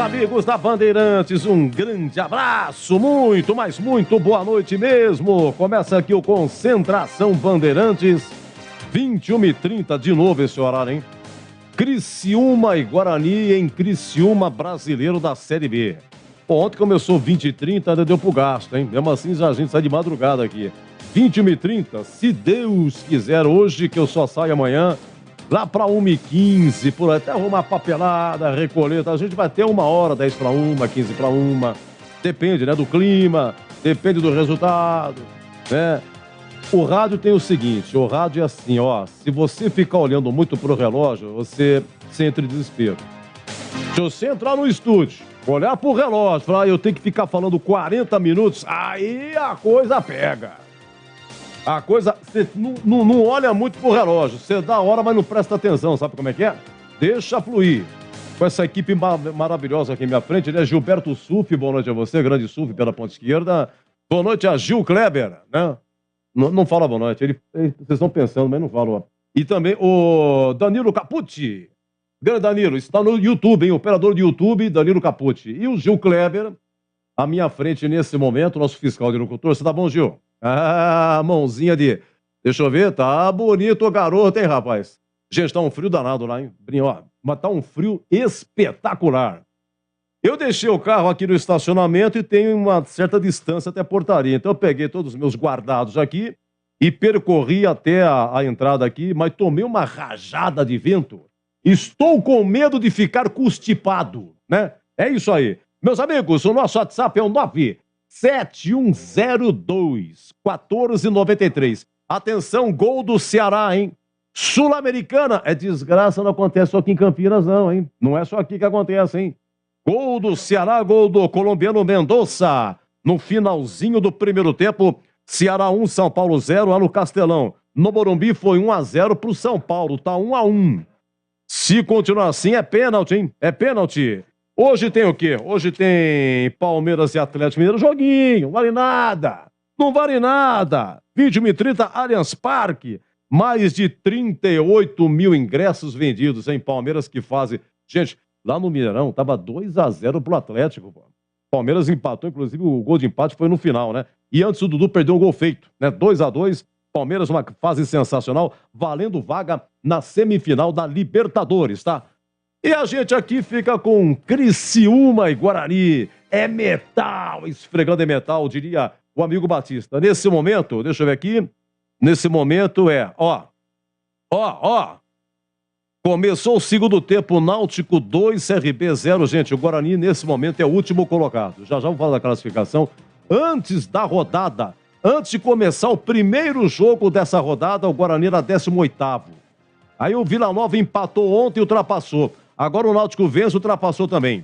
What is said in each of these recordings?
amigos da Bandeirantes, um grande abraço, muito, mas muito boa noite mesmo. Começa aqui o Concentração Bandeirantes, 21h30, de novo esse horário, hein? Criciúma e Guarani em Criciúma, brasileiro da Série B. Ontem começou 20h30, ainda deu pro gasto, hein? Mesmo assim, já a gente sai de madrugada aqui. 21h30, se Deus quiser, hoje, que eu só saio amanhã, lá para 1h15, por aí, até arrumar papelada, recolher, a gente vai ter 1h, 10 para 1, 15 para 1, depende, né, do clima, depende do resultado, né? O rádio tem o seguinte, o rádio é assim, ó, se você ficar olhando muito pro relógio, você entra em desespero. Se você entrar no estúdio, olhar pro relógio, falar, eu tenho que ficar falando 40 minutos, aí a coisa pega. A coisa, você não olha muito pro relógio, você dá a hora, mas não presta atenção, sabe como é que é? Deixa fluir. Com essa equipe maravilhosa aqui à minha frente, né? Gilberto Suf, boa noite a você, grande Suf pela ponta esquerda. Boa noite a Gil Kleber, né? Não fala boa noite, vocês estão pensando, mas não fala. E também o Danilo Capucci. Grande Danilo, está no YouTube, hein? Operador de YouTube, Danilo Capucci. E o Gil Kleber, à minha frente nesse momento, nosso fiscal de locutor. Você tá bom, Gil? Ah, mãozinha de... Deixa eu ver, tá bonito o garoto, hein, rapaz? Gente, tá um frio danado lá, hein? Ó, mas tá um frio espetacular. Eu deixei o carro aqui no estacionamento e tenho uma certa distância até a portaria. Então eu peguei todos os meus guardados aqui e percorri até a entrada aqui, mas tomei uma rajada de vento. Estou com medo de ficar constipado, né? É isso aí. Meus amigos, o nosso WhatsApp é o 97102-1493. Atenção, gol do Ceará, hein? Sul-Americana. É desgraça, não acontece só aqui em Campinas, não, hein? Não é só aqui que acontece, hein? Gol do Ceará, gol do colombiano Mendonça. No finalzinho do primeiro tempo, Ceará 1, São Paulo 0, lá no Castelão. No Morumbi foi 1-0 pro São Paulo, tá 1-1. Se continuar assim, é pênalti, hein? É pênalti. Hoje tem o quê? Hoje tem Palmeiras e Atlético Mineiro. Joguinho, não vale nada. Não vale nada. 21h30, Allianz Parque. Mais de 38 mil ingressos vendidos em Palmeiras que fazem... Gente, lá no Mineirão tava 2-0 pro Atlético. Pô. Palmeiras empatou, inclusive o gol de empate foi no final, né? E antes o Dudu perdeu um gol feito, né? 2-2. Palmeiras uma fase sensacional, valendo vaga na semifinal da Libertadores, tá? E a gente aqui fica com Criciúma e Guarani. É metal, esfregando é metal, diria o amigo Batista. Nesse momento, deixa eu ver aqui. Nesse momento ó. Começou o segundo tempo, Náutico 2, CRB 0. Gente, o Guarani nesse momento é o último colocado. Já vamos falar da classificação. Antes da rodada, antes de começar o primeiro jogo dessa rodada, o Guarani era 18º. Aí o Vila Nova empatou ontem e ultrapassou. Agora o Náutico vence, ultrapassou também.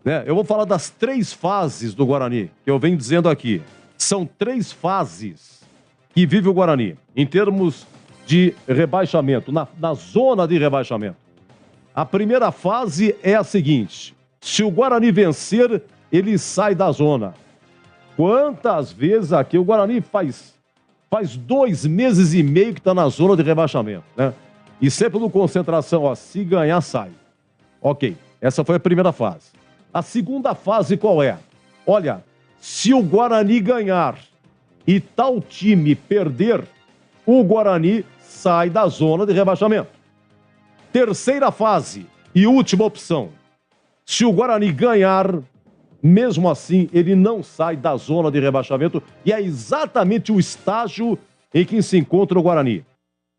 Né? Eu vou falar das 3 fases do Guarani, que eu venho dizendo aqui. São 3 fases que vive o Guarani, em termos de rebaixamento, na zona de rebaixamento. A primeira fase é a seguinte: se o Guarani vencer, ele sai da zona. Quantas vezes aqui o Guarani faz 2 meses e meio que está na zona de rebaixamento, né? E sempre no Concentração, ó, se ganhar, sai. Ok, essa foi a primeira fase. A segunda fase qual é? Olha, se o Guarani ganhar e tal time perder, o Guarani sai da zona de rebaixamento. Terceira fase e última opção. Se o Guarani ganhar, mesmo assim, ele não sai da zona de rebaixamento e é exatamente o estágio em que se encontra o Guarani.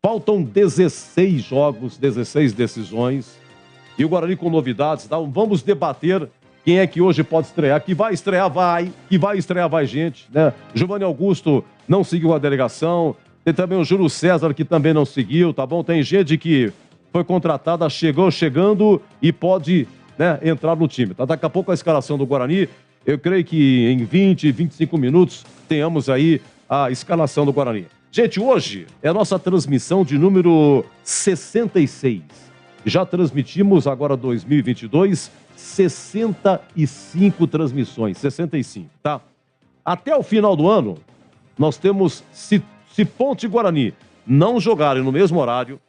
Faltam 16 jogos, 16 decisões e o Guarani com novidades. Tá? Vamos debater quem é que hoje pode estrear. Que vai estrear, vai. Que vai estrear, vai, gente. Né? Giovanni Augusto não seguiu a delegação. Tem também o Júlio César que também não seguiu, tá bom? Tem gente que foi contratada, chegando e pode... né, entrar no time. Tá? Daqui a pouco a escalação do Guarani, eu creio que em 20, 25 minutos tenhamos aí a escalação do Guarani. Gente, hoje é a nossa transmissão de número 66. Já transmitimos agora 2022, 65 transmissões, 65, tá? Até o final do ano, nós temos, se Ponte e Guarani não jogarem no mesmo horário,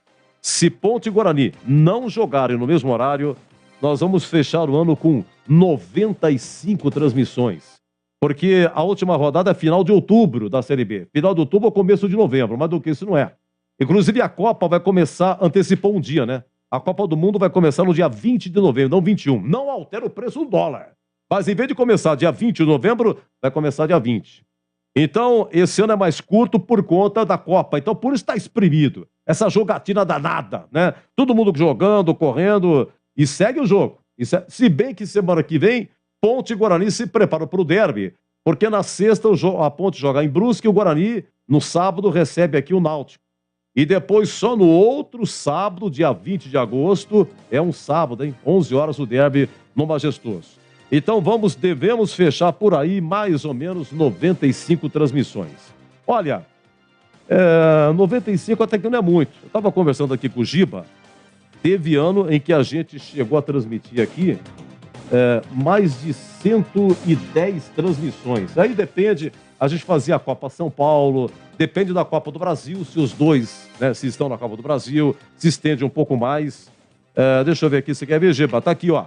se Ponte e Guarani não jogarem no mesmo horário, nós vamos fechar o ano com 95 transmissões. Porque a última rodada é final de outubro da Série B. Final de outubro ou começo de novembro, mas do que isso não é. Inclusive a Copa vai começar, antecipou um dia, né? A Copa do Mundo vai começar no dia 20 de novembro, não 21. Não altera o preço do dólar. Mas em vez de começar dia 20 de novembro, vai começar dia 20. Então, esse ano é mais curto por conta da Copa. Então, por isso está exprimido. Essa jogatina danada, né? Todo mundo jogando, correndo, e segue o jogo. Se bem que semana que vem, Ponte e Guarani se preparam para o derby, porque na sexta a Ponte joga em Brusque e o Guarani, no sábado, recebe aqui o Náutico. E depois, só no outro sábado, dia 20 de agosto, é um sábado, hein? 11 horas o derby no Majestoso. Então devemos fechar por aí mais ou menos 95 transmissões. Olha, 95 até que não é muito. Eu estava conversando aqui com o Giba, teve ano em que a gente chegou a transmitir aqui mais de 110 transmissões. Aí depende, a gente fazia a Copa São Paulo, depende da Copa do Brasil, se os dois, né, se estão na Copa do Brasil, se estende um pouco mais. Deixa eu ver aqui, você quer ver, Giba? Tá aqui, ó.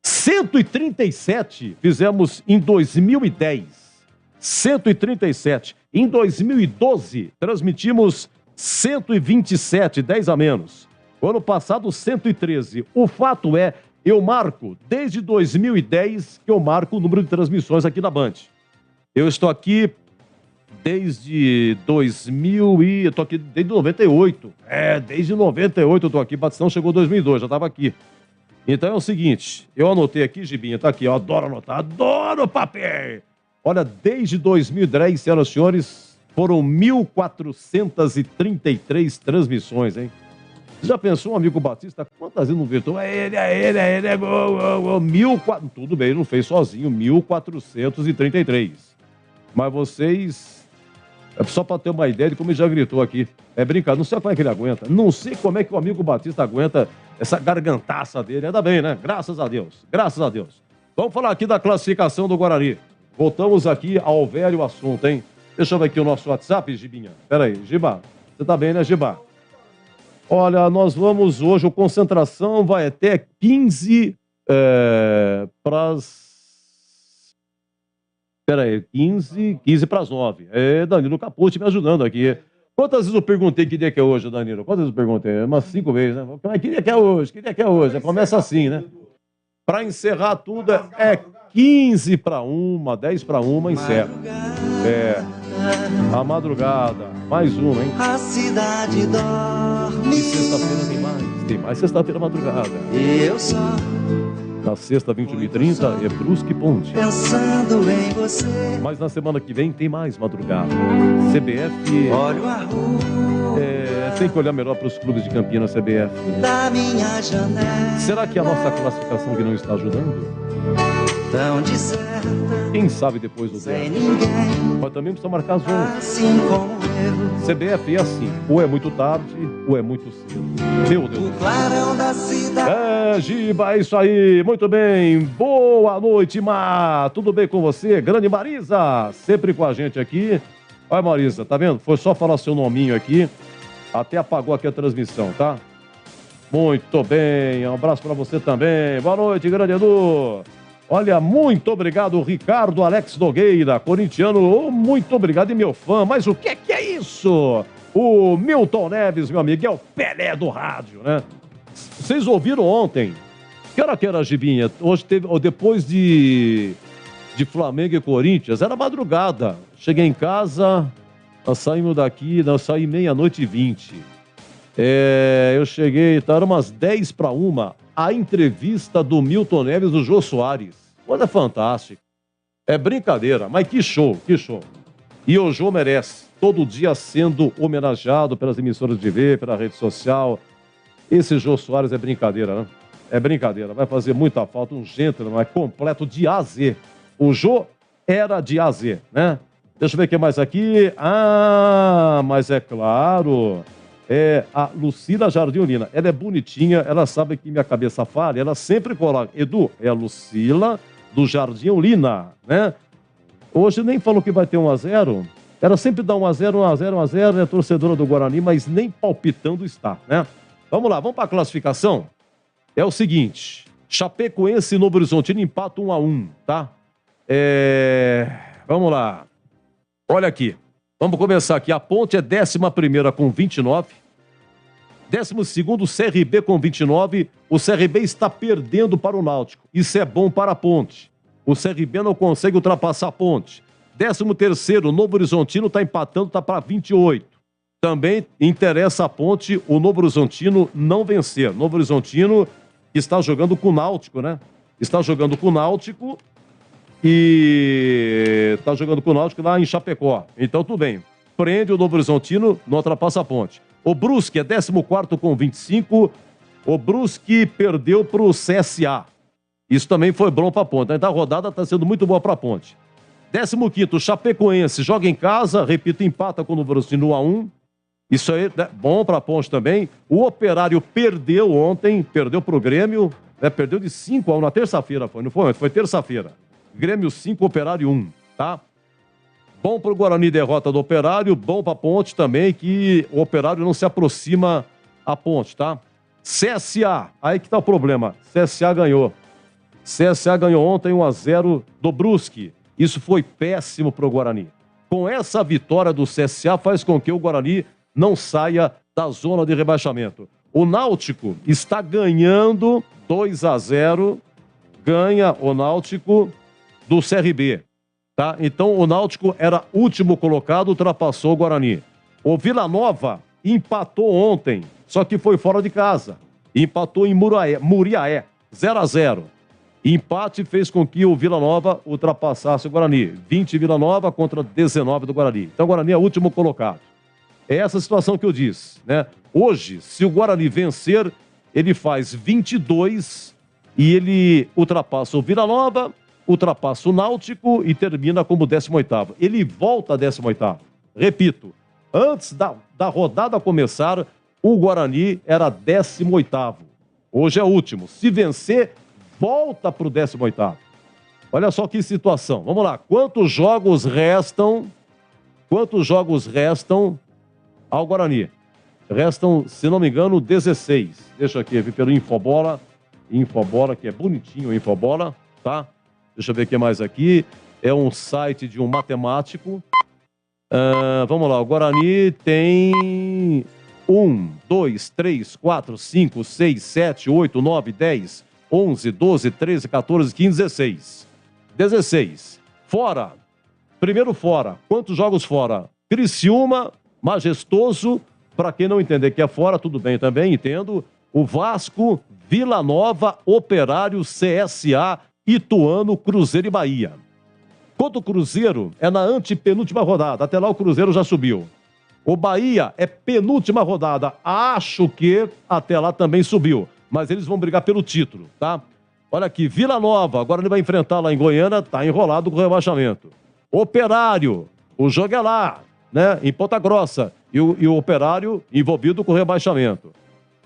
137 fizemos em 2010. 137. Em 2012, transmitimos 127, 10 a menos. O ano passado, 113. O fato é, eu marco, desde 2010, que eu marco o número de transmissões aqui na Band. Eu estou aqui desde 2000 e... Eu estou aqui desde 98. Desde 98 eu estou aqui. Batistão chegou em 2002, já estava aqui. Então é o seguinte, eu anotei aqui, Gibinha, tá aqui, eu adoro anotar, adoro papel! Olha, desde 2010, senhoras e senhores, foram 1.433 transmissões, hein? Você já pensou, um amigo Batista, quantas vezes não gritou? É ele, gol. 1.400, tudo bem, ele não fez sozinho, 1.433. Mas vocês, só para ter uma ideia de como ele já gritou aqui, é brincadeira, não sei como é que ele aguenta, não sei como é que o amigo Batista aguenta essa gargantaça dele. Ainda bem, né? Graças a Deus. Graças a Deus. Vamos falar aqui da classificação do Guarani. Voltamos aqui ao velho assunto, hein? Deixa eu ver aqui o nosso WhatsApp, Gibinha. Pera aí, Giba. Você tá bem, né, Giba? Olha, nós vamos hoje, a concentração vai até 15 para as... Pera aí, 15 para as 9. Danilo Capucci me ajudando aqui. Quantas vezes eu perguntei que dia que é hoje, Danilo? Quantas vezes eu perguntei? Umas 5 vezes, né? Que dia que é hoje? Que dia que é hoje? Começa assim, né? Para encerrar tudo, 15 para 1, 10 para 1, encerra. A madrugada. Mais uma, hein? A cidade dorme. E sexta-feira tem mais sexta-feira madrugada. Eu só Na sexta, 21h30, é Brusque e Ponte. pensando em você. Mas na semana que vem tem mais madrugada. CBF... Olho a rua tem que olhar melhor para os clubes de Campinas, CBF. da minha janela. Será que é a nossa classificação que não está ajudando? Tão deserta, Quem sabe depois do sem derby. ninguém, Mas também precisa marcar as 11. assim como eu. CBF é assim, ou é muito tarde, ou é muito cedo. Meu Deus. O clarão da cidade. Giba, é isso aí. Muito bem. Boa noite, Mar. Tudo bem com você? Grande Marisa, sempre com a gente aqui. Olha, Marisa, tá vendo? Foi só falar seu nominho aqui. Até apagou aqui a transmissão, tá? Muito bem. Um abraço pra você também. Boa noite, grande Edu. Olha, muito obrigado, Ricardo Alex Nogueira, corintiano. Muito obrigado e meu fã. Mas o que é isso? O Milton Neves, meu amigo, é o Pelé do rádio, né? Vocês ouviram ontem? Que hora que era, Gibinha? Hoje teve, depois de Flamengo e Corinthians, era madrugada. Cheguei em casa, nós saímos daqui, nós saímos 00:20. Eu cheguei, eram umas 10 para 1, a entrevista do Milton Neves do Jô Soares. Coisa fantástica. É brincadeira, mas que show, que show. E o Jô merece, todo dia sendo homenageado pelas emissoras de TV, pela rede social. Esse Jô Soares é brincadeira, né? É brincadeira, vai fazer muita falta, um gentleman, é completo de A a Z. O Jô era de A a Z, né? Deixa eu ver o que mais aqui. Mas é claro, é a Lucila Jardinolina. Ela é bonitinha, ela sabe que minha cabeça falha, ela sempre coloca. Edu, é a Lucila do Jardim Olina, né? Hoje nem falou que vai ter 1-0. Ela sempre dá 1-0, 1-0, 1-0, é torcedora do Guarani, mas nem palpitando está, né? Vamos lá, vamos para a classificação? É o seguinte, Chapecoense e Novo Horizontino empatam 1-1, tá? Vamos lá. Olha aqui. Vamos começar aqui. A Ponte é 11ª com 29. 12º, CRB com 29. O CRB está perdendo para o Náutico. Isso é bom para a Ponte. O CRB não consegue ultrapassar a Ponte. 13º, Novo Horizontino está empatando, está para 28. Também interessa a Ponte o Novo Horizontino não vencer. Novo Horizontino está jogando com o Náutico, né? Está jogando com o Náutico e está jogando com o Náutico lá em Chapecó. Então, tudo bem. Prende o Novo Horizontino, não ultrapassa a Ponte. O Brusque é 14º com 25. O Brusque perdeu para o CSA. Isso também foi bom para a Ponte. Então, a rodada está sendo muito boa para a Ponte. 15º, Chapecoense joga em casa, repito, empata com o Novo Horizontino 1-1. Isso aí é bom para a Ponte também. O Operário perdeu ontem, perdeu para o Grêmio, perdeu de 5-1 na terça-feira, não foi? Foi terça-feira. Grêmio 5, Operário 1, tá? Bom para o Guarani, derrota do Operário. Bom para a Ponte também, que o Operário não se aproxima a Ponte, tá? CSA, aí que tá o problema. CSA ganhou. CSA ganhou ontem 1-0 do Brusque. Isso foi péssimo para o Guarani. Com essa vitória do CSA, faz com que o Guarani não saia da zona de rebaixamento. O Náutico está ganhando 2-0. Ganha o Náutico do CRB. Tá? Então o Náutico era último colocado, ultrapassou o Guarani. O Vila Nova empatou ontem, só que foi fora de casa. Empatou em Muriaé, 0-0. Empate fez com que o Vila Nova ultrapassasse o Guarani. 20 Vila Nova contra 19 do Guarani. Então o Guarani é o último colocado. É essa situação que eu disse, né? Hoje, se o Guarani vencer, ele faz 22 e ele ultrapassa o Vila Nova, ultrapassa o Náutico e termina como 18º. Ele volta a 18º. Repito, antes da rodada começar, o Guarani era 18º. Hoje é o último. Se vencer, volta para o 18º. Olha só que situação. Vamos lá. Quantos jogos restam ao Guarani? Restam, se não me engano, 16. Deixa aqui, vi pelo Infobola. Infobola, que é bonitinho o Infobola, tá? Deixa eu ver o que mais aqui. É um site de um matemático. Vamos lá, o Guarani tem 1, 2, 3, 4, 5, 6, 7, 8, 9, 10, 11, 12, 13, 14, 15, 16. 16. Fora. Primeiro fora. Quantos jogos fora? Criciúma, Majestoso. Para quem não entender que é fora, tudo bem também, entendo. O Vasco, Vila Nova, Operário, CSA, Ituano, Cruzeiro e Bahia. Quanto o Cruzeiro é na antepenúltima rodada. Até lá o Cruzeiro já subiu. O Bahia é penúltima rodada. Acho que até lá também subiu. Mas eles vão brigar pelo título, tá? Olha aqui, Vila Nova, agora ele vai enfrentar lá em Goiânia, tá enrolado com o rebaixamento. Operário, o jogo é lá, né? Em Ponta Grossa. E o Operário envolvido com o rebaixamento.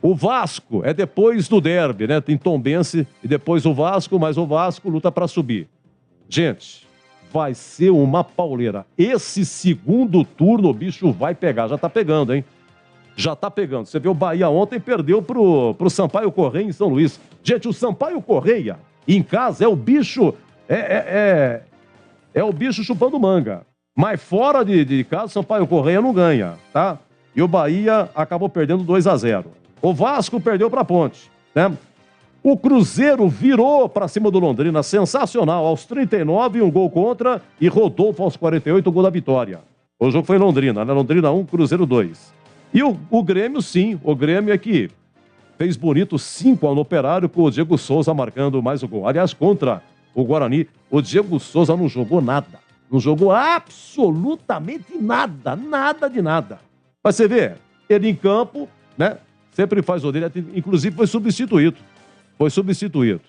O Vasco é depois do derby, né? Tem Tombense e depois o Vasco, mas o Vasco luta para subir. Gente, vai ser uma pauleira. Esse segundo turno o bicho vai pegar. Já tá pegando, hein? Já tá pegando. Você viu o Bahia ontem, perdeu pro Sampaio Correia em São Luís. Gente, o Sampaio Correia em casa é o bicho... É o bicho chupando manga. Mas fora de casa, o Sampaio Correia não ganha, tá? E o Bahia acabou perdendo 2-0. O Vasco perdeu para a Ponte, né? O Cruzeiro virou para cima do Londrina, sensacional. Aos 39, um gol contra, e Rodolfo aos 48, o gol da vitória. O jogo foi em Londrina, né? Londrina 1, Cruzeiro 2. E o Grêmio, sim, o Grêmio é que fez bonito 5 no Operário, com o Diego Souza marcando mais o gol. Aliás, contra o Guarani, o Diego Souza não jogou nada. Não jogou absolutamente nada, nada de nada. Mas você vê, ele em campo, né? Sempre faz o dele, inclusive foi substituído. Foi substituído.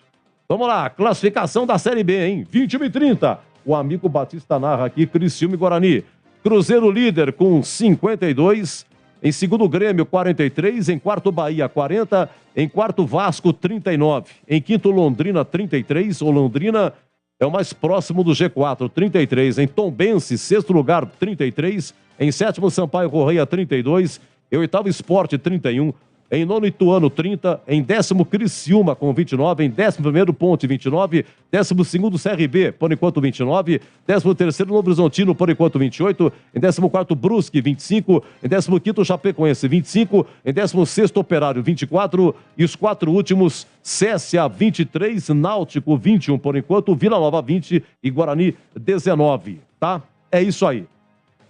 Vamos lá, classificação da Série B, hein? 21h30. O amigo Batista narra aqui, Criciúma e Guarani. Cruzeiro líder com 52. Em segundo, Grêmio, 43. Em quarto, Bahia, 40. Em quarto, Vasco, 39. Em quinto, Londrina, 33. O Londrina é o mais próximo do G4, 33. Em Tombense, sexto lugar, 33. Em sétimo, Sampaio Correia, 32. Em oitavo, Sport, 31. Em nono, Ituano, 30. Em décimo, Criciúma, com 29. Em 11º, Ponte, 29. 12º, CRB, por enquanto, 29. 13º, Novo Horizontino, por enquanto, 28. Em 14º, Brusque, 25. Em 15º, Chapecoense, 25. Em 16º, Operário, 24. E os 4 últimos, CSA, 23. Náutico, 21, por enquanto. Vila Nova, 20. E Guarani, 19, tá? É isso aí.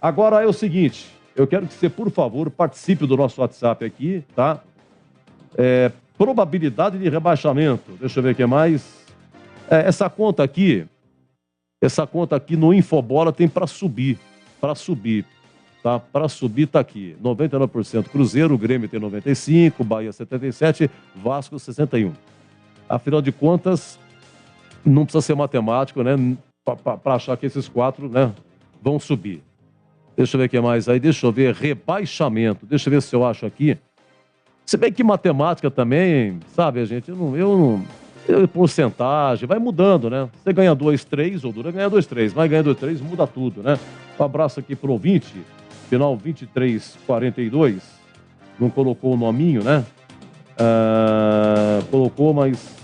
Agora é o seguinte, eu quero que você, por favor, participe do nosso WhatsApp aqui, tá? Probabilidade de rebaixamento. Deixa eu ver o que mais. Essa conta aqui no Infobola tem para subir, tá? Para subir tá aqui, 99% Cruzeiro, Grêmio tem 95, Bahia 77, Vasco 61. Afinal de contas, não precisa ser matemático, né? Para achar que esses 4, né, vão subir. Deixa eu ver o que mais aí. Deixa eu ver. Rebaixamento. Deixa eu ver se eu acho aqui. Se bem que matemática também, sabe, a gente, porcentagem, vai mudando, né? Você ganha 2, 3, ou Dura ganha 2, 3, mas ganha 2, 3, muda tudo, né? Um abraço aqui pro ouvinte, final 2342, não colocou o nominho, né? Colocou, mas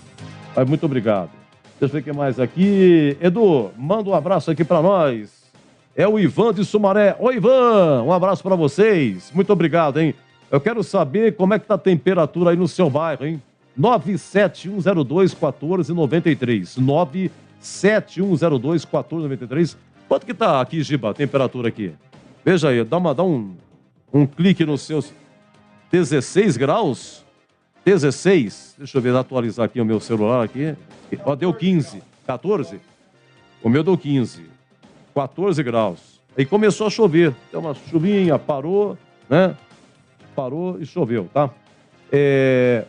muito obrigado. Deixa eu ver o que mais aqui. Edu, manda um abraço aqui pra nós. É o Ivan de Sumaré. Oi, Ivan, um abraço pra vocês. Muito obrigado, hein? Eu quero saber como é que tá a temperatura aí no seu bairro, hein? 971021493. 971021493. Quanto que tá aqui, Giba, a temperatura aqui? Veja aí, dá um clique nos seus 16 graus. 16. Deixa eu ver, atualizar aqui o meu celular aqui. Ó, deu 15. 14? O meu deu 15. 14 graus. Aí começou a chover. Deu uma chuvinha, parou, né? Parou e choveu, tá?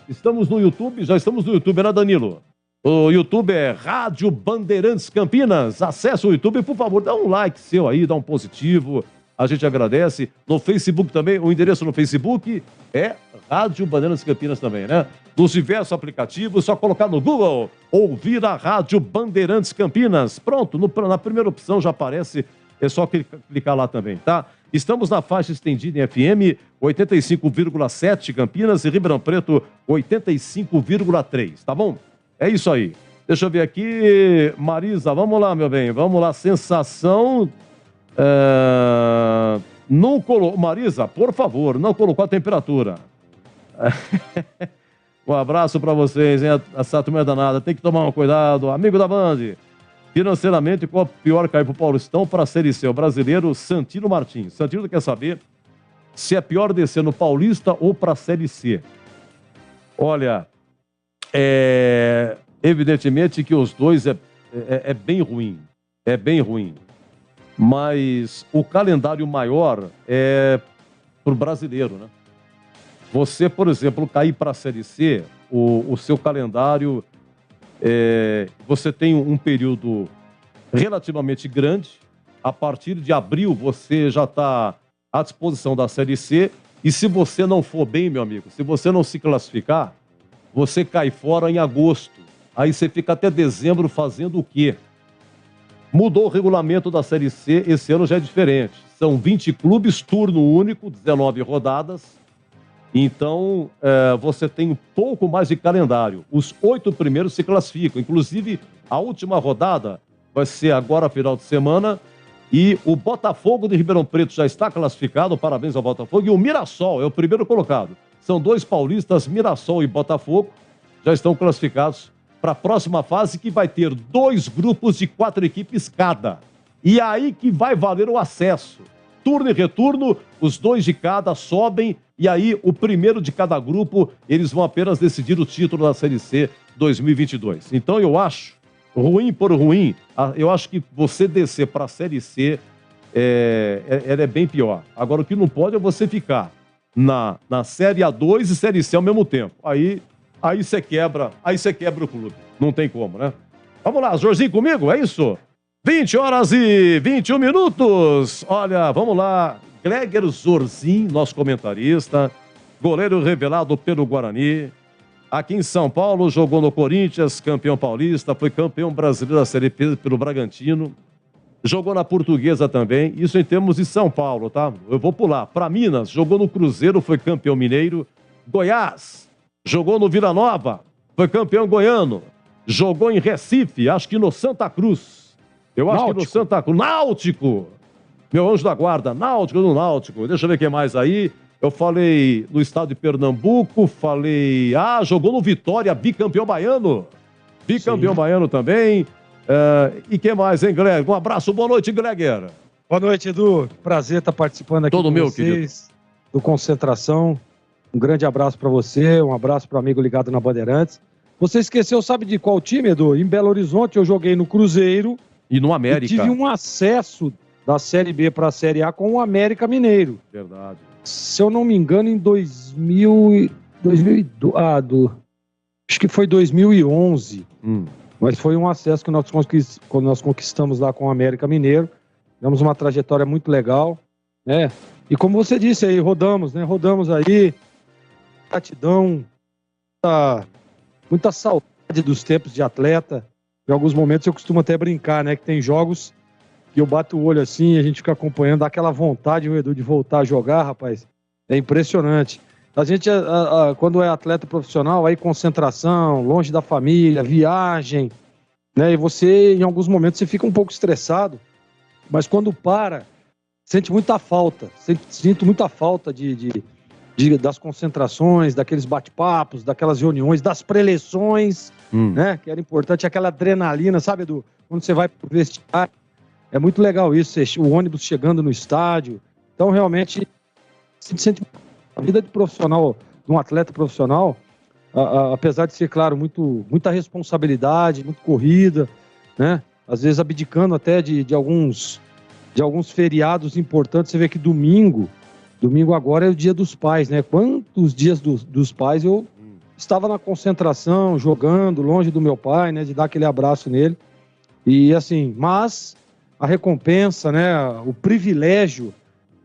Estamos no YouTube, já estamos no YouTube, né, Danilo? O YouTube é Rádio Bandeirantes Campinas. Acesse o YouTube, por favor, dá um like seu aí, dá um positivo. A gente agradece. No Facebook também, o endereço no Facebook é Rádio Bandeirantes Campinas também, né? Nos diversos aplicativos, só colocar no Google, ouvir a Rádio Bandeirantes Campinas. Pronto, na primeira opção já aparece, é só clicar lá também, tá? Estamos na faixa estendida em FM 85,7 Campinas e Ribeirão Preto 85,3, tá bom? É isso aí. Deixa eu ver aqui, Marisa, vamos lá, meu bem, vamos lá, sensação... Não colocou, Marisa, por favor, não colocou a temperatura. Um abraço para vocês, hein? Essa turma é danada, tem que tomar um cuidado. Amigo da Band, financeiramente, qual pior cair pro Paulistão para a Série C? O brasileiro Santino Martins. Santino quer saber se é pior descer no Paulista ou para a Série C. Olha, evidentemente que os dois é bem ruim. É bem ruim. Mas o calendário maior é pro brasileiro, né? Você, por exemplo, cair para a Série C, o seu calendário, você tem um período relativamente grande. A partir de abril, você já está à disposição da Série C. E se você não for bem, meu amigo, se você não se classificar, você cai fora em agosto. Aí você fica até dezembro fazendo o quê? Mudou o regulamento da Série C, esse ano já é diferente. São 20 clubes, turno único, 19 rodadas. Então, você tem um pouco mais de calendário. Os 8 primeiros se classificam. Inclusive, a última rodada vai ser agora, final de semana. E o Botafogo de Ribeirão Preto já está classificado. Parabéns ao Botafogo. E o Mirassol é o primeiro colocado. São 2 paulistas, Mirassol e Botafogo, já estão classificados para a próxima fase, que vai ter 2 grupos de 4 equipes cada. E aí que vai valer o acesso. Turno e retorno, os 2 de cada sobem, e aí o primeiro de cada grupo, eles vão apenas decidir o título da Série C 2022. Então eu acho, ruim por ruim, eu acho que você descer para a Série C, ela é bem pior. Agora o que não pode é você ficar na Série A2 e Série C ao mesmo tempo. Aí você quebra o clube. Não tem como, né? Vamos lá, Jorginho comigo, é isso? 20h21. Olha, vamos lá. Gregor Zorzin, nosso comentarista, goleiro revelado pelo Guarani. Aqui em São Paulo, jogou no Corinthians, campeão paulista, foi campeão brasileiro da Série B pelo Bragantino. Jogou na Portuguesa também, isso em termos de São Paulo, tá? Eu vou pular. Para Minas, jogou no Cruzeiro, foi campeão mineiro. Goiás, jogou no Vila Nova, foi campeão goiano, jogou em Recife, acho que no Santa Cruz. Eu acho que no Santa Cruz. Náutico! Meu anjo da guarda, Náutico do Náutico. Deixa eu ver quem mais aí. Eu falei no estado de Pernambuco, falei... jogou no Vitória, bicampeão baiano. Bicampeão baiano também. E quem mais, hein, Greg? Um abraço, boa noite, Greger. Boa noite, Edu. Prazer estar participando aqui com vocês. Querido. Do Concentração. Um grande abraço para você, um abraço para o amigo ligado na Bandeirantes. Você esqueceu, sabe de qual time, Edu? Em Belo Horizonte eu joguei no Cruzeiro. E no América. E tive um acesso da Série B para a Série A com o América Mineiro. Verdade. Se eu não me engano, em 2002, acho que foi 2011. Mas foi um acesso que nós conquistamos lá com o América Mineiro. Tivemos uma trajetória muito legal, né? E como você disse aí, rodamos aí, gratidão, muita saudade dos tempos de atleta. Em alguns momentos eu costumo até brincar, né? Que tem jogos que eu bato o olho assim, a gente fica acompanhando, dá aquela vontade, o Edu, de voltar a jogar, rapaz. É impressionante. A gente, quando é atleta profissional, aí concentração, longe da família, viagem, né? E você, em alguns momentos, você fica um pouco estressado, mas quando para, sente muita falta. Sinto muita falta das concentrações, daqueles bate-papos, daquelas reuniões, das preleções, né? Que era importante, aquela adrenalina, sabe, Edu? Quando você vai pro vestiário. É muito legal isso, o ônibus chegando no estádio. Então, realmente, a vida de profissional, de um atleta profissional, apesar de ser, claro, muita responsabilidade, muito corrida, né? Às vezes abdicando até de alguns feriados importantes. Você vê que domingo agora é o dia dos pais, né? Quantos dias dos pais eu estava na concentração, jogando, longe do meu pai, né? De dar aquele abraço nele. E assim, mas a recompensa, né? O privilégio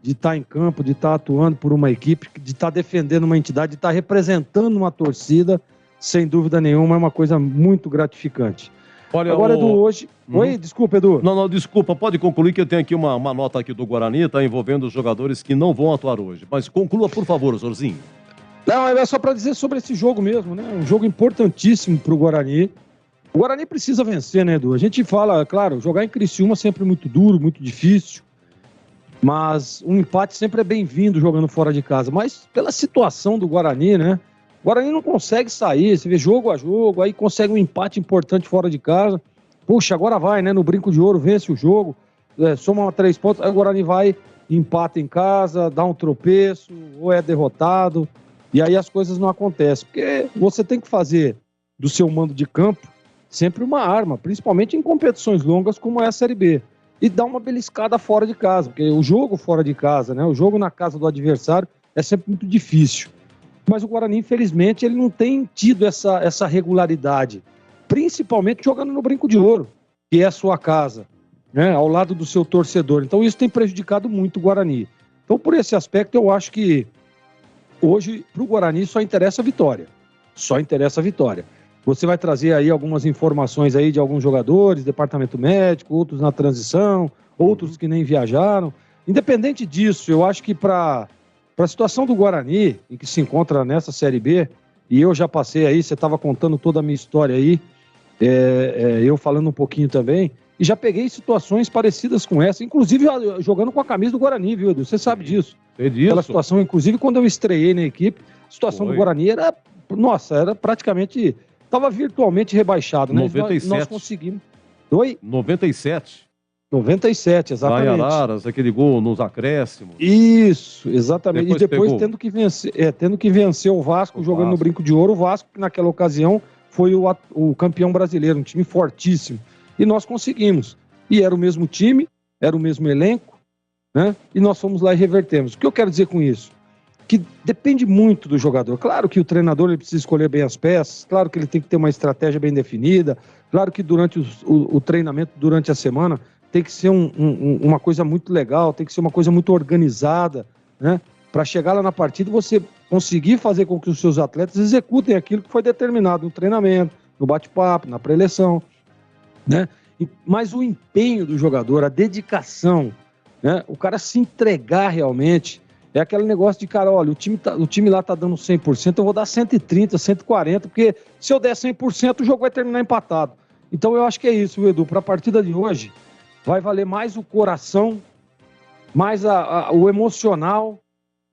de estar em campo, de estar atuando por uma equipe, de estar defendendo uma entidade, de estar representando uma torcida, sem dúvida nenhuma, é uma coisa muito gratificante. Olha, agora, Edu, hoje... Oi, desculpa, Edu. Não, desculpa, pode concluir que eu tenho aqui uma nota aqui do Guarani, tá envolvendo os jogadores que não vão atuar hoje. Mas conclua, por favor, Zorzinho. Não, é só para dizer sobre esse jogo mesmo, né? Um jogo importantíssimo para o Guarani. O Guarani precisa vencer, né, Edu? A gente fala, claro, jogar em Criciúma sempre muito duro, muito difícil, mas um empate sempre é bem-vindo jogando fora de casa. Mas pela situação do Guarani, né? O Guarani não consegue sair, você vê jogo a jogo, aí consegue um empate importante fora de casa. Puxa, agora vai, né? No brinco de ouro, vence o jogo, soma 3 pontos, aí o Guarani vai, empata em casa, dá um tropeço, ou é derrotado, e aí as coisas não acontecem. Porque você tem que fazer do seu mando de campo sempre uma arma, principalmente em competições longas como é a Série B. E dar uma beliscada fora de casa, porque o jogo fora de casa, né? O jogo na casa do adversário é sempre muito difícil. Mas o Guarani, infelizmente, ele não tem tido essa regularidade, principalmente jogando no brinco de ouro, que é a sua casa, né? Ao lado do seu torcedor. Então isso tem prejudicado muito o Guarani. Então, por esse aspecto, eu acho que hoje, para o Guarani, só interessa a vitória. Só interessa a vitória. Você vai trazer aí algumas informações aí de alguns jogadores, departamento médico, outros na transição, outros que nem viajaram. Independente disso, eu acho que para a situação do Guarani, em que se encontra nessa Série B, e eu já passei aí, você estava contando toda a minha história aí, eu falando um pouquinho também, e já peguei situações parecidas com essa, inclusive jogando com a camisa do Guarani, viu, Edu? Você sabe disso. Aquela situação, inclusive quando eu estreiei na equipe, a situação do Guarani era praticamente... Estava virtualmente rebaixado, né? 97. Nós conseguimos. Oi? 97. 97, exatamente. Lá em Araras, aquele gol nos acréscimos. Isso, exatamente. E depois tendo que vencer o Vasco, jogando no brinco de ouro. O Vasco, que naquela ocasião foi o campeão brasileiro, um time fortíssimo. E nós conseguimos. E era o mesmo time, era o mesmo elenco, né? E nós fomos lá e revertemos. O que eu quero dizer com isso? Que depende muito do jogador. Claro que o treinador ele precisa escolher bem as peças, claro que ele tem que ter uma estratégia bem definida, claro que durante o treinamento, durante a semana, tem que ser uma coisa muito legal, tem que ser uma coisa muito organizada, né? Para chegar lá na partida você conseguir fazer com que os seus atletas executem aquilo que foi determinado no treinamento, no bate-papo, na pré-eleção, né? Mas o empenho do jogador, a dedicação, né? O cara se entregar realmente. É aquele negócio de, cara, olha, o time lá tá dando 100%, eu vou dar 130, 140, porque se eu der 100%, o jogo vai terminar empatado. Então eu acho que é isso, Edu. Para a partida de hoje, vai valer mais o coração, mais o emocional,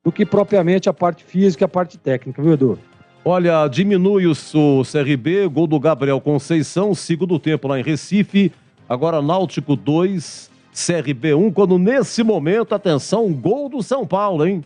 do que propriamente a parte física e a parte técnica, viu, Edu? Olha, diminui o CRB, gol do Gabriel Conceição, segundo tempo lá em Recife. Agora Náutico 2, CRB 1, quando nesse momento, atenção, gol do São Paulo, hein?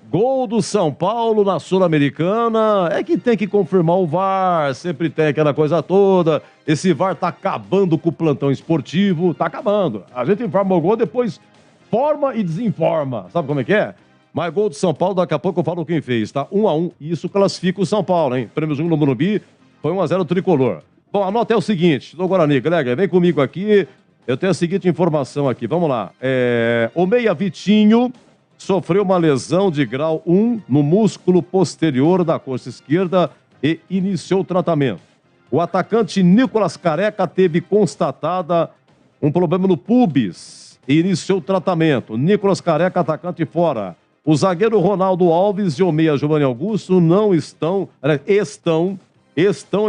Gol do São Paulo na Sul-Americana. É que tem que confirmar o VAR, sempre tem aquela coisa toda. Esse VAR tá acabando com o plantão esportivo, tá acabando. A gente informa o gol, depois forma e desinforma. Sabe como é que é? Mas gol do São Paulo, daqui a pouco eu falo quem fez, tá? 1-1, e isso classifica o São Paulo, hein? Prêmio no Morumbi, foi 1-0 tricolor. Bom, a nota é o seguinte, do Guarani, Gregor, vem comigo aqui, eu tenho a seguinte informação aqui, vamos lá. O meia Vitinho sofreu uma lesão de grau 1 no músculo posterior da coxa esquerda e iniciou o tratamento. O atacante Nicolas Careca teve constatada um problema no pubis e iniciou o tratamento. Nicolas Careca, atacante fora. O zagueiro Ronaldo Alves e o meia Giovanni Augusto não estão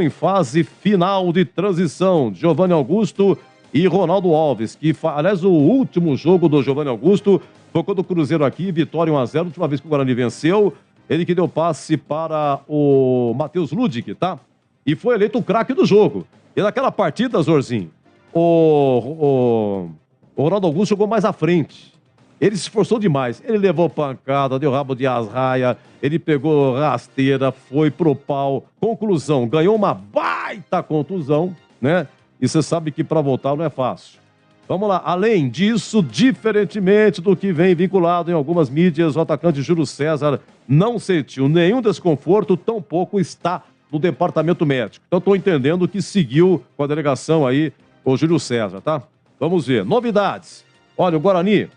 em fase final de transição. Giovanni Augusto e Ronaldo Alves, que, aliás, o último jogo do Giovanni Augusto foi quando o Cruzeiro aqui, vitória 1-0, última vez que o Guarani venceu, ele que deu passe para o Matheus Ludic, tá? E foi eleito o craque do jogo. E naquela partida, Zorzinho, o Ronaldo Augusto jogou mais à frente. Ele se esforçou demais. Ele levou pancada, deu rabo de asraia, ele pegou rasteira, foi pro pau. Conclusão, ganhou uma baita contusão, né? E você sabe que para voltar não é fácil. Vamos lá. Além disso, diferentemente do que vem vinculado em algumas mídias, o atacante Júlio César não sentiu nenhum desconforto, tampouco está no departamento médico. Então estou entendendo que seguiu com a delegação aí o Júlio César, tá? Vamos ver. Novidades. Olha, o Guarani...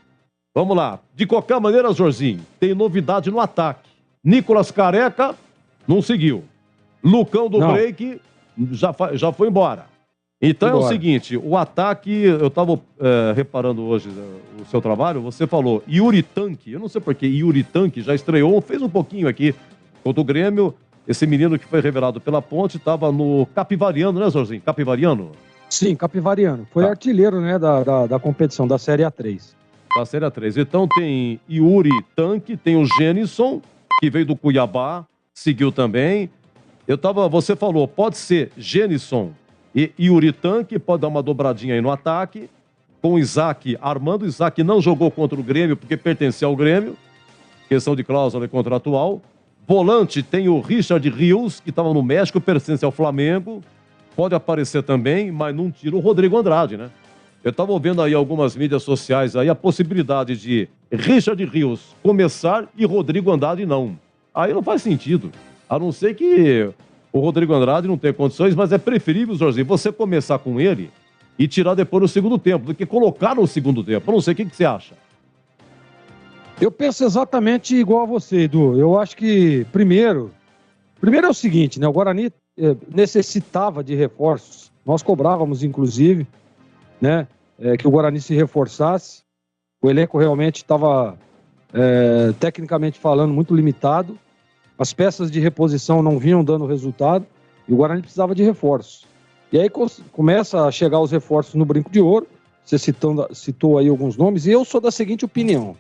Vamos lá. De qualquer maneira, Jorzinho, tem novidade no ataque. Nicolas Careca não seguiu. Lucão do Break já foi embora. Então é o seguinte, o ataque, eu estava reparando hoje o seu trabalho, você falou Yuri Tanque, eu não sei porque Yuri Tanque já estreou, fez um pouquinho aqui contra o Grêmio, esse menino que foi revelado pela Ponte, estava no Capivariano, né, Jorzinho? Capivariano? Sim, Capivariano. Foi artilheiro, né, da competição, da Série A3. Da Série A3. Então tem Yuri Tanque, tem o Genison, que veio do Cuiabá, seguiu também. Você falou, pode ser Genison e Yuri Tanque, pode dar uma dobradinha aí no ataque, com o Isaac armando. O Isaac não jogou contra o Grêmio, porque pertencia ao Grêmio, questão de cláusula contratual. Volante tem o Richard Rios, que estava no México, pertence ao Flamengo, pode aparecer também, mas não tira o Rodrigo Andrade, né? Eu estava vendo aí algumas mídias sociais aí a possibilidade de Richard Rios começar e Rodrigo Andrade não. Aí não faz sentido. A não ser que o Rodrigo Andrade não tenha condições, mas é preferível, Jorginho, você começar com ele e tirar depois no segundo tempo, do que colocar no segundo tempo. Eu não sei, o que você acha? Eu penso exatamente igual a você, Edu. Eu acho que, primeiro é o seguinte, né? O Guarani necessitava de reforços. Nós cobrávamos, inclusive, né? Que o Guarani se reforçasse. O elenco realmente estava, tecnicamente falando, muito limitado. As peças de reposição não vinham dando resultado e o Guarani precisava de reforços. E aí começa a chegar os reforços no Brinco de Ouro. Você citou aí alguns nomes e eu sou da seguinte opinião.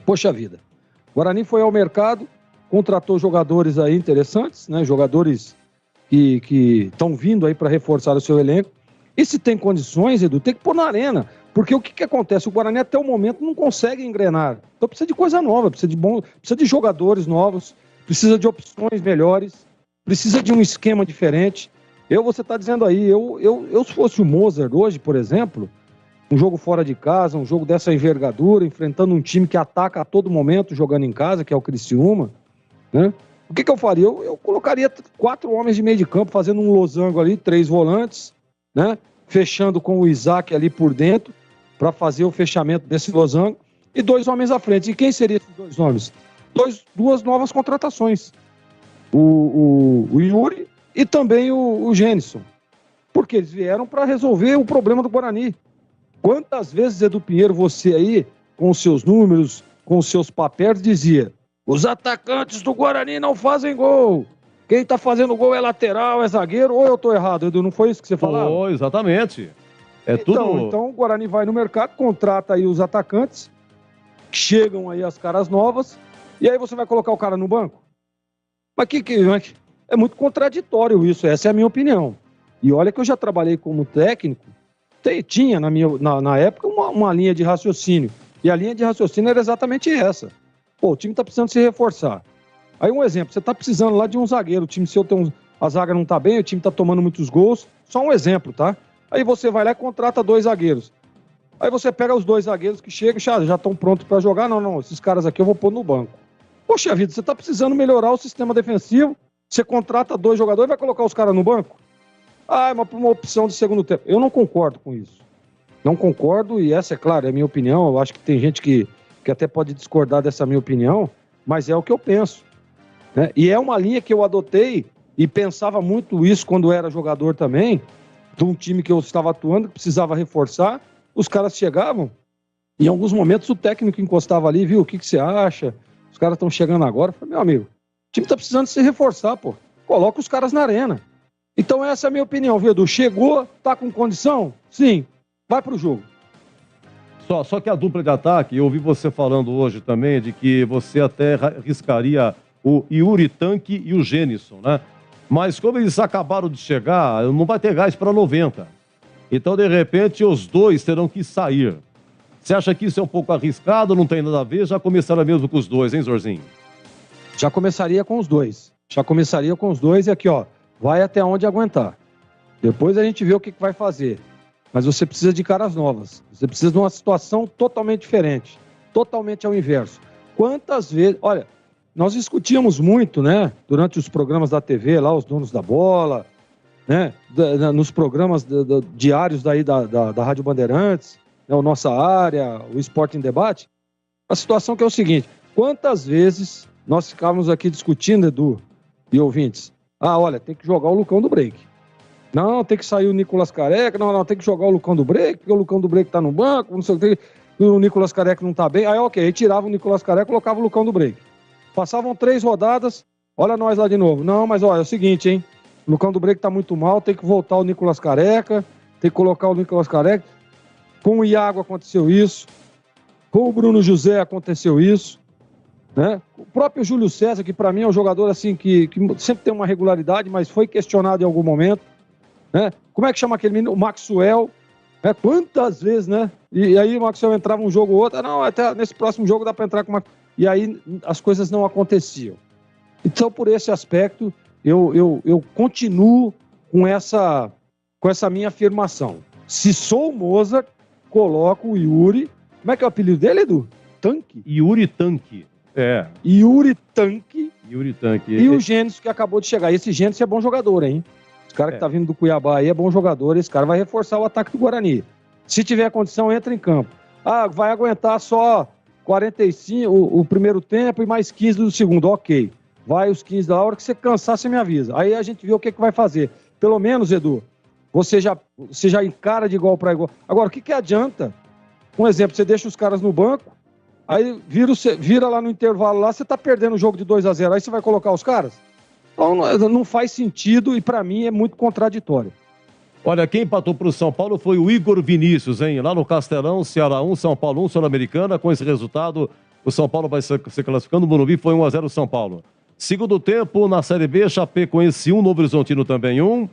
Poxa vida, o Guarani foi ao mercado, contratou jogadores aí interessantes, né? Jogadores que estão vindo aí para reforçar o seu elenco. E se tem condições, Edu, tem que pôr na arena. Porque o que acontece? O Guarani até o momento não consegue engrenar. Então precisa de coisa nova, precisa de jogadores novos, precisa de opções melhores, precisa de um esquema diferente. Você está dizendo aí, se fosse o Mozart hoje, por exemplo, um jogo fora de casa, um jogo dessa envergadura, enfrentando um time que ataca a todo momento, jogando em casa, que é o Criciúma, né? O que eu faria? Eu colocaria 4 homens de meio de campo, fazendo um losango ali, 3 volantes, né? Fechando com o Isaac ali por dentro, para fazer o fechamento desse losango, e 2 homens à frente. E quem seriam esses 2 homens? 2 novas contratações. O Yuri e também o Genison. Porque eles vieram para resolver o problema do Guarani. Quantas vezes, Edu Pinheiro, você aí, com os seus números, com os seus papéis, dizia: os atacantes do Guarani não fazem gol. Quem tá fazendo gol é lateral, é zagueiro, ou eu tô errado, Edu? Não foi isso que você falava? Oh, exatamente. Então o Guarani vai no mercado, contrata aí os atacantes, chegam aí as caras novas, e aí você vai colocar o cara no banco? Mas é muito contraditório isso, essa é a minha opinião. E olha que eu já trabalhei como técnico, tinha na época uma linha de raciocínio, e a linha de raciocínio era exatamente essa. Pô, o time tá precisando se reforçar. Aí um exemplo, você tá precisando lá de um zagueiro, o time seu a zaga não tá bem, o time tá tomando muitos gols, só um exemplo, tá? Aí você vai lá e contrata 2 zagueiros. Aí você pega os 2 zagueiros que chegam, já estão prontos para jogar. Não, esses caras aqui eu vou pôr no banco. Poxa vida, você tá precisando melhorar o sistema defensivo, você contrata 2 jogadores e vai colocar os caras no banco? É uma opção de segundo tempo. Eu não concordo com isso. Não concordo, e essa, é claro, é a minha opinião. Eu acho que tem gente que até pode discordar dessa minha opinião, mas é o que eu penso, né? E é uma linha que eu adotei e pensava muito isso quando era jogador também, de um time que eu estava atuando, que precisava reforçar. Os caras chegavam, e em alguns momentos o técnico encostava ali, viu, o que você acha? Os caras estão chegando agora. Eu falei, meu amigo, o time tá precisando se reforçar, pô. Coloca os caras na arena. Então essa é a minha opinião, viu, Edu? Chegou, tá com condição? Sim, vai pro jogo. Só que a dupla de ataque, eu ouvi você falando hoje também de que você até arriscaria o Yuri Tanque e o Gênison, né? Mas como eles acabaram de chegar, não vai ter gás para 90. Então, de repente, os 2 terão que sair. Você acha que isso é um pouco arriscado, não tem nada a ver? Já começaram mesmo com os 2, hein, Zorzinho? Já começaria com os 2. E aqui, ó, vai até onde aguentar. Depois a gente vê o que vai fazer. Mas você precisa de caras novas. Você precisa de uma situação totalmente diferente. Totalmente ao inverso. Quantas vezes... Olha, nós discutíamos muito, né? Durante os programas da TV, lá, os donos da bola, né? Nos programas diários daí da Rádio Bandeirantes, né? O Nossa Área, o Esporte em Debate. A situação que é o seguinte: quantas vezes nós ficávamos aqui discutindo, Edu e ouvintes, olha, tem que jogar o Lucão do Break. Não, tem que sair o Nicolas Careca. Não, tem que jogar o Lucão do Break, porque o Lucão do Break tá no banco, não sei o que, o Nicolas Careca não tá bem. Aí, ok, aí tirava o Nicolas Careca e colocava o Lucão do Break. Passavam 3 rodadas, olha nós lá de novo. Não, mas olha, é o seguinte, hein? O Lucão do Break tá muito mal, tem que voltar o Nicolas Careca, tem que colocar o Nicolas Careca. Com o Iago aconteceu isso, com o Bruno José aconteceu isso, né? O próprio Júlio César, que para mim é um jogador assim que sempre tem uma regularidade, mas foi questionado em algum momento, né? Como é que chama aquele menino? O Maxwell, né? Quantas vezes, né? E aí o Maxwell entrava um jogo ou outro, não, até nesse próximo jogo dá para entrar com uma... E aí as coisas não aconteciam. Então, por esse aspecto, eu continuo com essa minha afirmação. Se sou o Mozart, coloco o Yuri. Como é que é o apelido dele, Edu? Tanque? Yuri Tanque. É. Yuri Tanque. E o Gênesis, que acabou de chegar. Esse Gênesis é bom jogador, hein? Esse cara que tá vindo do Cuiabá aí é bom jogador. Esse cara vai reforçar o ataque do Guarani. Se tiver condição, entra em campo. Vai aguentar só 45 o primeiro tempo e mais 15 do segundo. Ok. Vai os 15 da hora que você cansar, você me avisa. Aí a gente vê o que vai fazer. Pelo menos, Edu, você já encara de igual para igual. Agora, o que adianta? Um exemplo, você deixa os caras no banco, aí vira lá no intervalo, lá você tá perdendo o jogo de 2-0, aí você vai colocar os caras? Então não faz sentido e para mim é muito contraditório. Olha, quem empatou para o São Paulo foi o Igor Vinícius, hein? Lá no Castelão, Ceará 1, São Paulo 1, Sul-Americana. Com esse resultado, o São Paulo vai se classificando. O Morumbi foi 1-0 São Paulo. Segundo tempo, na Série B, Chapecoense 1, Novo Horizontino também 1.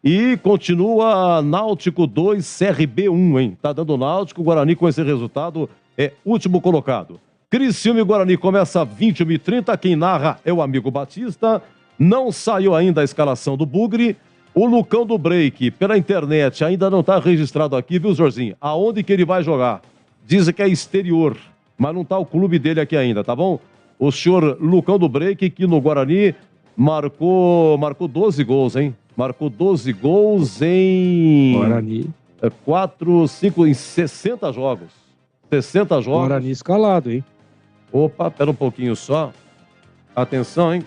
E continua Náutico 2, CRB 1, hein? Tá dando Náutico, Guarani com esse resultado é último colocado. Criciúma e Guarani começa 21h30. Quem narra é o amigo Batista. Não saiu ainda a escalação do Bugre. O Lucão do Break, pela internet, ainda não está registrado aqui, viu, Jorginho? Aonde que ele vai jogar? Dizem que é exterior, mas não está o clube dele aqui ainda, tá bom? O senhor Lucão do Break, que no Guarani marcou 12 gols, hein? Marcou 12 gols em... Guarani. 5 em 60 jogos. 60 jogos. Guarani escalado, hein? Opa, pera um pouquinho só. Atenção, hein?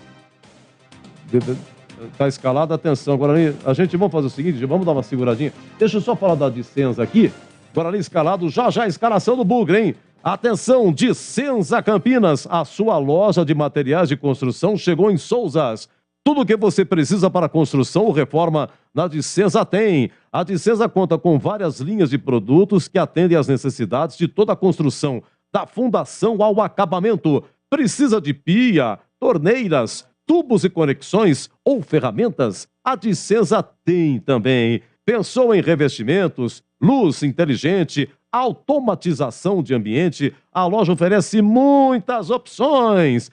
Tá escalado, atenção. Guarani, vamos fazer o seguinte, vamos dar uma seguradinha. Deixa eu só falar da licença aqui. Guarani escalado, já a escalação do Bugre, hein? Atenção, Dicenza Campinas, a sua loja de materiais de construção chegou em Souzas. Tudo o que você precisa para construção ou reforma na Dicenza tem. A Dicenza conta com várias linhas de produtos que atendem às necessidades de toda a construção, da fundação ao acabamento. Precisa de pia, torneiras, tubos e conexões ou ferramentas? A Dicenza tem também. Pensou em revestimentos, luz inteligente, automatização de ambiente? A loja oferece muitas opções.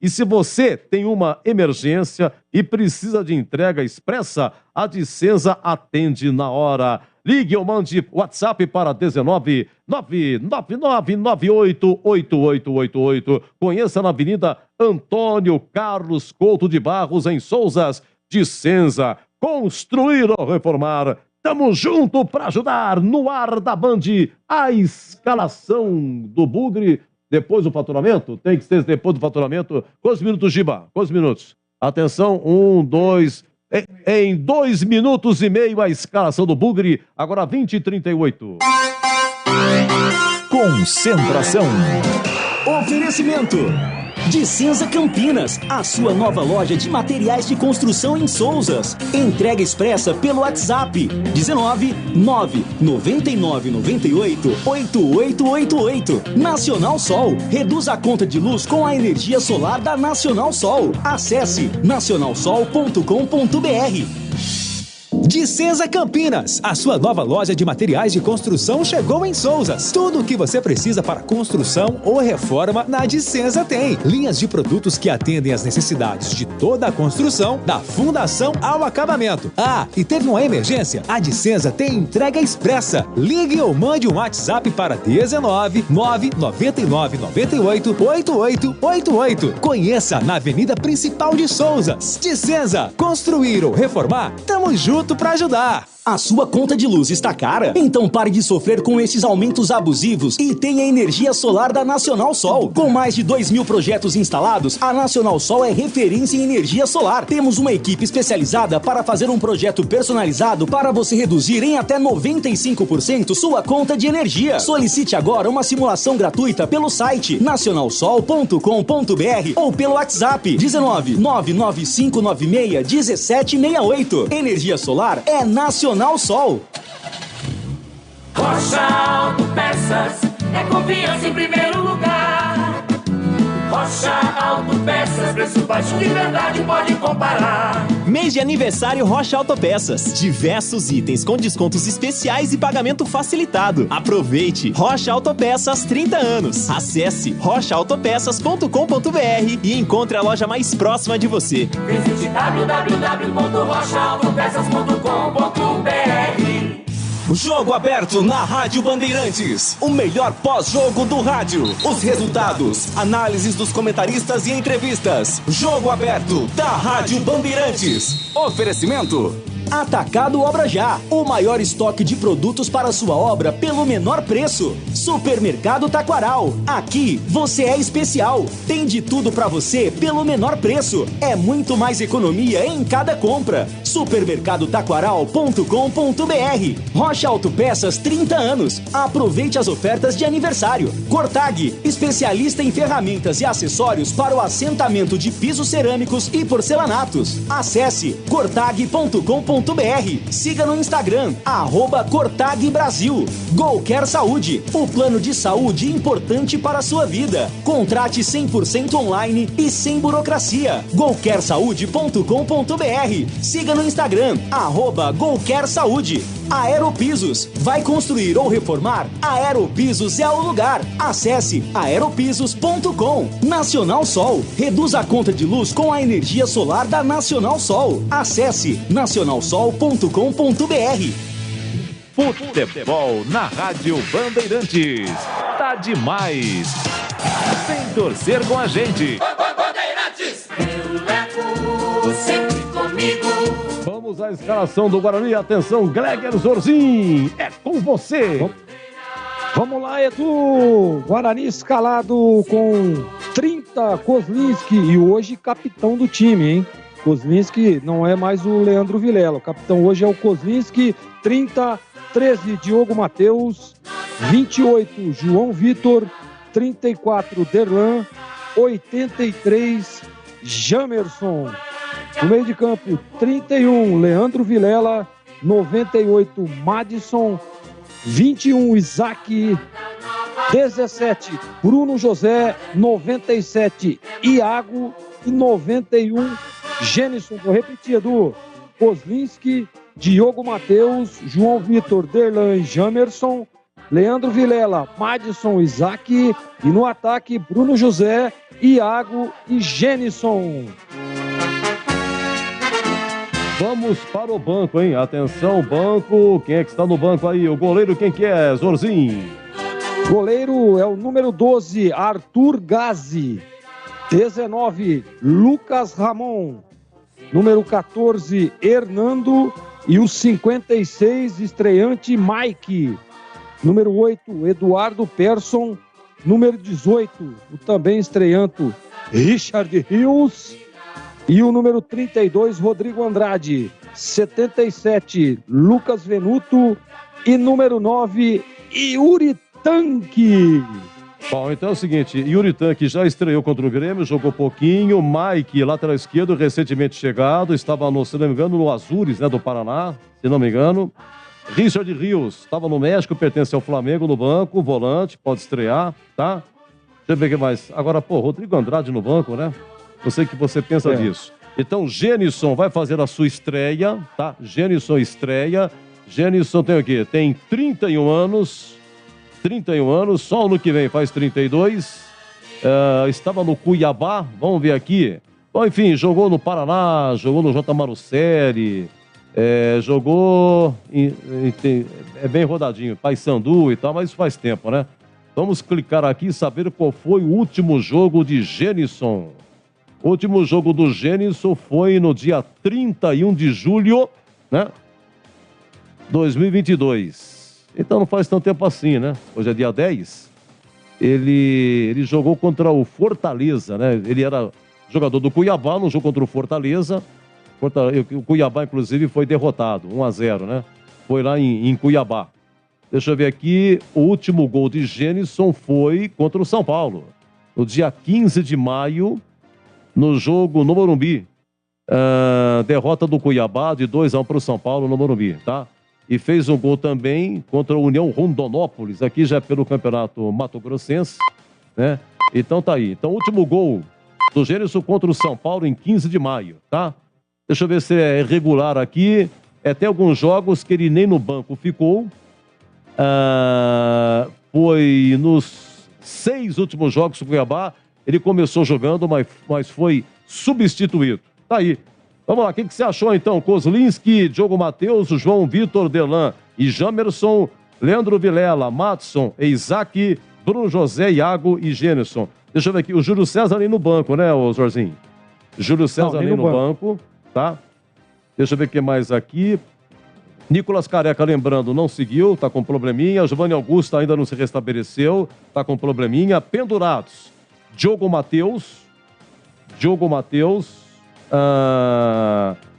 E se você tem uma emergência e precisa de entrega expressa, a Dicenza atende na hora. Ligue ou mande WhatsApp para 19 99998 8888. Conheça na Avenida Antônio Carlos Couto de Barros, em Souzas. Dicenza, construir ou reformar. Tamo junto para ajudar. No ar da Band, a escalação do Bugre. Depois do faturamento? Tem que ser depois do faturamento. Quantos minutos, Giba? Quantos minutos? Atenção, 1, 2... Em 2 minutos e meio, a escalação do Bugre. Agora 20h38. Concentração. Oferecimento. Dicenza Campinas, a sua nova loja de materiais de construção em Souzas. Entrega expressa pelo WhatsApp 19 999 98 8888. Nacional Sol, reduz a conta de luz com a energia solar da Nacional Sol. Acesse nacionalsol.com.br. Dicenza Campinas, a sua nova loja de materiais de construção chegou em Souzas. Tudo o que você precisa para construção ou reforma na Dicenza tem. Linhas de produtos que atendem às necessidades de toda a construção, da fundação ao acabamento. E teve uma emergência? A Dicenza tem entrega expressa. Ligue ou mande um WhatsApp para 19 999 98 8888. Conheça na Avenida Principal de Souzas. Dicenza, construir ou reformar? Tamo junto para ajudar. A sua conta de luz está cara? Então pare de sofrer com esses aumentos abusivos e tenha energia solar da Nacional Sol. Com mais de 2.000 projetos instalados, a Nacional Sol é referência em energia solar. Temos uma equipe especializada para fazer um projeto personalizado para você reduzir em até 95% sua conta de energia. Solicite agora uma simulação gratuita pelo site nacionalsol.com.br ou pelo WhatsApp 19 99596 1768. Energia solar é Nacional Sol. Rocha Autopeças é confiança em primeiro lugar. Rocha Autopeças, preço baixo de verdade, pode comparar. Mês de aniversário Rocha Autopeças. Diversos itens com descontos especiais e pagamento facilitado. Aproveite! Rocha Autopeças 30 anos. Acesse rochaautopeças.com.br e encontre a loja mais próxima de você. Visite www.rochaautopeças.com.br. Jogo aberto na Rádio Bandeirantes. O melhor pós-jogo do rádio. Os resultados, análises dos comentaristas e entrevistas. Jogo aberto da Rádio Bandeirantes. Oferecimento. Atacado Obra Já, o maior estoque de produtos para sua obra pelo menor preço. Supermercado Taquaral, aqui você é especial. Tem de tudo para você pelo menor preço. É muito mais economia em cada compra. Supermercadotaquaral.com.br. Rocha Autopeças 30 anos. Aproveite as ofertas de aniversário. Cortag, especialista em ferramentas e acessórios para o assentamento de pisos cerâmicos e porcelanatos. Acesse cortag.com.br. Siga no Instagram, @Cortag Brasil. Golquer Saúde, o plano de saúde importante para a sua vida. Contrate 100% online e sem burocracia. golquersaude.com.br. Siga no Instagram, @Golquer Saúde. Aeropisos, vai construir ou reformar? Aeropisos é o lugar. Acesse aeropisos.com. Nacional Sol, reduz a conta de luz com a energia solar da Nacional Sol. Acesse nacionalsol.com.br. Futebol na Rádio Bandeirantes. Tá demais. Vem torcer com a gente. Bandeirantes, eu levo sempre comigo. Vamos à escalação do Guarani. Atenção, Gleger Zorzin, é com você. Vamos lá, Edu. Guarani escalado com 30, Kozlinski, e hoje capitão do time, hein? Kozlinski não é mais o Leandro Vilela. O capitão hoje é o Kozlinski. 30, 13, Diogo Matheus. 28, João Vitor. 34, Derlan, 83, Jamerson. No meio de campo, 31, Leandro Vilela, 98, Madison, 21, Isaac, 17, Bruno José, 97, Iago e 91, Gênison. Vou repetir, Edu. Kozlinski, Diogo Matheus, João Vitor, Derlan e Jamerson, Leandro Vilela, Madison, Isaac e no ataque, Bruno José, Iago e Gênison. Vamos para o banco, hein? Atenção, banco. Quem é que está no banco aí? O goleiro, quem que é, Zorzinho? Goleiro é o número 12, Arthur Gazi. 19, Lucas Ramon. Número 14, Hernando. E o 56, estreante, Mike. Número 8, Eduardo Persson. Número 18, o também estreante, Richard Rios. E o número 32, Rodrigo Andrade. 77, Lucas Venuto. E número 9, Yuri Tanque. Bom, então é o seguinte, Yuri Tanque já estreou contra o Grêmio, jogou pouquinho. Mike, lateral esquerdo, recentemente chegado, estava, se não me engano, no Azures, né, do Paraná, se não me engano. Richard Rios, estava no México, pertence ao Flamengo, no banco, volante, pode estrear, tá? Deixa eu ver o que mais. Agora, Rodrigo Andrade no banco, né? Eu sei que você pensa disso. Então, Gênison vai fazer a sua estreia, tá? Gênison estreia. Gênison tem o quê? Tem 31 anos. 31 anos, só ano que vem faz 32. Estava no Cuiabá, vamos ver aqui. Bom, enfim, jogou no Paraná, jogou no J. Marucelli, jogou... É bem rodadinho, Paysandu e tal, mas isso faz tempo, né? Vamos clicar aqui e saber qual foi o último jogo de Gênison. O último jogo do Gênison foi no dia 31 de julho, né? 2022. Então não faz tanto tempo assim, né? Hoje é dia 10. Ele jogou contra o Fortaleza, né? Ele era jogador do Cuiabá no jogo contra o Fortaleza. O Cuiabá, inclusive, foi derrotado, 1-0, né? Foi lá em Cuiabá. Deixa eu ver aqui. O último gol de Gênison foi contra o São Paulo. No dia 15 de maio, no jogo no Morumbi. Derrota do Cuiabá de 2-1 para o São Paulo no Morumbi, tá? E fez um gol também contra o União Rondonópolis, aqui já pelo Campeonato Mato Grossense, né? Então tá aí. Então, último gol do Gênison contra o São Paulo em 15 de maio, tá? Deixa eu ver se é regular aqui. Tem alguns jogos que ele nem no banco ficou. Foi nos 6 últimos jogos do Cuiabá. Ele começou jogando, mas foi substituído. Tá aí. Vamos lá, o que você achou então? Kozlinski, Diogo Matheus, João Vitor, Derlan e Jamerson, Leandro Vilela, Madison, Isaac, Bruno José, Iago e Gênison. Deixa eu ver aqui, o Júlio César ali no banco, né, ô Zorzinho? Júlio César ali no banco, tá? Deixa eu ver o que mais aqui. Nicolas Careca, lembrando, não seguiu, tá com probleminha. Giovanni Augusto ainda não se restabeleceu, tá com probleminha. Pendurados, Diogo Matheus,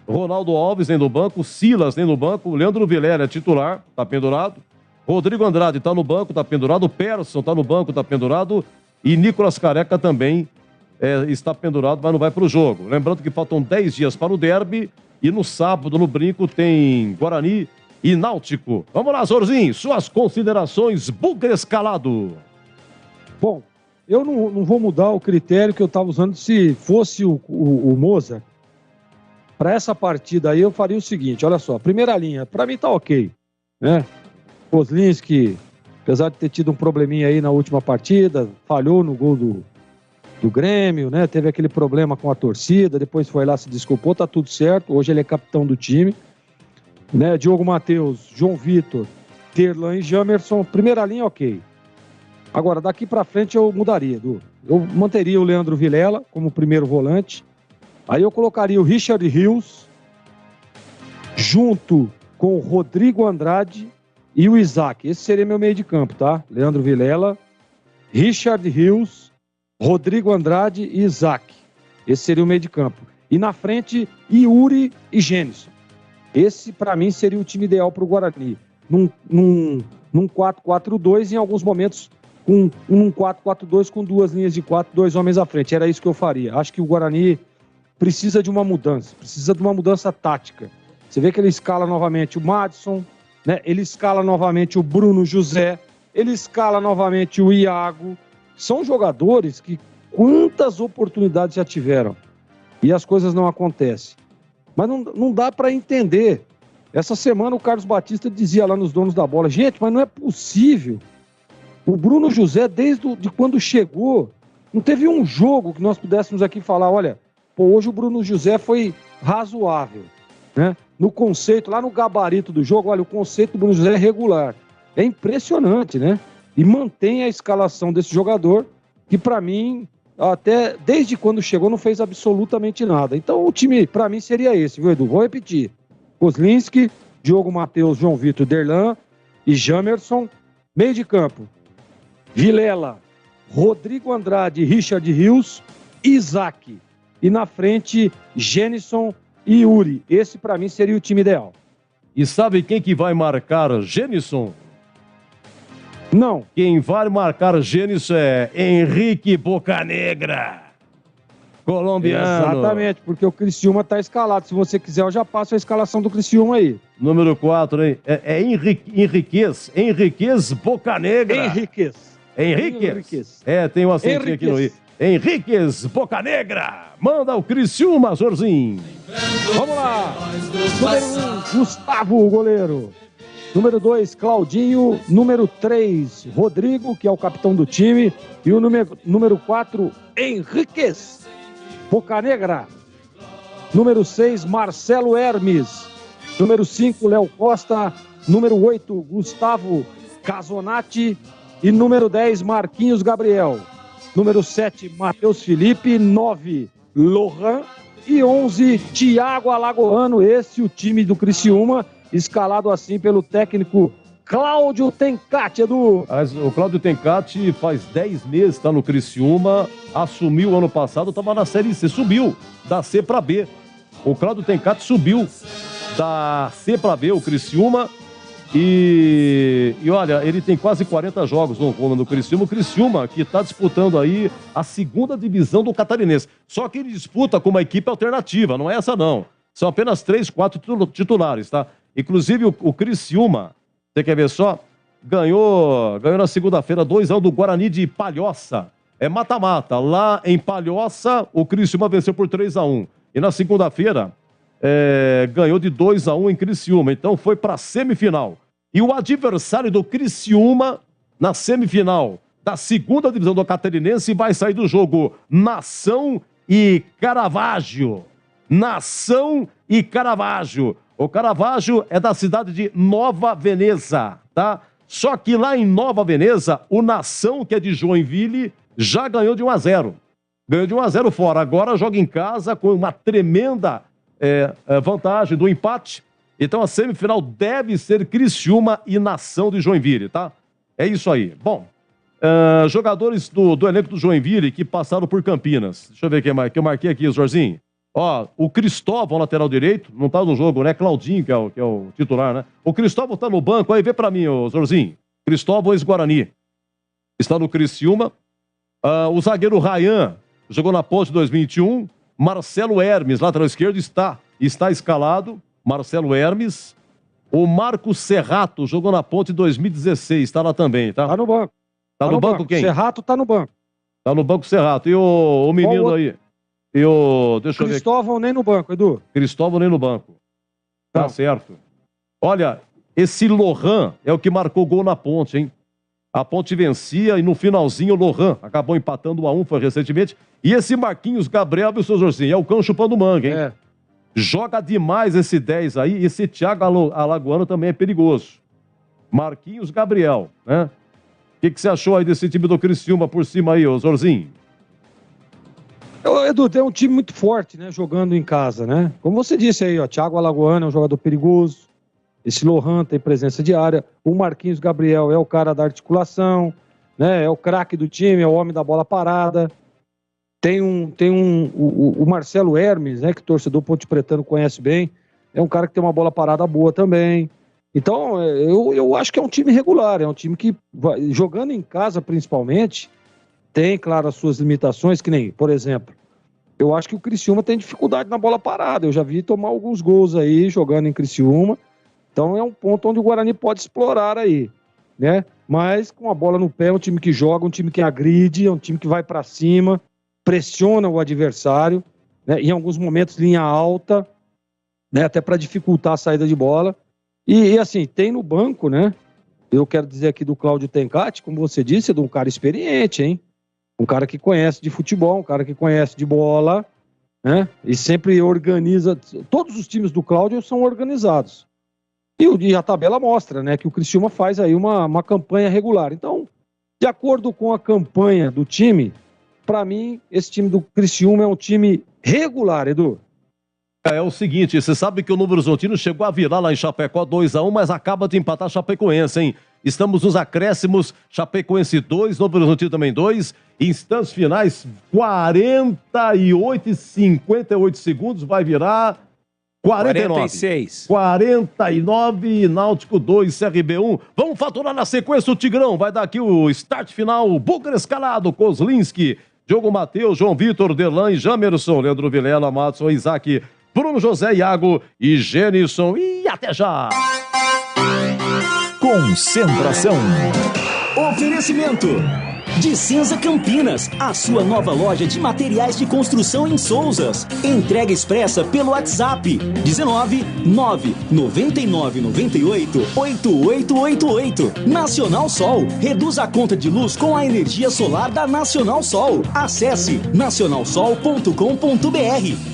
Ronaldo Alves nem no banco, Silas nem no banco, Leandro Vilela é titular, tá pendurado. Rodrigo Andrade tá no banco, tá pendurado. Persson tá no banco, tá pendurado. E Nicolas Careca também está pendurado, mas não vai pro jogo. Lembrando que faltam 10 dias para o derby. E no sábado, no Brinco, tem Guarani e Náutico. Vamos lá, Zorzinho, suas considerações, Bunker Escalado. Bom, eu não vou mudar o critério que eu estava usando. Se fosse o Mozart, para essa partida aí eu faria o seguinte, olha só, primeira linha, para mim tá ok, né? Kozlinski, apesar de ter tido um probleminha aí na última partida, falhou no gol do Grêmio, né? Teve aquele problema com a torcida, depois foi lá, se desculpou, tá tudo certo. Hoje ele é capitão do time, né? Diogo Matheus, João Vitor, Derlan e Jamerson, primeira linha ok. Agora, daqui pra frente eu mudaria, Edu. Eu manteria o Leandro Vilela como primeiro volante, aí eu colocaria o Richard Rios junto com o Rodrigo Andrade e o Isaac. Esse seria meu meio de campo, tá? Leandro Vilela, Richard Rios, Rodrigo Andrade e Isaac. Esse seria o meio de campo. E na frente, Yuri e Gênison. Esse, para mim, seria o time ideal para o Guarani. Num 4-4-2, em alguns momentos, com um 4-4-2 com 2 linhas de 4, 2 homens à frente. Era isso que eu faria. Acho que o Guarani precisa de uma mudança tática. Você vê que ele escala novamente o Madison, né? Ele escala novamente o Bruno José, ele escala novamente o Iago. São jogadores que quantas oportunidades já tiveram e as coisas não acontecem. Mas não dá para entender. Essa semana o Carlos Batista dizia lá nos donos da bola, gente, mas não é possível. O Bruno José, desde quando chegou, não teve um jogo que nós pudéssemos aqui falar, olha, pô, hoje o Bruno José foi razoável, né? No conceito, lá no gabarito do jogo, olha, o conceito do Bruno José é regular. É impressionante, né? E mantém a escalação desse jogador, que para mim, até desde quando chegou, não fez absolutamente nada. Então o time, para mim, seria esse, viu, Edu? Vou repetir. Kozlinski, Diogo Matheus, João Vitor, Derlan e Jamerson. Meio de campo, Vilela, Rodrigo Andrade, Richard Rios, Isaac. E na frente, Genison e Yuri. Esse, para mim, seria o time ideal. E sabe quem que vai marcar Genison? Não. Quem vai marcar Genison é Henrique Bocanegra, colombiano. Exatamente, porque o Criciúma está escalado. Se você quiser, eu já passo a escalação do Criciúma aí. Número 4, hein? É Henriquez Bocanegra. Henriquez. É, tem um acentinho aqui no i. Henriquez Bocanegra. Manda o Criciúma, Zorzinho. Vamos lá. Número 1, Gustavo, o goleiro. Número 2, Claudinho. Número 3, Rodrigo, que é o capitão do time. E o número 4, Henriquez Bocanegra. Número 6, Marcelo Hermes. Número 5, Léo Costa. Número 8, Gustavo Casonati. E número 10, Marquinhos Gabriel. Número 7, Matheus Felipe. 9, Lohan. E 11, Thiago Alagoano. Esse é o time do Criciúma, escalado assim pelo técnico Cláudio Tencati, Edu. O Cláudio Tencati faz 10 meses que está no Criciúma, assumiu ano passado, estava na Série C, subiu da C para B. O Cláudio Tencati subiu da C para B, o Criciúma, e olha, ele tem quase 40 jogos no Criciúma. O Criciúma que está disputando aí a segunda divisão do Catarinense. Só que ele disputa com uma equipe alternativa, não é essa não. São apenas 3, 4 titulares, tá? Inclusive o Criciúma, você quer ver só? Ganhou na segunda-feira 2-1 do Guarani de Palhoça. É mata-mata. Lá em Palhoça, o Criciúma venceu por 3-1. E na segunda-feira, ganhou de 2-1 em Criciúma. Então foi para a semifinal. E o adversário do Criciúma, na semifinal da segunda divisão do Catarinense, vai sair do jogo Nação e Caravaggio. Nação e Caravaggio. O Caravaggio é da cidade de Nova Veneza, tá? Só que lá em Nova Veneza, o Nação, que é de Joinville, já ganhou de 1-0. Ganhou de 1-0 fora. Agora joga em casa com uma tremenda vantagem do empate. Então a semifinal deve ser Criciúma e Nação de Joinville, tá? É isso aí. Bom, jogadores do elenco do Joinville que passaram por Campinas. Deixa eu ver quem que eu marquei aqui, Zorzinho. Ó, o Cristóvão, lateral direito, não tá no jogo, né? Claudinho, que é o titular, né? O Cristóvão tá no banco, aí vê pra mim, ô Zorzinho. Cristóvão, ex-Guarani. Está no Criciúma. O zagueiro Rayan, jogou na Ponte 2021. Marcelo Hermes, lateral esquerdo, está escalado. Marcelo Hermes. O Marcos Serrato, jogou na Ponte 2016, está lá também, tá? Tá no banco. Tá no banco quem? Serrato tá no banco. Tá no banco Serrato. E o menino aí? Deixa eu ver. Cristóvão nem no banco, Edu. Cristóvão nem no banco. Tá certo. Olha, esse Lohan é o que marcou gol na Ponte, hein? A Ponte vencia e no finalzinho o Lohan acabou empatando 1-1, foi recentemente. E esse Marquinhos Gabriel, meu Zorzinho, é o cão chupando manga, hein? Joga demais esse 10 aí. Esse Thiago Alagoano também é perigoso. Marquinhos Gabriel, né? O que você achou aí desse time do Criciúma por cima aí, ô Zorzinho? Edu, tem um time muito forte, né? Jogando em casa, né? Como você disse aí, ó, Thiago Alagoano é um jogador perigoso. Esse Lohan tem presença de área. O Marquinhos Gabriel é o cara da articulação, né? É o craque do time, é o homem da bola parada. Tem o Marcelo Hermes, né? Que o torcedor ponte pretano conhece bem. É um cara que tem uma bola parada boa também. Então, eu acho que é um time regular, é um time que, jogando em casa principalmente, tem, claro, as suas limitações, que nem, por exemplo, eu acho que o Criciúma tem dificuldade na bola parada. Eu já vi tomar alguns gols aí jogando em Criciúma. Então é um ponto onde o Guarani pode explorar aí, né? Mas com a bola no pé, é um time que joga, um time que agride, é um time que vai para cima, pressiona o adversário, né? Em alguns momentos linha alta, né? Até para dificultar a saída de bola. E assim, tem no banco, né? Eu quero dizer aqui do Cláudio Tencati, como você disse, é de um cara experiente, hein? Um cara que conhece de futebol, um cara que conhece de bola, né? E sempre organiza. Todos os times do Cláudio são organizados. E a tabela mostra, né, que o Criciúma faz aí uma campanha regular. Então, de acordo com a campanha do time, para mim, esse time do Criciúma é um time regular, Edu. É o seguinte, você sabe que o Novo Horizontino chegou a virar lá em Chapecó 2-1, mas acaba de empatar a Chapecoense, hein? Estamos nos acréscimos, Chapecoense 2, Novo Horizontino também 2, instantes finais, 48 e 58 segundos, vai virar 49. 49, Náutico 2, CRB 1. Vamos faturar na sequência o Tigrão, vai dar aqui o start final, Bugre escalado, Kozlinski, Diogo Matheus, João Vitor, Delan, Jamerson, Leandro Vilela, Matson, Isaac, Bruno José, Iago e Genison. E até já! Concentração. Oferecimento de Cinza Campinas, a sua nova loja de materiais de construção em Souzas. Entrega expressa pelo WhatsApp 19 999 98 8888. Nacional Sol, reduz a conta de luz com a energia solar da Nacional Sol. Acesse nacionalsol.com.br.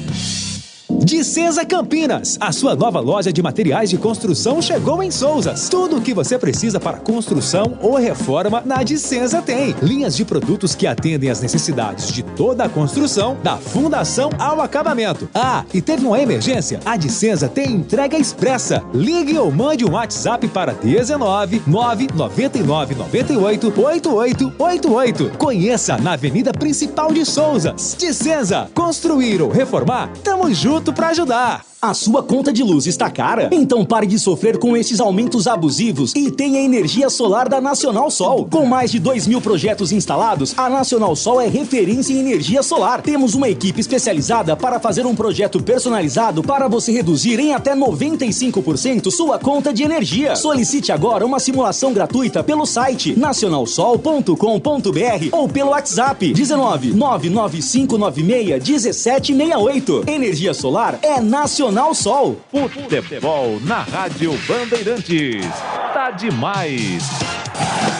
Dicenza Campinas, a sua nova loja de materiais de construção chegou em Souzas. Tudo o que você precisa para construção ou reforma na Dicenza tem. Linhas de produtos que atendem às necessidades de toda a construção, da fundação ao acabamento. Ah, e teve uma emergência? A Dicenza tem entrega expressa. Ligue ou mande um WhatsApp para 19 999 98 8888. Conheça na Avenida Principal de Souzas. Dicenza, construir ou reformar? Tamo junto para ajudar. A sua conta de luz está cara? Então pare de sofrer com esses aumentos abusivos e tenha energia solar da Nacional Sol. Com mais de 2.000 projetos instalados, a Nacional Sol é referência em energia solar. Temos uma equipe especializada para fazer um projeto personalizado para você reduzir em até 95% sua conta de energia. Solicite agora uma simulação gratuita pelo site nacionalsol.com.br ou pelo WhatsApp 19 99596 1768. Energia solar é Nacional Sol. Futebol na Rádio Bandeirantes. Tá demais.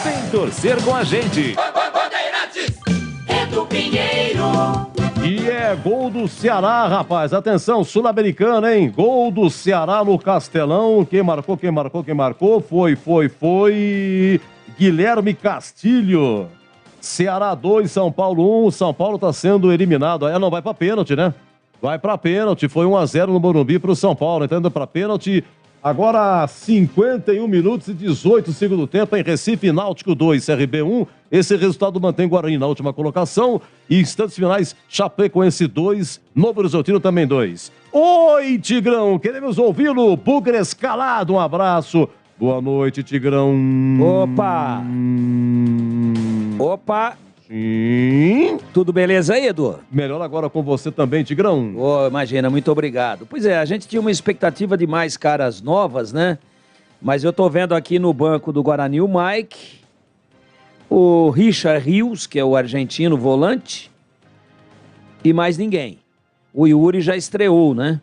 Vem torcer com a gente. Bandeirantes, Edu Pinheiro. E é gol do Ceará, rapaz. Atenção, Sul-Americana, hein? Gol do Ceará no Castelão. Quem marcou? Foi Guilherme Castilho. Ceará 2, São Paulo 1. São Paulo tá sendo eliminado. Aí não vai pra pênalti, né? Vai pra pênalti. Foi 1-0 no Morumbi pro São Paulo. Entrando pra pênalti. Agora 51 minutos e 18 segundo tempo em Recife, Náutico 2, CRB 1. Esse resultado mantém Guarani na última colocação. E instantes finais, Chapecoense 2, Novo Horizontino também 2. Oi, Tigrão, queremos ouvi-lo. Bugre escalado, um abraço. Boa noite, Tigrão. Opa. Sim. Tudo beleza aí, Edu? Melhor agora com você também, Tigrão. Imagina, muito obrigado. Pois é, a gente tinha uma expectativa de mais caras novas, né? Mas eu tô vendo aqui no banco do Guarani o Mike, o Richard Rios, que é o argentino volante, e mais ninguém. O Yuri já estreou, né?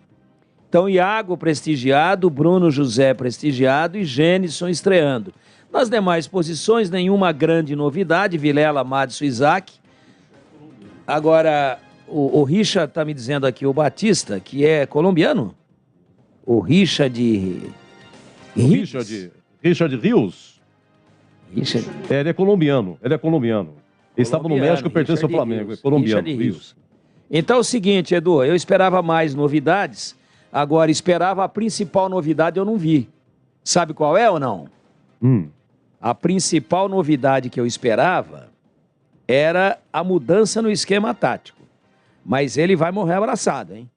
Então, Iago prestigiado, Bruno José prestigiado e Genison estreando. Nas demais posições, nenhuma grande novidade, Vilela, Madison, Isaac. Agora, o Richard está me dizendo aqui, o Batista, que é colombiano? O Richard Rios. Ele é colombiano. Ele estava no México e pertence ao Flamengo. É colombiano. Rios. Então é o seguinte, Edu, eu esperava mais novidades. Agora, esperava a principal novidade, eu não vi. Sabe qual é ou não? A principal novidade que eu esperava era a mudança no esquema tático. Mas ele vai morrer abraçado, hein?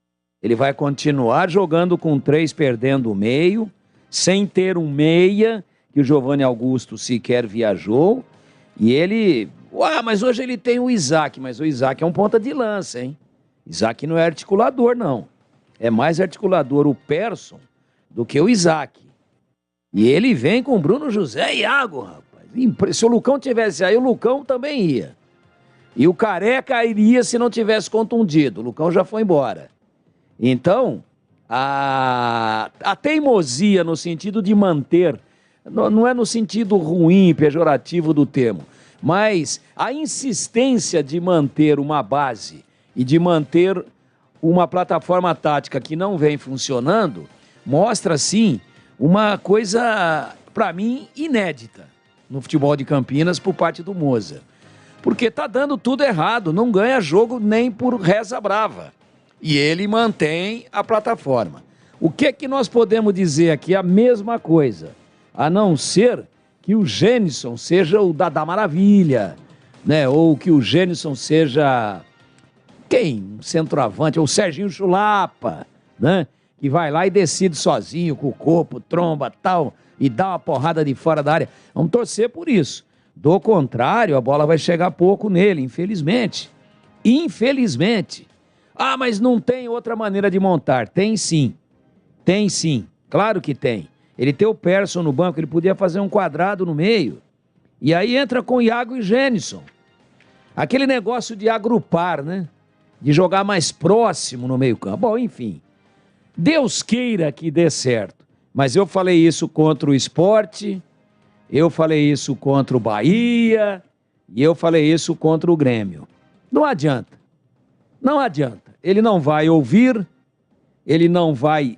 Ele vai continuar jogando com 3, perdendo o meio, sem ter um meia, que o Giovanni Augusto sequer viajou, e ele... mas hoje ele tem o Isaac, mas o Isaac é um ponta de lança, hein? Isaac não é articulador, não. É mais articulador o Persson do que o Isaac. E ele vem com o Bruno José e Iago, rapaz. Se o Lucão tivesse aí, o Lucão também ia. E o Careca iria se não tivesse contundido. O Lucão já foi embora. Então, a teimosia no sentido de manter, não é no sentido ruim, pejorativo do termo, mas a insistência de manter uma base e de manter uma plataforma tática que não vem funcionando, mostra, sim, uma coisa, para mim, inédita no futebol de Campinas por parte do Moza. Porque tá dando tudo errado, não ganha jogo nem por reza brava. E ele mantém a plataforma. O que é que nós podemos dizer aqui? A mesma coisa, a não ser que o Gênison seja o Dadá Maravilha, né? Ou que o Gênison seja quem? Centroavante, ou o Serginho Chulapa, né? Que vai lá e decide sozinho, com o corpo, tromba, tal, e dá uma porrada de fora da área. Vamos torcer por isso. Do contrário, a bola vai chegar pouco nele, infelizmente. Infelizmente. Mas não tem outra maneira de montar. Tem sim. Tem sim. Claro que tem. Ele tem o Persson no banco, ele podia fazer um quadrado no meio. E aí entra com Iago e Gênison. Aquele negócio de agrupar, né? De jogar mais próximo no meio-campo. Bom, enfim. Deus queira que dê certo. Mas eu falei isso contra o Sport, eu falei isso contra o Bahia e eu falei isso contra o Grêmio. Não adianta. Não adianta. Ele não vai ouvir, ele não vai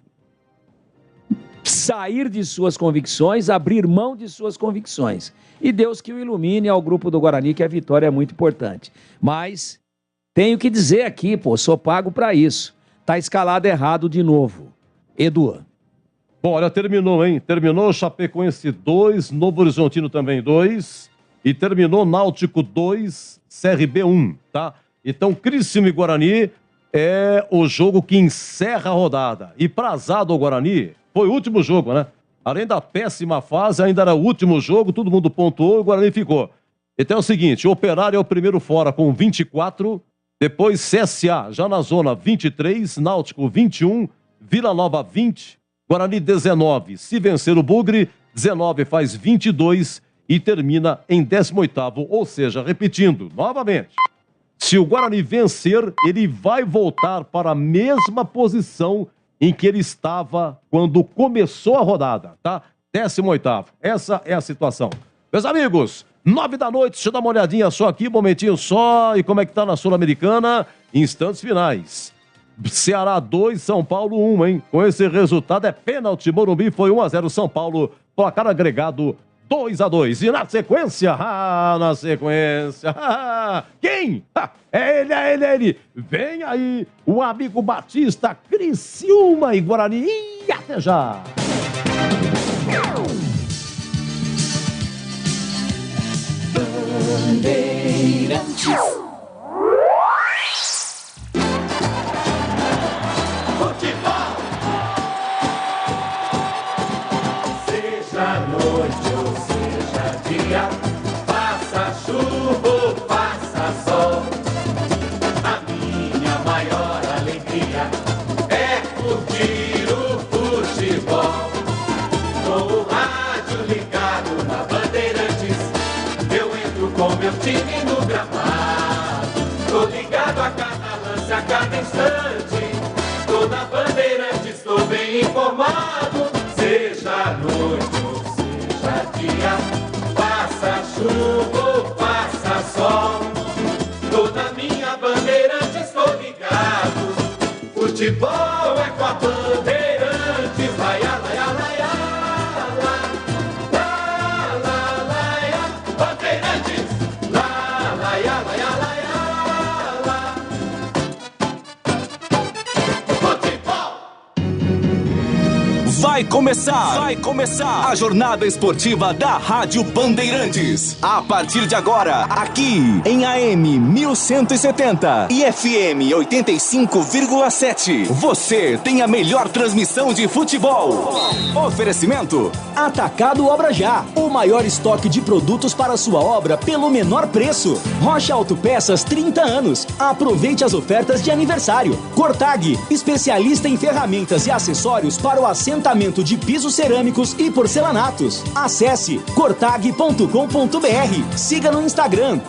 sair de suas convicções, abrir mão de suas convicções. E Deus que o ilumine ao grupo do Guarani, que a vitória é muito importante. Mas tenho que dizer aqui, sou pago para isso. Tá escalado errado de novo. Edu. Bom, olha, terminou, hein? Terminou Chapecoense 2, Novo Horizontino também 2 e terminou Náutico 2, CRB 1, tá? Então, Criciúma e Guarani é o jogo que encerra a rodada. E pra azar do Guarani, foi o último jogo, né? Além da péssima fase, ainda era o último jogo, todo mundo pontuou e o Guarani ficou. Então é o seguinte, o Operário é o primeiro fora com 24, depois CSA já na zona 23, Náutico 21, Vila Nova 20, Guarani 19. Se vencer o Bugre, 19 faz 22 e termina em 18º. Ou seja, repetindo novamente, se o Guarani vencer, ele vai voltar para a mesma posição em que ele estava quando começou a rodada, tá? 18º. Essa é a situação. Meus amigos, 9 da noite, deixa eu dar uma olhadinha só aqui, um momentinho só. E como é que tá na Sul-Americana? Instantes finais. Ceará 2, São Paulo 1, hein? Com esse resultado é pênalti. Morumbi foi 1-0 São Paulo. Placar agregado 2-2. E na sequência, quem? É ele. Vem aí o amigo Batista, Criciúma e Guarani. E até já. Bandeirantes. Faça chuva ou faça sol, a minha maior alegria é curtir o futebol. Com o rádio ligado na Bandeirantes, eu entro com meu time no gramado. Tô ligado a cada lance, a cada instante. Tô na Bandeirantes, tô bem informado. Seja noite ou seja dia, faça chuva ou faça sol, tô na minha Bandeirantes, estou ligado. Futebol é com a Bandeirantes, laia, laia, laia, laia, laia, laia, Bandeirantes, laia, laia, laia, laia. Futebol! Vai começar a jornada esportiva da Rádio Bandeirantes. A partir de agora, aqui em AM 1170 e FM 85,7, você tem a melhor transmissão de futebol. Oferecimento Atacado Obra Já, o maior estoque de produtos para sua obra pelo menor preço. Rocha Autopeças, 30 anos. Aproveite as ofertas de aniversário. Cortag, especialista em ferramentas e acessórios para o assentamento de pisos cerâmicos e porcelanatos. Acesse cortag.com.br. Siga no Instagram,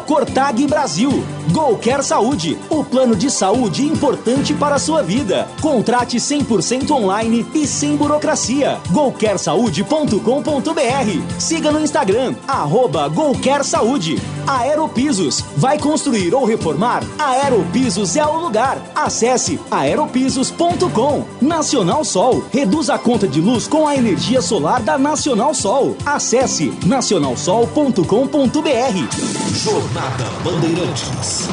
@Cortag Brasil. Golcare Saúde, o plano de saúde importante para a sua vida. Contrate 100% online e sem burocracia. golcaresaude.com.br. Siga no Instagram, @Golcare Saúde. Aeropisos, vai construir ou reformar? Aeropisos é o lugar. Acesse aeropisos.com. Nacional Sol, reduz a conta de luz com a energia solar da Nacional Sol. Acesse nacionalsol.com.br. Jornada Bandeirantes.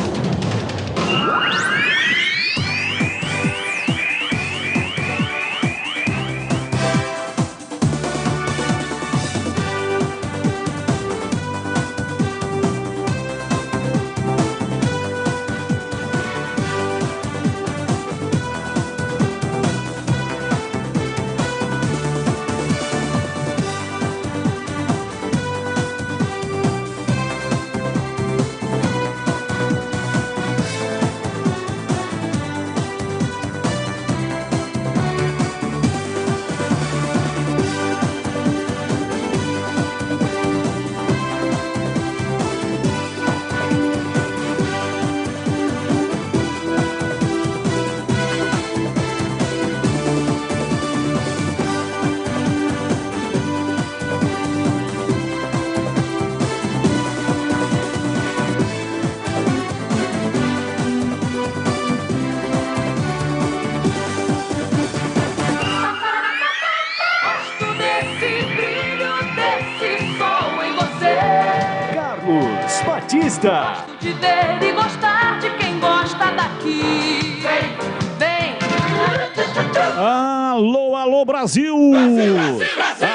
Batista. Gosto de ver e gostar de quem gosta daqui. Vem. Alô, alô, Brasil!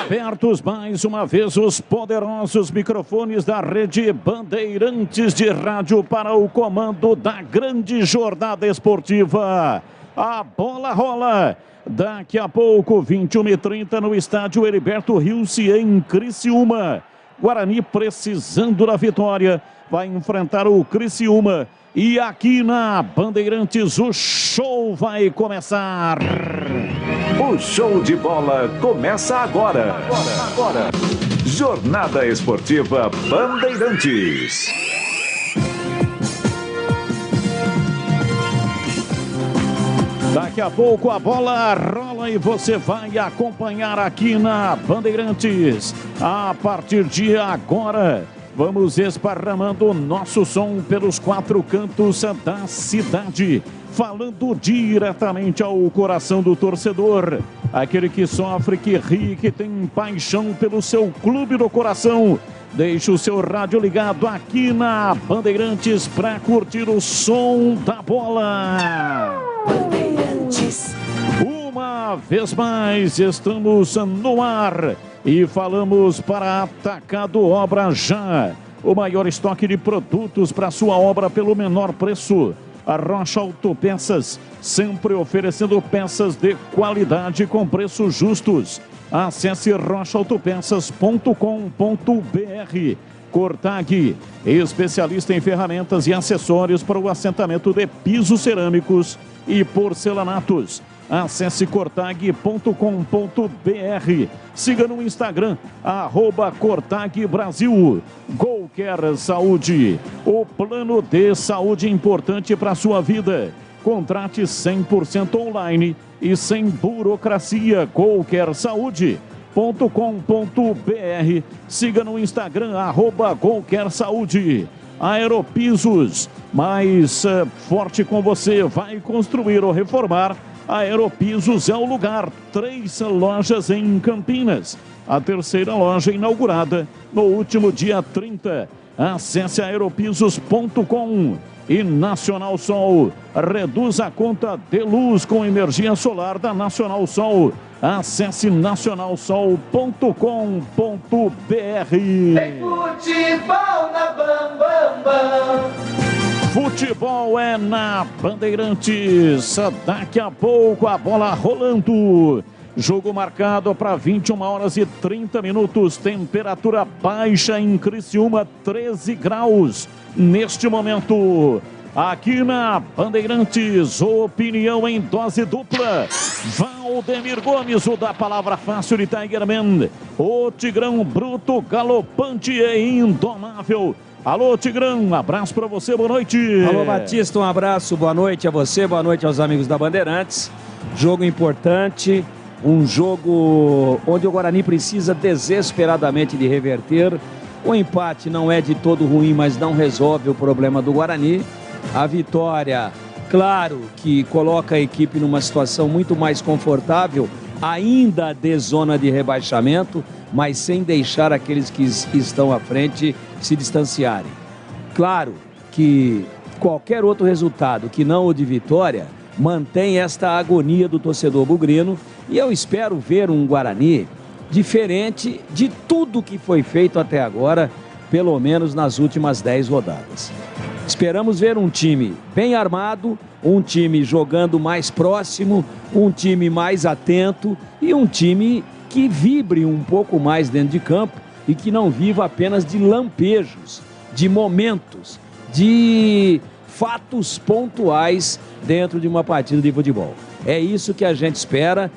Abertos mais uma vez os poderosos microfones da Rede Bandeirantes de Rádio para o comando da grande jornada esportiva. A bola rola. Daqui a pouco, 21h30 no estádio Heriberto Rilse em Criciúma. Guarani precisando da vitória, vai enfrentar o Criciúma. E aqui na Bandeirantes o show vai começar. O show de bola começa agora. Jornada Esportiva Bandeirantes. Daqui a pouco a bola rola e você vai acompanhar aqui na Bandeirantes. A partir de agora, vamos esparramando o nosso som pelos quatro cantos da cidade, falando diretamente ao coração do torcedor. Aquele que sofre, que ri, que tem paixão pelo seu clube do coração. Deixe o seu rádio ligado aqui na Bandeirantes para curtir o som da bola. Bandeirantes. Uma vez mais, estamos no ar e falamos para Atacado Obra Já. O maior estoque de produtos para sua obra pelo menor preço. A Rocha Autopeças, sempre oferecendo peças de qualidade com preços justos. Acesse rochaautopeças.com.br. Cortag, especialista em ferramentas e acessórios para o assentamento de pisos cerâmicos e porcelanatos. Acesse cortag.com.br. Siga no Instagram, @Cortag Brasil. Golcare Saúde, o plano de saúde importante para a sua vida. Contrate 100% online e sem burocracia. golcaresaude.com.br. Siga no Instagram, @Golcare Saúde. Aeropisos, mais forte com você. Vai construir ou reformar? Aeropisos é o lugar. 3 lojas em Campinas. A terceira loja inaugurada no último dia 30. Acesse aeropisos.com. E Nacional Sol, reduz a conta de luz com energia solar da Nacional Sol. Acesse nacionalsol.com.br. Tem futebol na Bam Bam Bam. Futebol é na Bandeirantes. Daqui a pouco a bola rolando. Jogo marcado para 21 horas e 30 minutos. Temperatura baixa em Criciúma, 13 graus. Neste momento, aqui na Bandeirantes, opinião em dose dupla. Valdemir Gomes, o da palavra fácil de Tigerman. O Tigrão bruto, galopante e indomável. Alô, Tigrão, um abraço para você, boa noite. Alô, Batista, um abraço, boa noite a você, boa noite aos amigos da Bandeirantes. Jogo importante, um jogo onde o Guarani precisa desesperadamente de reverter. O empate não é de todo ruim, mas não resolve o problema do Guarani. A vitória, claro, que coloca a equipe numa situação muito mais confortável, ainda de zona de rebaixamento, mas sem deixar aqueles que estão à frente se distanciarem. Claro que qualquer outro resultado que não o de vitória mantém esta agonia do torcedor bugrino, e eu espero ver um Guarani diferente de tudo que foi feito até agora, pelo menos nas últimas 10 rodadas. Esperamos ver um time bem armado, um time jogando mais próximo, um time mais atento e um time que vibre um pouco mais dentro de campo e que não viva apenas de lampejos, de momentos, de fatos pontuais dentro de uma partida de futebol. É isso que a gente espera.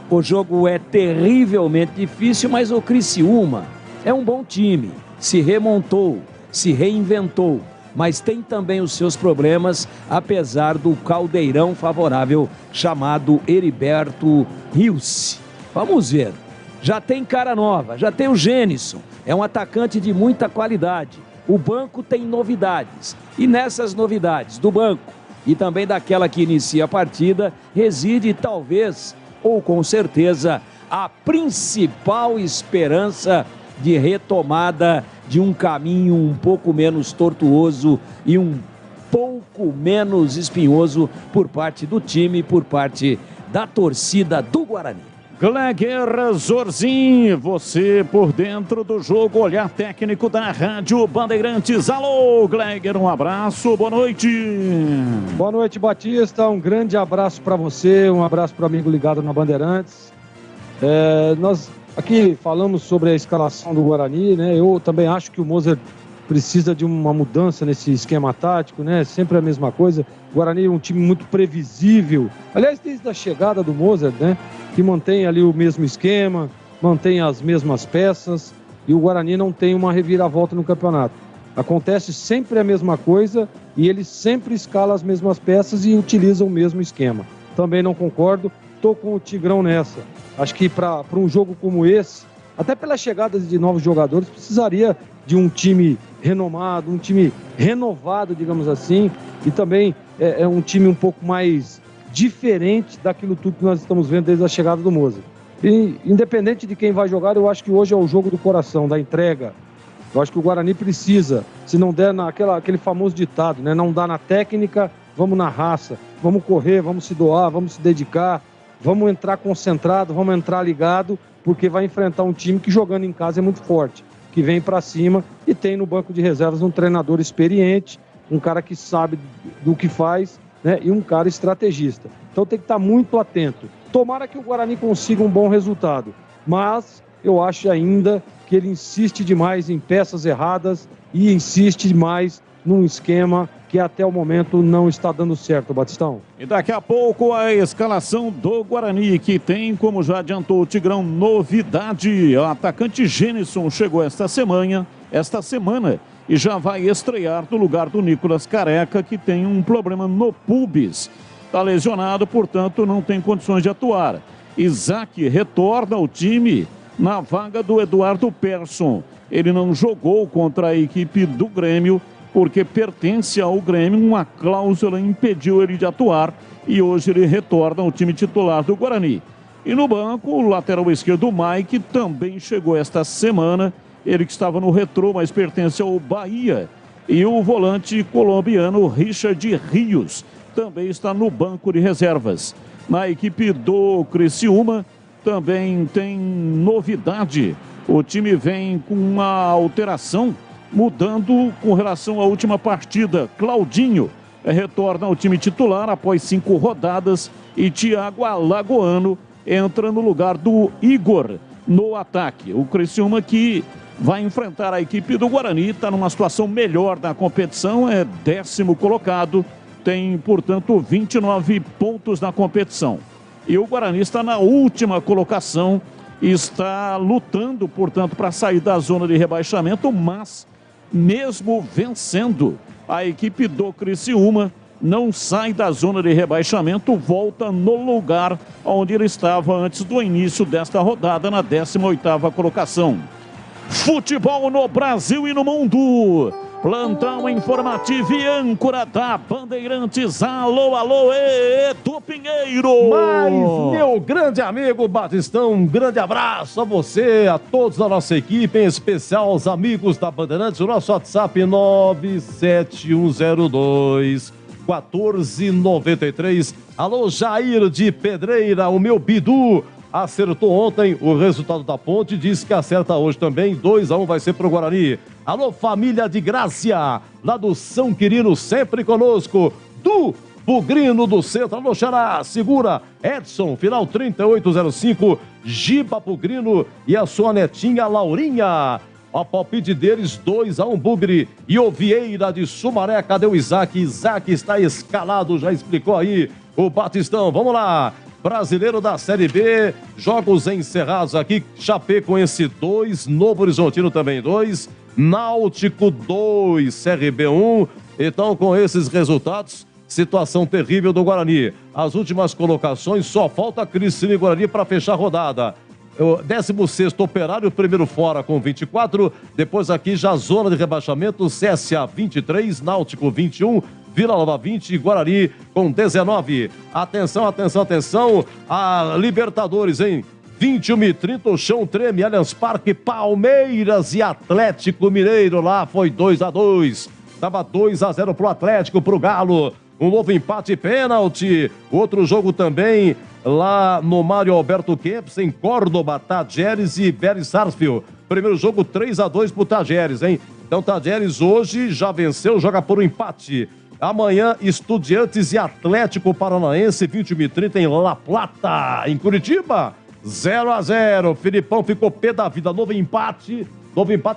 O jogo é terrivelmente difícil, mas o Criciúma é um bom time, se remontou, se reinventou, mas tem também os seus problemas, apesar do caldeirão favorável chamado Heriberto Rios. Vamos ver. Já tem cara nova, já tem o Gênison, é um atacante de muita qualidade. O banco tem novidades, e nessas novidades do banco e também daquela que inicia a partida, reside talvez, ou com certeza, a principal esperança de retomada de um caminho um pouco menos tortuoso e um pouco menos espinhoso por parte do time, por parte da torcida do Guarani. Gleger Zorzin, você por dentro do jogo, olhar técnico da Rádio Bandeirantes. Alô, Gleger, um abraço, boa noite. Boa noite, Batista, um grande abraço para você, um abraço para o amigo ligado na Bandeirantes. Nós aqui falamos sobre a escalação do Guarani, né? Eu também acho que o Moser precisa de uma mudança nesse esquema tático, né? Sempre a mesma coisa. O Guarani é um time muito previsível. Aliás, desde a chegada do Moser, né? Que mantém ali o mesmo esquema, mantém as mesmas peças, e o Guarani não tem uma reviravolta no campeonato. Acontece sempre a mesma coisa e ele sempre escala as mesmas peças e utiliza o mesmo esquema. Também não concordo, estou com o Tigrão nessa. Acho que para um jogo como esse, até pela chegada de novos jogadores, precisaria de um time renomado, um time renovado, digamos assim, e também é um time um pouco mais diferente daquilo tudo que nós estamos vendo desde a chegada do Moser. E independente de quem vai jogar, eu acho que hoje é o jogo do coração, da entrega. Eu acho que o Guarani precisa, se não der aquele famoso ditado, né? Não dá na técnica, vamos na raça, vamos correr, vamos se doar, vamos se dedicar, vamos entrar concentrado, vamos entrar ligado, porque vai enfrentar um time que jogando em casa é muito forte, que vem para cima e tem no banco de reservas um treinador experiente, um cara que sabe do que faz, né? E um cara estrategista. Então tem que estar muito atento. Tomara que o Guarani consiga um bom resultado, mas eu acho ainda que ele insiste demais em peças erradas e insiste demais num esquema que até o momento não está dando certo, Batistão. E daqui a pouco a escalação do Guarani, que tem, como já adiantou o Tigrão, novidade. O atacante Gênison chegou esta semana e já vai estrear no lugar do Nicolas Careca, que tem um problema no pubis. Está lesionado, portanto, não tem condições de atuar. Isaac retorna ao time na vaga do Eduardo Persson. Ele não jogou contra a equipe do Grêmio, porque pertence ao Grêmio, uma cláusula impediu ele de atuar e hoje ele retorna ao time titular do Guarani. E no banco, o lateral esquerdo Mike também chegou esta semana, ele que estava no Retrô, mas pertence ao Bahia. E o volante colombiano Richard Rios também está no banco de reservas. Na equipe do Criciúma, também tem novidade. O time vem com uma alteração, mudando com relação à última partida. Claudinho retorna ao time titular após 5 rodadas e Thiago Alagoano entra no lugar do Igor no ataque. O Criciúma que vai enfrentar a equipe do Guarani, está numa situação melhor na competição, é 10º colocado, tem, portanto, 29 pontos na competição. E o Guarani está na última colocação, está lutando, portanto, para sair da zona de rebaixamento, mas mesmo vencendo, a equipe do Criciúma não sai da zona de rebaixamento, volta no lugar onde ele estava antes do início desta rodada, na 18ª colocação. Futebol no Brasil e no mundo. Plantão informativo e âncora da Bandeirantes. Alô, alô, Edu Pinheiro. Mas, meu grande amigo Batistão, um grande abraço a você, a todos da nossa equipe, em especial aos amigos da Bandeirantes. O nosso WhatsApp 97102-1493. Alô, Jair de Pedreira, o meu Bidu. Acertou ontem o resultado da Ponte, disse que acerta hoje também, 2-1 vai ser pro Guarani. Alô, família de Grácia, lá do São Quirino, sempre conosco, do Bugrino do Centro. Alô, Xará, segura, Edson, final 3805, Giba Bugrino e a sua netinha Laurinha. A palpite deles, 2-1 Bugre e o Vieira de Sumaré. Cadê o Isaac? Isaac está escalado, já explicou aí o Batistão. Vamos lá. Brasileiro da Série B, jogos encerrados aqui, Chapecoense 2, Novo Horizontino também 2, Náutico 2, CRB 1. Então, com esses resultados, situação terrível do Guarani. As últimas colocações, só falta Criciúma e Guarani para fechar a rodada. O 16º Operário, primeiro fora com 24, depois aqui já zona de rebaixamento, CSA 23, Náutico 21, Vila Nova 20 e Guarani com 19. Atenção, atenção, atenção, a Libertadores, hein? 21h30, o chão treme, Allianz Parque, Palmeiras e Atlético Mineiro, lá foi 2-2. Tava 2-0 pro Atlético, pro Galo. Um novo empate, pênalti. Outro jogo também lá no Mário Alberto Kempis, em Córdoba, Tajeres e Vélez Sarsfield. Primeiro jogo 3-2 pro Tajeres, hein? Então Tajeres hoje já venceu, joga por um empate. Amanhã, Estudiantes e Atlético Paranaense, 21h30 em La Plata, em Curitiba. 0-0. Filipão ficou pé da vida. Novo empate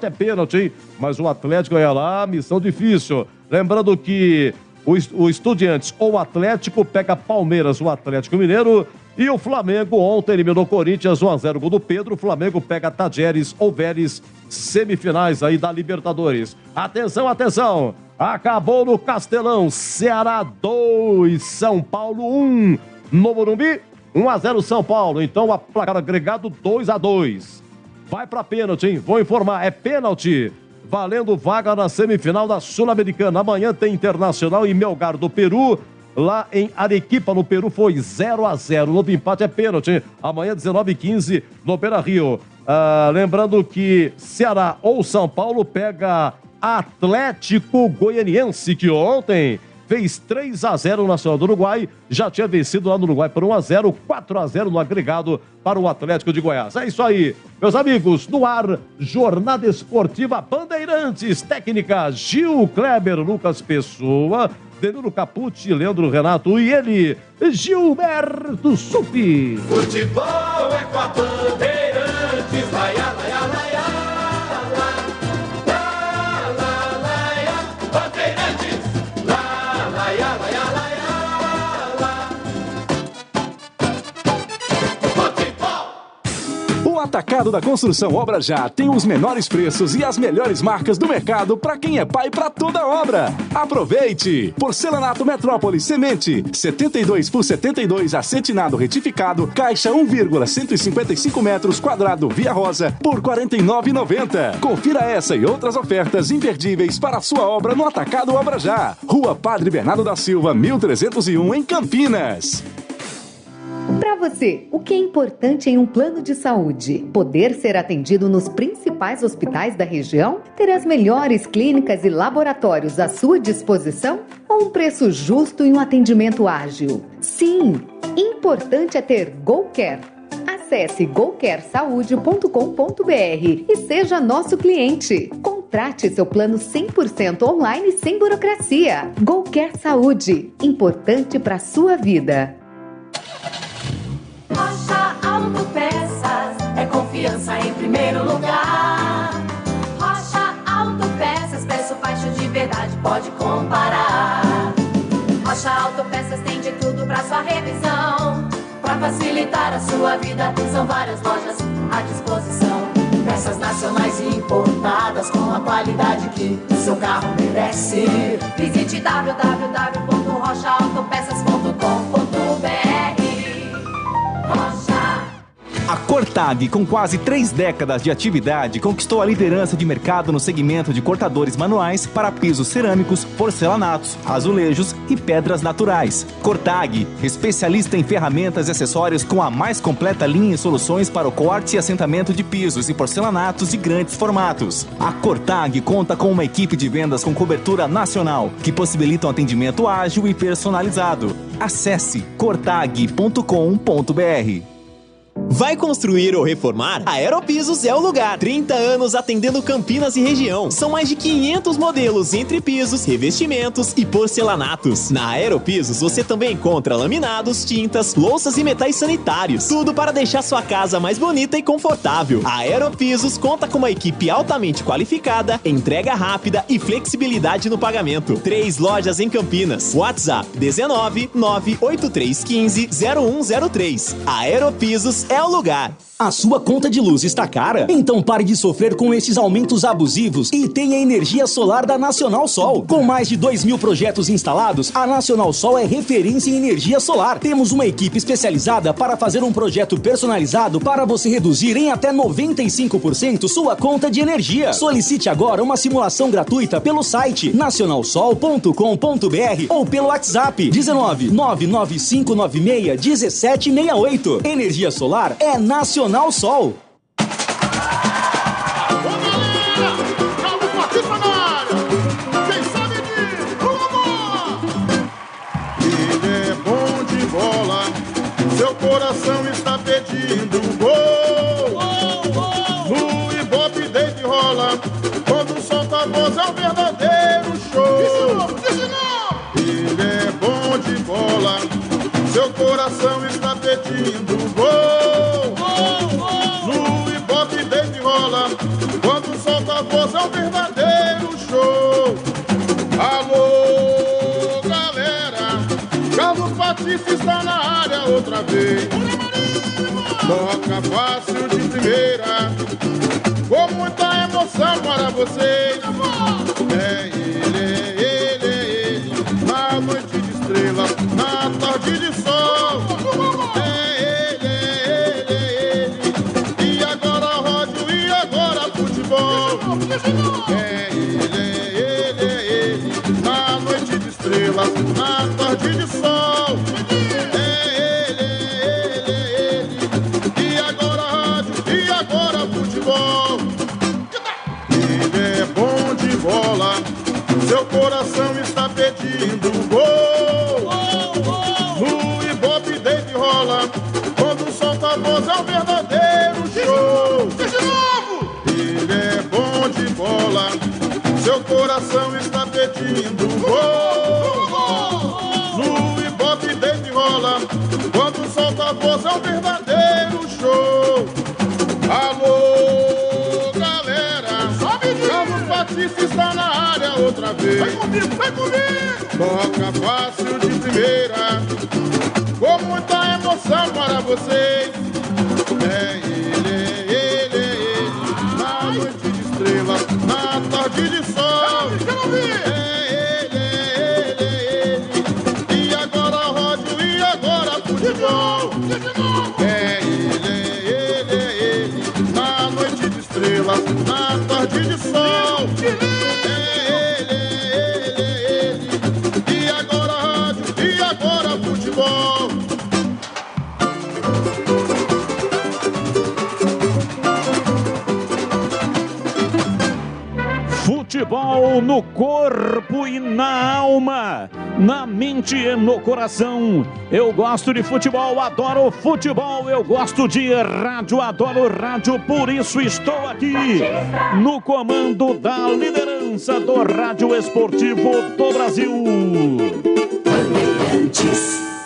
é pênalti, hein? Mas o Atlético ia lá, missão difícil. Lembrando que o Estudiantes ou o Atlético pega Palmeiras, o Atlético Mineiro. E o Flamengo ontem eliminou o Corinthians, 1-0, gol do Pedro. O Flamengo pega Tajeres ou Vélez, semifinais aí da Libertadores. Atenção, atenção. Acabou no Castelão, Ceará 2, São Paulo 1. No Morumbi, 1-0 São Paulo. Então, a placar agregado 2-2. Vai para pênalti, hein? Vou informar, é pênalti. Valendo vaga na semifinal da Sul-Americana. Amanhã tem Internacional e Melgar do Peru. Lá em Arequipa, no Peru, foi 0-0. Novo empate é pênalti, hein? Amanhã, 19h15, no Beira-Rio. Lembrando que Ceará ou São Paulo pega Atlético Goianiense, que ontem fez 3-0 no Nacional do Uruguai, já tinha vencido lá no Uruguai por 1-0, 4-0 no agregado para o Atlético de Goiás. É isso aí, meus amigos, no ar, Jornada Esportiva Bandeirantes, técnica Gil Kleber, Lucas Pessoa, Danilo Capucci, Leandro Renato e ele, Gilberto Sufi. Futebol é com a Bandeirantes, vai, laia, laia. O Atacado da Construção Obra Já tem os menores preços e as melhores marcas do mercado para quem é pai para toda obra. Aproveite! Porcelanato Metrópole Semente, 72 por 72 acetinado retificado, caixa 1,155 metros quadrado Via Rosa por R$ 49,90. Confira essa e outras ofertas imperdíveis para a sua obra no Atacado Obra Já. Rua Padre Bernardo da Silva, 1301, em Campinas. Para você, o que é importante em um plano de saúde? Poder ser atendido nos principais hospitais da região? Ter as melhores clínicas e laboratórios à sua disposição? Ou um preço justo e um atendimento ágil? Sim, importante é ter GoCare. Acesse gocaresaude.com.br e seja nosso cliente. Contrate seu plano 100% online sem burocracia. GoCare Saúde, importante para a sua vida. Rocha Autopeças é confiança em primeiro lugar. Rocha Autopeças, preço baixo de verdade, pode comparar. Rocha Autopeças tem de tudo pra sua revisão. Pra facilitar a sua vida, são várias lojas à disposição. Peças nacionais e importadas com a qualidade que o seu carro merece. Visite www.rochaautopeças.com.br. Rocha. A Cortag, com quase 3 décadas de atividade, conquistou a liderança de mercado no segmento de cortadores manuais para pisos cerâmicos, porcelanatos, azulejos e pedras naturais. Cortag, especialista em ferramentas e acessórios com a mais completa linha e soluções para o corte e assentamento de pisos e porcelanatos de grandes formatos. A Cortag conta com uma equipe de vendas com cobertura nacional, que possibilita um atendimento ágil e personalizado. Acesse cortag.com.br. Vai construir ou reformar? A Aeropisos é o lugar. 30 anos atendendo Campinas e região. São mais de 500 modelos entre pisos, revestimentos e porcelanatos. Na Aeropisos você também encontra laminados, tintas, louças e metais sanitários. Tudo para deixar sua casa mais bonita e confortável. A Aeropisos conta com uma equipe altamente qualificada, entrega rápida e flexibilidade no pagamento. 3 lojas em Campinas. WhatsApp 19 98315 0103. A Aeropisos é o lugar. A sua conta de luz está cara? Então pare de sofrer com esses aumentos abusivos e tenha energia solar da Nacional Sol. Com mais de 2.000 projetos instalados, a Nacional Sol é referência em energia solar. Temos uma equipe especializada para fazer um projeto personalizado para você reduzir em até 95% sua conta de energia. Solicite agora uma simulação gratuita pelo site nacionalsol.com.br ou pelo WhatsApp 19 99596 1768. Energia solar é Nacional Sol. Ele é bom de bola, seu coração está pedindo gol. No Ibope deita e rola, quando solta a voz é um verdadeiro show. Ele é bom de bola, seu coração está pedindo gol. Quando solta a voz é um verdadeiro show. Alô, galera, Carlos Batista está na área outra vez. Toca fácil de primeira, com muita emoção para vocês. É ele, na noite de estrela, na tarde de sol. É ele, na noite de estrelas, na tarde de sol. É ele, e agora rádio, e agora futebol. Ele é bom de bola, seu coração está pedindo gol. No Ibope deita e rola, quando solta a voz é um verdadeiro show. Ele é bom de bola, seu coração está pedindo gol. No Ibope deita e rola, quando solta a voz é um verdadeiro show. Alô, galera, Carlos Batista está na área outra vez. Vem comigo, vem comigo. Toca fácil de primeira, com muita emoção para vocês. É ele, na noite de estrela, na tarde de sol. É ele, e agora rádio, e agora futebol. É ele, na noite de estrelas, na tarde de sol. É ele, e agora rádio, e agora futebol. Futebol no corpo e na alma, na mente e no coração. Eu gosto de futebol, adoro futebol. Eu gosto de rádio, adoro rádio. Por isso estou aqui no comando da liderança do rádio esportivo do Brasil.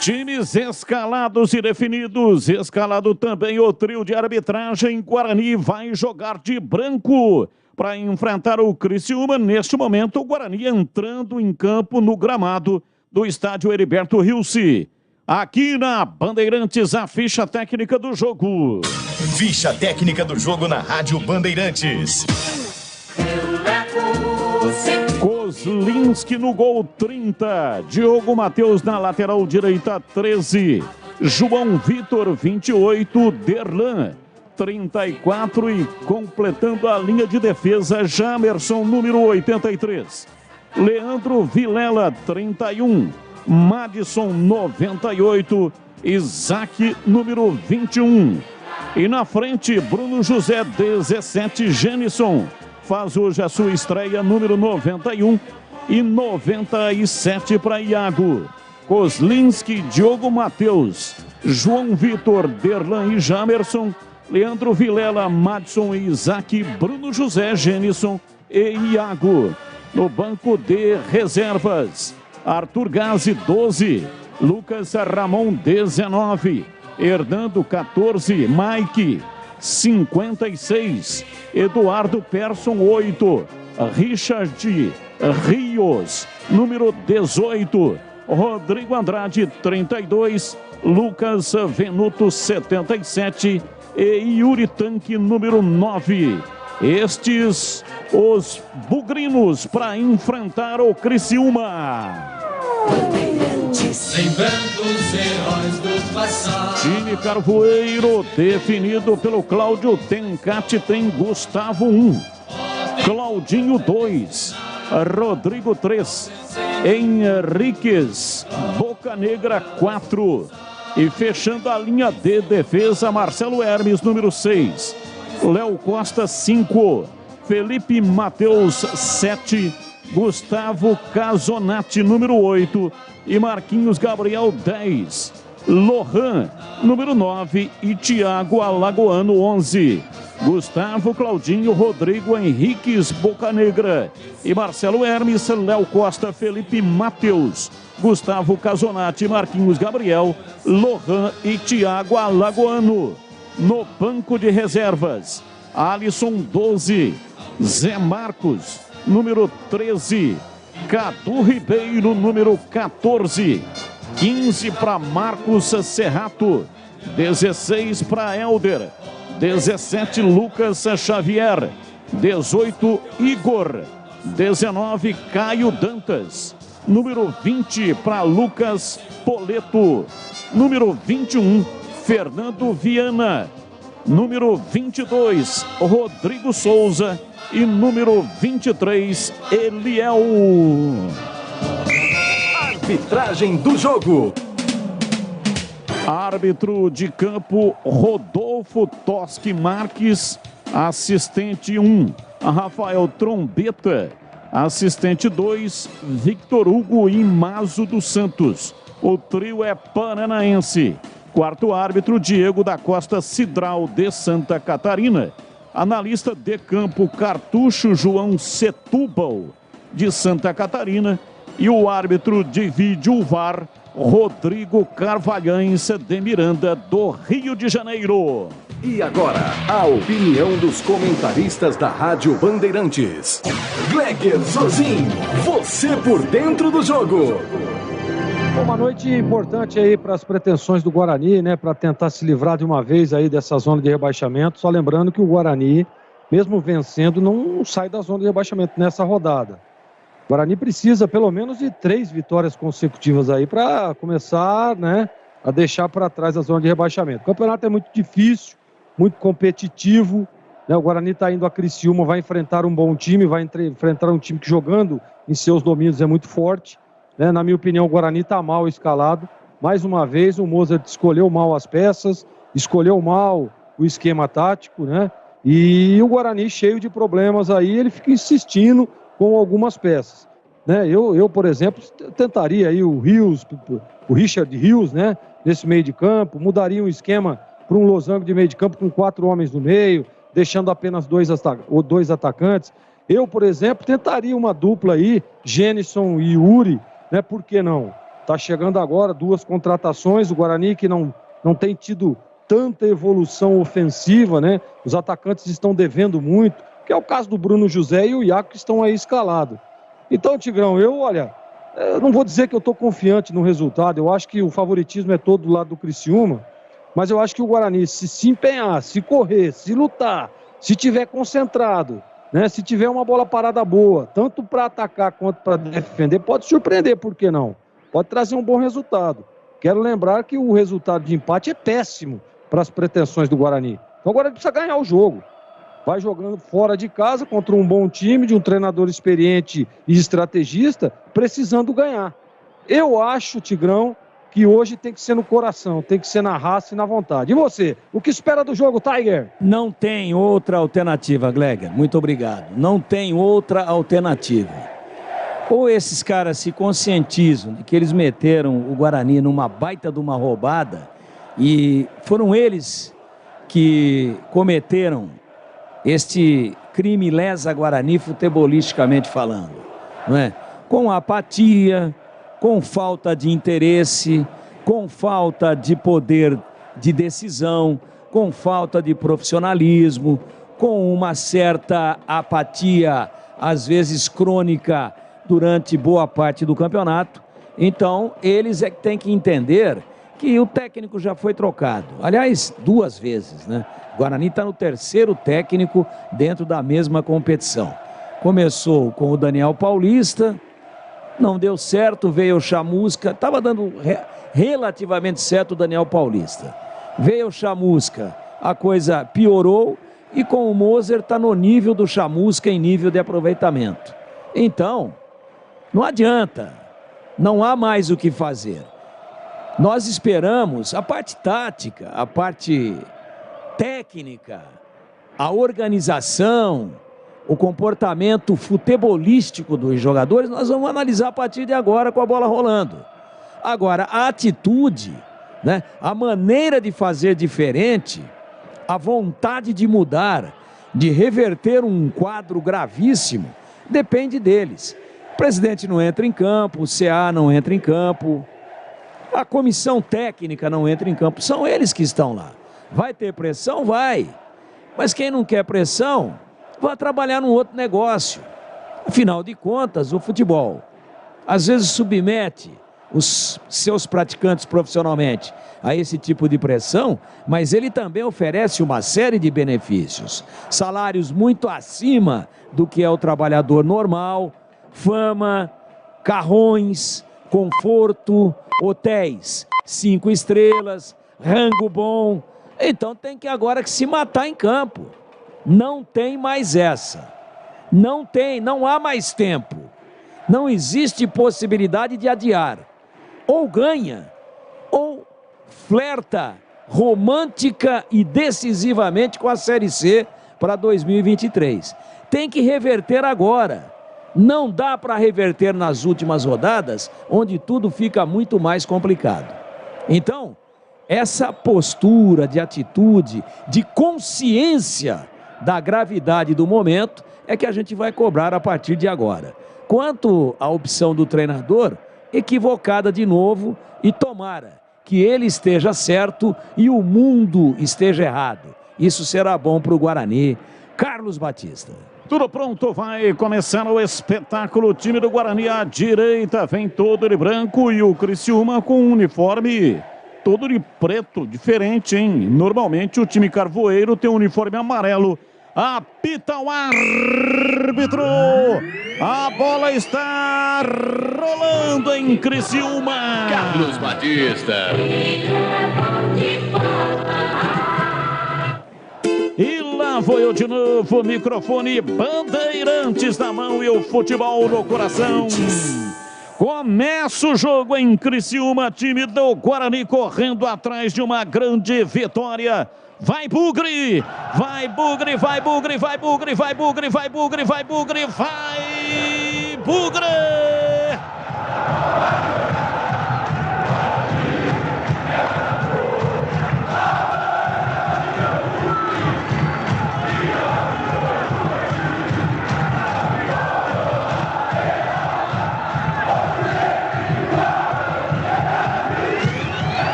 Times escalados e definidos. Escalado também o trio de arbitragem. Guarani vai jogar de branco para enfrentar o Criciúma. Neste momento, o Guarani entrando em campo no gramado do estádio Heriberto Rilse. Aqui na Bandeirantes, a ficha técnica do jogo. Ficha técnica do jogo na Rádio Bandeirantes. Kozlinski no gol 30. Diogo Matheus na lateral direita 13. João Vitor 28. Derlan 34 e completando a linha de defesa, Jamerson, número 83. Leandro Vilela, 31. Madison, 98. Isaac, número 21. E na frente, Bruno José, 17. Genison faz hoje a sua estreia, número 91. E 97 para Iago. Kozlinski, Diogo Matheus, João Vitor, Derlan e Jamerson. Leandro Vilela, Madison e Isaac, Bruno José, Genison e Iago. No banco de reservas, Arthur Gazi, 12. Lucas Ramon, 19. Hernando, 14. Mike, 56. Eduardo Persson, 8. Richard Rios, número 18. Rodrigo Andrade, 32. Lucas Venuto, 77. E Yuri Tanque, número 9. Estes os bugrinos para enfrentar o Criciúma. Lembrando os heróis do passado. Time Carvoeiro, definido pelo Cláudio Tencati, tem Gustavo 1. Claudinho 2. Rodrigo 3. Henriques Bocanegra 4. E fechando a linha de defesa, Marcelo Hermes, número 6. Léo Costa, 5. Felipe Mateus, 7. Gustavo Casonati, número 8. E Marquinhos Gabriel, 10. Lohan, número 9. E Thiago Alagoano, 11. Gustavo, Claudinho, Rodrigo, Henriques Bocanegra. E Marcelo Hermes, Léo Costa, Felipe Mateus. Gustavo Casonati, Marquinhos Gabriel, Lohan e Thiago Alagoano. No banco de reservas, Alisson, 12. Zé Marcos, número 13. Cadu Ribeiro, número 14. 15 para Marcos Serrato. 16 para Helder. 17 Lucas Xavier. 18 Igor. 19 Caio Dantas. Número 20 para Lucas Poleto. Número 21, Fernando Viana. Número 22, Rodrigo Souza. E número 23, Eliel. Arbitragem do jogo. Árbitro de campo, Rodolfo Toschi Marques. Assistente 1, Rafael Trombeta. Assistente 2, Victor Hugo Imazo dos Santos. O trio é paranaense. Quarto árbitro, Diego da Costa Cidral, de Santa Catarina. Analista de campo, Cartucho João Setúbal, de Santa Catarina. E o árbitro de vídeo VAR, Rodrigo Carvalhães de Miranda, do Rio de Janeiro. E agora, a opinião dos comentaristas da Rádio Bandeirantes. Gleger Zozin, você por dentro do jogo. Uma noite importante aí para as pretensões do Guarani, né? Para tentar se livrar de uma vez aí dessa zona de rebaixamento. Só lembrando que o Guarani, mesmo vencendo, não sai da zona de rebaixamento nessa rodada. O Guarani precisa pelo menos de 3 vitórias consecutivas aí para começar, né, a deixar para trás a zona de rebaixamento. O campeonato é muito difícil, muito competitivo, né? O Guarani está indo a Criciúma, vai enfrentar um bom time, vai enfrentar um time que jogando em seus domínios é muito forte, né? Na minha opinião, o Guarani está mal escalado. Mais uma vez, o Mozart escolheu mal as peças, escolheu mal o esquema tático, né? E o Guarani cheio de problemas aí, ele fica insistindo com algumas peças. Né? Eu, por exemplo, tentaria aí o Rios, o Richard Rios, né? Nesse meio de campo, mudaria um esquema para um losango de meio de campo com 4 homens no meio, deixando apenas 2 atacantes. Eu, por exemplo, tentaria uma dupla aí, Jênison e Yuri, né? Por que não? Tá chegando agora 2 contratações, o Guarani que não tem tido tanta evolução ofensiva, né? Os atacantes estão devendo muito, que é o caso do Bruno José e o Iaco que estão aí escalados. Então, Tigrão, eu não vou dizer que eu estou confiante no resultado, eu acho que o favoritismo é todo do lado do Criciúma, mas eu acho que o Guarani, se empenhar, se correr, se lutar, se tiver concentrado, né, se tiver uma bola parada boa, tanto para atacar quanto para defender, pode surpreender, por que não? Pode trazer um bom resultado. Quero lembrar que o resultado de empate é péssimo para as pretensões do Guarani. Então o Guarani precisa ganhar o jogo. Vai jogando fora de casa contra um bom time, de um treinador experiente e estrategista, precisando ganhar. Eu acho, Tigrão, que hoje tem que ser no coração, tem que ser na raça e na vontade. E você, o que espera do jogo, Tiger? Não tem outra alternativa, Gleger. Muito obrigado. Não tem outra alternativa. Ou esses caras se conscientizam de que eles meteram o Guarani numa baita de uma roubada e foram eles que cometeram este crime lesa Guarani futebolisticamente falando, não é? Com apatia, com falta de interesse, com falta de poder de decisão, com falta de profissionalismo, com uma certa apatia, às vezes crônica, durante boa parte do campeonato. Então, eles é que têm que entender que o técnico já foi trocado. Aliás, 2 vezes, né? O Guarani está no 3º técnico dentro da mesma competição. Começou com o Daniel Paulista, não deu certo, veio o Chamusca, estava dando relativamente certo o Daniel Paulista. Veio o Chamusca, a coisa piorou e com o Moser está no nível do Chamusca em nível de aproveitamento. Então, não adianta, não há mais o que fazer. Nós esperamos a parte tática, a parte técnica, a organização, o comportamento futebolístico dos jogadores, nós vamos analisar a partir de agora com a bola rolando. Agora, a atitude, né, a maneira de fazer diferente, a vontade de mudar, de reverter um quadro gravíssimo, depende deles. O presidente não entra em campo, o CA não entra em campo, a comissão técnica não entra em campo, são eles que estão lá. Vai ter pressão? Vai. Mas quem não quer pressão, vai trabalhar num outro negócio. Afinal de contas, o futebol, às vezes submete os seus praticantes profissionalmente a esse tipo de pressão, mas ele também oferece uma série de benefícios. Salários muito acima do que é o trabalhador normal, fama, carrões, conforto, hotéis 5 estrelas, rango bom. Então tem que agora que se matar em campo. Não tem mais essa. Não há mais tempo. Não existe possibilidade de adiar. Ou ganha, ou flerta romântica e decisivamente com a Série C para 2023. Tem que reverter agora. Não dá para reverter nas últimas rodadas, onde tudo fica muito mais complicado. Então, essa postura de atitude, de consciência da gravidade do momento, é que a gente vai cobrar a partir de agora. Quanto à opção do treinador, equivocada de novo, e tomara que ele esteja certo e o mundo esteja errado. Isso será bom para o Guarani. Carlos Batista. Tudo pronto, vai começar o espetáculo. O time do Guarani à direita vem todo de branco e o Criciúma com um uniforme todo de preto, diferente, hein? Normalmente o time carvoeiro tem um uniforme amarelo. Apita o árbitro. A bola está rolando em Criciúma. Carlos Batista. E lá vou eu de novo, microfone Bandeirantes na mão e o futebol no coração. Começa o jogo em Criciúma, time do Guarani correndo atrás de uma grande vitória. Vai Bugre! Vai Bugre, vai Bugre, vai Bugre, vai Bugre, vai Bugre, vai Bugre, vai Bugre!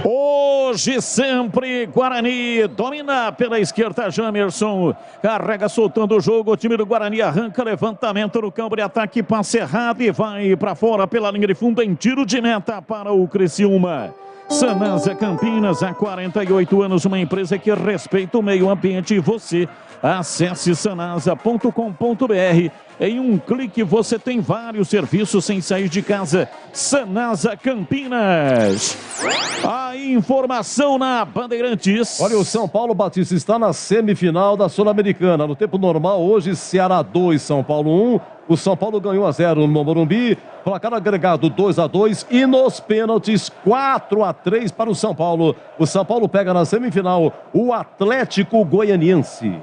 Hoje sempre, Guarani domina pela esquerda, Jamerson carrega soltando o jogo, o time do Guarani arranca, levantamento no campo de ataque, passe errado e vai para fora pela linha de fundo em tiro de meta para o Criciúma. Sanasa Campinas, há 48 anos, uma empresa que respeita o meio ambiente. E você, acesse sanasa.com.br. Em um clique você tem vários serviços sem sair de casa. Sanasa Campinas. A informação na Bandeirantes. Olha, o São Paulo Batista está na semifinal da Sul-Americana. No tempo normal, hoje, Ceará 2, São Paulo 1. O São Paulo ganhou 1-0 no Morumbi. Placar agregado 2-2 e nos pênaltis 4-3 para o São Paulo. O São Paulo pega na semifinal o Atlético Goianiense.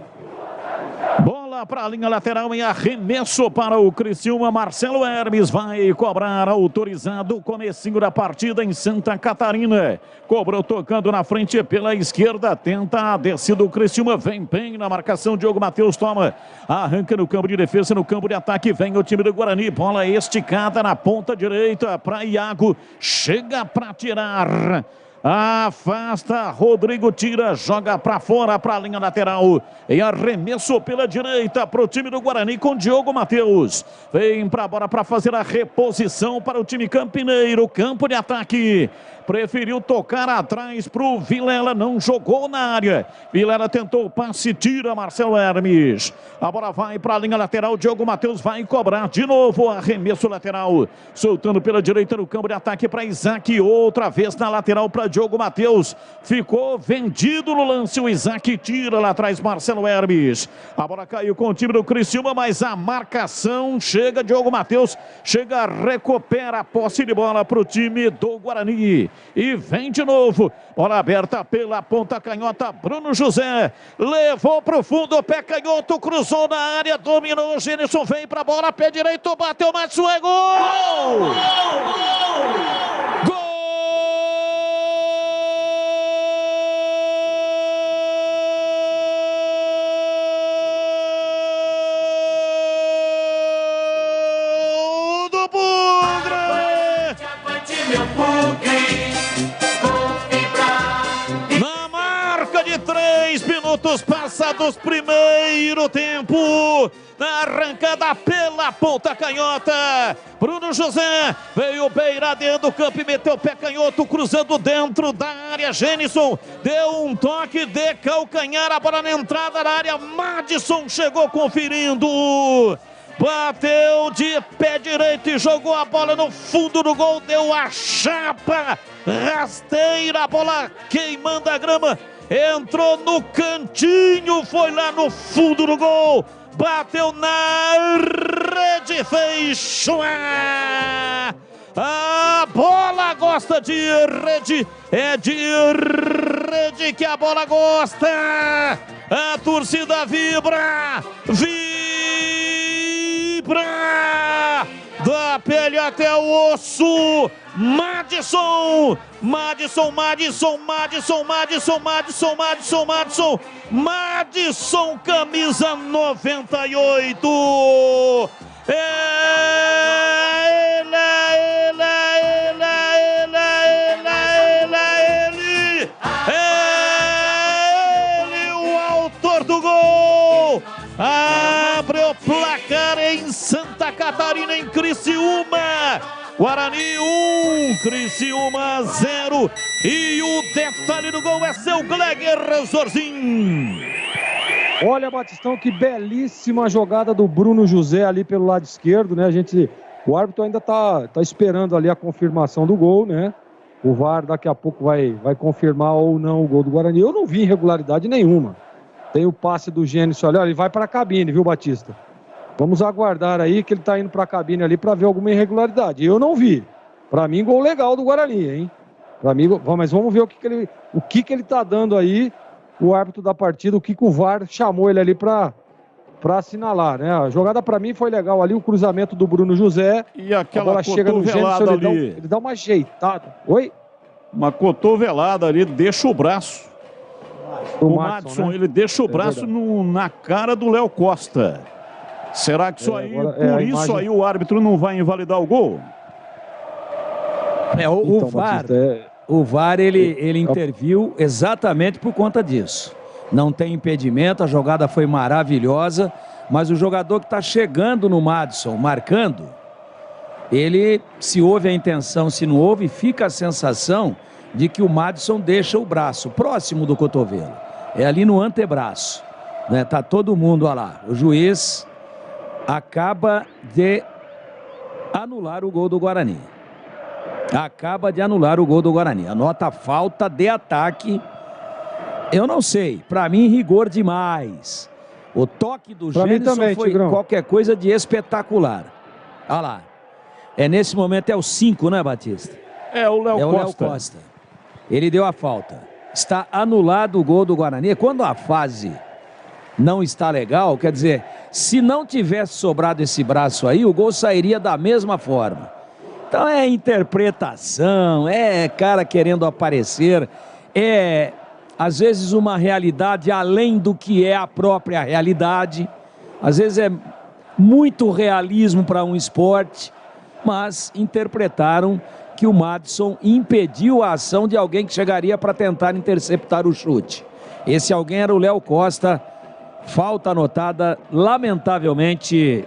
Bola para a linha lateral em arremesso para o Criciúma. Marcelo Hermes vai cobrar, autorizado, comecinho da partida em Santa Catarina. Cobrou tocando na frente pela esquerda, tenta a descida do Criciúma, vem bem na marcação, Diogo Matheus toma, arranca no campo de defesa, no campo de ataque, vem o time do Guarani, bola esticada na ponta direita para Iago, chega para tirar. Afasta, Rodrigo tira, joga para fora, para a linha lateral. Em arremesso pela direita para o time do Guarani com Diogo Matheus. Vem para a bola para fazer a reposição para o time campineiro. Campo de ataque. Preferiu tocar atrás para o Vilela, não jogou na área. Vilela tentou o passe, tira Marcelo Hermes. A bola vai para a linha lateral, Diogo Matheus vai cobrar de novo, arremesso lateral. Soltando pela direita no campo de ataque para Isaac, outra vez na lateral para Diogo Matheus. Ficou vendido no lance, o Isaac tira lá atrás Marcelo Hermes. A bola caiu com o time do Criciúma, mas a marcação chega, Diogo Matheus, chega, recupera a posse de bola para o time do Guarani. E vem de novo, bola aberta pela ponta canhota, Bruno José, levou para o fundo, pé canhoto, cruzou na área, dominou, o Genilson vem para a bola, pé direito, bateu, Matsu, é gol! Gol! Passados primeiro tempo, na arrancada pela ponta canhota, Bruno José veio beira dentro do campo e meteu o pé canhoto, cruzando dentro da área. Genilson deu um toque de calcanhar, a bola na entrada da área, Madison chegou conferindo, bateu de pé direito e jogou a bola no fundo do gol, deu a chapa rasteira, a bola queimando a grama, entrou no cantinho, foi lá no fundo do gol, bateu na rede, fez chua. A bola gosta de rede, é de rede que a bola gosta. A torcida vibra, vibra, da pele até o osso. Madison, Madison, Madison, Madison, Madison, Madison, Madison, Madison, Madison, camisa 98. Ele, o autor do gol, abre o placar em Santa Catarina, em Criciúma. Guarani 1, Criciúma 0. E o detalhe do gol é seu Gleger Zorzin. Olha, Batistão, que belíssima jogada do Bruno José ali pelo lado esquerdo, né? O árbitro ainda tá esperando ali a confirmação do gol, né? O VAR daqui a pouco vai confirmar ou não o gol do Guarani. Eu não vi irregularidade nenhuma. Tem o passe do Gênesis, olha, ele vai para a cabine, viu, Batista? Vamos aguardar aí que ele tá indo para a cabine ali para ver alguma irregularidade. Eu não vi. Para mim, gol legal do Guarani, hein? Mas vamos ver o que ele tá dando aí, o árbitro da partida, o que o VAR chamou ele ali para assinalar, né? A jogada para mim foi legal ali, o cruzamento do Bruno José. E aquela a bola chega no Gênison, ali. Ele dá uma ajeitada. Oi? Uma cotovelada ali, deixa o braço. O Madison, né? Ele deixa o braço na cara do Léo Costa. Será que isso aí o árbitro não vai invalidar o gol? O VAR ele interviu exatamente por conta disso. Não tem impedimento, a jogada foi maravilhosa, mas o jogador que está chegando no Madison, marcando, ele, se houve a intenção, se não houve, fica a sensação de que o Madison deixa o braço próximo do cotovelo. É ali no antebraço, né? Tá todo mundo, olha lá. O juiz acaba de anular o gol do Guarani. Anota a falta de ataque. Eu não sei, para mim rigor demais. O toque do Gênison foi qualquer coisa de espetacular. Olha lá. Nesse momento é o 5, né, Batista? É o Léo Costa. Ele deu a falta. Está anulado o gol do Guarani. Quando a fase não está legal, quer dizer, se não tivesse sobrado esse braço aí, o gol sairia da mesma forma. Então é interpretação, é cara querendo aparecer, às vezes uma realidade além do que é a própria realidade. Às vezes é muito realismo para um esporte, mas interpretaram que o Madison impediu a ação de alguém que chegaria para tentar interceptar o chute. Esse alguém era o Léo Costa. Falta anotada, lamentavelmente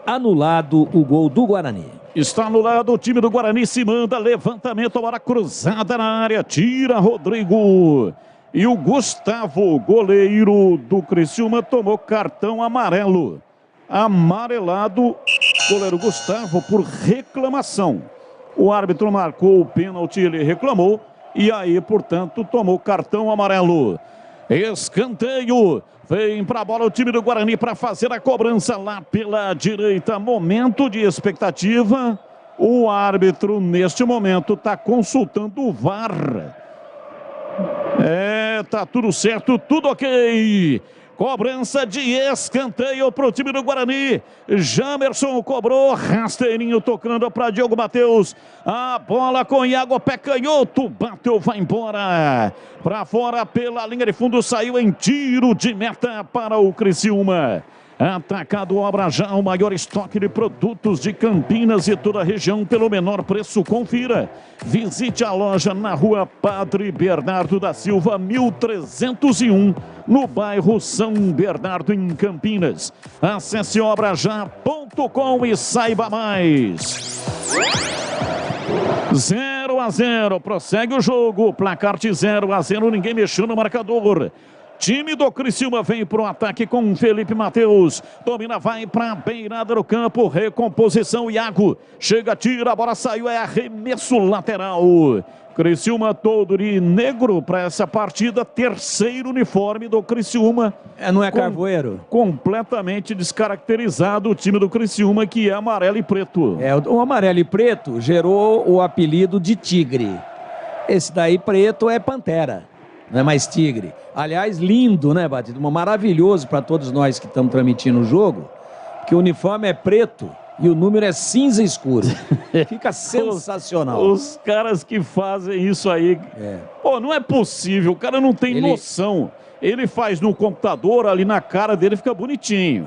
anulado o gol do Guarani. Está anulado, o time do Guarani se manda, levantamento, bola cruzada na área, tira Rodrigo. E o Gustavo, goleiro do Criciúma, tomou cartão amarelo. Amarelado, goleiro Gustavo, por reclamação. O árbitro marcou o pênalti, ele reclamou, e aí, portanto, tomou cartão amarelo. Escanteio, vem para a bola o time do Guarani para fazer a cobrança lá pela direita. Momento de expectativa. O árbitro, neste momento, está consultando o VAR. Tá tudo certo, tudo ok. Cobrança de escanteio para o time do Guarani. Jamerson cobrou, rasteirinho tocando para Diogo Matheus. A bola com Iago, pé canhoto, bateu, vai embora. Para fora pela linha de fundo, saiu em tiro de meta para o Criciúma. Atacado Obra Já, o maior estoque de produtos de Campinas e toda a região pelo menor preço. Confira. Visite a loja na rua Padre Bernardo da Silva, 1301, no bairro São Bernardo, em Campinas. Acesse obrajá.com e saiba mais. 0-0, prossegue o jogo. Placar de 0-0, ninguém mexeu no marcador. Time do Criciúma vem para o ataque com Felipe Matheus. Domina, vai para a beirada do campo. Recomposição, Iago. Chega, tira, a bola saiu, é arremesso lateral. Criciúma todo de negro para essa partida. Terceiro uniforme do Criciúma. Não é Carvoeiro? Completamente descaracterizado o time do Criciúma, que é amarelo e preto. O amarelo e preto gerou o apelido de Tigre. Esse daí preto é Pantera, não é mais Tigre. Aliás, lindo, né, Batista? Maravilhoso para todos nós que estamos transmitindo o jogo, que o uniforme é preto e o número é cinza escuro. Fica sensacional. Os caras que fazem isso aí... Pô, não é possível, o cara não tem noção. Ele faz no computador, ali na cara dele fica bonitinho.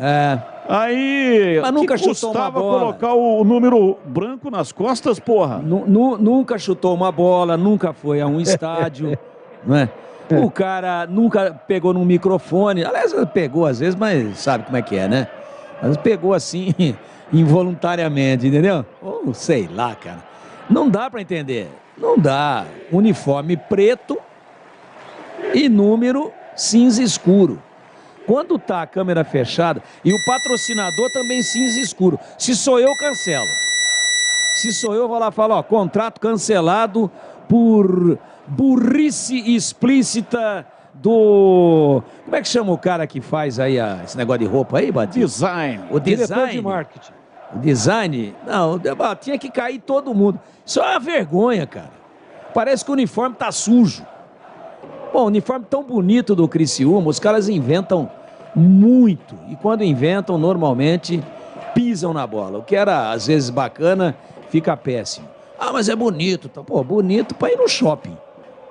Aí... Mas nunca chutou uma bola. Colocar o número branco nas costas, porra? Nunca chutou uma bola, nunca foi a um estádio, não é? O cara nunca pegou num microfone. Aliás, pegou às vezes, mas sabe como é que é, né? Mas pegou assim, involuntariamente, entendeu? Ou sei lá, cara. Não dá pra entender. Não dá. Uniforme preto e número cinza escuro. Quando tá a câmera fechada, e o patrocinador também cinza escuro. Se sou eu, cancelo. Se sou eu, vou lá falar, ó, contrato cancelado por... burrice explícita do... Como é que chama o cara que faz aí esse negócio de roupa aí, Batista? Design. O design. Diretor de marketing. O design. Não, tinha que cair todo mundo. Isso é uma vergonha, cara. Parece que o uniforme tá sujo. Bom, o uniforme tão bonito do Criciúma, os caras inventam muito. E quando inventam, normalmente pisam na bola. O que era, às vezes, bacana, fica péssimo. Ah, mas é bonito. Pô, bonito pra ir no shopping.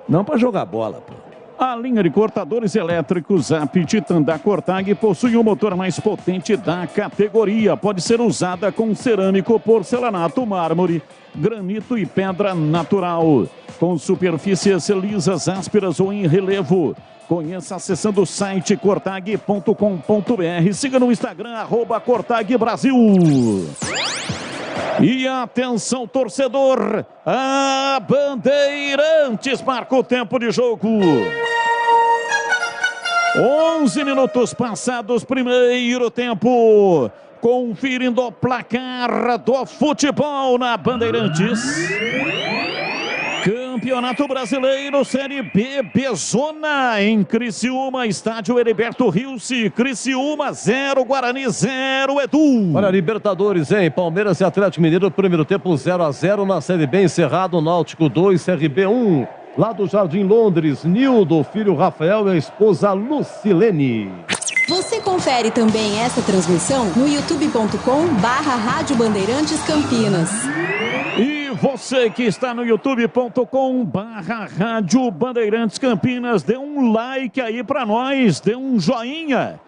Não pra jogar bola, pô. A linha de cortadores elétricos Zap Titan da Cortag possui o motor mais potente da categoria. Pode ser usada com cerâmico, porcelanato, mármore, granito e pedra natural. Com superfícies lisas, ásperas ou em relevo. Conheça acessando o site cortag.com.br. Siga no Instagram, @CortagBrasil. E atenção, torcedor, a Bandeirantes marca o tempo de jogo. 11 minutos passados, primeiro tempo. Conferindo o placar do futebol na Bandeirantes. Campeonato Brasileiro, Série B, Bezona, em Criciúma, estádio Heriberto Rilse. Criciúma 0, Guarani 0, Edu. Olha, Libertadores, hein? Palmeiras e Atlético Mineiro, primeiro tempo 0-0 na Série B, encerrado, Náutico 2, CRB 1. Lá do Jardim Londres, Nildo, filho Rafael e a esposa Lucilene. Você confere também essa transmissão no youtube.com/Rádio Bandeirantes Campinas. E você que está no youtube.com/Rádio Bandeirantes Campinas, dê um like aí para nós, dê um joinha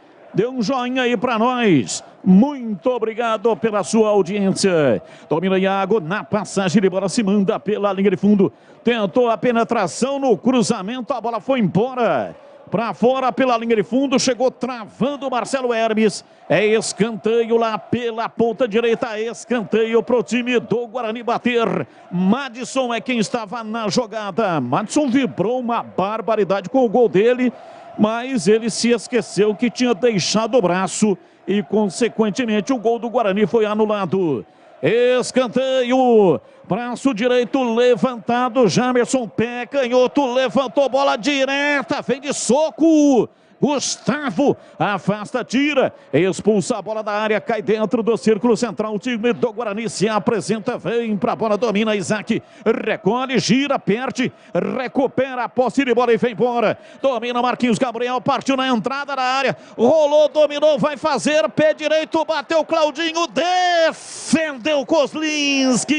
aí para nós. Muito obrigado pela sua audiência. Domina Iago na passagem de bola, se manda pela linha de fundo. Tentou a penetração no cruzamento, a bola foi embora. Para fora pela linha de fundo, chegou travando o Marcelo Hermes. É escanteio lá pela ponta direita, escanteio para o time do Guarani bater. Madison é quem estava na jogada. Madison vibrou uma barbaridade com o gol dele, mas ele se esqueceu que tinha deixado o braço e, consequentemente, o gol do Guarani foi anulado. Escanteio, braço direito levantado, Jamerson, pé canhoto, levantou bola direta, vem de soco. Gustavo afasta, tira, expulsa a bola da área, cai dentro do círculo central. O time do Guarani se apresenta, vem pra bola, domina Isaac, recolhe, gira, perde, recupera a posse de bola e vem embora. Domina Marquinhos Gabriel, partiu na entrada da área, rolou, dominou, vai fazer, pé direito, bateu Claudinho, defendeu Kozlinski.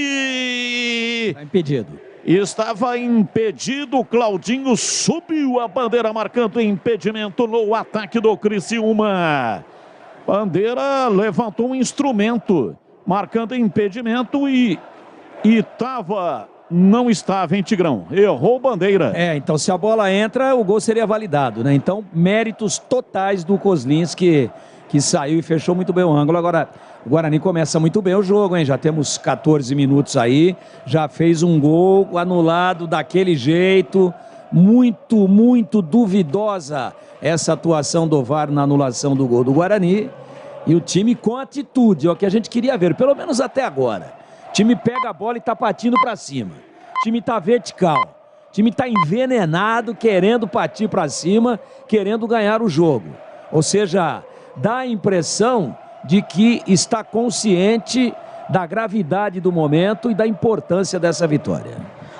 Tá impedido. Estava impedido, Claudinho subiu a bandeira marcando impedimento no ataque do Criciúma. Bandeira levantou um instrumento marcando impedimento e não estava, hein, Tigrão? Errou bandeira. Então se a bola entra, o gol seria validado, né? Então méritos totais do Kozlinski, que saiu e fechou muito bem o ângulo. Agora, o Guarani começa muito bem o jogo, hein? Já temos 14 minutos aí, já fez um gol anulado daquele jeito. Muito, muito duvidosa essa atuação do VAR na anulação do gol do Guarani. E o time com atitude, é o que a gente queria ver, pelo menos até agora. O time pega a bola e tá partindo para cima. O time tá vertical. O time tá envenenado, querendo partir para cima, querendo ganhar o jogo. Ou seja, dá a impressão de que está consciente da gravidade do momento e da importância dessa vitória.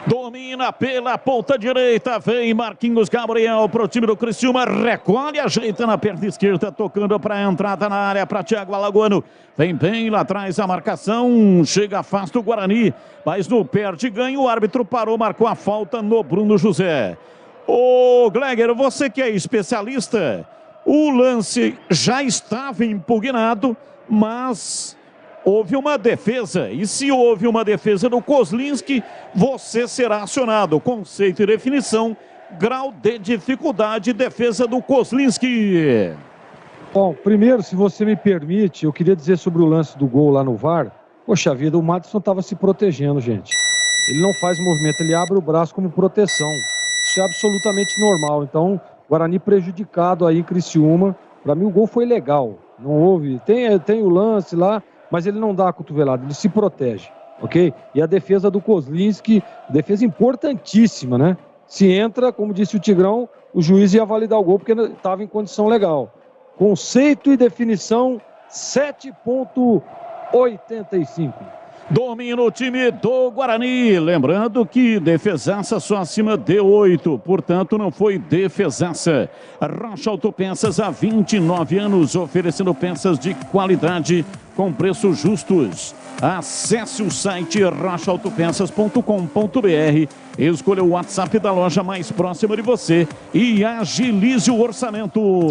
Domina pela ponta direita, vem Marquinhos Gabriel para o time do Criciúma, recolhe, ajeita na perna esquerda, tocando para a entrada na área para Thiago Alagoano. Vem bem lá atrás a marcação, chega, afasta o Guarani, mas no perde ganha, o árbitro parou, marcou a falta no Bruno José. Ô Gleger, você que é especialista, o lance já estava impugnado, mas houve uma defesa. E se houve uma defesa do Kozlinski, você será acionado. Conceito e definição, grau de dificuldade, defesa do Kozlinski. Bom, primeiro, se você me permite, eu queria dizer sobre o lance do gol lá no VAR. Poxa vida, o Madison estava se protegendo, gente. Ele não faz movimento, ele abre o braço como proteção. Isso é absolutamente normal. Então, Guarani prejudicado aí em Criciúma. Para mim o gol foi legal. Não houve. Tem o lance lá, mas ele não dá a cotovelada, ele se protege, ok? E a defesa do Kozlinski, defesa importantíssima, né? Se entra, como disse o Tigrão, o juiz ia validar o gol porque estava em condição legal. Conceito e definição 7.85. Domina o time do Guarani. Lembrando que defesaça só acima de 8. Portanto, não foi defesaça. Rocha Autopeças há 29 anos, oferecendo peças de qualidade com preços justos. Acesse o site rochaautopeças.com.br, escolha o WhatsApp da loja mais próxima de você e agilize o orçamento.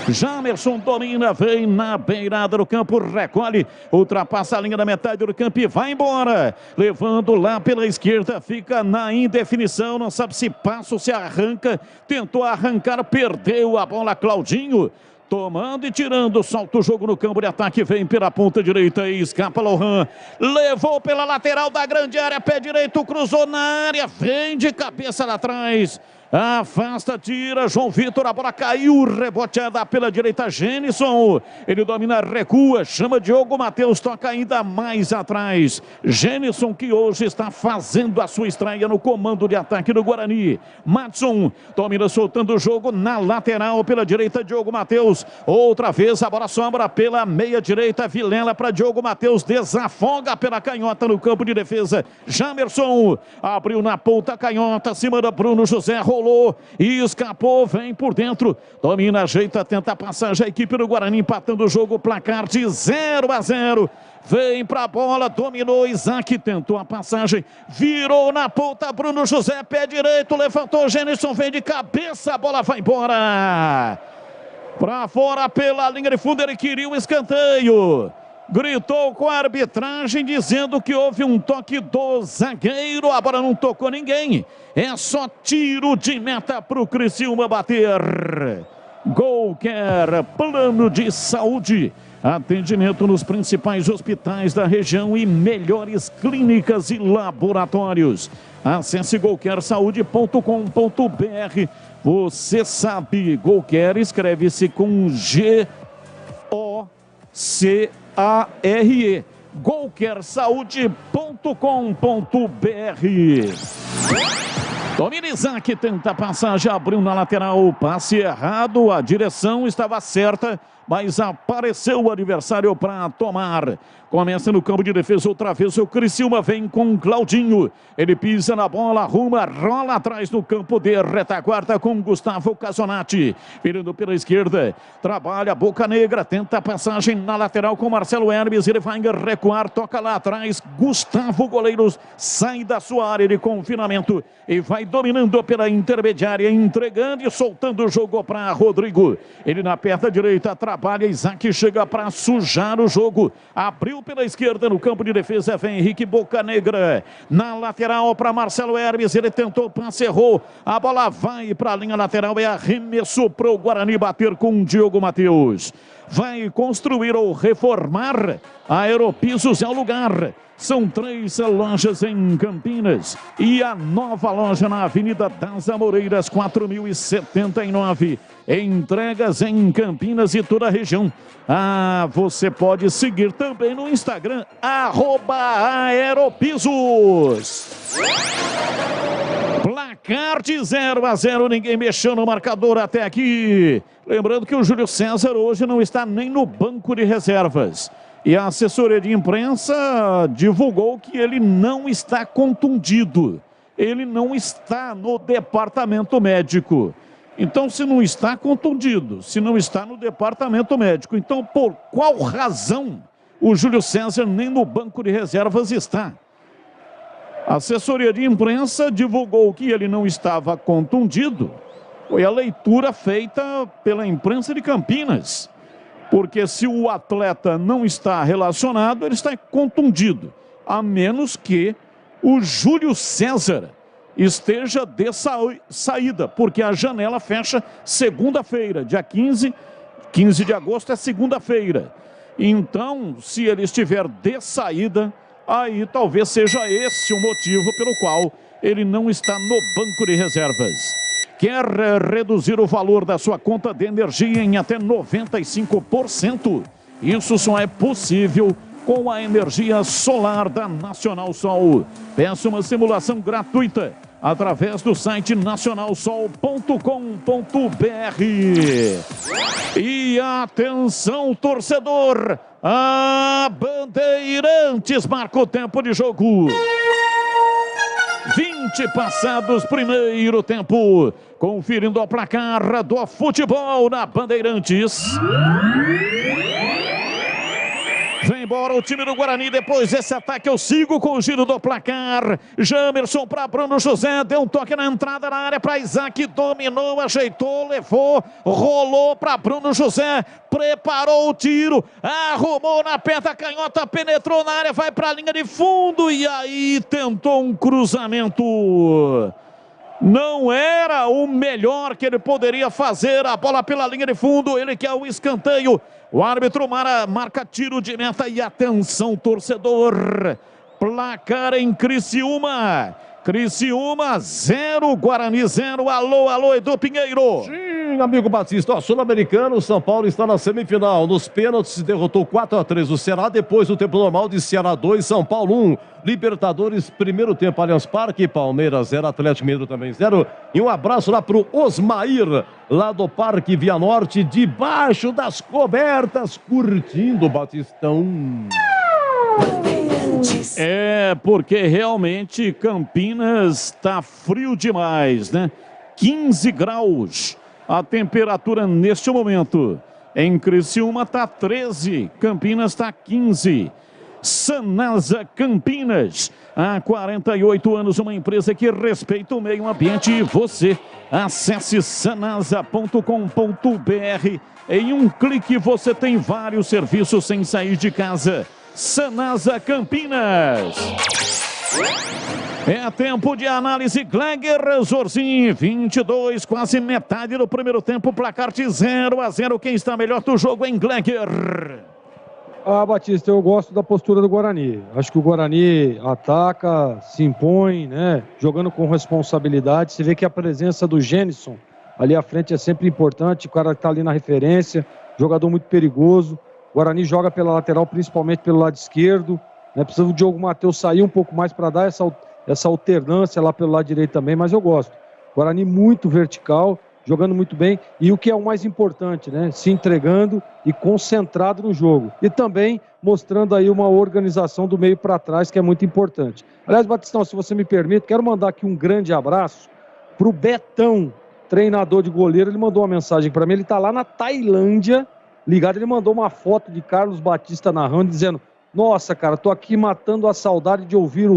Jamerson domina, vem na beirada do campo, recolhe, ultrapassa a linha da metade do campo e vai embora. Levando lá pela esquerda, fica na indefinição, não sabe se passa ou se arranca. Tentou arrancar, perdeu a bola, Claudinho. Tomando e tirando, solta o jogo no campo de ataque, vem pela ponta direita e escapa Lohan. Levou pela lateral da grande área, pé direito, cruzou na área, vem de cabeça lá atrás. Afasta, tira, João Vitor, a bola caiu, reboteada pela direita, Genison. Ele domina, recua, chama Diogo Matheus, toca ainda mais atrás. Genison, que hoje está fazendo a sua estreia no comando de ataque do Guarani. Madson domina, soltando o jogo na lateral pela direita, Diogo Matheus. Outra vez a bola sobra pela meia direita, Vilela para Diogo Matheus, desafoga pela canhota no campo de defesa. Jamerson abriu na ponta canhota, acima da Bruno José, rolou e escapou, vem por dentro, domina, ajeita, tenta a passagem, a equipe do Guarani empatando o jogo, placar de 0-0. Vem pra bola, dominou, Isaac tentou a passagem, virou na ponta, Bruno José, pé direito, levantou, Genison, vem de cabeça, a bola vai embora. Pra fora pela linha de fundo, ele queria um escanteio. Gritou com a arbitragem dizendo que houve um toque do zagueiro. A bola não tocou ninguém. É só tiro de meta para o Criciúma bater. Golker, plano de saúde. Atendimento nos principais hospitais da região e melhores clínicas e laboratórios. Acesse golkersaude.com.br. Você sabe, Golker escreve-se com G-O-C-A-R-E. golkersaude.com.br. Domina Isaac, tenta a passagem, abriu na lateral, passe errado, a direção estava certa, mas apareceu o adversário para tomar. Começa no campo de defesa outra vez, o Criciúma vem com Claudinho. Ele pisa na bola, arruma, rola atrás no campo de retaguarda com Gustavo Casonati. Virando pela esquerda, trabalha Boca Negra, tenta a passagem na lateral com Marcelo Hermes. Ele vai recuar, toca lá atrás. Gustavo, goleiro, sai da sua área de confinamento e vai dominando pela intermediária, entregando e soltando o jogo para Rodrigo. Ele na perna direita, trabalha, Isaac chega para sujar o jogo. Abriu pela esquerda no campo de defesa, vem Henrique Bocanegra. Na lateral para Marcelo Hermes, ele tentou, passe, errou. A bola vai para a linha lateral, é arremesso para o Guarani bater com Diogo Matheus. Vai construir ou reformar, a Aeropisos é o lugar. São 3 lojas em Campinas e a nova loja na Avenida das Amoreiras, 4079. Entregas em Campinas e toda a região. Você pode seguir também no Instagram, @Aeropisos. Placar de 0-0, ninguém mexeu no marcador até aqui. Lembrando que o Júlio César hoje não está nem no banco de reservas. E a assessoria de imprensa divulgou que ele não está contundido. Ele não está no departamento médico. Então, se não está contundido, se não está no departamento médico, então por qual razão o Júlio César nem no banco de reservas está? A assessoria de imprensa divulgou que ele não estava contundido. Foi a leitura feita pela imprensa de Campinas. Porque se o atleta não está relacionado, ele está contundido. A menos que o Júlio César esteja de saída, porque a janela fecha segunda-feira, dia 15 de agosto é segunda-feira. Então, se ele estiver de saída, aí talvez seja esse o motivo pelo qual ele não está no banco de reservas. Quer reduzir o valor da sua conta de energia em até 95%? Isso só é possível com a energia solar da Nacional Sol. Peça uma simulação gratuita através do site nacionalsol.com.br. E atenção, torcedor, a Bandeirantes marca o tempo de jogo. 20 passados, primeiro tempo. Conferindo o placar do futebol na Bandeirantes. Vem embora o time do Guarani. Depois desse ataque eu sigo com o giro do placar. Jamerson para Bruno José. Deu um toque na entrada na área para Isaac. Dominou, ajeitou, levou. Rolou para Bruno José. Preparou o tiro. Arrumou na perna canhota. Penetrou na área. Vai para a linha de fundo. E aí tentou um cruzamento. Não era o melhor que ele poderia fazer. A bola pela linha de fundo. Ele quer o escanteio. O árbitro marca tiro de meta. E atenção, torcedor. Placar em Criciúma. Criciúma 0, Guarani 0. Alô, Edu Pinheiro. Sim, amigo Batista. Ó, Sul-Americano, São Paulo está na semifinal. Nos pênaltis derrotou 4-3 o Ceará. Depois do tempo normal de Ceará 2, São Paulo 1. Libertadores, primeiro tempo, Allianz Parque. Palmeiras 0, Atlético Mineiro também 0. E um abraço lá pro Osmair, lá do Parque Via Norte, debaixo das cobertas, curtindo o Batistão. É, porque realmente Campinas está frio demais, né? 15 graus a temperatura neste momento. Em Criciúma está 13, Campinas está 15. Sanasa Campinas, há 48 anos, uma empresa que respeita o meio ambiente. E você, acesse sanasa.com.br. Em um clique você tem vários serviços sem sair de casa. Sanasa Campinas. É tempo de análise. Gleger Zorzin, 22, quase metade do primeiro tempo, placar de 0-0. Quem está melhor do jogo em Gleger? Batista, eu gosto da postura do Guarani. Acho que o Guarani ataca, se impõe, né? Jogando com responsabilidade. Você vê que a presença do Gênison ali à frente é sempre importante. O cara está ali na referência, jogador muito perigoso. O Guarani joga pela lateral, principalmente pelo lado esquerdo. Né? Precisa o Diogo Matheus sair um pouco mais para dar essa alternância lá pelo lado direito também, mas eu gosto. Guarani muito vertical, jogando muito bem. E o que é o mais importante, né? Se entregando e concentrado no jogo. E também mostrando aí uma organização do meio para trás, que é muito importante. Aliás, Batistão, se você me permite, quero mandar aqui um grande abraço para o Betão, treinador de goleiro. Ele mandou uma mensagem para mim, ele está lá na Tailândia, ligado, ele mandou uma foto de Carlos Batista narrando, dizendo: nossa, cara, tô aqui matando a saudade de ouvir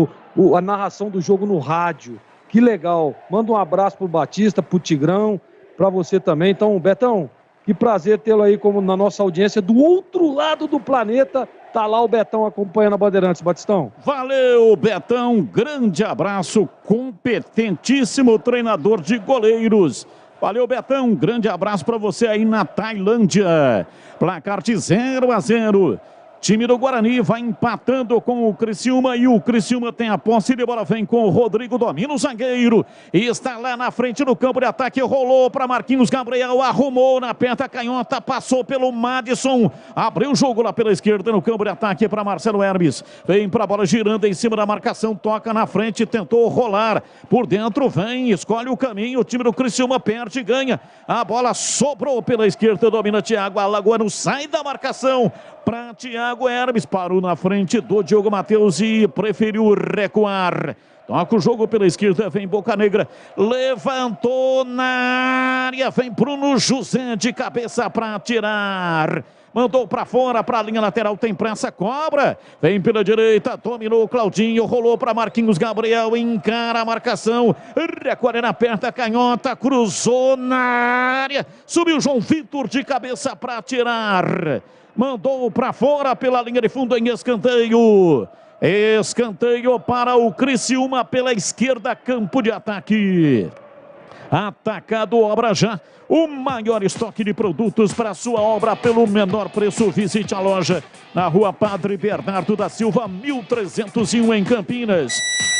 a narração do jogo no rádio. Que legal. Manda um abraço pro Batista, pro Tigrão, pra você também. Então, Betão, que prazer tê-lo aí como na nossa audiência. Do outro lado do planeta, tá lá o Betão acompanhando a Bandeirantes, Batistão. Valeu, Betão. Grande abraço. Competentíssimo treinador de goleiros. Valeu, Betão. Grande abraço para você aí na Tailândia. Placar de 0-0. Time do Guarani vai empatando com o Criciúma e o Criciúma tem a posse de bola, vem com o Rodrigo, domina o zagueiro e está lá na frente no campo de ataque, rolou para Marquinhos Gabriel, arrumou na perna canhota, passou pelo Madison, abriu o jogo lá pela esquerda no campo de ataque para Marcelo Hermes, vem para a bola girando em cima da marcação, toca na frente, tentou rolar por dentro, vem, escolhe o caminho, o time do Criciúma perde e ganha, a bola sobrou pela esquerda, domina Thiago Alagoano, sai da marcação para Thiago Hermes, parou na frente do Diogo Matheus e preferiu recuar. Toca o jogo pela esquerda, vem Boca Negra, levantou na área, vem Bruno José de cabeça para tirar. Mandou para fora, para a linha lateral, tem pressa, cobra. Vem pela direita, dominou Claudinho, rolou para Marquinhos Gabriel, encara a marcação. Recolhe na perna, canhota, cruzou na área. Subiu João Vitor de cabeça para tirar. Mandou para fora pela linha de fundo em escanteio. Escanteio para o Criciúma pela esquerda, campo de ataque. Atacado Obra Já, o maior estoque de produtos para sua obra pelo menor preço. Visite a loja na Rua Padre Bernardo da Silva, 1301 em Campinas.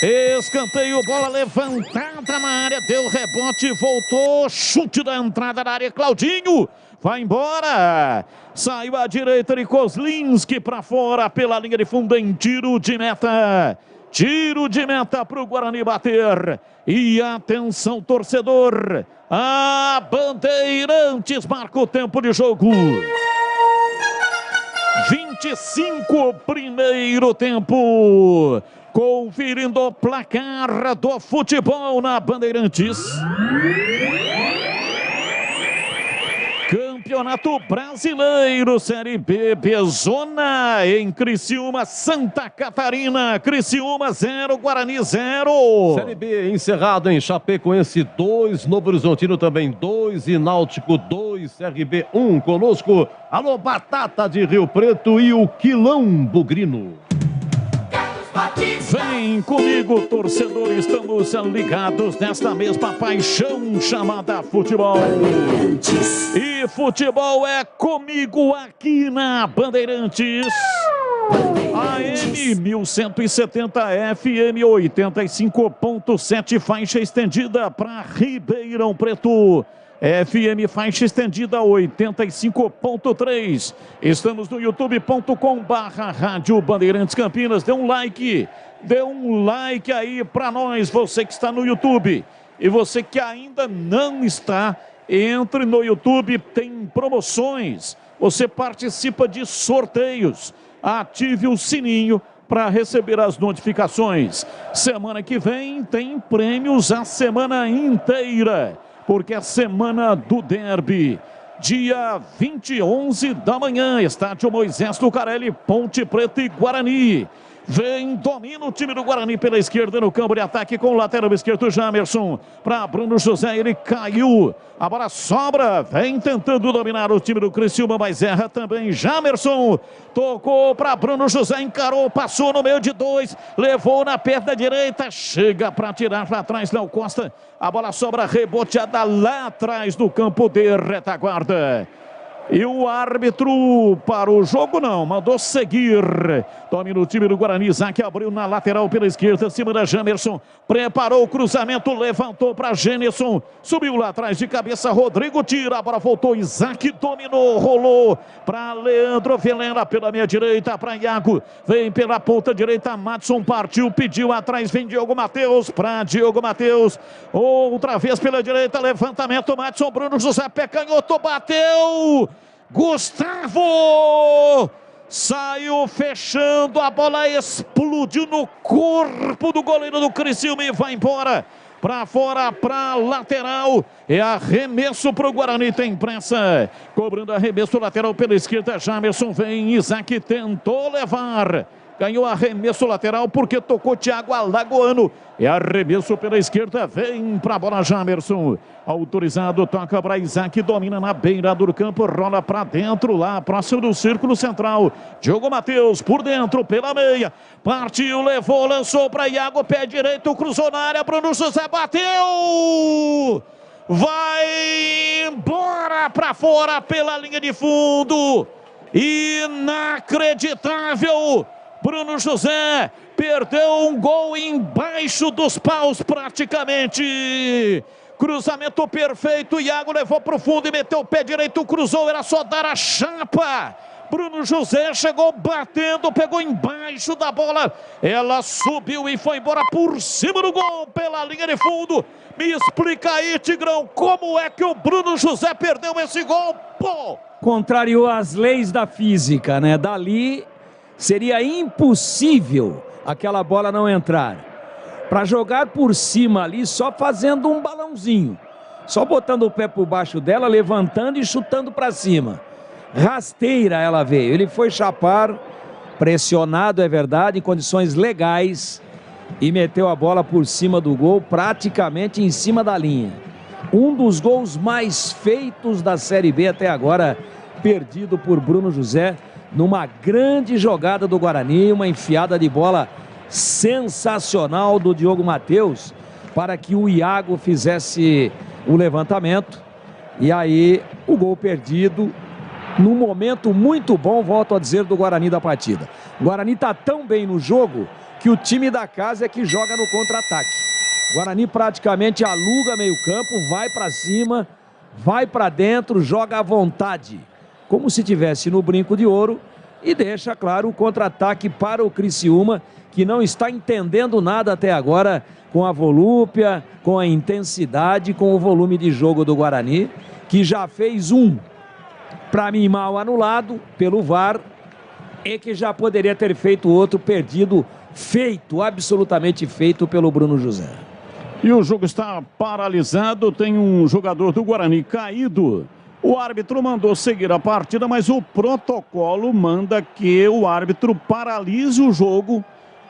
Escanteio, bola levantada na área, deu rebote, voltou, chute da entrada da área, Claudinho vai embora, saiu à direita de Kozlinski para fora pela linha de fundo em tiro de meta. Tiro de meta para o Guarani bater. E atenção, torcedor. A Bandeirantes marca o tempo de jogo. 25, primeiro tempo. Conferindo o placar do futebol na Bandeirantes. Campeonato Brasileiro, Série B, Bezona, em Criciúma, Santa Catarina. Criciúma 0, Guarani 0. Série B encerrado em Chapecoense 2, Novo Horizontino também 2 e Náutico 2, CRB 1. Conosco, alô Batata de Rio Preto e o Quilão Bugrino. Vem comigo, torcedor, estamos ligados nesta mesma paixão chamada futebol. E futebol é comigo aqui na Bandeirantes. AM 1170, FM 85.7, faixa estendida para Ribeirão Preto. FM faixa estendida 85.3. Estamos no youtube.com/Rádio Bandeirantes Campinas. Dê um like aí para nós, você que está no YouTube. E você que ainda não está, entre no YouTube, tem promoções. Você participa de sorteios. Ative o sininho para receber as notificações. Semana que vem tem prêmios a semana inteira, porque é a semana do derby. Dia 20, 11 da manhã, estádio Moisés Lucarelli, Ponte Preta e Guarani. Vem, domina o time do Guarani pela esquerda no campo de ataque com o lateral esquerdo Jamerson. Para Bruno José, ele caiu. A bola sobra, vem tentando dominar o time do Criciúma, mas erra também Jamerson. Tocou para Bruno José, encarou, passou no meio de dois, levou na perna direita, chega para tirar para trás, Léo Costa. A bola sobra reboteada lá atrás do campo de retaguarda. E o árbitro para o jogo não, mandou seguir. Domina o time do Guarani, Isaac abriu na lateral pela esquerda, acima da Jamerson. Preparou o cruzamento, levantou para Gênison. Subiu lá atrás de cabeça, Rodrigo tira, a bola voltou, Isaac dominou, rolou para Leandro Velena pela meia direita, para Iago. Vem pela ponta direita, Madson partiu, pediu atrás, vem Diogo Matheus para Diogo Matheus. Outra vez pela direita, levantamento, Madson, Bruno José, pé canhoto, bateu. Gustavo saiu fechando, a bola explodiu no corpo do goleiro do Criciúma e vai embora. Para fora, para lateral. É arremesso para o Guarani, tem pressa. Cobrando arremesso lateral pela esquerda, Jamerson vem, Isaac tentou levar. Ganhou arremesso lateral porque tocou Thiago Alagoano. É arremesso pela esquerda, vem para a bola Jamerson. Autorizado, toca para Isaac, domina na beira do campo, rola para dentro, lá próximo do círculo central. Diogo Matheus por dentro, pela meia. Partiu, levou, lançou para Iago, pé direito, cruzou na área, Bruno José bateu! Vai embora para fora pela linha de fundo. Inacreditável! Bruno José perdeu um gol embaixo dos paus praticamente. Cruzamento perfeito, Iago levou para o fundo e meteu o pé direito, cruzou, era só dar a chapa. Bruno José chegou batendo, pegou embaixo da bola. Ela subiu e foi embora por cima do gol, pela linha de fundo. Me explica aí, Tigrão, como é que o Bruno José perdeu esse gol? Pô! Contrariou as leis da física, né? Dali seria impossível aquela bola não entrar. Para jogar por cima ali, só fazendo um balãozinho. Só botando o pé por baixo dela, levantando e chutando para cima. Rasteira ela veio. Ele foi chapar, pressionado, é verdade, em condições legais. E meteu a bola por cima do gol, praticamente em cima da linha. Um dos gols mais feitos da Série B até agora, perdido por Bruno José. Numa grande jogada do Guarani, uma enfiada de bola sensacional do Diogo Matheus para que o Iago fizesse o levantamento. E aí o gol perdido num momento muito bom, volto a dizer, do Guarani da partida. O Guarani está tão bem no jogo que o time da casa é que joga no contra-ataque. O Guarani praticamente aluga meio campo, vai para cima, vai para dentro, joga à vontade. Como se tivesse no brinco de ouro, e deixa, claro, o contra-ataque para o Criciúma, que não está entendendo nada até agora com a volúpia, com a intensidade, com o volume de jogo do Guarani, que já fez para mim mal anulado pelo VAR e que já poderia ter feito outro perdido, absolutamente feito pelo Bruno José. E o jogo está paralisado, tem um jogador do Guarani caído. O árbitro mandou seguir a partida, mas o protocolo manda que o árbitro paralise o jogo.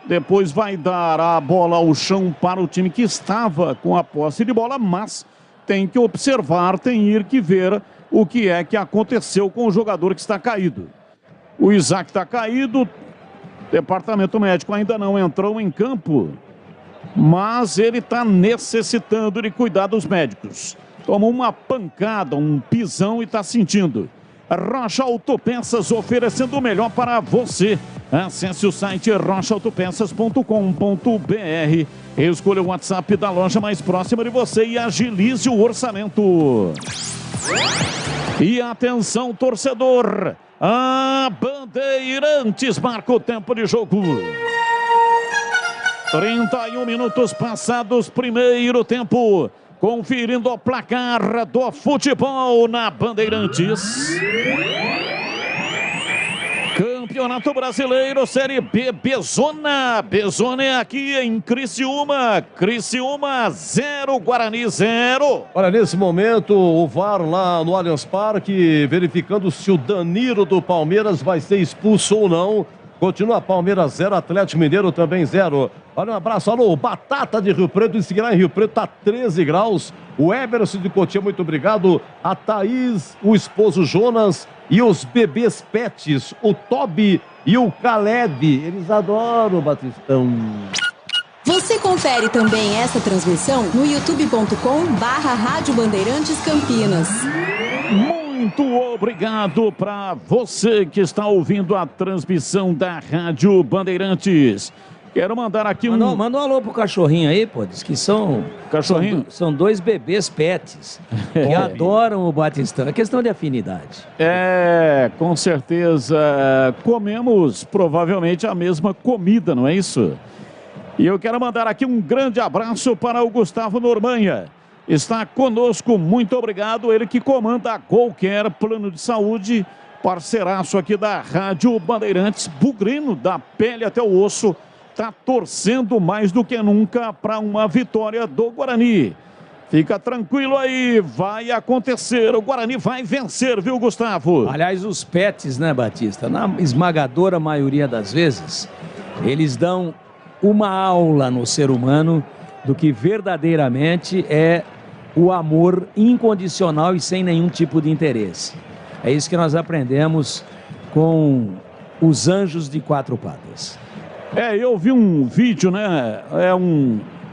Depois vai dar a bola ao chão para o time que estava com a posse de bola, mas tem que observar, tem que ver o que é que aconteceu com o jogador que está caído. O Isaac está caído, o departamento médico ainda não entrou em campo, mas ele está necessitando de cuidar dos médicos. Tomou uma pancada, um pisão e está sentindo. Rocha Autopeças, oferecendo o melhor para você. Acesse o site rochaautopeças.com.br. Escolha o WhatsApp da loja mais próxima de você e agilize o orçamento. E atenção, torcedor. A Bandeirantes marca o tempo de jogo. 31 minutos passados, primeiro tempo. Conferindo o placar do futebol na Bandeirantes. Campeonato Brasileiro, Série B, Bezona. Bezona é aqui em Criciúma. Criciúma 0, Guarani 0. Olha, nesse momento, o VAR lá no Allianz Parque, verificando se o Danilo do Palmeiras vai ser expulso ou não. Continua Palmeiras 0, Atlético Mineiro também 0. Olha, um abraço, alô, Batata de Rio Preto, em seguida em Rio Preto tá 13 graus. O Emerson de Cotia, muito obrigado. A Thaís, o esposo Jonas e os bebês pets, o Toby e o Caleb. Eles adoram o Batistão. Você confere também essa transmissão no youtube.com/Rádio Bandeirantes Campinas. Muito obrigado para você que está ouvindo a transmissão da Rádio Bandeirantes. Quero mandar aqui Manda um alô pro cachorrinho aí, pô. Diz que são... Cachorrinho? São dois bebês pets que adoram o Batistão. É questão de afinidade. Com certeza. Comemos provavelmente a mesma comida, não é isso? E eu quero mandar aqui um grande abraço para o Gustavo Normanha. Está conosco, muito obrigado. Ele que comanda a Qualquer Plano de Saúde, parceiraço aqui da Rádio Bandeirantes, bugrino da pele até o osso, está torcendo mais do que nunca para uma vitória do Guarani. Fica tranquilo aí, vai acontecer, o Guarani vai vencer, viu, Gustavo? Aliás, os pets, né, Batista, na esmagadora maioria das vezes, eles dão uma aula no ser humano do que verdadeiramente é o amor incondicional e sem nenhum tipo de interesse. É isso que nós aprendemos com os anjos de quatro patas. Eu vi um vídeo, né?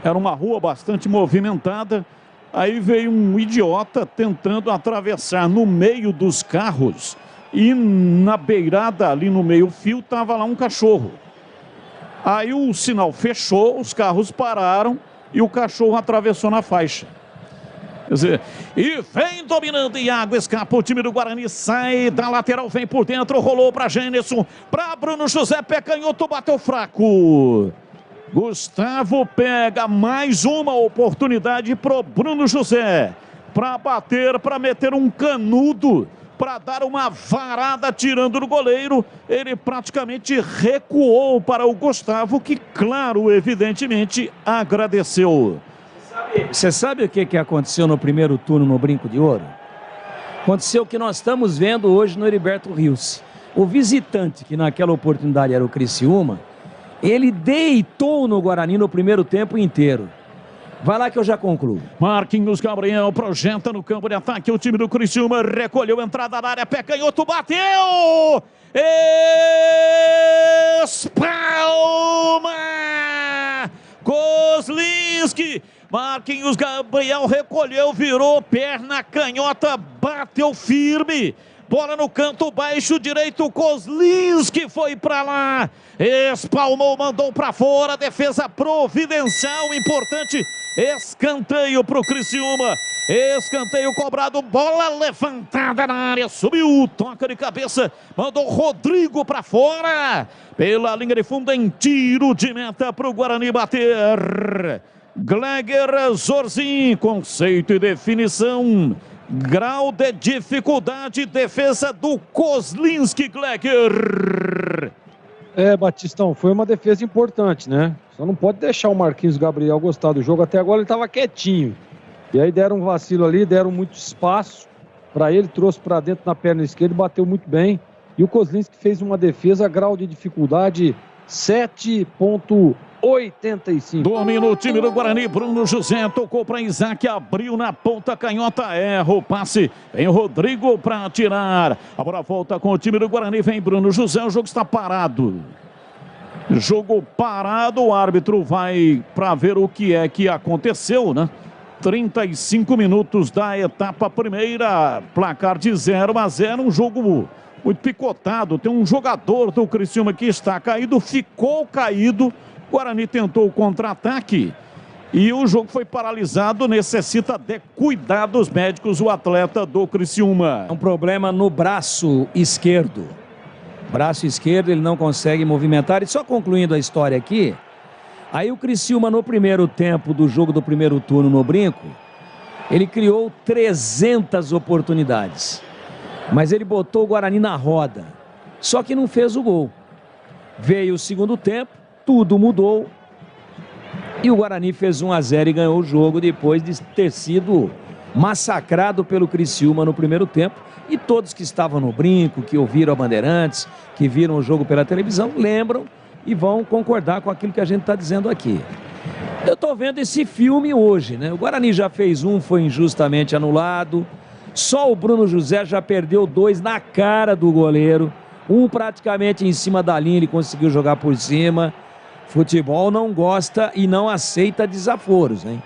Era uma rua bastante movimentada. Aí veio um idiota tentando atravessar no meio dos carros. E na beirada, ali no meio-fio, estava lá um cachorro. Aí o sinal fechou, os carros pararam e o cachorro atravessou na faixa. Quer dizer, e vem dominando Iago, escapa o time do Guarani, sai da lateral, vem por dentro, rolou para Gêneson, para Bruno José, pé canhoto, bateu fraco. Gustavo pega mais uma oportunidade pro Bruno José, para bater, para meter um canudo, para dar uma varada tirando do goleiro. Ele praticamente recuou para o Gustavo, que, claro, evidentemente, agradeceu. Você sabe o que aconteceu no primeiro turno no Brinco de Ouro? Aconteceu o que nós estamos vendo hoje no Heriberto Rios. O visitante, que naquela oportunidade era o Criciúma, ele deitou no Guarani no primeiro tempo inteiro. Vai lá que eu já concluo. Marquinhos Gabriel projeta no campo de ataque. O time do Criciúma recolheu a entrada da área. Pé canhoto, bateu! Espalma! Kozlinski! Marquinhos Gabriel recolheu, virou perna canhota, bateu firme. Bola no canto baixo direito, Kozlinski foi pra lá. Espalmou, mandou pra fora. Defesa providencial, importante. Escanteio pro Criciúma. Escanteio cobrado, bola levantada na área, subiu, toca de cabeça, mandou Rodrigo pra fora. Pela linha de fundo em tiro de meta pro Guarani bater. Gleger Zorzin, conceito e definição. Grau de dificuldade, defesa do Kozlinski, Gleger. Batistão, foi uma defesa importante, né? Só não pode deixar o Marquinhos Gabriel gostar do jogo. Até agora ele estava quietinho. E aí deram um vacilo ali, deram muito espaço para ele, trouxe para dentro na perna esquerda e bateu muito bem. E o Kozlinski fez uma defesa, grau de dificuldade 7,85. Domina o time do Guarani, Bruno José tocou para Isaac, abriu na ponta canhota, erra o passe, vem o Rodrigo para tirar. A bola volta com o time do Guarani, vem Bruno José, o jogo está parado. Jogo parado, o árbitro vai para ver o que é que aconteceu, né? 35 minutos da etapa primeira, placar de 0-0, um jogo muito picotado. Tem um jogador do Criciúma que está caído, ficou caído. Guarani tentou o contra-ataque e o jogo foi paralisado. Necessita de cuidados médicos o atleta do Criciúma. Um problema no braço esquerdo. Braço esquerdo, ele não consegue movimentar. E só concluindo a história aqui, aí o Criciúma no primeiro tempo do jogo do primeiro turno no Brinco, ele criou 300 oportunidades. Mas ele botou o Guarani na roda. Só que não fez o gol. Veio o segundo tempo, tudo mudou. E o Guarani fez 1-0 e ganhou o jogo depois de ter sido massacrado pelo Criciúma no primeiro tempo. E todos que estavam no Brinco, que ouviram a Bandeirantes, que viram o jogo pela televisão, lembram e vão concordar com aquilo que a gente está dizendo aqui. Eu estou vendo esse filme hoje, né? O Guarani já fez um, foi injustamente anulado. Só o Bruno José já perdeu 2 na cara do goleiro. Um praticamente em cima da linha, ele conseguiu jogar por cima. Futebol não gosta e não aceita desaforos, hein?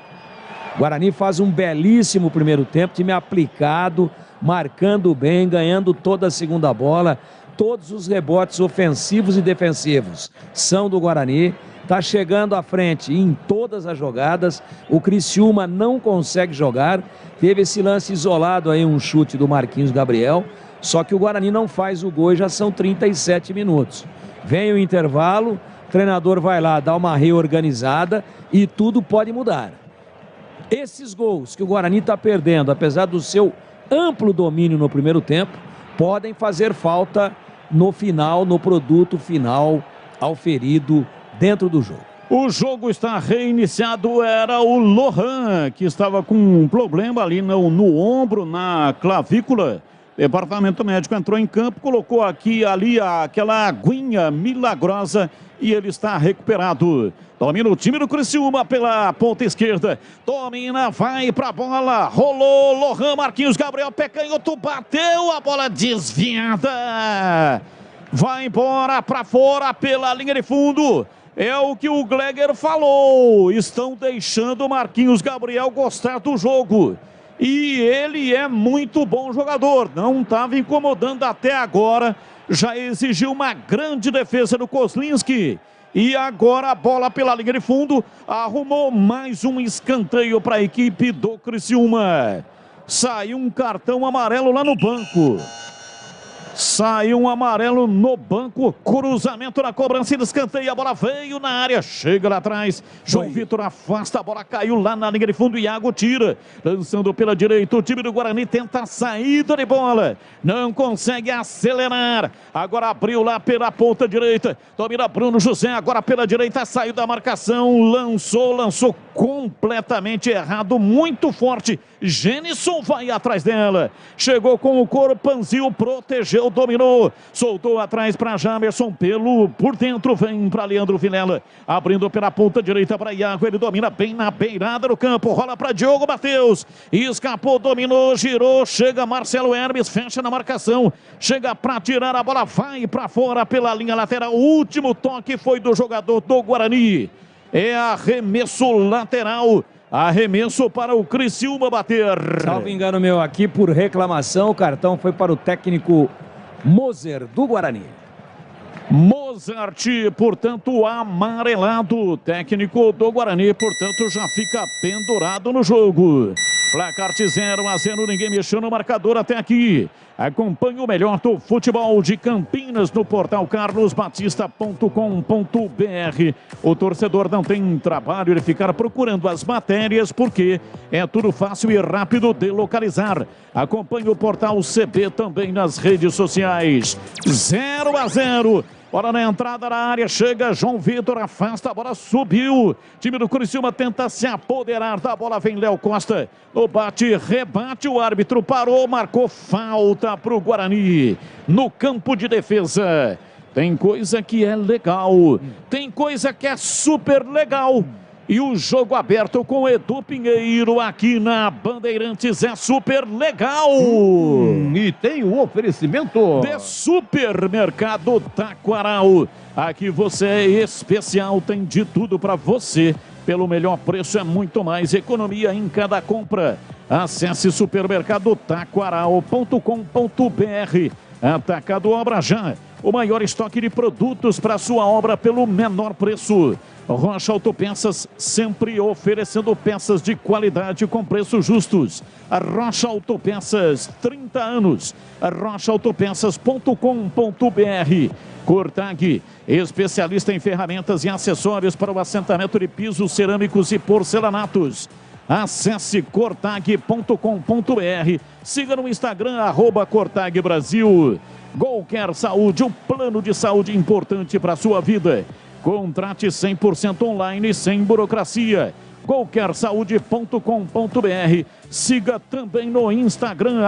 O Guarani faz um belíssimo primeiro tempo, time aplicado, marcando bem, ganhando toda a segunda bola. Todos os rebotes ofensivos e defensivos são do Guarani. Está chegando à frente em todas as jogadas. O Criciúma não consegue jogar. Teve esse lance isolado aí, um chute do Marquinhos Gabriel. Só que o Guarani não faz o gol e já são 37 minutos. Vem o intervalo, o treinador vai lá, dá uma reorganizada e tudo pode mudar. Esses gols que o Guarani está perdendo, apesar do seu amplo domínio no primeiro tempo, podem fazer falta no final, no produto final auferido dentro do jogo. O jogo está reiniciado, era o Lohan, que estava com um problema ali no ombro, na clavícula. Departamento médico entrou em campo, colocou aqui ali aquela aguinha milagrosa e ele está recuperado. Domina o time do Criciúma pela ponta esquerda. Domina, vai pra bola. Rolou, Lohan, Marquinhos Gabriel, pé canhoto, bateu, a bola desviada. Vai embora pra fora pela linha de fundo. É o que o Gleger falou. Estão deixando o Marquinhos Gabriel gostar do jogo. E ele é muito bom jogador. Não estava incomodando até agora. Já exigiu uma grande defesa do Kozlinski. E agora a bola pela linha de fundo. Arrumou mais um escanteio para a equipe do Criciúma. Saiu um cartão amarelo lá no banco. Saiu um amarelo no banco. Cruzamento na cobrança de escanteio. A bola veio na área. Chega lá atrás. João Vitor afasta. A bola caiu lá na linha de fundo. Iago tira. Lançando pela direita. O time do Guarani tenta a saída de bola. Não consegue acelerar. Agora abriu lá pela ponta direita. Domina Bruno José. Agora pela direita. Saiu da marcação. Lançou completamente errado. Muito forte. Genison vai atrás dela. Chegou com o Corpanzil. Protegeu. Dominou, soltou atrás para Jamerson por dentro, vem para Leandro Vilela, abrindo pela ponta direita para Iago, ele domina bem na beirada do campo, rola para Diogo Matheus, escapou, dominou, girou, chega Marcelo Hermes, fecha na marcação, chega para tirar a bola, vai para fora pela linha lateral, o último toque foi do jogador do Guarani, é arremesso lateral. Arremesso para o Criciúma bater. Salvo engano meu aqui, por reclamação, o cartão foi para o técnico Moser do Guarani. Mozart, portanto, amarelado. Técnico do Guarani, portanto, já fica pendurado no jogo. Placar de 0-0, ninguém mexeu no marcador até aqui. Acompanhe o melhor do futebol de Campinas no portal carlosbatista.com.br. O torcedor não tem trabalho de ficar procurando as matérias, porque é tudo fácil e rápido de localizar. Acompanhe o portal CB também nas redes sociais. 0-0. Bola na entrada da área, chega João Vitor, afasta, a bola subiu. Time do Criciúma tenta se apoderar da bola, vem Léo Costa. No bate, rebate, o árbitro parou, marcou falta para o Guarani. No campo de defesa, tem coisa que é legal, tem coisa que é super legal. E o jogo aberto com Edu Pinheiro aqui na Bandeirantes é super legal. E tem o oferecimento de Supermercado Taquaral. Aqui você é especial, tem de tudo para você. Pelo melhor preço é muito mais economia em cada compra. Acesse supermercadotaquaral.com.br. Atacado Obra Já, o maior estoque de produtos para sua obra pelo menor preço. Rocha Autopeças, sempre oferecendo peças de qualidade com preços justos. A Rocha Autopeças, 30 anos. A rochaautopeças.com.br. Cortag, especialista em ferramentas e acessórios para o assentamento de pisos cerâmicos e porcelanatos. Acesse cortag.com.br. Siga no Instagram, @CortagBrasil. Qualquer Saúde, um plano de saúde importante para a sua vida. Contrate 100% online, sem burocracia. Qualquersaude.com.br. Siga também no Instagram,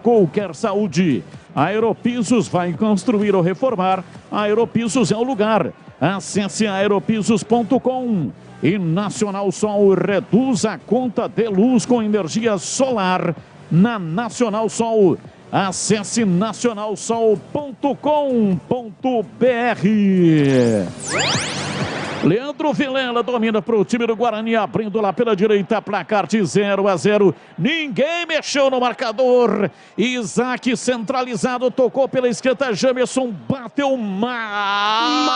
@qualquersaúde. Aeropisos, vai construir ou reformar? Aeropisos é o lugar. Acesse aeropisos.com. E Nacional Sol, reduz a conta de luz com energia solar na Nacional Sol. Acesse nacionalsol.com.br. Leandro Vilela domina para o time do Guarani, abrindo lá pela direita, placar de 0-0. Ninguém mexeu no marcador. Isaac centralizado, tocou pela esquerda, Jamerson bateu mal.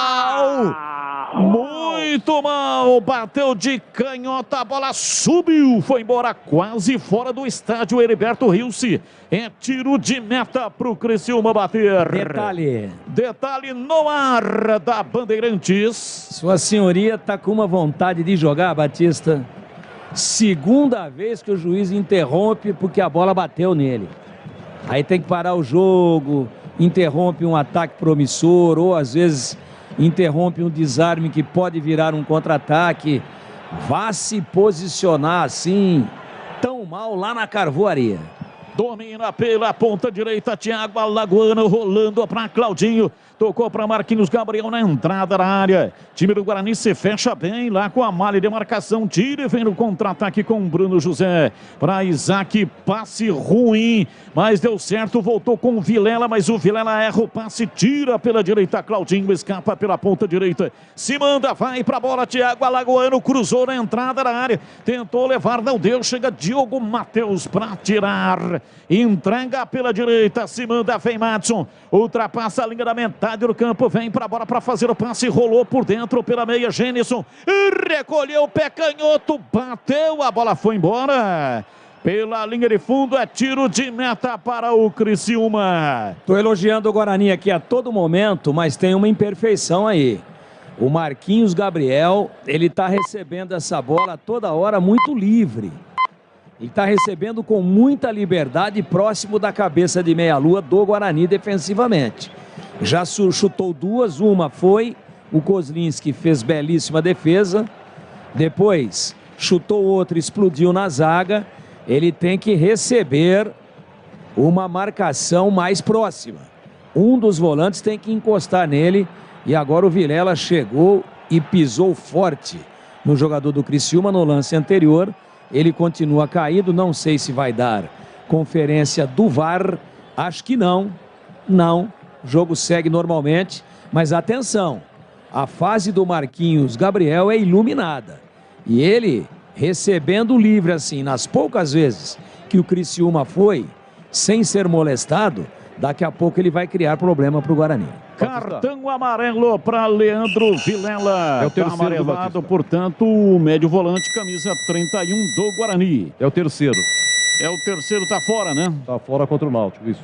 Muito mal, bateu de canhota, a bola subiu, foi embora quase fora do estádio Heriberto Rilse. É tiro de meta para o Criciúma bater. Detalhe no ar da Bandeirantes. Sua senhoria está com uma vontade de jogar, Batista. Segunda vez que o juiz interrompe porque a bola bateu nele. Aí tem que parar o jogo, interrompe um ataque promissor, ou às vezes interrompe um desarme que pode virar um contra-ataque. Vá se posicionar assim, tão mal lá na Carvoaria. Domina pela ponta direita, Thiago Alagoano rolando para Claudinho. Tocou para Marquinhos Gabriel na entrada da área. Time do Guarani se fecha bem lá com a malha de marcação. Tira e vem no contra-ataque com Bruno José. Para Isaac, passe ruim, mas deu certo. Voltou com o Vilela, mas o Vilela erra o passe. Tira pela direita, Claudinho escapa pela ponta direita. Se manda, vai para a bola. Thiago Alagoano cruzou na entrada da área. Tentou levar, não deu. Chega Diogo Matheus para tirar. Entrega pela direita, se manda, vem Madison. Ultrapassa a linha da metade do campo, vem para a bola para fazer o passe, rolou por dentro pela meia, Gênison recolheu o pé canhoto, bateu, a bola foi embora. Pela linha de fundo, é tiro de meta para o Criciúma. Estou elogiando o Guarani aqui a todo momento, mas tem uma imperfeição aí. O Marquinhos Gabriel, ele está recebendo essa bola toda hora muito livre. Ele está recebendo com muita liberdade, próximo da cabeça de meia-lua do Guarani defensivamente. Já chutou duas, uma foi o Kozlinski, fez belíssima defesa. Depois chutou outra, explodiu na zaga. Ele tem que receber uma marcação mais próxima. Um dos volantes tem que encostar nele. E agora o Vilela chegou e pisou forte no jogador do Criciúma no lance anterior. Ele continua caído, não sei se vai dar conferência do VAR, acho que não, o jogo segue normalmente, mas atenção, a fase do Marquinhos Gabriel é iluminada, e ele recebendo livre assim, nas poucas vezes que o Criciúma foi, sem ser molestado, daqui a pouco ele vai criar problema para o Guarani. Cartão amarelo para Leandro Vilela. É o terceiro amarelado, portanto, o médio volante, camisa 31 do Guarani. É o terceiro. É o terceiro, tá fora, né? Tá fora contra o Náutico, isso.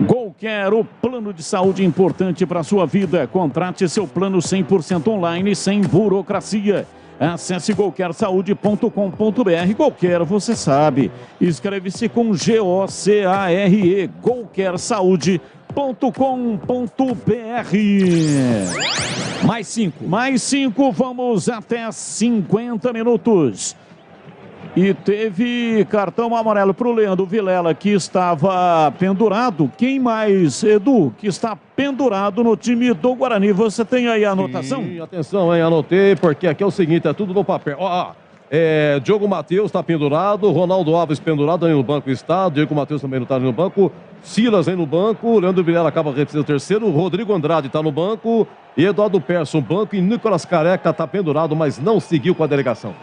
Golcare, o plano de saúde importante para sua vida. Contrate seu plano 100% online, sem burocracia. Acesse golcaresaude.com.br. Golcare, você sabe. Escreve-se com G-O-C-A-R-E. golcaresaude.com.br. Mais 5. Mais 5, vamos até 50 minutos. E teve cartão amarelo para o Leandro Vilela, que estava pendurado. Quem mais, Edu, que está pendurado no time do Guarani? Você tem aí a anotação? Sim, atenção, hein? Anotei, porque aqui é o seguinte, é tudo no papel. Diogo Matheus está pendurado, Ronaldo Alves pendurado aí no banco está, Diego Matheus também não está ali no banco, Silas aí no banco, Leandro Vilela acaba de receber o terceiro, Rodrigo Andrade está no banco, e Eduardo Persson no banco, e Nicolas Careca está pendurado, mas não seguiu com a delegação.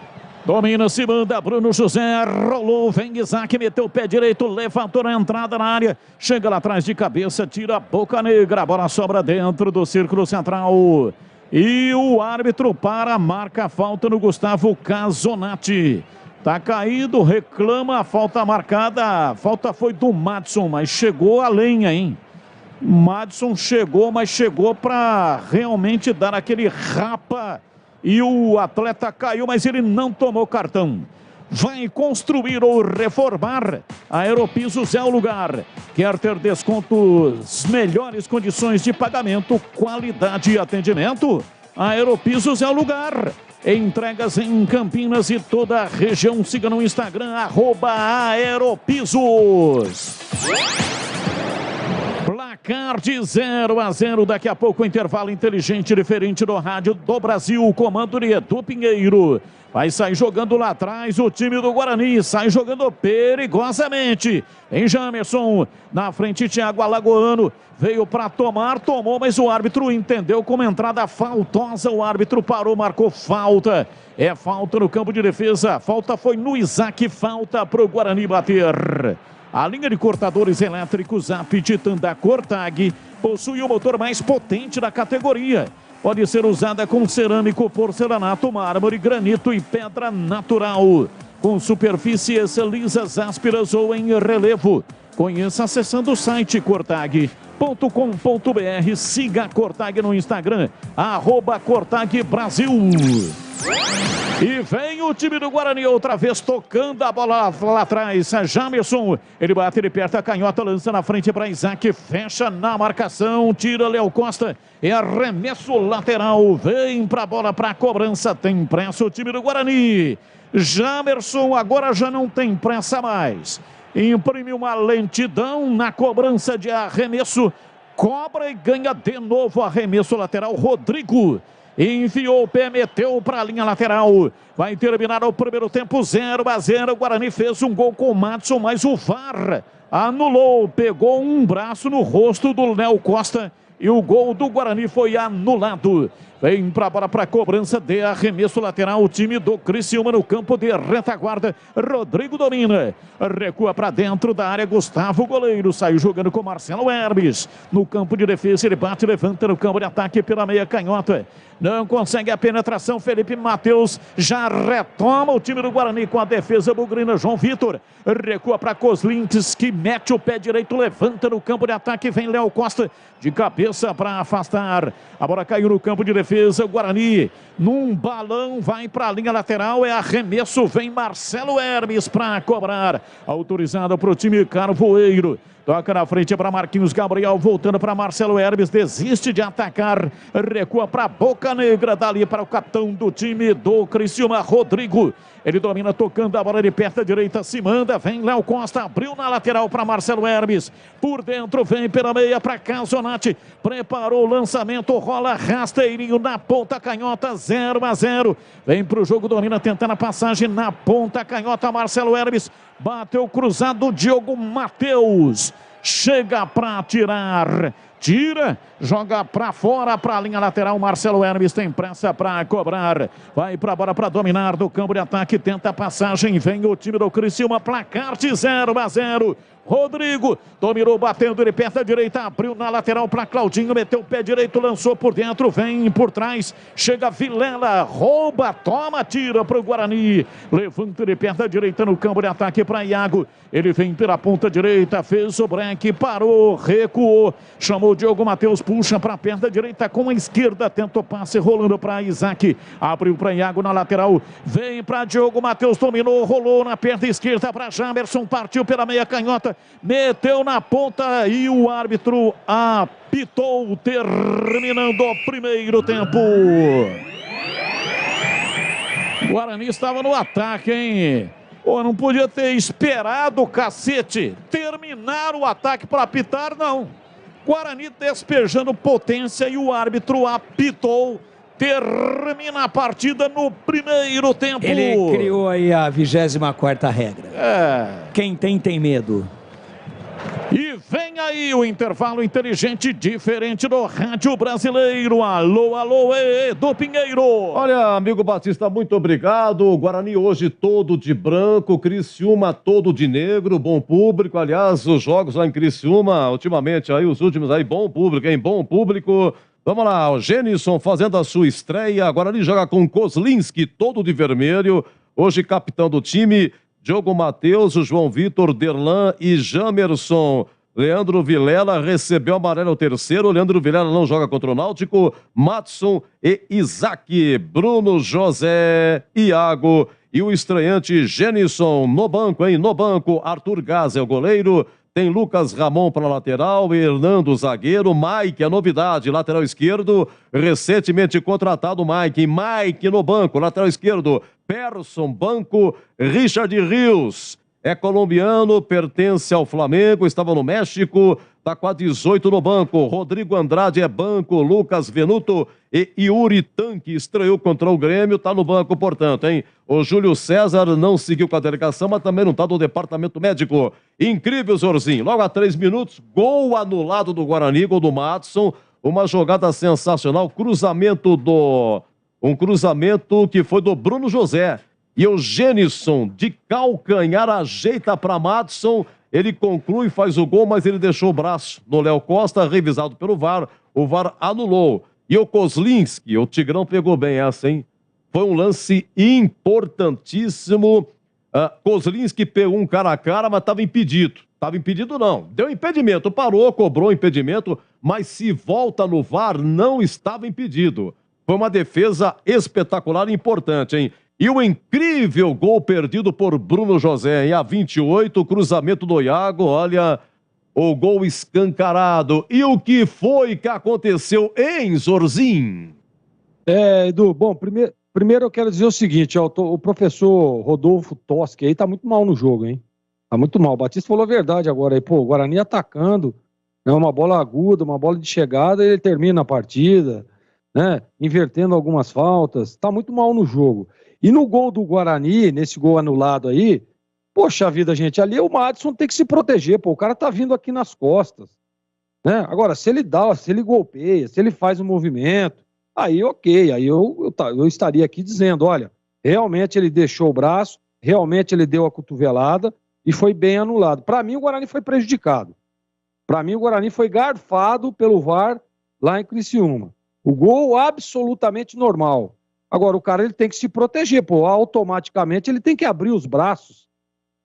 Domina, se manda, Bruno José, rolou, vem Isaac, meteu o pé direito, levantou na entrada na área, chega lá atrás de cabeça, tira a Boca Negra, a bola sobra dentro do círculo central. E o árbitro marca a falta no Gustavo Casonati. Tá caído, reclama a falta marcada, a falta foi do Madison, mas chegou a lenha, hein? Madison chegou, mas chegou para realmente dar aquele rapa. E o atleta caiu, mas ele não tomou cartão. Vai construir ou reformar? A Aeropisos é o lugar. Quer ter descontos, melhores condições de pagamento, qualidade e atendimento? A Aeropisos é o lugar. Entregas em Campinas e toda a região. Siga no Instagram, @Aeropisos. Placar de 0-0, daqui a pouco intervalo inteligente, diferente do rádio do Brasil, comando de Edu Pinheiro. Vai sair jogando lá atrás o time do Guarani, sai jogando perigosamente. Em Jamerson, na frente Thiago Alagoano, veio para tomar, tomou, mas o árbitro entendeu como entrada faltosa, o árbitro parou, marcou falta. É falta no campo de defesa, falta foi no Isaac, falta para o Guarani bater. A linha de cortadores elétricos AP Titan da Cortag possui o motor mais potente da categoria. Pode ser usada com cerâmico, porcelanato, mármore, granito e pedra natural. Com superfícies lisas, ásperas ou em relevo. Conheça acessando o site cortag.com.br. Siga a Cortag no Instagram, @Cortag Brasil. E vem o time do Guarani outra vez tocando a bola lá atrás. Jamerson, ele bate, ele aperta a canhota, lança na frente para Isaac, fecha na marcação, tira Léo Costa, é arremesso lateral, vem para a bola, para a cobrança, tem pressa o time do Guarani. Jamerson agora já não tem pressa mais. Imprime uma lentidão na cobrança de arremesso, cobra e ganha de novo arremesso lateral. Rodrigo enfiou o pé, meteu para a linha lateral. Vai terminar o primeiro tempo 0-0. O Guarani fez um gol com o Madison, mas o VAR anulou. Pegou um braço no rosto do Léo Costa e o gol do Guarani foi anulado. Vem para a bola, para a cobrança de arremesso lateral. O time do Criciúma no campo de retaguarda. Rodrigo domina. Recua para dentro da área. Gustavo, goleiro. Saiu jogando com Marcelo Hermes. No campo de defesa, ele bate, levanta no campo de ataque pela meia canhota. Não consegue a penetração. Felipe Matheus já retoma o time do Guarani com a defesa bugrina. João Vitor recua para Kozlinks, que mete o pé direito, levanta no campo de ataque. Vem Léo Costa de cabeça para afastar. A bola caiu no campo de defesa. O Guarani num balão vai para a linha lateral. É arremesso. Vem Marcelo Hermes para cobrar. Autorizado para o time Carvoeiro. Toca na frente para Marquinhos Gabriel, voltando para Marcelo Hermes, desiste de atacar, recua para Boca Negra, dali para o capitão do time do Criciúma, Rodrigo. Ele domina tocando a bola de perto à direita, se manda, vem Léo Costa, abriu na lateral para Marcelo Hermes, por dentro vem pela meia para Casonati, preparou o lançamento, rola rasteirinho na ponta canhota, 0-0. Vem para o jogo, domina tentando a passagem na ponta canhota, Marcelo Hermes, bateu cruzado, Diogo Matheus chega para tirar. tira, joga pra fora, pra linha lateral. Marcelo Hermes tem pressa pra cobrar. Vai pra bola pra dominar do campo de ataque. Tenta a passagem. Vem o time do Criciúma. Placar de 0-0. Rodrigo dominou, batendo de perna direita, abriu na lateral para Claudinho, meteu o pé direito, lançou por dentro, vem por trás, chega Vilela, rouba, toma, tira para o Guarani, levanta de perna direita no campo de ataque para Iago, ele vem pela ponta direita, fez o break, parou, recuou, chamou o Diogo Matheus, puxa para a perna direita com a esquerda, tenta o passe, rolando para Isaac, abriu para Iago na lateral, vem para Diogo Matheus, dominou, rolou na perna esquerda para Jamerson, partiu pela meia canhota, meteu na ponta e o árbitro apitou, terminando o primeiro tempo. O Guarani estava no ataque, hein? Pô, não podia ter esperado o cacete terminar o ataque para apitar, não. Guarani despejando potência e o árbitro apitou. Termina a partida no primeiro tempo. Ele criou aí a 24ª regra. Quem tem medo. E vem aí o intervalo inteligente, diferente do rádio brasileiro. Alô, alô, Edu Pinheiro. Olha, amigo Batista, muito obrigado. O Guarani hoje todo de branco, Criciúma todo de negro, bom público. Aliás, os jogos lá em Criciúma, ultimamente, aí os últimos aí, bom público, hein? Bom público. Vamos lá, o Genison fazendo a sua estreia. Guarani joga com Kozlinski, todo de vermelho. Hoje capitão do time. Diogo Matheus, o João Vitor, Derlan e Jamerson. Leandro Vilela recebeu amarelo terceiro. Leandro Vilela não joga contra o Náutico. Matson e Isaac. Bruno José, Iago e o estreante Genison no banco, hein? No banco, Arthur Gás é o goleiro. Tem Lucas Ramon para lateral, Hernando zagueiro, Mike, a novidade, lateral esquerdo, recentemente contratado Mike no banco, lateral esquerdo, Persson, banco, Richard Rios, é colombiano, pertence ao Flamengo, estava no México, está com a 18 no banco, Rodrigo Andrade é banco, Lucas Venuto e Yuri Tanque estreou contra o Grêmio, está no banco, portanto, hein? O Júlio César não seguiu com a delegação, mas também não está no departamento médico. Incrível, Zorzinho. Logo a 3 minutos, gol anulado do Guarani, gol do Matson, uma jogada sensacional, um cruzamento que foi do Bruno José. E o Genison, de calcanhar, ajeita para Matson, ele conclui, faz o gol, mas ele deixou o braço no Léo Costa, revisado pelo VAR, o VAR anulou. E o Kozlinski, o Tigrão pegou bem essa, hein? Foi um lance importantíssimo. Kozlinski pegou um cara a cara, mas estava impedido. Estava impedido não, deu impedimento, parou, cobrou impedimento, mas se volta no VAR, não estava impedido. Foi uma defesa espetacular e importante, hein? E o incrível gol perdido por Bruno José, em A28, cruzamento do Iago, olha, o gol escancarado. E o que foi que aconteceu em Zorzinho? Edu, bom, primeiro eu quero dizer o seguinte, ó, o professor Rodolfo Toschi aí tá muito mal no jogo, hein? Tá muito mal. O Batista falou a verdade agora aí, pô, o Guarani atacando, né, uma bola aguda, uma bola de chegada, ele termina a partida, né, invertendo algumas faltas, tá muito mal no jogo. E no gol do Guarani, nesse gol anulado aí, poxa vida, gente, ali o Madison tem que se proteger, pô, o cara tá vindo aqui nas costas, né? Agora, se ele golpeia, se ele faz um movimento, aí ok, aí eu estaria aqui dizendo, olha, realmente ele deixou o braço, realmente ele deu a cotovelada e foi bem anulado. Para mim, o Guarani foi prejudicado. Para mim, o Guarani foi garfado pelo VAR lá em Criciúma. O gol absolutamente normal. Agora, o cara ele tem que se proteger, pô, automaticamente ele tem que abrir os braços,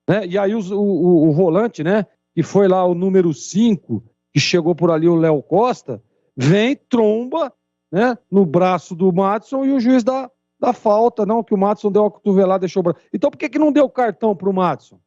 né? E aí o volante, né, que foi lá o número 5, que chegou por ali o Léo Costa, vem, tromba, né, no braço do Madison e o juiz dá falta, não, que o Madison deu uma cotovelada, deixou o braço. Então por que não deu cartão pro Madison?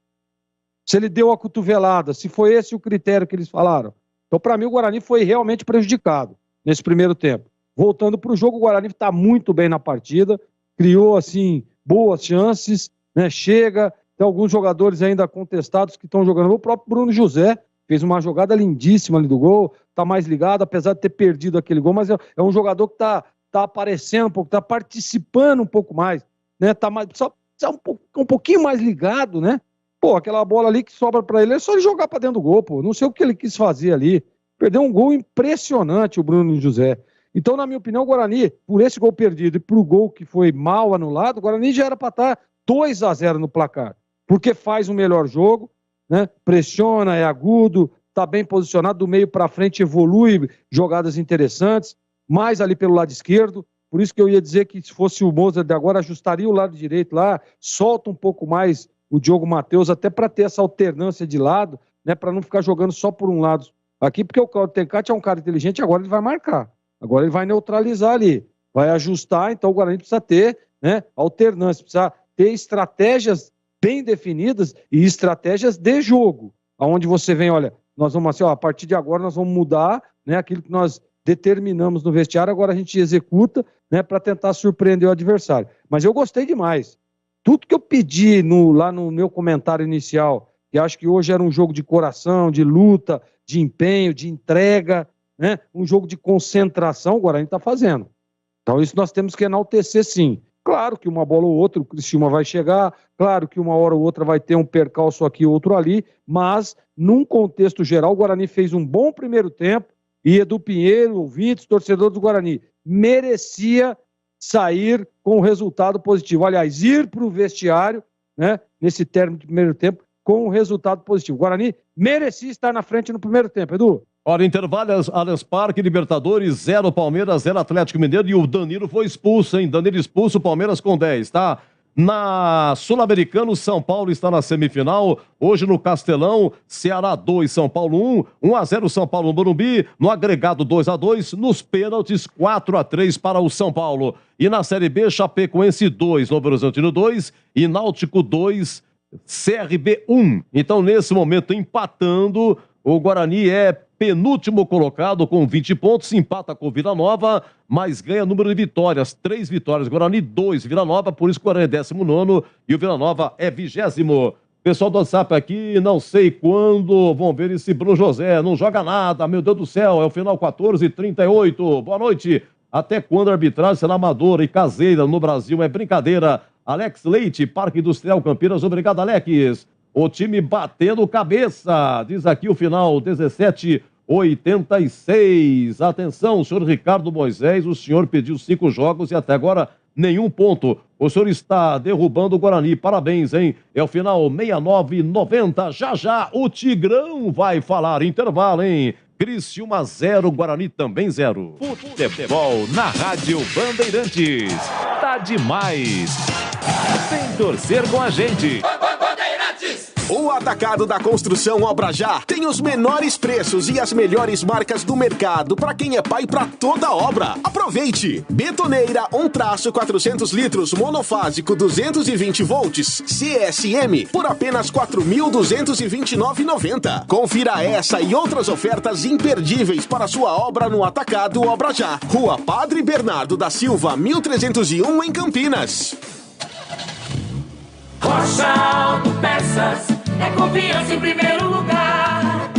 Se ele deu a cotovelada, se foi esse o critério que eles falaram. Então, para mim, o Guarani foi realmente prejudicado nesse primeiro tempo. Voltando para o jogo, o Guarani está muito bem na partida, criou, assim, boas chances, né? Chega, tem alguns jogadores ainda contestados que estão jogando. O próprio Bruno José fez uma jogada lindíssima ali do gol, está mais ligado, apesar de ter perdido aquele gol, mas é um jogador que está aparecendo um pouco, está participando um pouco mais, né? Tá mais, só um pouquinho mais ligado, né? Pô, aquela bola ali que sobra para ele, é só ele jogar para dentro do gol, pô. Não sei o que ele quis fazer ali. Perdeu um gol impressionante o Bruno José. Então, na minha opinião, o Guarani, por esse gol perdido e por gol que foi mal anulado, o Guarani já era para estar 2-0 no placar. Porque faz um melhor jogo, né? Pressiona, é agudo, está bem posicionado, do meio para frente evolui, jogadas interessantes, mais ali pelo lado esquerdo. Por isso que eu ia dizer que se fosse o Mozart de agora, ajustaria o lado direito lá, solta um pouco mais o Diogo Matheus, até para ter essa alternância de lado, né? Para não ficar jogando só por um lado aqui, porque o Claudio Tencati é um cara inteligente, agora ele vai marcar. Agora ele vai neutralizar ali, vai ajustar, então o Guarani precisa ter, né, alternância, precisa ter estratégias bem definidas e estratégias de jogo, aonde você vem, olha, nós vamos assim, ó, a partir de agora nós vamos mudar, né, aquilo que nós determinamos no vestiário, agora a gente executa, né, para tentar surpreender o adversário. Mas eu gostei demais. Tudo que eu pedi lá no meu comentário inicial, que acho que hoje era um jogo de coração, de luta, de empenho, de entrega, né? Um jogo de concentração, o Guarani está fazendo. Então isso nós temos que enaltecer, sim. Claro que uma bola ou outra o Criciúma vai chegar, claro que uma hora ou outra vai ter um percalço aqui, outro ali, mas num contexto geral o Guarani fez um bom primeiro tempo e Edu Pinheiro, ouvintes, torcedor do Guarani, merecia sair com um resultado positivo. Aliás, ir para o vestiário, né, nesse término de primeiro tempo, com um resultado positivo. O Guarani merecia estar na frente no primeiro tempo, Edu. Hora intervalo, Allianz Parque, Libertadores, 0 Palmeiras, 0 Atlético Mineiro, e o Danilo foi expulso, hein? Danilo expulso, Palmeiras com 10, tá? Na Sul-Americano, São Paulo está na semifinal, hoje no Castelão, Ceará 2, São Paulo 1, 1-0 São Paulo no Morumbi, no agregado 2-2, nos pênaltis 4-3 para o São Paulo. E na Série B, Chapecoense 2, Novo Horizontino 2 e Náutico 2, CRB 1. Então, nesse momento, empatando, o Guarani é penúltimo colocado com 20 pontos, empata com o Vila Nova, mas ganha número de vitórias, 3 vitórias, Guarani 2, Vila Nova, por isso o Guarani é 19º e o Vila Nova é 20º. Pessoal do WhatsApp aqui, não sei quando vão ver esse Bruno José, não joga nada, meu Deus do céu, é o final 14h38, boa noite. Até quando a arbitragem será amadora e caseira no Brasil é brincadeira? Alex Leite, Parque Industrial Campinas, obrigado Alex. O time batendo cabeça, diz aqui o final, 17:86. Atenção, senhor Ricardo Moisés, o senhor pediu 5 jogos e até agora nenhum ponto. O senhor está derrubando o Guarani, parabéns, hein? É o final 69:90. Já o Tigrão vai falar, intervalo, hein? Criciúma 0, Guarani também 0. Futebol na Rádio Bandeirantes. Tá demais. Vem torcer com a gente. O Atacado da Construção Obra Já tem os menores preços e as melhores marcas do mercado para quem é pai para toda obra. Aproveite! Betoneira 400 litros monofásico 220 volts CSM por apenas R$ 4.229,90. Confira essa e outras ofertas imperdíveis para sua obra no Atacado Obra Já. Rua Padre Bernardo da Silva, 1301 em Campinas. Rocha Autopeças é confiança em primeiro lugar.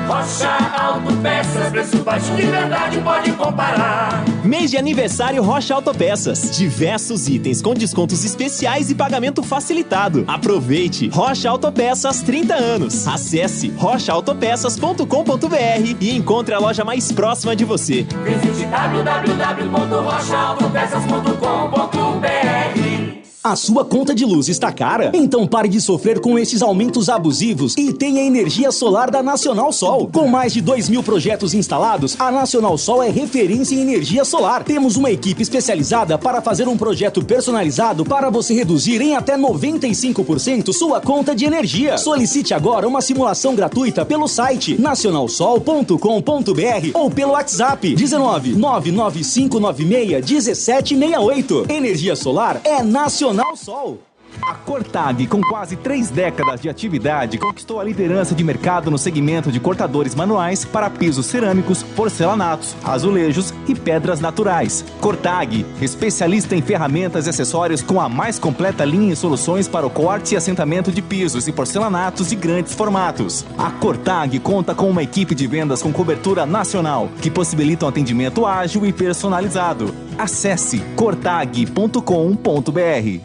Rocha Autopeças, preço baixo de verdade, pode comparar. Mês de aniversário Rocha Autopeças. Diversos itens com descontos especiais e pagamento facilitado. Aproveite! Rocha Autopeças 30 anos. Acesse rochaautopeças.com.br e encontre a loja mais próxima de você. Visite www.rochaautopeças.com.br. A sua conta de luz está cara? Então pare de sofrer com esses aumentos abusivos e tenha energia solar da Nacional Sol. Com mais de 2.000 projetos instalados, a Nacional Sol é referência em energia solar. Temos uma equipe especializada para fazer um projeto personalizado para você reduzir em até 95% sua conta de energia. Solicite agora uma simulação gratuita pelo site nacionalsol.com.br ou pelo WhatsApp 19-99596-1768. Energia solar é Nacional Sol. A Cortag, com quase 3 décadas de atividade, conquistou a liderança de mercado no segmento de cortadores manuais para pisos cerâmicos, porcelanatos, azulejos e pedras naturais. Cortag, especialista em ferramentas e acessórios com a mais completa linha e soluções para o corte e assentamento de pisos e porcelanatos de grandes formatos. A Cortag conta com uma equipe de vendas com cobertura nacional, que possibilita um atendimento ágil e personalizado. Acesse cortag.com.br.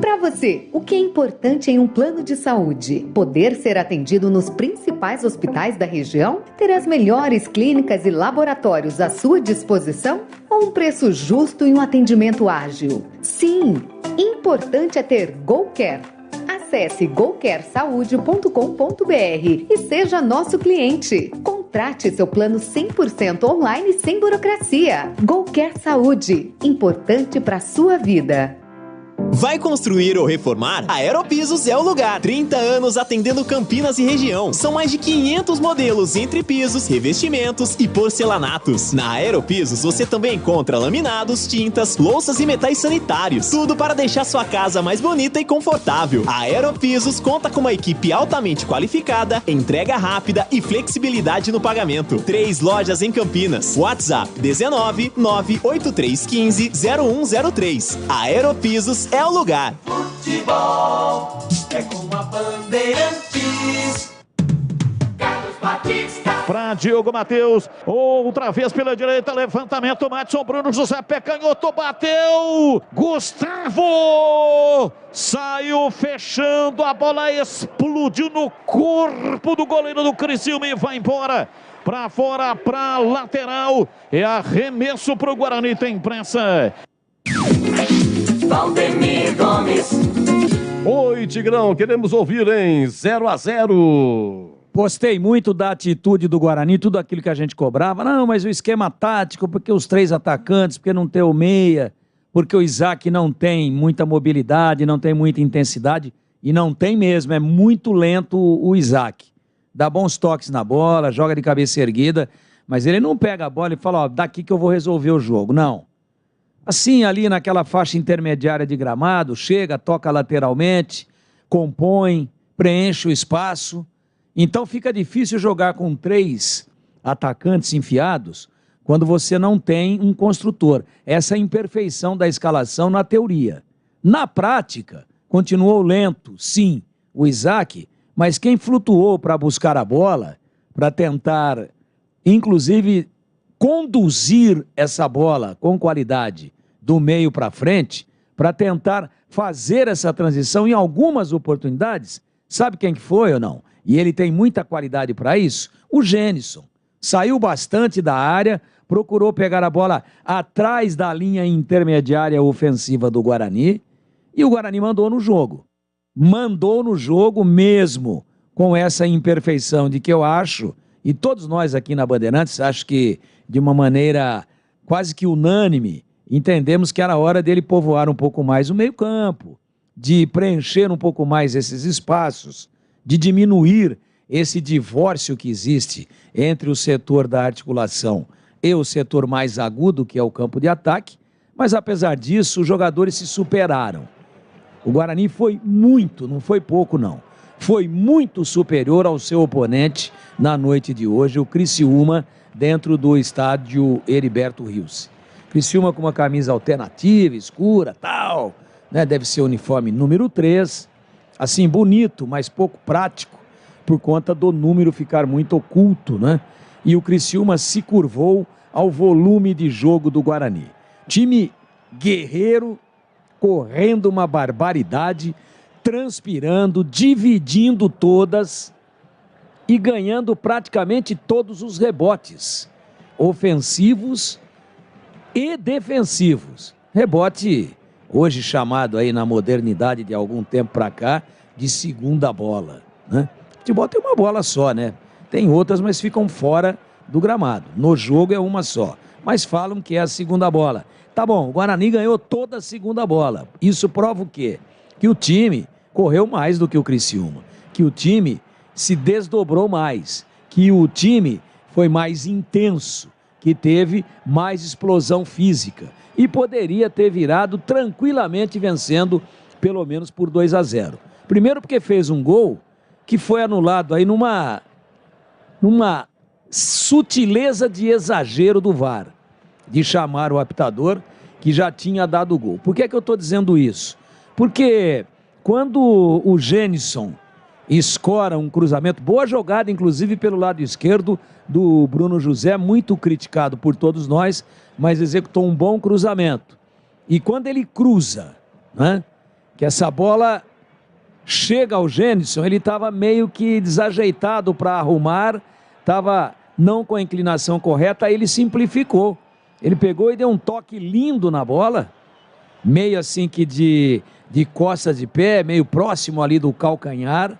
Para Para você, o que é importante em um plano de saúde? Poder ser atendido nos principais hospitais da região? Ter as melhores clínicas e laboratórios à sua disposição? Ou um preço justo e um atendimento ágil? Sim, importante é ter GoCare. Acesse gocaresaude.com.br e seja nosso cliente. Contrate seu plano 100% online sem burocracia. GoCare Saúde, importante para a sua vida. Vai construir ou reformar? A Aeropisos é o lugar. 30 anos atendendo Campinas e região. São mais de 500 modelos entre pisos, revestimentos e porcelanatos. Na Aeropisos você também encontra laminados, tintas, louças e metais sanitários. Tudo para deixar sua casa mais bonita e confortável. A Aeropisos conta com uma equipe altamente qualificada, entrega rápida e flexibilidade no pagamento. 3 lojas em Campinas. WhatsApp 19 98315 0103. A Aeropisos é o lugar. Futebol é com a Bandeirantes. Carlos Batista. Para Diogo Matheus, outra vez pela direita, levantamento, Madison, Bruno José, pé canhoto, bateu, Gustavo, saiu fechando, a bola explodiu no corpo do goleiro do Criciúma e vai embora, para fora, para lateral, é arremesso para o Guarani, tem pressa. Valdemir Gomes. Oi, Tigrão, queremos ouvir em 0-0. Gostei muito da atitude do Guarani, tudo aquilo que a gente cobrava. Não, mas o esquema tático, porque os 3 atacantes, porque não tem o meia, porque o Isaac não tem muita mobilidade, não tem muita intensidade, e não tem mesmo, é muito lento o Isaac. Dá bons toques na bola, joga de cabeça erguida, mas ele não pega a bola e fala, ó, daqui que eu vou resolver o jogo. Não. Assim, ali naquela faixa intermediária de gramado, chega, toca lateralmente, compõe, preenche o espaço. Então fica difícil jogar com 3 atacantes enfiados quando você não tem um construtor. Essa é a imperfeição da escalação na teoria. Na prática, continuou lento, sim, o Isaac, mas quem flutuou para buscar a bola, para tentar, inclusive, conduzir essa bola com qualidade do meio para frente, para tentar fazer essa transição em algumas oportunidades, sabe quem que foi ou não? E ele tem muita qualidade para isso? O Gênison. Saiu bastante da área, procurou pegar a bola atrás da linha intermediária ofensiva do Guarani, e o Guarani mandou no jogo. Mandou no jogo mesmo, com essa imperfeição de que eu acho, e todos nós aqui na Bandeirantes, acho que de uma maneira quase que unânime, entendemos que era hora dele povoar um pouco mais o meio-campo, de preencher um pouco mais esses espaços, de diminuir esse divórcio que existe entre o setor da articulação e o setor mais agudo, que é o campo de ataque, mas apesar disso, os jogadores se superaram. O Guarani foi muito, não foi pouco não, foi muito superior ao seu oponente na noite de hoje, o Criciúma, dentro do estádio Heriberto Rios. Criciúma com uma camisa alternativa, escura, tal, né? Deve ser o uniforme número 3, assim, bonito, mas pouco prático, por conta do número ficar muito oculto, né? E o Criciúma se curvou ao volume de jogo do Guarani. Time guerreiro, correndo uma barbaridade, transpirando, dividindo todas e ganhando praticamente todos os rebotes, ofensivos e defensivos. Rebote, hoje chamado aí na modernidade de algum tempo para cá, de segunda bola, né? Futebol tem uma bola só, né? Tem outras, mas ficam fora do gramado. No jogo é uma só, mas falam que é a segunda bola. Tá bom, o Guarani ganhou toda a segunda bola. Isso prova o quê? Que o time correu mais do que o Criciúma, que o time se desdobrou mais, que o time foi mais intenso, que teve mais explosão física e poderia ter virado tranquilamente vencendo pelo menos por 2-0. Primeiro porque fez um gol que foi anulado aí numa sutileza de exagero do VAR, de chamar o apitador que já tinha dado o gol. Por que eu estou dizendo isso? Porque quando o Gênison escora um cruzamento, boa jogada inclusive pelo lado esquerdo do Bruno José, muito criticado por todos nós, mas executou um bom cruzamento. E quando ele cruza, né, que essa bola chega ao Gênison, ele estava meio que desajeitado para arrumar, estava não com a inclinação correta, aí ele simplificou. Ele pegou e deu um toque lindo na bola, meio assim que de costa de pé, meio próximo ali do calcanhar,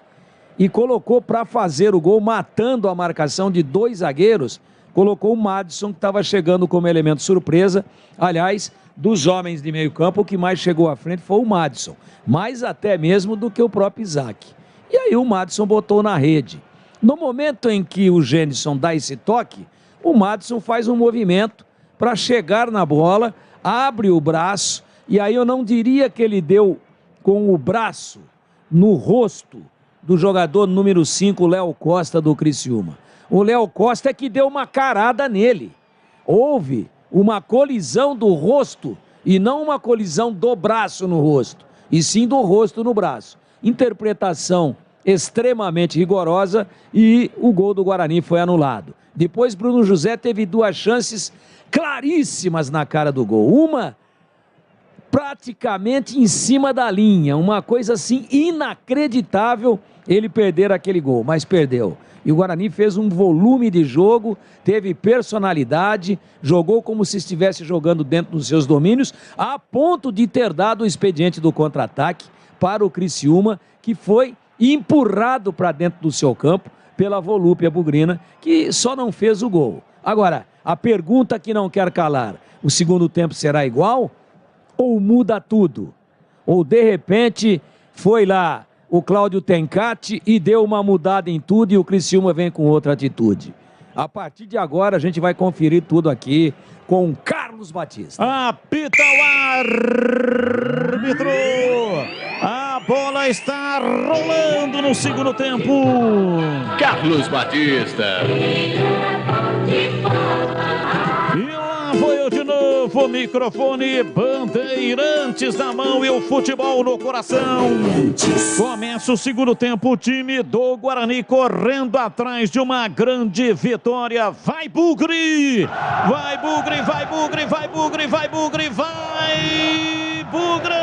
e colocou para fazer o gol, matando a marcação de 2 zagueiros, colocou o Madison, que estava chegando como elemento surpresa. Aliás, dos homens de meio campo, o que mais chegou à frente foi o Madison, mais até mesmo do que o próprio Isaac. E aí o Madison botou na rede. No momento em que o Gênison dá esse toque, o Madison faz um movimento para chegar na bola, abre o braço, e aí eu não diria que ele deu com o braço no rosto do jogador número 5, Léo Costa, do Criciúma. O Léo Costa é que deu uma carada nele. Houve uma colisão do rosto e não uma colisão do braço no rosto, e sim do rosto no braço. Interpretação extremamente rigorosa e o gol do Guarani foi anulado. Depois Bruno José teve 2 chances claríssimas na cara do gol. Uma praticamente em cima da linha, uma coisa assim inacreditável ele perder aquele gol, mas perdeu. E o Guarani fez um volume de jogo, teve personalidade, jogou como se estivesse jogando dentro dos seus domínios, a ponto de ter dado o expediente do contra-ataque para o Criciúma, que foi empurrado para dentro do seu campo pela Volúpia Bugrina, que só não fez o gol. Agora, a pergunta que não quer calar, o segundo tempo será igual? Ou muda tudo? Ou de repente foi lá o Cláudio Tencati e deu uma mudada em tudo e o Criciúma vem com outra atitude? A partir de agora a gente vai conferir tudo aqui com Carlos Batista. Apita o árbitro! A bola está rolando no segundo tempo. Carlos Batista. E lá foi eu de novo, microfone, Bandeirantes na mão e o futebol no coração. Começa o segundo tempo, o time do Guarani correndo atrás de uma grande vitória. Vai Bugre! Vai Bugre, vai Bugre, vai Bugre, vai Bugre, vai Bugre!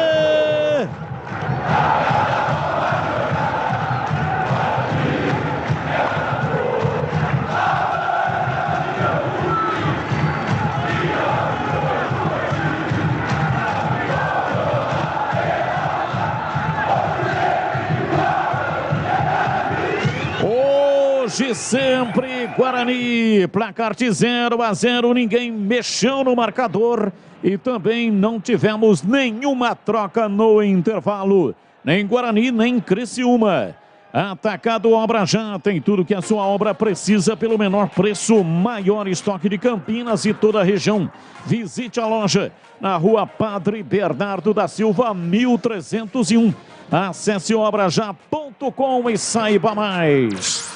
Hoje sempre Guarani, placar de 0-0, ninguém mexeu no marcador e também não tivemos nenhuma troca no intervalo, nem Guarani nem Criciúma. Atacado Obra Já, tem tudo que a sua obra precisa pelo menor preço, maior estoque de Campinas e toda a região. Visite a loja na rua Padre Bernardo da Silva, 1301. Acesse obrajá.com e saiba mais.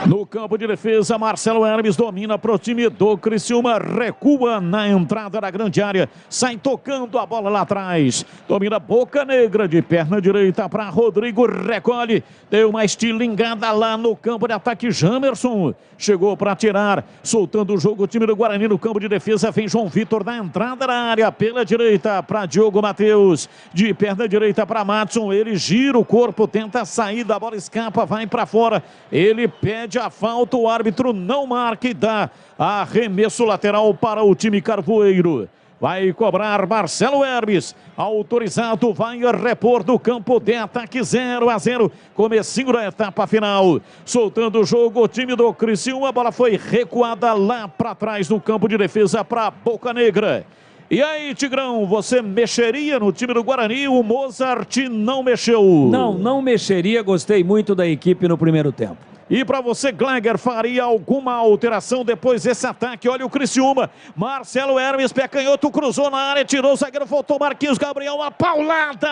No campo de defesa, Marcelo Hermes domina para o time do Criciúma, recua na entrada da grande área, sai tocando a bola lá atrás, domina Boca Negra de perna direita para Rodrigo, recolhe, deu uma estilingada lá no campo de ataque, Jamerson chegou para tirar, soltando o jogo o time do Guarani no campo de defesa, vem João Vitor na entrada da área, pela direita para Diogo Matheus, de perna direita para Madison, ele gira o corpo, tenta sair da bola, escapa, vai para fora, ele pede a falta, o árbitro não marca e dá arremesso lateral para o time carvoeiro. Vai cobrar Marcelo Hermes, autorizado, vai repor do campo de ataque 0-0, comecinho da etapa final, soltando o jogo o time do Criciúma, a bola foi recuada lá para trás no campo de defesa para Boca Negra. E aí, Tigrão, você mexeria no time do Guarani? O Mozart não mexeu. Não mexeria, gostei muito da equipe no primeiro tempo. E para você, Gleiger, faria alguma alteração depois desse ataque? Olha o Criciúma, Marcelo Hermes, pé canhoto, cruzou na área, tirou o zagueiro, voltou Marquinhos Gabriel, uma paulada!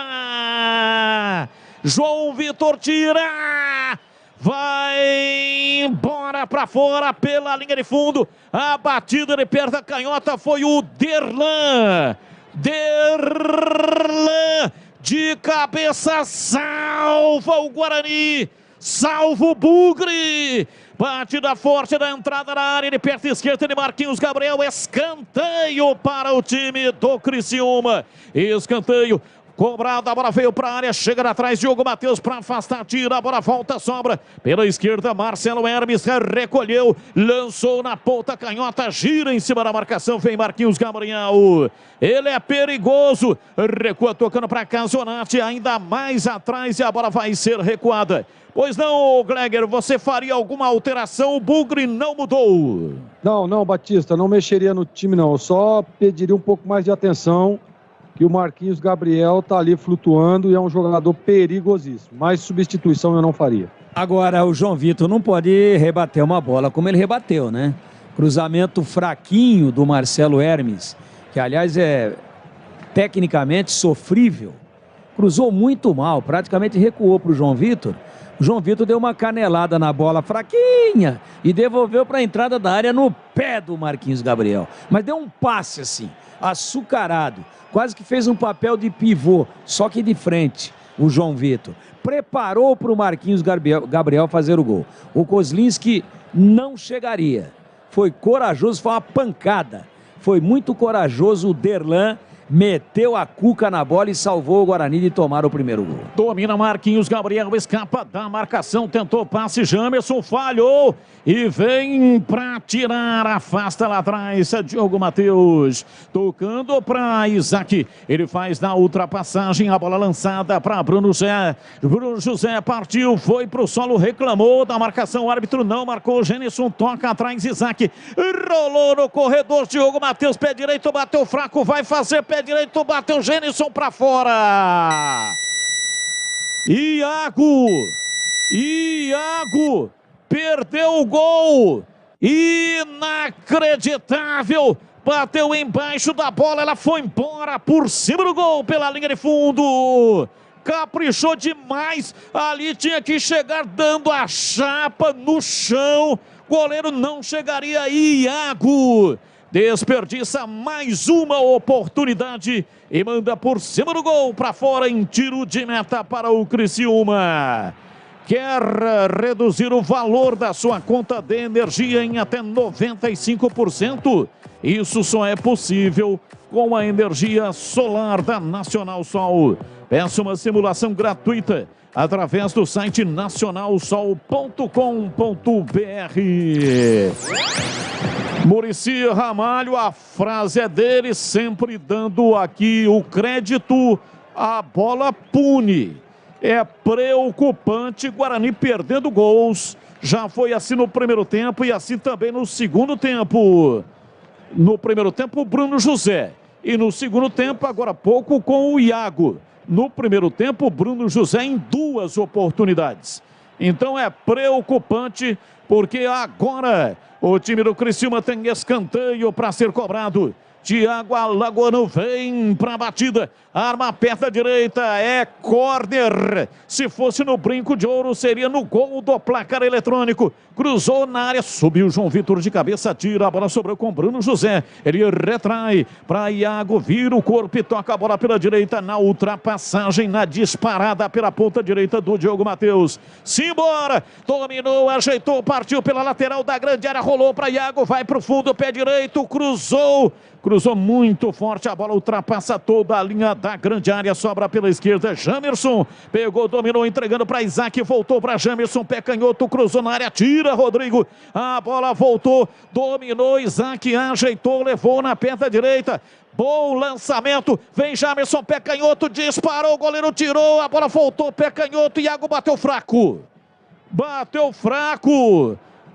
João Vitor tira! Vai embora para fora pela linha de fundo, a batida de perna canhota foi o Derlan de cabeça, salva o Guarani, salva o Bugre, batida forte da entrada na área de perna esquerda de Marquinhos Gabriel, escanteio para o time do Criciúma, escanteio. Cobrada, a bola veio para a área, chega atrás, Diogo Matheus para afastar, tira, a bola volta, sobra. Pela esquerda, Marcelo Hermes recolheu, lançou na ponta canhota, gira em cima da marcação, vem Marquinhos Gabriel. Ele é perigoso, recua tocando para Casonati, ainda mais atrás e a bola vai ser recuada. Pois não, Gleger, você faria alguma alteração? O Bugre não mudou. Não, Batista, não mexeria no time não, eu só pediria um pouco mais de atenção, que o Marquinhos Gabriel tá ali flutuando e é um jogador perigosíssimo. Mais substituição eu não faria. Agora, o João Vitor não pode rebater uma bola como ele rebateu, né? Cruzamento fraquinho do Marcelo Hermes, que aliás é tecnicamente sofrível. Cruzou muito mal, praticamente recuou para o João Vitor. O João Vitor deu uma canelada na bola fraquinha e devolveu para a entrada da área no pé do Marquinhos Gabriel. Mas deu um passe assim, açucarado. Quase que fez um papel de pivô, só que de frente, o João Vitor. Preparou para o Marquinhos Gabriel fazer o gol. O Kozlinski não chegaria. Foi corajoso, foi uma pancada. Foi muito corajoso o Derlan. Meteu a cuca na bola e salvou o Guarani de tomar o primeiro gol. Domina Marquinhos Gabriel, escapa da marcação, tentou passe, Jamerson falhou e vem pra tirar, afasta lá atrás, Diogo Matheus, tocando pra Isaac, ele faz na ultrapassagem, a bola lançada pra Bruno José, Bruno José partiu, foi pro solo, reclamou da marcação, o árbitro não marcou, Genison toca atrás, Isaac, rolou no corredor, Diogo Matheus, pé direito, bateu fraco, vai fazer pé direito, bateu Genison pra fora. Iago perdeu o gol. Inacreditável. Bateu embaixo da bola, ela foi embora por cima do gol pela linha de fundo. Caprichou demais. Ali tinha que chegar dando a chapa no chão. Goleiro não chegaria aí, Iago. Desperdiça mais uma oportunidade e manda por cima do gol para fora em tiro de meta para o Criciúma. Quer reduzir o valor da sua conta de energia em até 95%? Isso só é possível com a energia solar da Nacional Sol. Peça uma simulação gratuita através do site nacionalsol.com.br. Muricy Ramalho, a frase é dele, sempre dando aqui o crédito, a bola pune. É preocupante, Guarani perdendo gols, já foi assim no primeiro tempo e assim também no segundo tempo. No primeiro tempo, Bruno José, e no segundo tempo, agora há pouco, com o Iago. No primeiro tempo, Bruno José em 2 oportunidades. Então é preocupante, porque agora o time do Criciúma tem escanteio para ser cobrado. Thiago Alagoano vem para a batida, arma a perna direita, é córner. Se fosse no brinco de ouro, seria no gol do placar eletrônico. Cruzou na área, subiu João Vitor de cabeça, tira, a bola sobrou com Bruno José. Ele retrai para Iago, vira o corpo e toca a bola pela direita na ultrapassagem, na disparada pela ponta direita do Diogo Matheus. Simbora, dominou, ajeitou, partiu pela lateral da grande área, rolou para Iago, vai para o fundo, pé direito, cruzou muito forte, a bola ultrapassa toda a linha da grande área, sobra pela esquerda, Jamerson, pegou, dominou, entregando para Isaac, voltou para Jamerson, pé canhoto, cruzou na área, tira Rodrigo, a bola voltou, dominou, Isaac ajeitou, levou na perna direita, bom lançamento, vem Jamerson, pé canhoto, disparou, o goleiro tirou, a bola voltou, pé canhoto, Iago bateu fraco.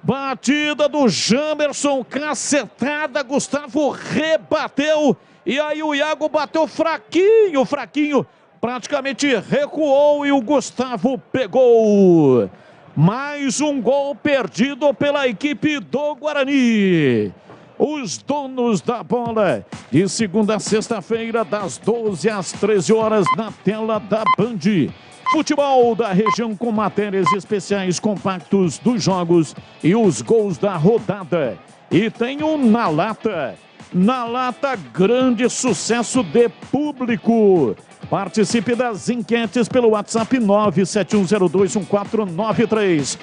Batida do Jamerson, cacetada, Gustavo rebateu, e aí o Iago bateu fraquinho, praticamente recuou e o Gustavo pegou. Mais um gol perdido pela equipe do Guarani. Os donos da bola, de segunda a sexta-feira, das 12 às 13 horas, na tela da Band. Futebol da região com matérias especiais, compactos dos jogos e os gols da rodada. E tem um Na Lata, grande sucesso de público. Participe das enquetes pelo WhatsApp 971021493.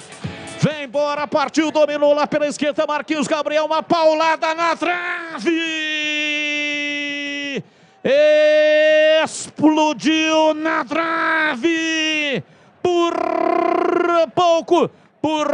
Vem embora, partiu, dominou lá pela esquerda, Marquinhos Gabriel, uma paulada na trave! explodiu na trave, por pouco, por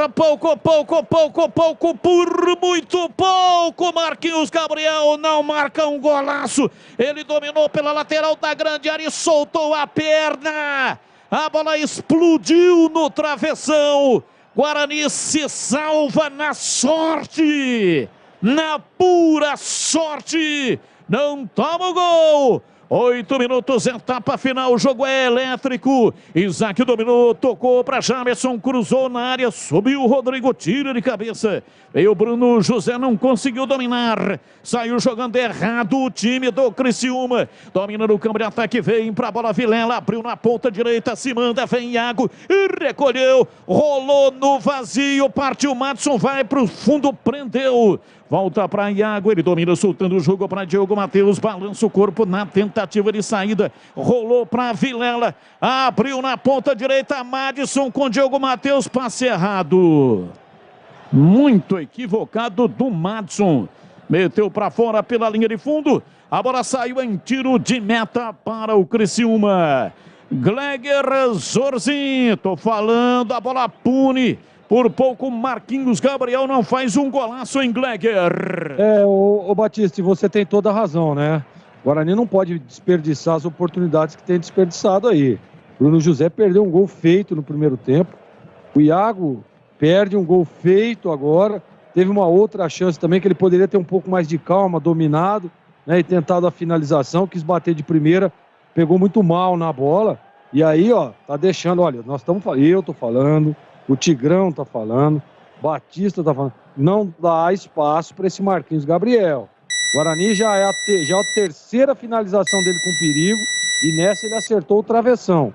muito pouco, Marquinhos Gabriel não marca um golaço, ele dominou pela lateral da grande área e soltou a perna, a bola explodiu no travessão, Guarani se salva na sorte, na pura sorte, não toma o gol. 8 minutos, etapa final, o jogo é elétrico. Isaac dominou, tocou para Jamerson, cruzou na área, subiu o Rodrigo, tira de cabeça. Veio o Bruno José, não conseguiu dominar. Saiu jogando errado o time do Criciúma. Domina no campo de ataque, vem para a bola Vilela, abriu na ponta direita, se manda, vem Iago, recolheu, rolou no vazio, partiu Madison, vai para o fundo, prendeu. Volta para Iago, ele domina soltando o jogo para Diogo Matheus, balança o corpo na tentativa de saída, rolou para Vilela, abriu na ponta direita, Madison com Diogo Matheus, passe errado. Muito equivocado do Madison, meteu para fora pela linha de fundo, a bola saiu em tiro de meta para o Criciúma. Gleger Zorzin, tô falando, a bola pune. Por pouco, Marquinhos Gabriel não faz um golaço em Gleger. Ô Batista, você tem toda a razão, né? O Guarani não pode desperdiçar as oportunidades que tem desperdiçado aí. Bruno José perdeu um gol feito no primeiro tempo. O Iago perde um gol feito agora. Teve uma outra chance também que ele poderia ter um pouco mais de calma, dominado, né? E tentado a finalização, quis bater de primeira, pegou muito mal na bola. E aí, ó, tá deixando, olha, nós estamos falando, eu tô falando, o Tigrão tá falando, Batista tá falando, não dá espaço para esse Marquinhos Gabriel. Guarani já é a terceira finalização dele com perigo e nessa ele acertou o travessão.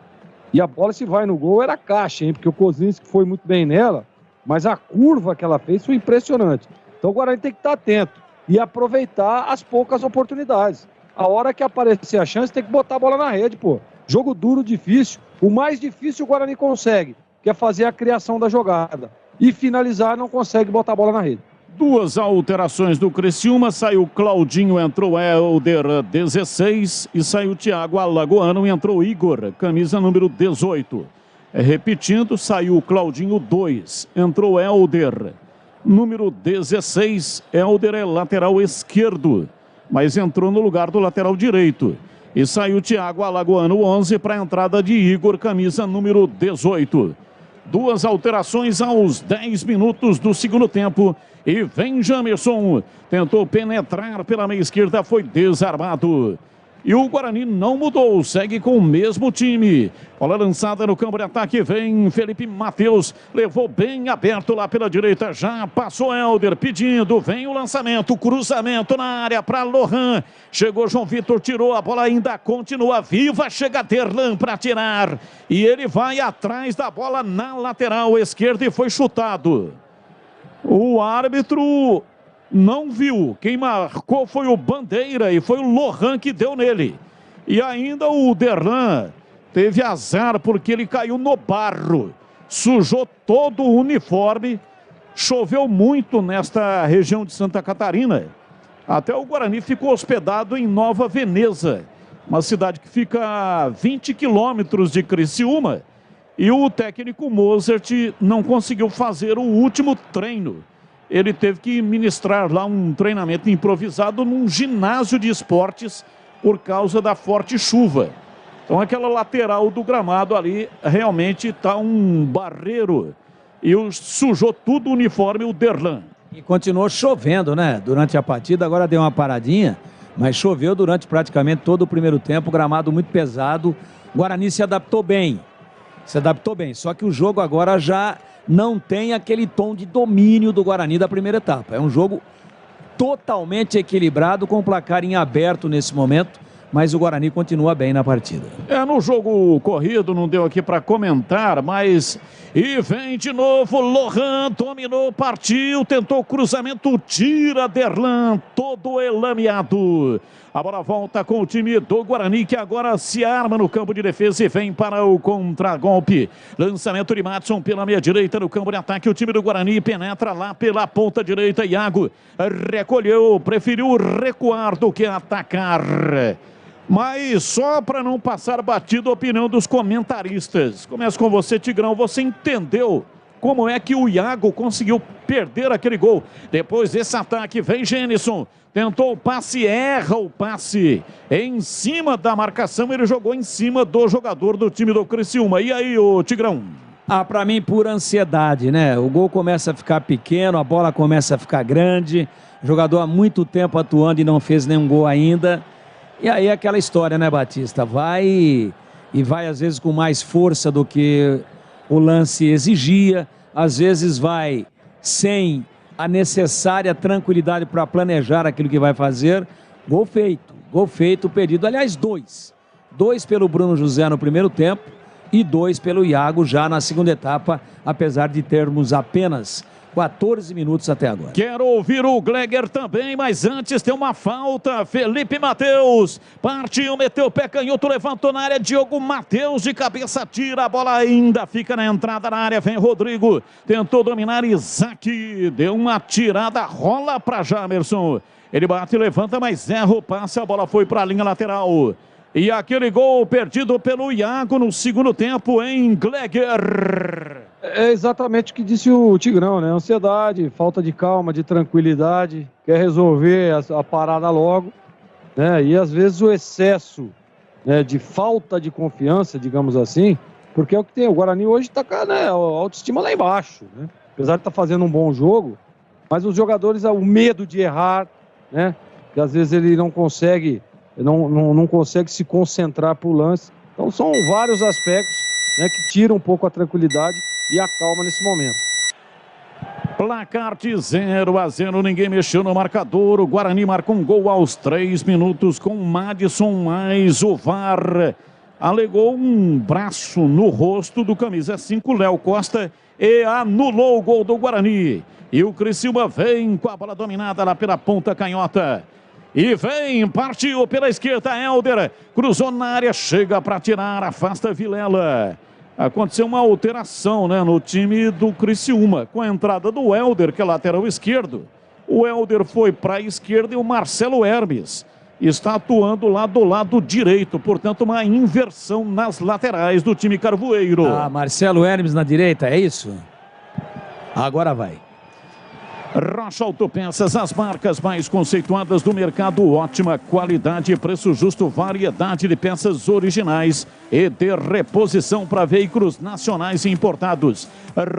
E a bola, se vai no gol, era caixa, hein? Porque o Kozinski foi muito bem nela, mas a curva que ela fez foi impressionante. Então o Guarani tem que estar atento e aproveitar as poucas oportunidades. A hora que aparecer a chance, tem que botar a bola na rede, pô. Jogo duro, difícil. O mais difícil o Guarani consegue, que é fazer a criação da jogada. E finalizar, não consegue botar a bola na rede. Duas alterações do Criciúma, saiu Claudinho, entrou Helder, 16, e saiu Thiago Alagoano, entrou Igor, camisa número 18. Repetindo, saiu Claudinho, 2, entrou Helder, número 16, Helder é lateral esquerdo, mas entrou no lugar do lateral direito. E saiu Thiago Alagoano, 11, para a entrada de Igor, camisa número 18. Duas alterações aos 10 minutos do segundo tempo. E vem Jamerson. Tentou penetrar pela meia esquerda, foi desarmado. E o Guarani não mudou, segue com o mesmo time. Bola lançada no campo de ataque, vem Felipe Matheus. Levou bem aberto lá pela direita, já passou Helder pedindo. Vem o lançamento, cruzamento na área para Lohan. Chegou João Vitor, tirou, a bola ainda continua viva. Chega Derlan para tirar. E ele vai atrás da bola na lateral esquerda e foi chutado. O árbitro não viu, quem marcou foi o Bandeira e foi o Lohan que deu nele. E ainda o Derlan teve azar porque ele caiu no barro, sujou todo o uniforme, choveu muito nesta região de Santa Catarina. Até o Guarani ficou hospedado em Nova Veneza, uma cidade que fica a 20 quilômetros de Criciúma. E o técnico Mozart não conseguiu fazer o último treino. Ele teve que ministrar lá um treinamento improvisado num ginásio de esportes por causa da forte chuva. Então aquela lateral do gramado ali realmente está um barreiro. E sujou tudo o uniforme, o Derlan. E continuou chovendo, né? Durante a partida, agora deu uma paradinha, mas choveu durante praticamente todo o primeiro tempo, gramado muito pesado. O Guarani se adaptou bem. Só que o jogo agora já não tem aquele tom de domínio do Guarani da primeira etapa. É um jogo totalmente equilibrado, com o placar em aberto nesse momento, mas o Guarani continua bem na partida. No jogo corrido, não deu aqui para comentar, mas... E vem de novo, Lohan dominou, partiu, tentou cruzamento, tira Derlan, todo elameado. A bola volta com o time do Guarani, que agora se arma no campo de defesa e vem para o contragolpe. Lançamento de Madison pela meia direita no campo de ataque. O time do Guarani penetra lá pela ponta direita. Iago recolheu, preferiu recuar do que atacar. Mas só para não passar batido a opinião dos comentaristas. Começo com você, Tigrão. Você entendeu como é que o Iago conseguiu perder aquele gol? Depois desse ataque, vem Genison. Tentou o passe, erra o passe. Em cima da marcação, ele jogou em cima do jogador do time do Criciúma. E aí, ô Tigrão? Pra mim, pura ansiedade, né? O gol começa a ficar pequeno, a bola começa a ficar grande. O jogador há muito tempo atuando e não fez nenhum gol ainda. E aí aquela história, né, Batista? Vai às vezes com mais força do que o lance exigia. Às vezes vai sem a necessária tranquilidade para planejar aquilo que vai fazer. Gol feito, perdido. Aliás, dois. 2 pelo Bruno José no primeiro tempo e 2 pelo Iago já na segunda etapa, apesar de termos apenas 14 minutos até agora. Quero ouvir o Gleger também, mas antes tem uma falta. Felipe Matheus partiu, meteu o pé canhoto, levantou na área. Diogo Matheus de cabeça tira, a bola ainda fica na entrada da área. Vem Rodrigo, tentou dominar Isaac, deu uma tirada, rola para Jamerson. Ele bate, levanta, mas erra o passe, a bola foi para a linha lateral. E aquele gol perdido pelo Iago no segundo tempo em Gleger. É exatamente o que disse o Tigrão, né? Ansiedade, falta de calma, de tranquilidade, quer resolver a parada logo, né? E às vezes o excesso, né, de falta de confiança, digamos assim, porque é o que tem. O Guarani hoje está com, né, a autoestima lá embaixo, né? Apesar de estar fazendo um bom jogo, mas os jogadores, o medo de errar, né? Que às vezes ele não consegue se concentrar pro lance. Então são vários aspectos, né, que tiram um pouco a tranquilidade e a calma nesse momento. Placar de 0-0, ninguém mexeu no marcador. O Guarani marcou um gol aos 3 minutos com o Madison, mas o VAR alegou um braço no rosto do camisa 5, Léo Costa, e anulou o gol do Guarani. E o Criciúma vem com a bola dominada lá pela ponta canhota. E vem, partiu pela esquerda, Hélder, cruzou na área, chega para tirar, afasta Vilela. Aconteceu uma alteração, né, no time do Criciúma, com a entrada do Hélder, que é lateral esquerdo. O Hélder foi para a esquerda e o Marcelo Hermes está atuando lá do lado direito, portanto uma inversão nas laterais do time carvoeiro. Marcelo Hermes na direita, é isso? Agora vai. Rocha Autopeças, as marcas mais conceituadas do mercado, ótima qualidade, preço justo, variedade de peças originais e de reposição para veículos nacionais e importados.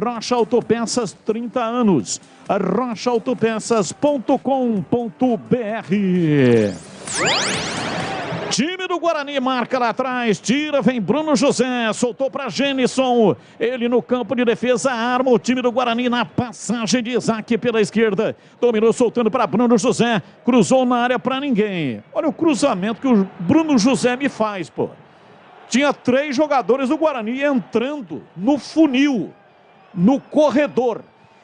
Rocha Autopeças, 30 anos. rochaautopeças.com.br. Time do Guarani marca lá atrás, tira, vem Bruno José, soltou para Genison, ele no campo de defesa, arma o time do Guarani na passagem de Isaac pela esquerda, dominou soltando para Bruno José, cruzou na área para ninguém. Olha o cruzamento que o Bruno José me faz, pô. Tinha 3 jogadores do Guarani entrando no funil, no corredor.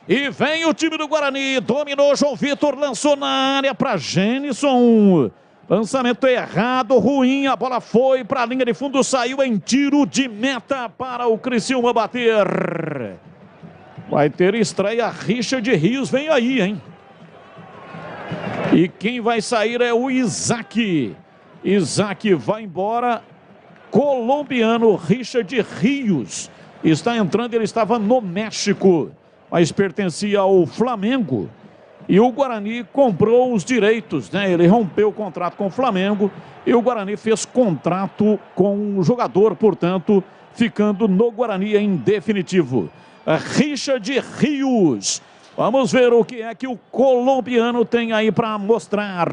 E vem o time do Guarani, dominou João Vitor, lançou na área para Genison. Lançamento errado, ruim, a bola foi para a linha de fundo, saiu em tiro de meta para o Criciúma bater. Vai ter estreia, Richard Rios vem aí, hein? E quem vai sair é o Isaac. Isaac vai embora, colombiano Richard Rios. Está entrando, ele estava no México, mas pertencia ao Flamengo. E o Guarani comprou os direitos, né? Ele rompeu o contrato com o Flamengo e o Guarani fez contrato com o jogador, portanto, ficando no Guarani em definitivo. Richard Rios. Vamos ver o que é que o colombiano tem aí para mostrar.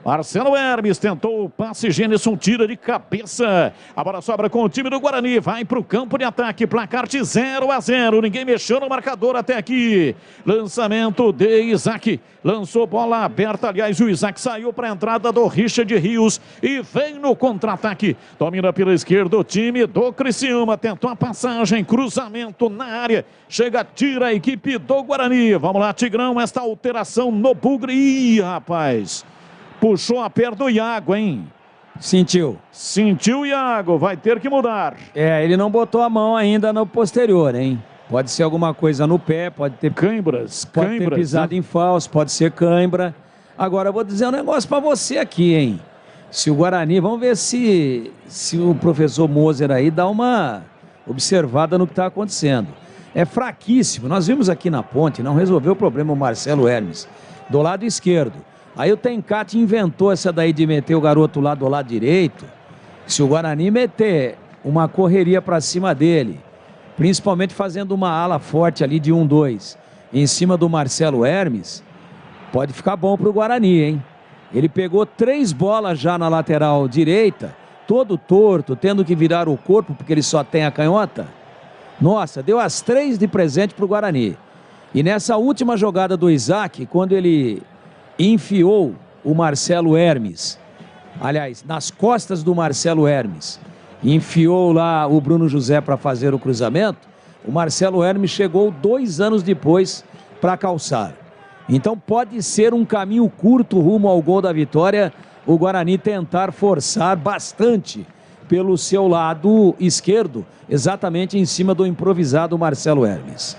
Marcelo Hermes tentou o passe, Genison tira de cabeça. A bola sobra com o time do Guarani, vai para o campo de ataque, placar de 0-0. Ninguém mexeu no marcador até aqui. Lançamento de Isaac, lançou bola aberta, aliás o Isaac saiu para a entrada do Richard Rios e vem no contra-ataque. Domina pela esquerda o time do Criciúma, tentou a passagem, cruzamento na área. Chega, tira a equipe do Guarani. Vamos lá, Tigrão, esta alteração no Bugre. Ih, rapaz... Puxou a perna do Iago, hein? Sentiu o Iago, vai ter que mudar. Ele não botou a mão ainda no posterior, hein? Pode ser alguma coisa no pé, pode ter... Cãibras, ter pisado, né? Em falso, pode ser cãibra. Agora eu vou dizer um negócio pra você aqui, hein? Se o Guarani, vamos ver se o professor Moser aí dá uma observada no que está acontecendo. É fraquíssimo. Nós vimos aqui na ponte, não resolveu o problema o Marcelo Hermes, do lado esquerdo. Aí o Tencate inventou essa daí de meter o garoto lá do lado direito. Se o Guarani meter uma correria para cima dele, principalmente fazendo uma ala forte ali de 1-2, em cima do Marcelo Hermes, pode ficar bom para o Guarani, hein? Ele pegou 3 bolas já na lateral direita, todo torto, tendo que virar o corpo porque ele só tem a canhota. Nossa, deu as 3 de presente para o Guarani. E nessa última jogada do Isaac, quando ele enfiou o Marcelo Hermes, aliás, nas costas do Marcelo Hermes, enfiou lá o Bruno José para fazer o cruzamento, o Marcelo Hermes chegou 2 anos depois para calçar. Então pode ser um caminho curto rumo ao gol da vitória, o Guarani tentar forçar bastante pelo seu lado esquerdo, exatamente em cima do improvisado Marcelo Hermes.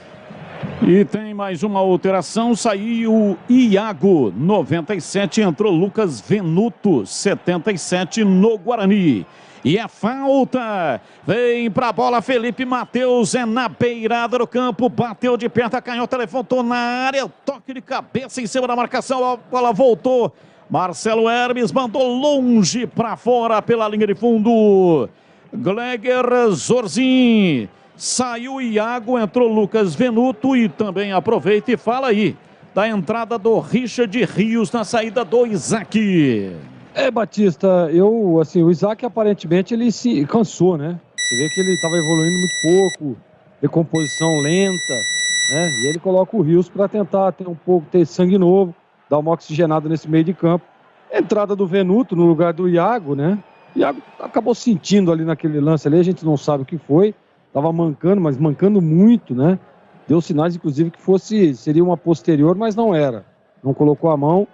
E tem mais uma alteração, saiu o Iago, 97, entrou Lucas Venuto, 77 no Guarani. E é falta, vem pra bola Felipe Matheus, é na beirada do campo, bateu de perto, a canhota levantou na área, toque de cabeça em cima da marcação, a bola voltou. Marcelo Hermes mandou longe para fora pela linha de fundo. Gleger Zorzin. Saiu Iago, entrou Lucas Venuto e também aproveita e fala aí da entrada do Richard Rios na saída do Isaac. Batista, o Isaac aparentemente ele se cansou, né? Você vê que ele estava evoluindo muito pouco, recomposição lenta, né? E ele coloca o Rios para tentar ter sangue novo, dar uma oxigenada nesse meio de campo. Entrada do Venuto no lugar do Iago, né? O Iago acabou sentindo ali naquele lance ali, a gente não sabe o que foi. Tava mancando, mas mancando muito, né? Deu sinais, inclusive, que seria uma posterior, mas não era. Não colocou a mão.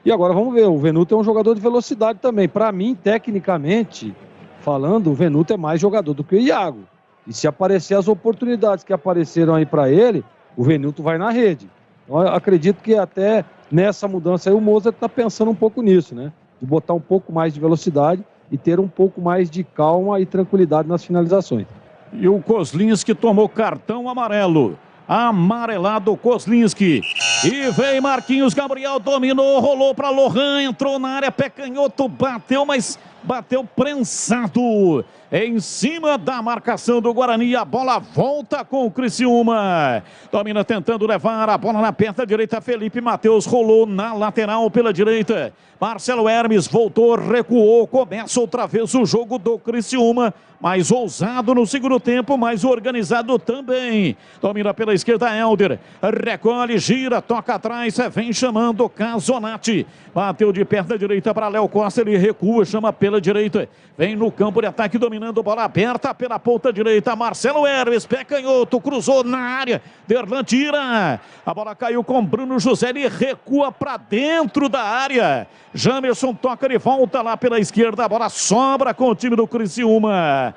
E agora vamos ver, o Venuto é um jogador de velocidade também. Para mim, tecnicamente falando, o Venuto é mais jogador do que o Iago. E se aparecer as oportunidades que apareceram aí para ele, o Venuto vai na rede. Então, eu acredito que até nessa mudança aí o Mozart está pensando um pouco nisso, né? De botar um pouco mais de velocidade e ter um pouco mais de calma e tranquilidade nas finalizações. E o Kozlinski tomou cartão amarelo. Amarelado Kozlinski. E vem Marquinhos Gabriel, dominou, rolou para Lohan, entrou na área, pé canhoto, bateu, mas bateu prensado em cima da marcação do Guarani. A bola volta com o Criciúma. Domina tentando levar a bola na perna direita. Felipe Matheus rolou na lateral pela direita. Marcelo Hermes voltou, recuou. Começa outra vez o jogo do Criciúma. Mais ousado no segundo tempo, mais organizado também. Domina pela esquerda Helder. Recolhe, gira, toca atrás, vem chamando Casonati. Bateu de perna direita para Léo Costa, ele recua, chama pela direita. Vem no campo de ataque, dominando, bola aberta pela ponta direita. Marcelo Hermes, pé canhoto, cruzou na área. Derlan tira. A bola caiu com Bruno José, ele recua para dentro da área. Jamerson toca de volta lá pela esquerda. A bola sobra com o time do Criciúma.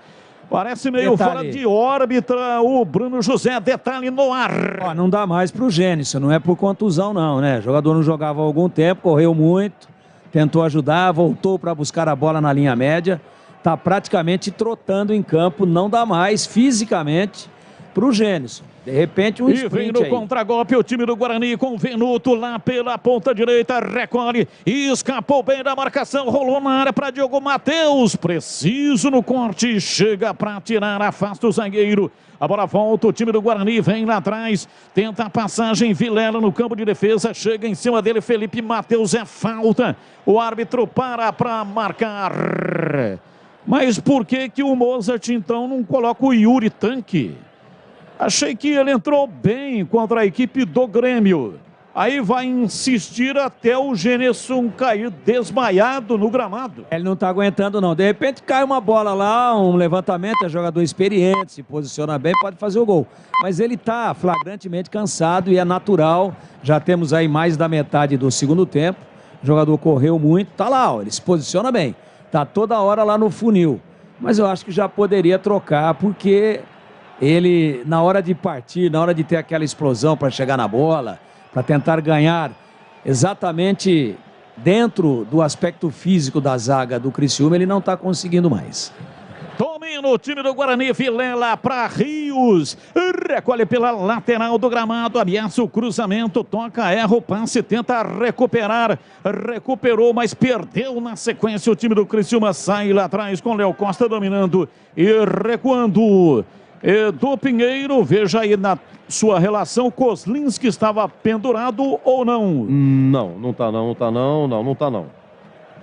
Parece meio fora de órbita o Bruno José, detalhe no ar. Não dá mais pro Gênison, não é por contusão não, né? O jogador não jogava há algum tempo, correu muito, tentou ajudar, voltou para buscar a bola na linha média, tá praticamente trotando em campo, não dá mais fisicamente pro Gênison. De repente um sprint vem no contragolpe o time do Guarani com o Venuto lá pela ponta direita, recolhe e escapou bem da marcação, rolou na área para Diogo Matheus, preciso no corte, chega para tirar, afasta o zagueiro. A bola volta, o time do Guarani vem lá atrás, tenta a passagem, Vilela no campo de defesa, chega em cima dele, Felipe Matheus, é falta. O árbitro para marcar. Mas por que o Mozart então não coloca o Yuri Tanque? Achei que ele entrou bem contra a equipe do Grêmio. Aí vai insistir até o Gênison cair desmaiado no gramado. Ele não tá aguentando não. De repente cai uma bola lá, um levantamento, é jogador experiente, se posiciona bem, pode fazer o gol. Mas ele tá flagrantemente cansado e é natural. Já temos aí mais da metade do segundo tempo. O jogador correu muito, tá lá, ó, ele se posiciona bem. Tá toda hora lá no funil. Mas eu acho que já poderia trocar, porque ele, na hora de partir, na hora de ter aquela explosão para chegar na bola, para tentar ganhar exatamente dentro do aspecto físico da zaga do Criciúma, ele não está conseguindo mais. Domina o time do Guarani, Vilela para Rios, recolhe pela lateral do gramado, ameaça o cruzamento, toca, erra o passe, tenta recuperar, recuperou, mas perdeu na sequência. O time do Criciúma sai lá atrás com Léo Costa dominando e recuando. Edu Pinheiro, veja aí na sua relação, Kozlinski estava pendurado ou não? Não tá não.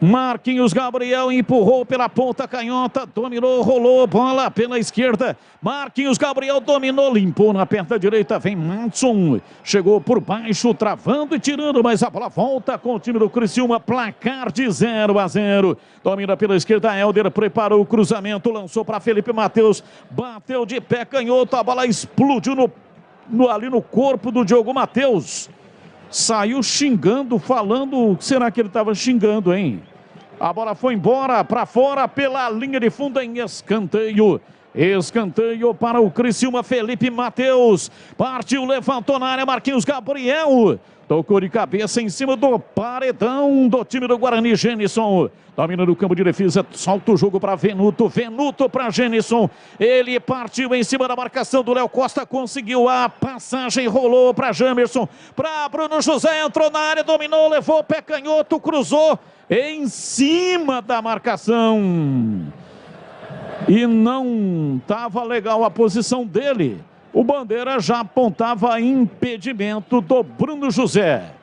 Marquinhos Gabriel empurrou pela ponta canhota, dominou, rolou, bola pela esquerda. Marquinhos Gabriel dominou, limpou na perna direita, vem Madson. Chegou por baixo, travando e tirando, mas a bola volta com o time do Criciúma, placar de 0-0. Domina pela esquerda, Helder preparou o cruzamento, lançou para Felipe Matheus, bateu de pé canhoto, a bola explodiu ali no corpo do Diogo Matheus. Saiu xingando, falando, será que ele estava xingando, hein? A bola foi embora, para fora, pela linha de fundo em escanteio. Escanteio para o Criciúma, Felipe Matheus. Partiu, levantou na área, Marquinhos Gabriel. Tocou de cabeça em cima do paredão do time do Guarani, Genison. Domina no campo de defesa, solta o jogo para Venuto. Venuto para Genison. Ele partiu em cima da marcação do Léo Costa, conseguiu a passagem, rolou para Jamerson. Para Bruno José, entrou na área, dominou, levou o pé canhoto, cruzou em cima da marcação. E não estava legal a posição dele. O Bandeira já apontava impedimento do Bruno José.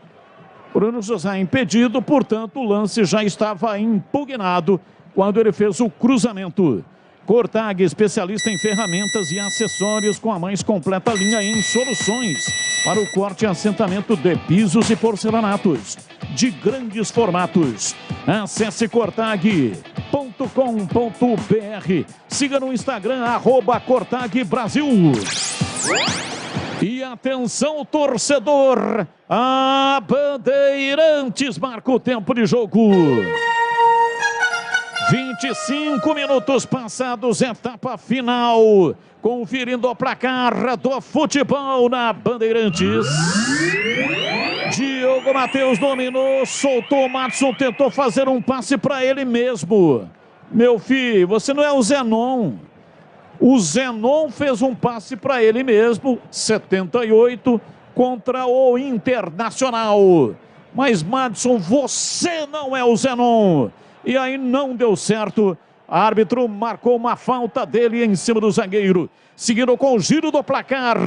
Bruno José impedido, portanto o lance já estava impugnado quando ele fez o cruzamento. Cortag, especialista em ferramentas e acessórios com a mais completa linha em soluções para o corte e assentamento de pisos e porcelanatos de grandes formatos. Acesse cortag.com.br. Siga no Instagram, @cortagbrasil. E atenção, torcedor, a Bandeirantes marca o tempo de jogo. 25 minutos passados, etapa final. Conferindo o placar do futebol na Bandeirantes. Diogo Matheus dominou, soltou o Madson, tentou fazer um passe para ele mesmo. Meu filho, você não é o Zenon. O Zenon fez um passe para ele mesmo, 78, contra o Internacional. Mas, Madson, você não é o Zenon. E aí não deu certo. O árbitro marcou uma falta dele em cima do zagueiro. Seguindo com o giro do placar.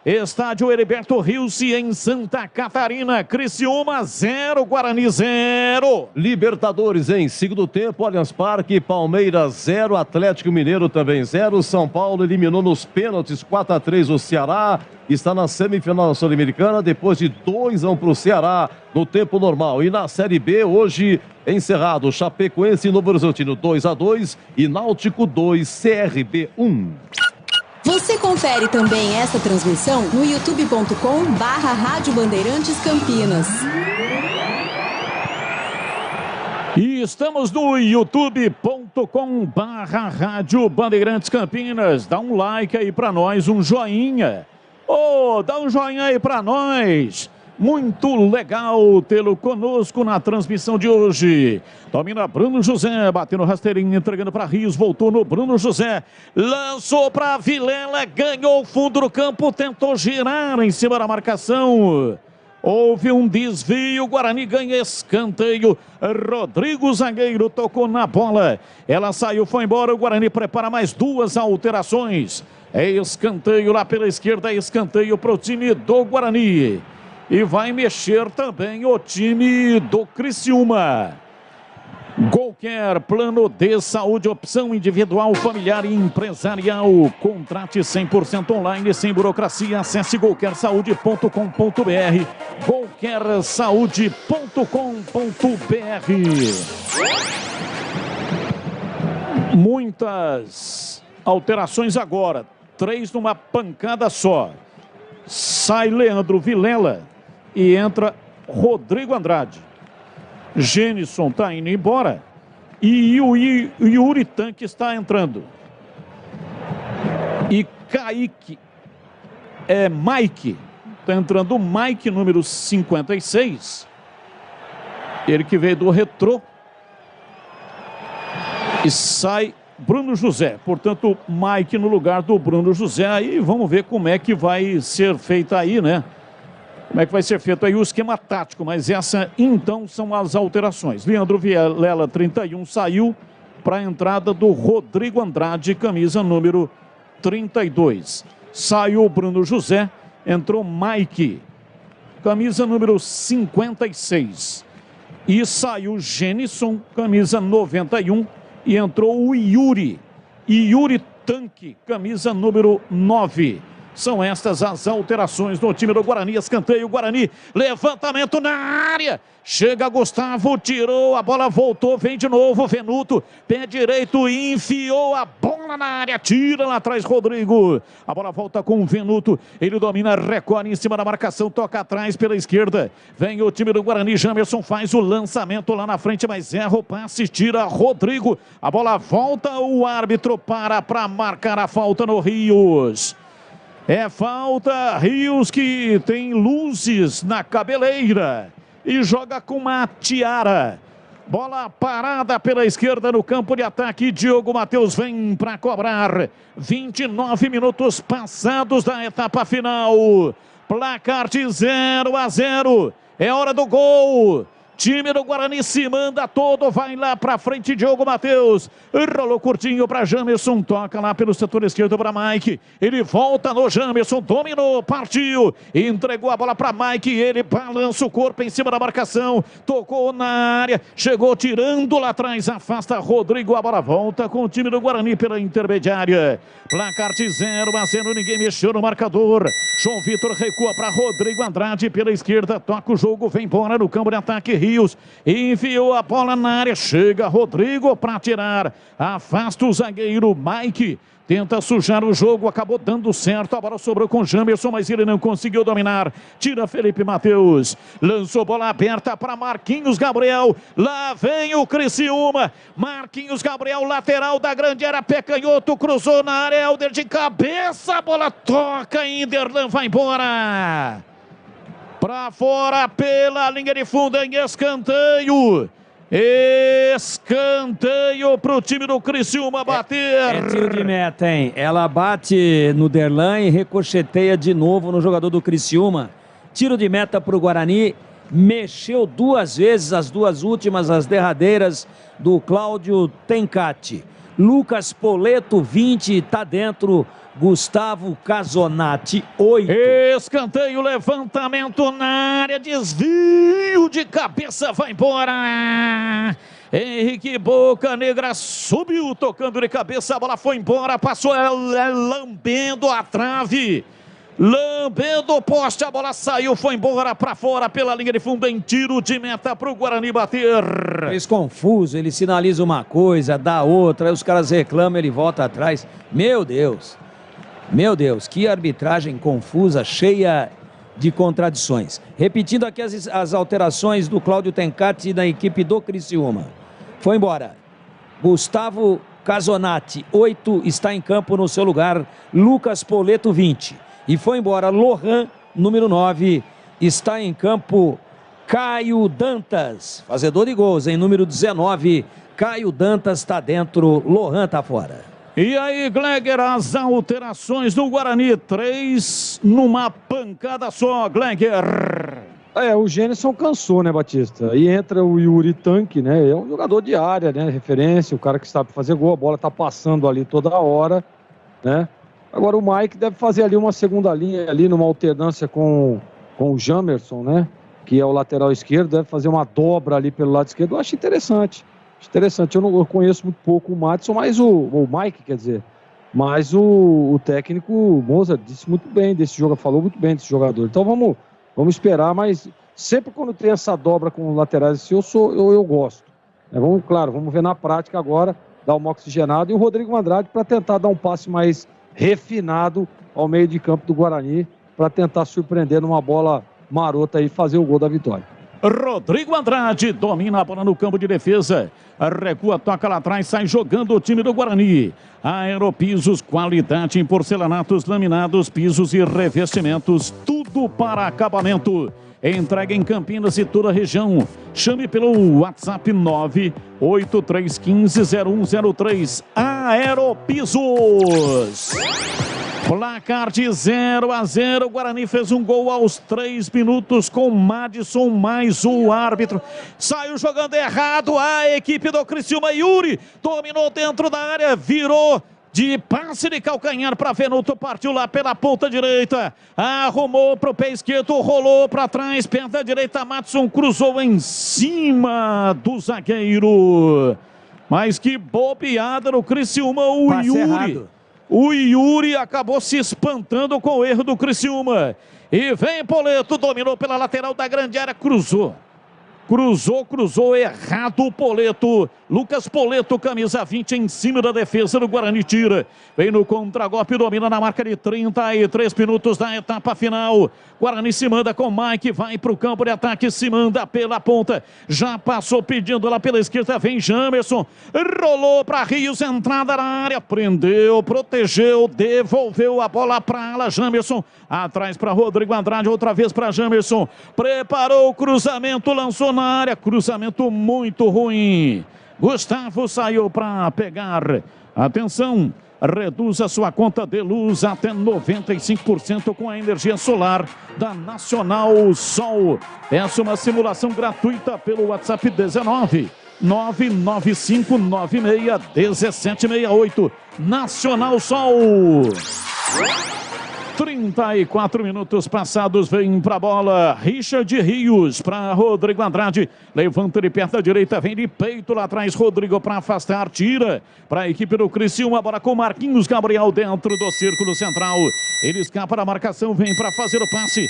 Estádio Heriberto Rios em Santa Catarina. Criciúma 0, Guarani 0. Libertadores em segundo tempo, Allianz Parque, Palmeiras 0, Atlético Mineiro também 0. São Paulo eliminou nos pênaltis 4-3 o Ceará. Está na semifinal da Sul-Americana depois de 2-1 para o Ceará no tempo normal. E na Série B, hoje encerrado, Chapecoense e Novo Horizontino 2-2 e Náutico 2, CRB 1. Você confere também essa transmissão no youtube.com/Rádio Bandeirantes Campinas. E estamos no youtube.com/Rádio Bandeirantes Campinas. Dá um like aí para nós, um joinha. Dá um joinha aí para nós. Muito legal tê-lo conosco na transmissão de hoje. Domina Bruno José, batendo rasteirinho, entregando para Rios, voltou no Bruno José, lançou para Vilela, ganhou o fundo do campo, tentou girar em cima da marcação. Houve um desvio, Guarani ganha escanteio. Rodrigo, zagueiro, tocou na bola. Ela saiu, foi embora, o Guarani prepara mais duas alterações. É escanteio lá pela esquerda, escanteio para o time do Guarani. E vai mexer também o time do Criciúma. Qualquer plano de saúde, opção individual, familiar e empresarial. Contrate 100% online, sem burocracia. Acesse qualquersaude.com.br. qualquersaude.com.br. Muitas alterações agora. 3 numa pancada só. Sai Leandro Vilela e entra Rodrigo Andrade. Genison está indo embora e o Yuri Tanque está entrando. E Kaique, Mike, está entrando o Mike, número 56. Ele que veio do Retrô. E sai Bruno José. Portanto, Mike no lugar do Bruno José. Aí vamos ver como é que vai ser feito aí, né? Como é que vai ser feito aí o esquema tático. Mas essa, então, são as alterações. Leandro Vilela, 31, saiu para a entrada do Rodrigo Andrade, camisa número 32. Saiu o Bruno José, entrou Mike, camisa número 56. E saiu Genison, camisa 91, e entrou o Yuri Tanque, camisa número 9. São estas as alterações no time do Guarani. Escanteio, Guarani, levantamento na área. Chega Gustavo, tirou, a bola voltou, vem de novo, Venuto, pé direito, enfiou a bola na área, tira lá atrás Rodrigo. A bola volta com o Venuto, ele domina, recolhe em cima da marcação, toca atrás pela esquerda. Vem o time do Guarani, Jamerson faz o lançamento lá na frente, mas erra o passe, tira Rodrigo. A bola volta, o árbitro para marcar a falta no Rios. É falta, Rios que tem luzes na cabeleira e joga com uma tiara. Bola parada pela esquerda no campo de ataque. Diogo Matheus vem para cobrar. 29 minutos passados da etapa final. Placar de 0-0. É hora do gol. Time do Guarani se manda todo, vai lá pra frente, Diogo Matheus. Rolou curtinho pra Jamerson, toca lá pelo setor esquerdo pra Mike. Ele volta no Jamerson, dominou, partiu. Entregou a bola pra Mike, ele balança o corpo em cima da marcação. Tocou na área, chegou tirando lá atrás, afasta Rodrigo. A bola volta com o time do Guarani pela intermediária. Placar de 0-0, ninguém mexeu no marcador. João Vitor recua pra Rodrigo Andrade pela esquerda, toca o jogo, vem embora no campo de ataque. Rios enviou a bola na área, chega Rodrigo para tirar, afasta o zagueiro Mike, tenta sujar o jogo, acabou dando certo, a bola sobrou com Jamerson, mas ele não conseguiu dominar, tira Felipe Matheus, lançou bola aberta para Marquinhos Gabriel, lá vem o Criciúma, Marquinhos Gabriel, lateral da grande área, pé canhoto, cruzou na área, Helder de cabeça, a bola toca, Inderlan vai embora. Para fora pela linha de fundo em escanteio. Escanteio para o time do Criciúma bater. É tiro de meta, hein? Ela bate no Derlan e ricocheteia de novo no jogador do Criciúma. Tiro de meta para o Guarani. Mexeu duas vezes, as duas últimas, as derradeiras do Cláudio Tencati. Lucas Poleto, 20, está dentro. Gustavo Casonati, 8. Escanteio, levantamento na área, desvio de cabeça, vai embora. Henrique Boca Negra subiu, tocando de cabeça, a bola foi embora, passou lambendo a trave. Lambendo o poste, a bola saiu, foi embora para fora pela linha de fundo em tiro de meta para o Guarani bater. Fez confuso, ele sinaliza uma coisa, dá outra, aí os caras reclamam, ele volta atrás. Meu Deus, que arbitragem confusa, cheia de contradições. Repetindo aqui as alterações do Cláudio Tencati da equipe do Criciúma. Foi embora Gustavo Casonati, 8, está em campo no seu lugar, Lucas Poleto, 20. E foi embora Lohan, número 9, está em campo Caio Dantas, fazedor de gols, em número 19, Caio Dantas está dentro, Lohan está fora. E aí, Gleger, as alterações do Guarani, 3 numa pancada só, Gleger. O Genison cansou, né, Batista? Aí entra o Yuri Tanque, né? É um jogador de área, né? Referência, o cara que sabe fazer gol, a bola tá passando ali toda hora, né? Agora o Mike deve fazer ali uma segunda linha, ali numa alternância com o Jamerson, né? Que é o lateral esquerdo, deve fazer uma dobra ali pelo lado esquerdo. Eu acho interessante. Eu conheço muito pouco o Madison, mas o Mike, quer dizer, mas o técnico Mozart disse muito bem desse jogador, falou muito bem desse jogador. Então vamos esperar, mas sempre quando tem essa dobra com laterais assim, eu gosto. Vamos ver na prática agora, dar uma oxigenada, e o Rodrigo Andrade para tentar dar um passe mais refinado ao meio de campo do Guarani, para tentar surpreender numa bola marota e fazer o gol da vitória. Rodrigo Andrade domina a bola no campo de defesa, recua, toca lá atrás, sai jogando o time do Guarani. Aeropisos, qualidade em porcelanatos, laminados, pisos e revestimentos, tudo tudo para acabamento. Entrega em Campinas e toda a região. Chame pelo WhatsApp 983150103. Aeropisos. Placar de 0-0. O Guarani fez um gol aos 3 minutos com Madison, mais o árbitro. Saiu jogando errado a equipe do Criciúma. Yuri dominou dentro da área, virou de passe de calcanhar para Venuto, partiu lá pela ponta direita, arrumou para o pé esquerdo, rolou para trás, perna direita, Madison cruzou em cima do zagueiro. Mas que bobeada no Criciúma, o Yuri acabou se espantando com o erro do Criciúma. E vem Poleto, dominou pela lateral da grande área, cruzou errado o Poleto. Lucas Poleto, camisa 20, em cima da defesa do Guarani, tira. Vem no contragolpe, domina na marca de 33 minutos da etapa final. Guarani se manda com Mike, vai para o campo de ataque, se manda pela ponta. Já passou pedindo lá pela esquerda, vem Jamerson. Rolou para Rios, entrada na área, prendeu, protegeu, devolveu a bola para ala. Jamerson, atrás para Rodrigo Andrade, outra vez para Jamerson. Preparou o cruzamento, lançou na área, cruzamento muito ruim. Gustavo saiu para pegar. Atenção, reduz a sua conta de luz até 95% com a energia solar da Nacional Sol. Peça uma simulação gratuita pelo WhatsApp 19-99596-1768. Nacional Sol. 34 minutos passados, vem pra bola Richard Rios para Rodrigo Andrade, levanta de perna direita, vem de peito lá atrás, Rodrigo para afastar, tira para a equipe do Criciúma, bola com Marquinhos Gabriel dentro do círculo central, ele escapa da marcação, vem para fazer o passe,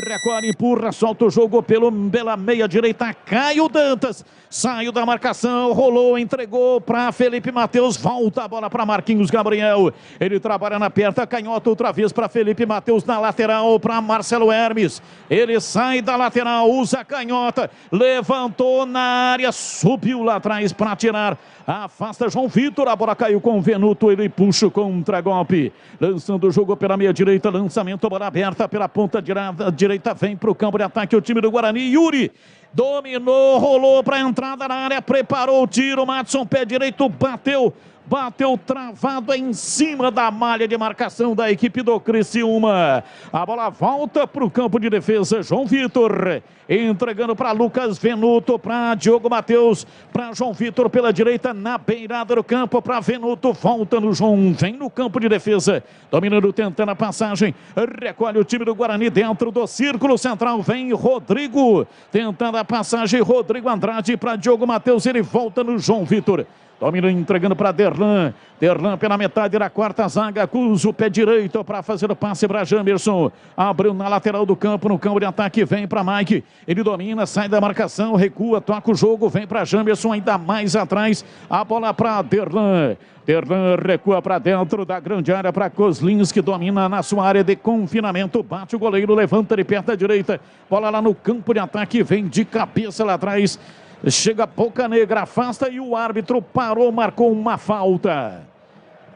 recolhe, empurra, solta o jogo pela meia direita, Caio Dantas, saiu da marcação, rolou, entregou para Felipe Matheus, volta a bola para Marquinhos Gabriel, ele trabalha na perna, canhota outra vez para Felipe Matheus na lateral para Marcelo Hermes. Ele sai da lateral, usa a canhota, levantou na área, subiu lá atrás para tirar. Afasta João Vitor, a bola caiu com o Venuto, ele puxa o contragolpe. Lançando o jogo pela meia direita, lançamento, bola aberta pela ponta direita, vem para o campo de ataque o time do Guarani. Yuri dominou, rolou para a entrada na área, preparou o tiro, Madison, pé direito, bateu travado em cima da malha de marcação da equipe do Criciúma. A bola volta para o campo de defesa, João Vitor entregando para Lucas Venuto, para Diogo Matheus, para João Vitor pela direita, na beirada do campo, para Venuto, volta no João, vem no campo de defesa, dominando, tentando a passagem, recolhe o time do Guarani dentro do círculo central, vem Rodrigo, tentando a passagem, Rodrigo Andrade para Diogo Matheus, ele volta no João Vitor. Domina, entregando para Derlan. Derlan pela metade da quarta zaga. Cruza o pé direito para fazer o passe para Jamerson. Abriu na lateral do campo, no campo de ataque. Vem para Mike. Ele domina, sai da marcação, recua, toca o jogo. Vem para Jamerson, ainda mais atrás. A bola para Derlan. Derlan recua para dentro da grande área para Coslins, que domina na sua área de confinamento. Bate o goleiro, levanta de perna direita. Bola lá no campo de ataque. Vem de cabeça lá atrás. Chega Boca Negra, afasta e o árbitro parou, marcou uma falta.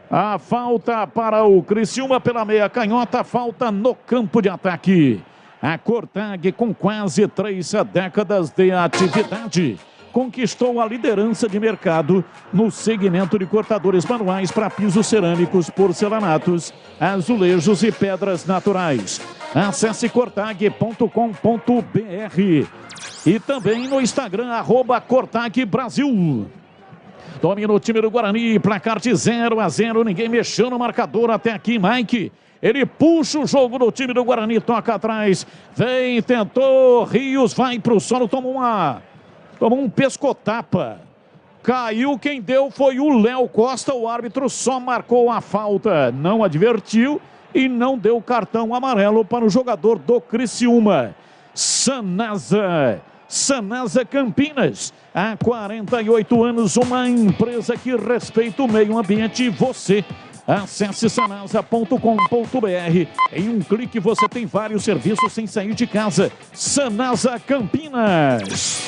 A falta para o Criciúma pela meia canhota, falta no campo de ataque. A Cortag, com quase 3 décadas de atividade, conquistou a liderança de mercado no segmento de cortadores manuais para pisos cerâmicos, porcelanatos, azulejos e pedras naturais. Acesse cortag.com.br. E também no Instagram, @Cortag Brasil. Domina o time do Guarani, placar de 0-0, ninguém mexeu no marcador até aqui, Mike. Ele puxa o jogo do time do Guarani, toca atrás, vem, tentou, Rios vai para o solo, tomou um pescotapa. Caiu, quem deu foi o Léo Costa, o árbitro só marcou a falta, não advertiu e não deu cartão amarelo para o jogador do Criciúma. Sanasa Campinas, há 48 anos, uma empresa que respeita o meio ambiente e você. Acesse sanasa.com.br. Em um clique você tem vários serviços sem sair de casa. Sanasa Campinas.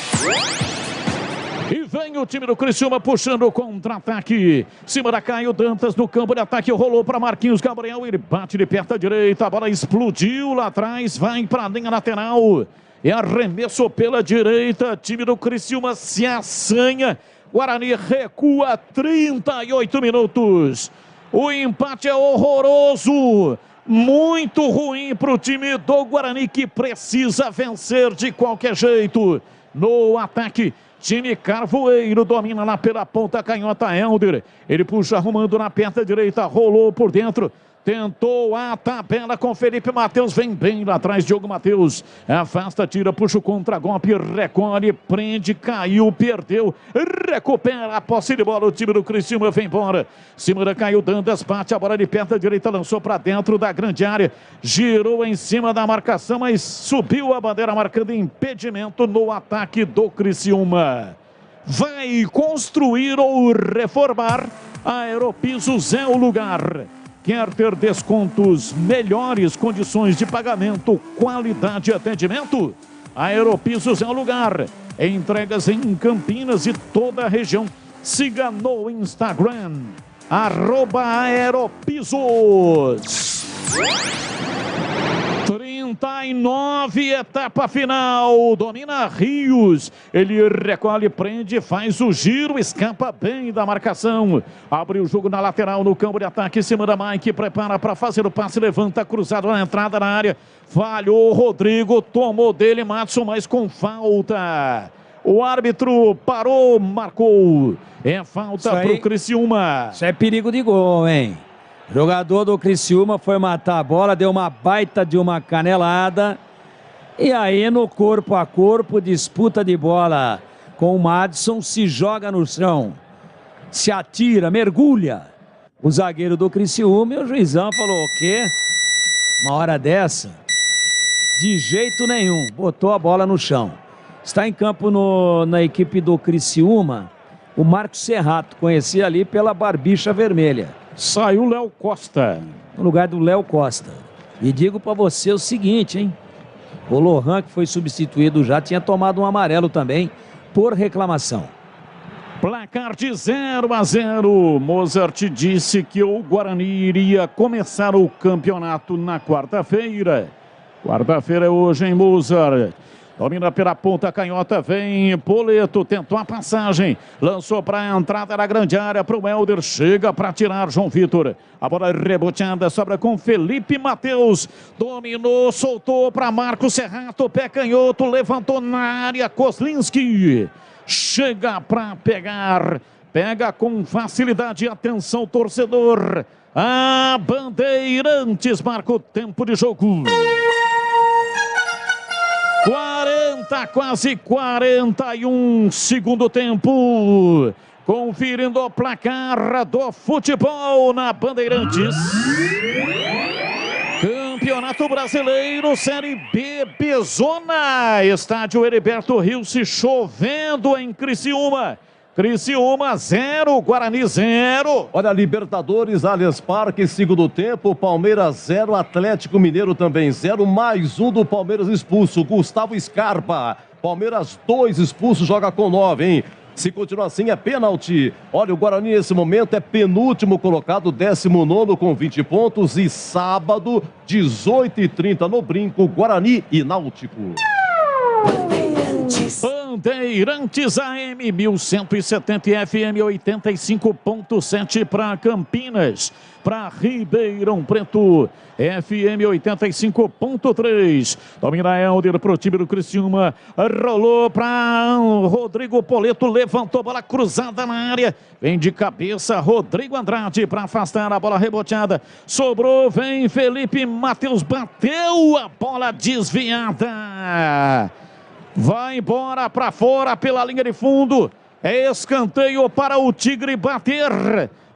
E vem o time do Criciúma puxando o contra-ataque. Cima da Caio Dantas no campo de ataque. Rolou para Marquinhos Gabriel. Ele bate de perto à direita. A bola explodiu lá atrás. Vai para a linha lateral. E arremesso pela direita. Time do Criciúma se assanha. Guarani recua 38 minutos. O empate é horroroso. Muito ruim para o time do Guarani, que precisa vencer de qualquer jeito. No ataque, time Carvoeiro domina lá pela ponta canhota. Helder, ele puxa arrumando na perna direita, rolou por dentro. Tentou a tabela com Felipe Matheus, vem bem lá atrás, Diogo Matheus. Afasta, tira, puxa o contra-golpe, recolhe, prende, caiu, perdeu, recupera a posse de bola. O time do Criciúma vem embora. Cima caiu, Dantas, bate a bola de perna direita, lançou para dentro da grande área, girou em cima da marcação, mas subiu a bandeira marcando impedimento no ataque do Criciúma. Vai construir ou reformar, a Aeropisos é o lugar. Quer ter descontos, melhores condições de pagamento, qualidade de atendimento? Aeropisos é o lugar. Entregas em Campinas e toda a região. Siga no Instagram, @Aeropisos. 39, etapa final, domina Rios, ele recolhe, prende, faz o giro, escapa bem da marcação, abre o jogo na lateral, no campo de ataque, em cima da Mike, prepara para fazer o passe, levanta, cruzado na entrada na área, falhou Rodrigo, tomou dele Matson, mas com falta. O árbitro parou, marcou, é falta pro Criciúma. Isso é perigo de gol, hein? Jogador do Criciúma foi matar a bola, deu uma baita de uma canelada. E aí no corpo a corpo, disputa de bola com o Madison, se joga no chão, se atira, mergulha. O zagueiro do Criciúma e o juizão falou, o quê? Uma hora dessa? De jeito nenhum, botou a bola no chão. Está em campo na equipe do Criciúma o Marcos Serrato, conhecido ali pela barbicha vermelha. Saiu Léo Costa. No lugar do Léo Costa. E digo pra você o seguinte, hein? O Lohan, que foi substituído já, tinha tomado um amarelo também por reclamação. Placar de 0-0. Mozart disse que o Guarani iria começar o campeonato na quarta-feira. Quarta-feira é hoje, hein, Mozart? Domina pela ponta canhota, vem Poleto, tentou a passagem, lançou para a entrada da grande área para o Helder, chega para tirar João Vitor. A bola reboteada, sobra com Felipe Matheus, dominou, soltou para Marcos Serrato, pé canhoto, levantou na área, Kozlinski, chega para pegar, pega com facilidade, atenção torcedor, a Bandeirantes marca o tempo de jogo. 40, quase 41, segundo tempo. Conferindo o placar do futebol na Bandeirantes. Campeonato Brasileiro, Série B, Bezona. Estádio Heriberto Rilse, chovendo em Criciúma. Criciúma 0, Guarani 0. Olha, Libertadores, Allianz Parque, segundo tempo, Palmeiras 0, Atlético Mineiro também 0, mais um do Palmeiras expulso, Gustavo Scarpa. Palmeiras 2 expulso, joga com 9, hein? Se continuar assim é pênalti. Olha, o Guarani nesse momento é penúltimo colocado, 19º com 20 pontos e sábado, 18h30 no Brinco, Guarani e Náutico. Bandeirantes AM 1170 FM 85.7 para Campinas, para Ribeirão Preto FM 85.3. Domina Helder pro time do Criciúma, rolou para Rodrigo Poleto, levantou bola cruzada na área, vem de cabeça Rodrigo Andrade para afastar a bola reboteada, sobrou, vem Felipe Matheus, bateu a bola desviada. Vai embora para fora pela linha de fundo. É escanteio para o Tigre bater.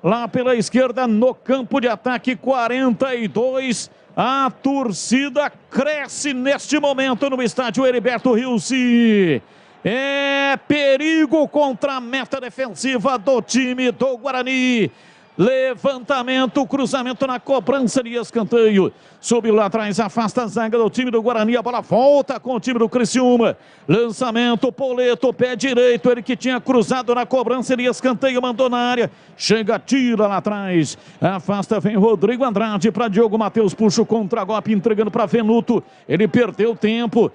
Lá pela esquerda no campo de ataque, 42. A torcida cresce neste momento no estádio Heriberto Rilse. É perigo contra a meta defensiva do time do Guarani. Levantamento, cruzamento na cobrança de escanteio. Subiu lá atrás, afasta a zaga do time do Guarani. A bola volta com o time do Criciúma. Lançamento, Poleto, pé direito. Ele que tinha cruzado na cobrança de escanteio, mandou na área. Chega, tira lá atrás. Afasta, vem Rodrigo Andrade para Diogo Matheus. Puxa o contra-golpe, entregando para Venuto. Ele perdeu tempo.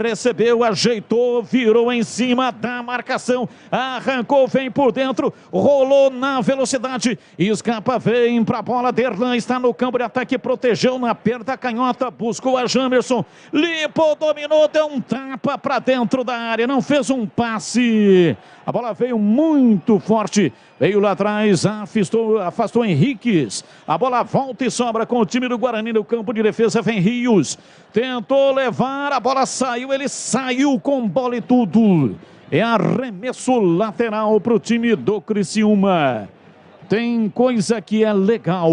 Recebeu, ajeitou, virou em cima da marcação. Arrancou, vem por dentro. Rolou na velocidade. Escapa, vem pra bola. Derlan está no campo de ataque, protegeu na perna canhota, buscou a Jamerson, limpou, dominou, deu um tapa pra dentro da área, não fez um passe. A bola veio muito forte, veio lá atrás, afastou Henriques. A bola volta e sobra com o time do Guarani no campo de defesa. Vem Rios, tentou levar, a bola saiu, ele saiu com bola e tudo. É arremesso lateral pro time do Criciúma. Tem coisa que é legal,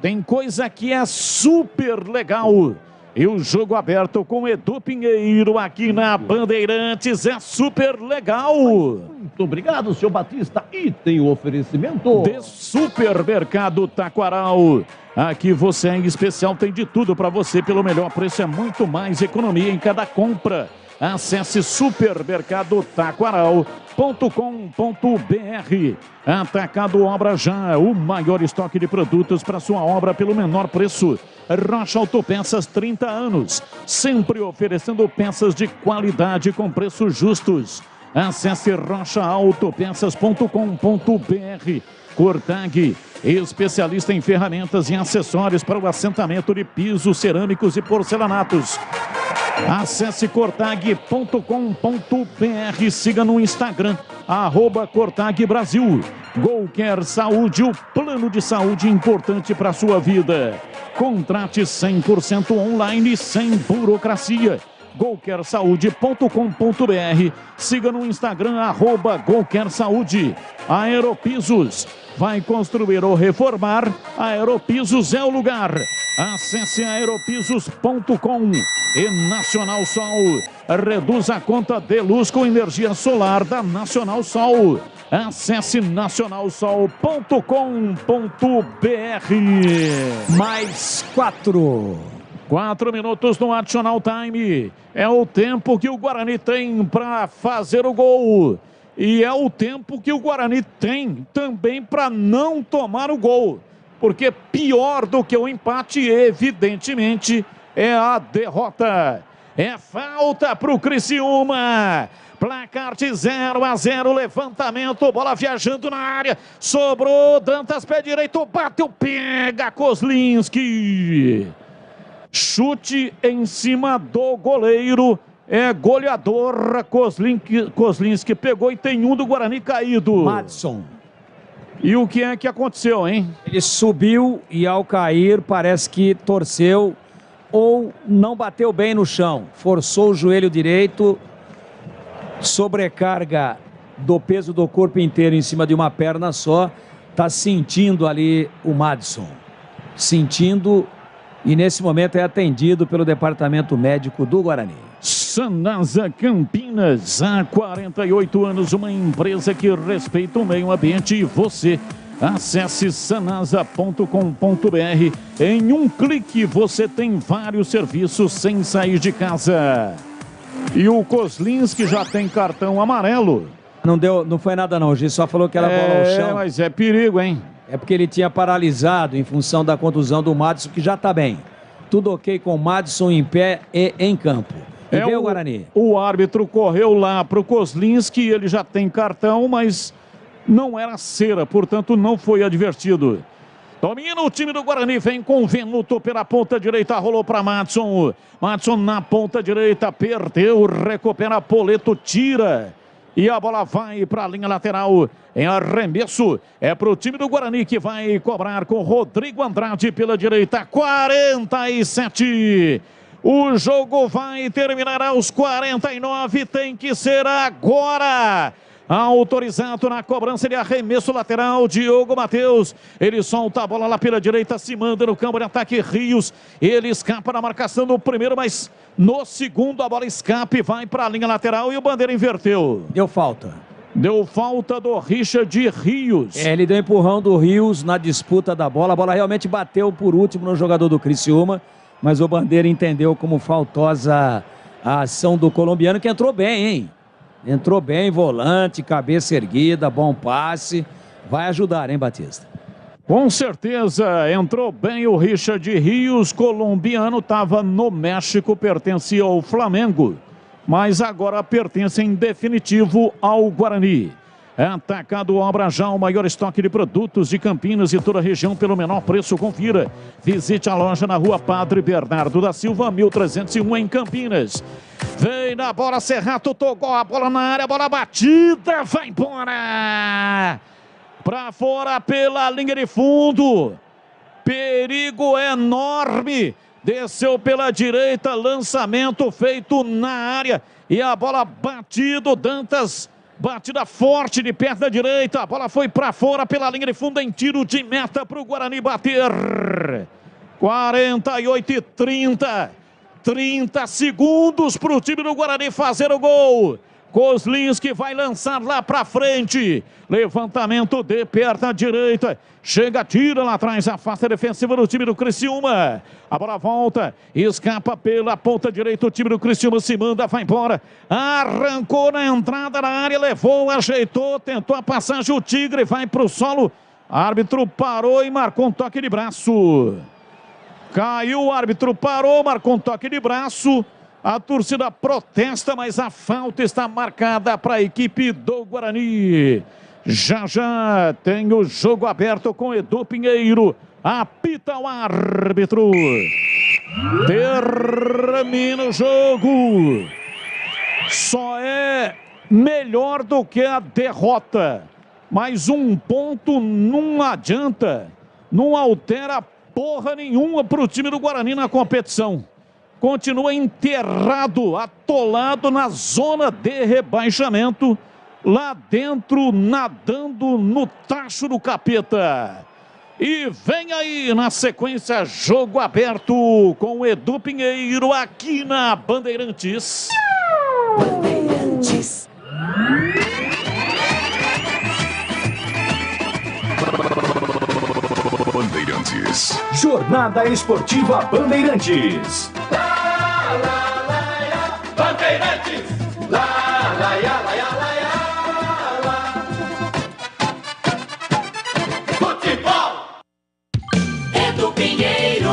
tem coisa que é super legal. E o jogo aberto com Edu Pinheiro aqui na Bandeirantes é super legal. Muito obrigado, senhor Batista. E tem o oferecimento de Supermercado Taquaral. Aqui você em especial tem de tudo para você pelo melhor preço, é muito mais economia em cada compra. Acesse supermercadotaquaral.com.br. Atacado Obra Já, o maior estoque de produtos para sua obra pelo menor preço. Rocha Autopeças, 30 anos, sempre oferecendo peças de qualidade com preços justos. Acesse rochaautopeças.com.br. Cortag, especialista em ferramentas e acessórios para o assentamento de pisos, cerâmicos e porcelanatos. Acesse cortag.com.br, siga no Instagram, @CortagBrasil. Golker Saúde, o plano de saúde importante para a sua vida. Contrate 100% online, sem burocracia. golkersaude.com.br, siga no Instagram, @GolkerSaúde. Aeropisos, vai construir ou reformar? Aeropisos é o lugar. Acesse aeropisos.com. E Nacional Sol, reduz a conta de luz com energia solar da Nacional Sol. Acesse nacionalsol.com.br. Mais 4 minutos no Additional Time. É o tempo que o Guarani tem para fazer o gol. E é o tempo que o Guarani tem também para não tomar o gol. Porque pior do que o empate, evidentemente, é a derrota. É falta para o Criciúma. Placar de 0-0, levantamento, bola viajando na área. Sobrou, Dantas, pé direito, bateu, pega Kozlinski. Chute em cima do goleiro. É goleador, Kozlinski pegou e tem um do Guarani caído. Madison. E o que é que aconteceu, hein? Ele subiu e ao cair parece que torceu ou não bateu bem no chão. Forçou o joelho direito, sobrecarga do peso do corpo inteiro em cima de uma perna só. Tá sentindo ali o Madison. Sentindo, e nesse momento é atendido pelo departamento médico do Guarani. Sanasa Campinas, há 48 anos, uma empresa que respeita o meio ambiente e você. Acesse sanasa.com.br. Em um clique você tem vários serviços sem sair de casa. E o Kozlinski já tem cartão amarelo. Não foi nada não, o Gil só falou que era bola ao chão. Mas é perigo, hein? É porque ele tinha paralisado em função da contusão do Madison, que já está bem. Tudo ok com o Madison em pé e em campo. E vem o Guarani. O árbitro correu lá para o Kozlinski, ele já tem cartão, mas não era cera, portanto não foi advertido. Domina o time do Guarani, vem com o Venuto pela ponta direita, rolou para Madison. Madison na ponta direita, perdeu, recupera Poleto, tira. E a bola vai para a linha lateral. Em arremesso, é para o time do Guarani que vai cobrar com Rodrigo Andrade pela direita. 47. O jogo vai terminar aos 49. Tem que ser agora. Autorizado na cobrança de arremesso lateral, Diogo Matheus. Ele solta a bola lá pela direita, se manda no campo de ataque, Rios. Ele escapa na marcação do primeiro, mas... no segundo, a bola escapa e vai para a linha lateral e o Bandeira inverteu. Deu falta. Deu falta do Richard Rios. Ele deu empurrão do Rios na disputa da bola. A bola realmente bateu por último no jogador do Criciúma, mas o Bandeira entendeu como faltosa a ação do colombiano, que entrou bem, hein? Entrou bem, volante, cabeça erguida, bom passe. Vai ajudar, hein, Batista? Com certeza, entrou bem o Richard Rios, colombiano, estava no México, pertencia ao Flamengo, mas agora pertence em definitivo ao Guarani. Atacado Obra Já, o maior estoque de produtos de Campinas e toda a região pelo menor preço. Confira. Visite a loja na Rua Padre Bernardo da Silva, 1301 em Campinas. Vem na bola, Serrato tocou a bola na área, bola batida, vai embora! Para fora pela linha de fundo. Perigo enorme. Desceu pela direita, lançamento feito na área e a bola batida, Dantas. Batida forte de perna direita. A bola foi para fora pela linha de fundo em tiro de meta para o Guarani bater. 48 e 30. 30 segundos para o time do Guarani fazer o gol. Kozlinski vai lançar lá para frente. Levantamento de perna direita. Chega, tira lá atrás, afasta a defensiva do time do Criciúma. A bola volta, escapa pela ponta direita. O time do Criciúma se manda, vai embora. Arrancou na entrada da área, levou, ajeitou, tentou a passagem. O Tigre vai para o solo. Árbitro parou e marcou um toque de braço. Caiu, o árbitro parou, marcou um toque de braço. A torcida protesta, mas a falta está marcada para a equipe do Guarani. Já já tem o jogo aberto com Edu Pinheiro. Apita o árbitro. Termina o jogo. Só é melhor do que a derrota. Mas um ponto não adianta. Não altera porra nenhuma para o time do Guarani na competição. Continua enterrado, atolado na zona de rebaixamento, lá dentro, nadando no tacho do capeta. E vem aí na sequência, jogo aberto com o Edu Pinheiro aqui na Bandeirantes. Bandeirantes. Bandeirantes. Jornada Esportiva Bandeirantes. Bandeirantes, lá, lá, lá, lá, lá, futebol, Edu Pinheiro.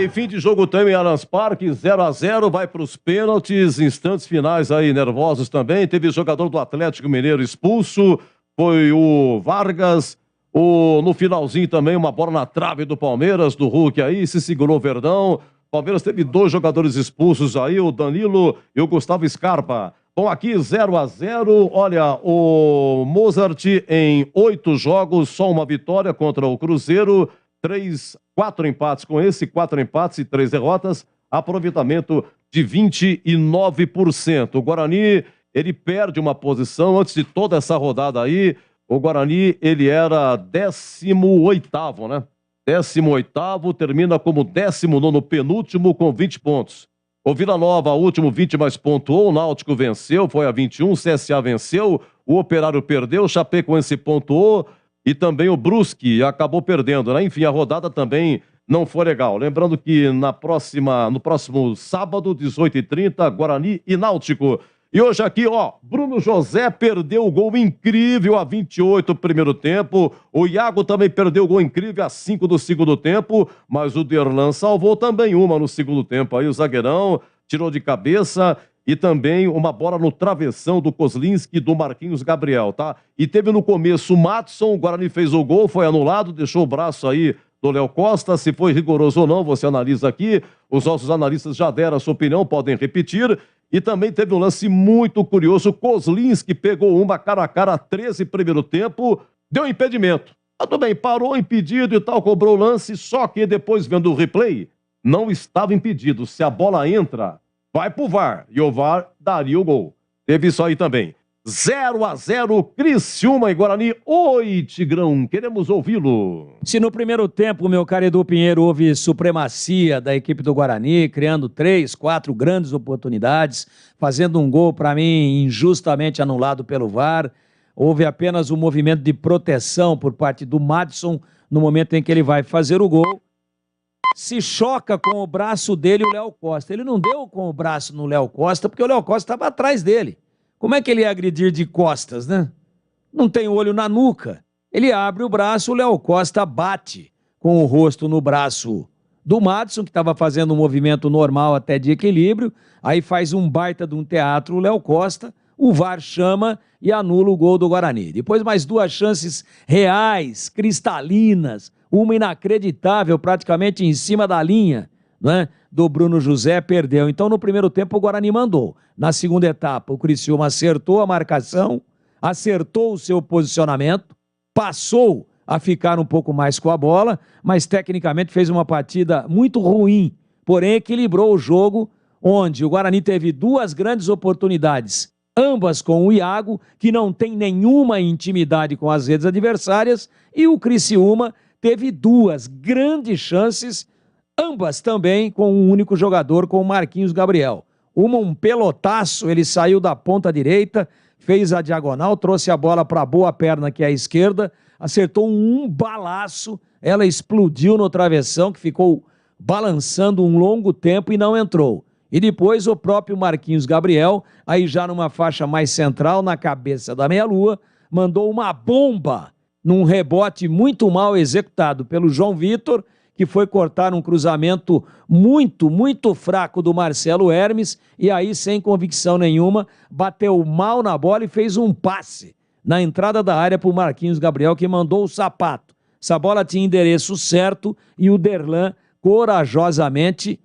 E fim de jogo também em Allianz Parque, 0-0, vai para os pênaltis, instantes finais aí nervosos também. Teve jogador do Atlético Mineiro expulso, foi o Vargas. No finalzinho também, uma bola na trave do Palmeiras, do Hulk aí, se segurou o Verdão. Palmeiras teve 2 jogadores expulsos aí, o Danilo e o Gustavo Scarpa. Bom, aqui 0-0, olha, o Mozart em 8 jogos, só uma vitória contra o Cruzeiro, 4 empates com esse, 4 empates e 3 derrotas, aproveitamento de 29%. O Guarani, ele perde uma posição antes de toda essa rodada aí. O Guarani, ele era 18º, né? 18º, termina como 19º penúltimo com 20 pontos. O Vila Nova, último 20, mais pontuou. O Náutico venceu, foi a 21. O CSA venceu, o Operário perdeu, o Chapecoense pontuou e também o Brusque acabou perdendo, né? Enfim, a rodada também não foi legal. Lembrando que no próximo sábado, 18h30, Guarani e Náutico. E hoje aqui, ó, Bruno José perdeu o gol incrível a 28 do primeiro tempo. O Iago também perdeu o gol incrível a 5 do segundo tempo. Mas o Derlan salvou também uma no segundo tempo. Aí o zagueirão tirou de cabeça e também uma bola no travessão do Kozlinski e do Marquinhos Gabriel, tá? E teve no começo o Matson, o Guarani fez o gol, foi anulado, deixou o braço aí do Léo Costa. Se foi rigoroso ou não, você analisa aqui. Os nossos analistas já deram a sua opinião, podem repetir. E também teve um lance muito curioso. Kozlinski pegou uma cara a cara, 13 primeiro tempo, deu impedimento. Tudo bem, parou impedido e tal, cobrou o lance, só que depois, vendo o replay, não estava impedido. Se a bola entra, vai pro VAR. E o VAR daria o gol. Teve isso aí também. 0-0, Criciúma e Guarani. Oi, Tigrão, queremos ouvi-lo. Se no primeiro tempo, meu caro Edu Pinheiro, houve supremacia da equipe do Guarani, criando 3, 4 grandes oportunidades, fazendo um gol, para mim, injustamente anulado pelo VAR, houve apenas um movimento de proteção por parte do Madison no momento em que ele vai fazer o gol. Se choca com o braço dele o Léo Costa. Ele não deu com o braço no Léo Costa, porque o Léo Costa estava atrás dele. Como é que ele ia agredir de costas, né? Não tem olho na nuca. Ele abre o braço, o Léo Costa bate com o rosto no braço do Madison, que estava fazendo um movimento normal até de equilíbrio, aí faz um baita de um teatro o Léo Costa, o VAR chama e anula o gol do Guarani. Depois mais 2 chances reais, cristalinas, uma inacreditável, praticamente em cima da linha, né, do Bruno José, perdeu. Então, no primeiro tempo, o Guarani mandou. Na segunda etapa, o Criciúma acertou a marcação, acertou o seu posicionamento, passou a ficar um pouco mais com a bola, mas tecnicamente fez uma partida muito ruim, porém equilibrou o jogo, onde o Guarani teve 2 grandes oportunidades, ambas com o Iago, que não tem nenhuma intimidade com as redes adversárias, e o Criciúma teve 2 grandes chances, ambas também com um único jogador, com o Marquinhos Gabriel. Uma, um pelotaço, ele saiu da ponta direita, fez a diagonal, trouxe a bola para a boa perna, que é a esquerda, acertou um balaço, ela explodiu no travessão, que ficou balançando um longo tempo e não entrou. E depois o próprio Marquinhos Gabriel, aí já numa faixa mais central, na cabeça da meia-lua, mandou uma bomba num rebote muito mal executado pelo João Vitor, que foi cortar um cruzamento muito fraco do Marcelo Hermes, e aí, sem convicção nenhuma, bateu mal na bola e fez um passe na entrada da área para o Marquinhos Gabriel, que mandou o sapato. Essa bola tinha endereço certo e o Derlan, corajosamente,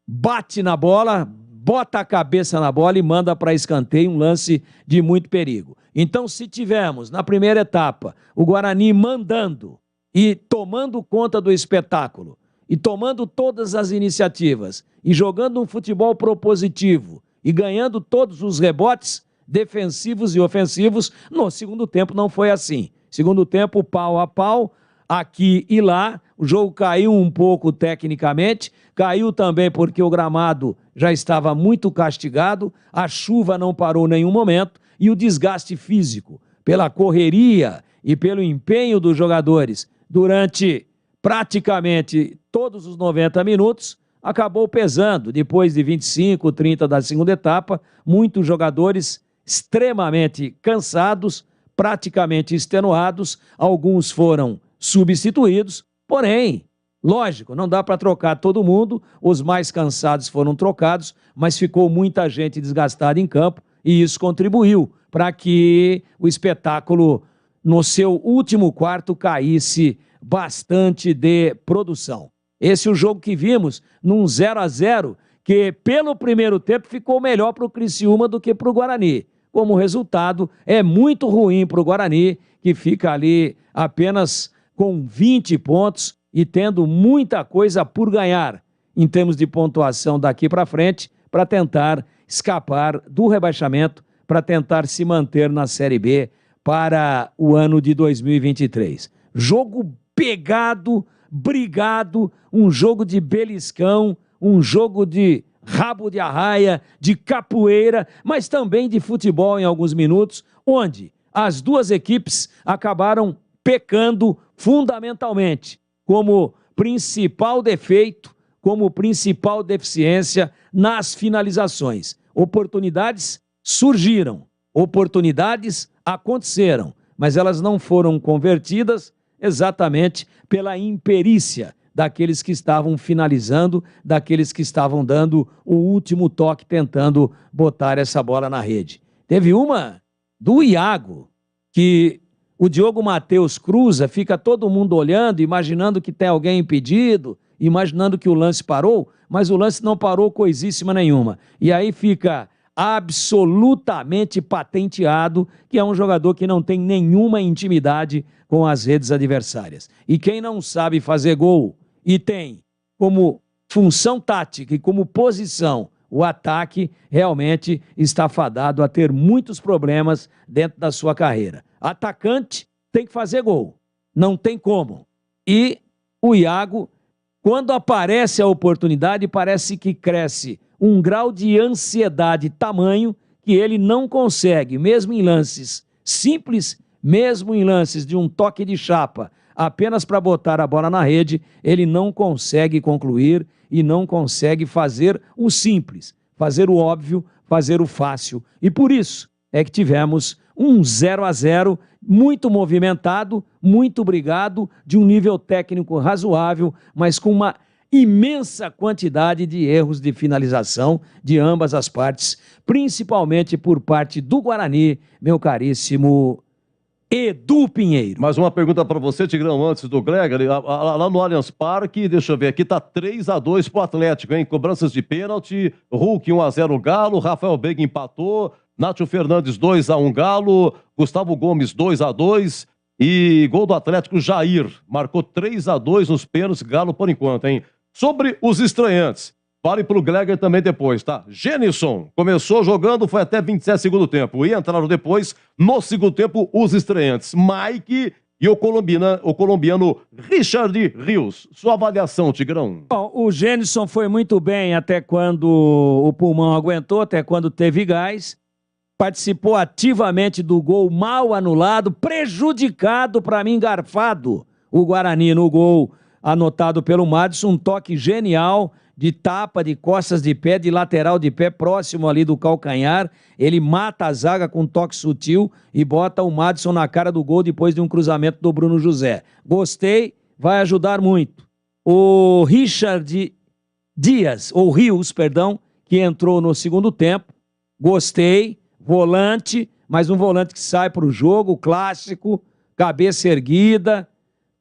bate na bola, bota a cabeça na bola e manda para escanteio, um lance de muito perigo. Então, se tivermos, na primeira etapa, o Guarani mandando e tomando conta do espetáculo, e tomando todas as iniciativas, e jogando um futebol propositivo, e ganhando todos os rebotes defensivos e ofensivos, no segundo tempo não foi assim. Segundo tempo, pau a pau, aqui e lá, o jogo caiu um pouco tecnicamente, caiu também porque o gramado já estava muito castigado, a chuva não parou em nenhum momento, e o desgaste físico, pela correria e pelo empenho dos jogadores, durante praticamente todos os 90 minutos, acabou pesando. Depois de 25, 30 da segunda etapa, muitos jogadores extremamente cansados, praticamente extenuados, alguns foram substituídos, porém, lógico, não dá para trocar todo mundo, os mais cansados foram trocados, mas ficou muita gente desgastada em campo, e isso contribuiu para que o espetáculo no seu último quarto caísse bastante de produção. Esse é o jogo que vimos num 0-0, que pelo primeiro tempo ficou melhor para o Criciúma do que para o Guarani. Como resultado, é muito ruim para o Guarani, que fica ali apenas com 20 pontos e tendo muita coisa por ganhar em termos de pontuação daqui para frente, para tentar escapar do rebaixamento, para tentar se manter na Série B para o ano de 2023. Jogo pegado, brigado, um jogo de beliscão, um jogo de rabo de arraia, de capoeira, mas também de futebol em alguns minutos, onde as duas equipes acabaram pecando fundamentalmente, como principal defeito, como principal deficiência nas finalizações. Oportunidades surgiram, oportunidades aconteceram, mas elas não foram convertidas exatamente pela imperícia daqueles que estavam finalizando, daqueles que estavam dando o último toque, tentando botar essa bola na rede. Teve uma do Iago, que o Diogo Matheus cruza, fica todo mundo olhando, imaginando que tem alguém impedido, imaginando que o lance parou, mas o lance não parou coisíssima nenhuma. E aí fica absolutamente patenteado que é um jogador que não tem nenhuma intimidade com as redes adversárias. E quem não sabe fazer gol e tem como função tática e como posição o ataque realmente está fadado a ter muitos problemas dentro da sua carreira. Atacante tem que fazer gol, não tem como. E o Iago, quando aparece a oportunidade, parece que cresce um grau de ansiedade tamanho que ele não consegue, mesmo em lances simples, mesmo em lances de um toque de chapa, apenas para botar a bola na rede, ele não consegue concluir e não consegue fazer o simples, fazer o óbvio, fazer o fácil. E por isso é que tivemos um 0-0 muito movimentado, muito brigado, de um nível técnico razoável, mas com uma imensa quantidade de erros de finalização de ambas as partes, principalmente por parte do Guarani, meu caríssimo Edu Pinheiro. Mais uma pergunta para você, Tigrão, antes do Gregory. Lá no Allianz Parque, deixa eu ver, aqui tá 3-2 pro Atlético, hein? Cobranças de pênalti, Hulk 1-0 Galo, Rafael Veiga empatou, Nátio Fernandes 2-1 Galo, Gustavo Gomes 2-2 e gol do Atlético, Jair. Marcou 3-2 nos pênaltis, Galo por enquanto, hein? Sobre os estreantes, vale pro Gregory também depois, tá? Genison começou jogando, foi até 27 segundo tempo. E entraram depois, no segundo tempo, os estreantes. Mike e o colombiano Richard Rios. Sua avaliação, Tigrão? Bom, o Genison foi muito bem até quando o pulmão aguentou, até quando teve gás. Participou ativamente do gol mal anulado, prejudicado, para mim, garfado. O Guarani no gol anotado pelo Madison, um toque genial de tapa, de costas de pé, de lateral de pé, próximo ali do calcanhar. Ele mata a zaga com um toque sutil e bota o Madison na cara do gol depois de um cruzamento do Bruno José. Gostei, vai ajudar muito. O Richard Rios, que entrou no segundo tempo, gostei, volante, mas um volante que sai para o jogo, clássico, cabeça erguida,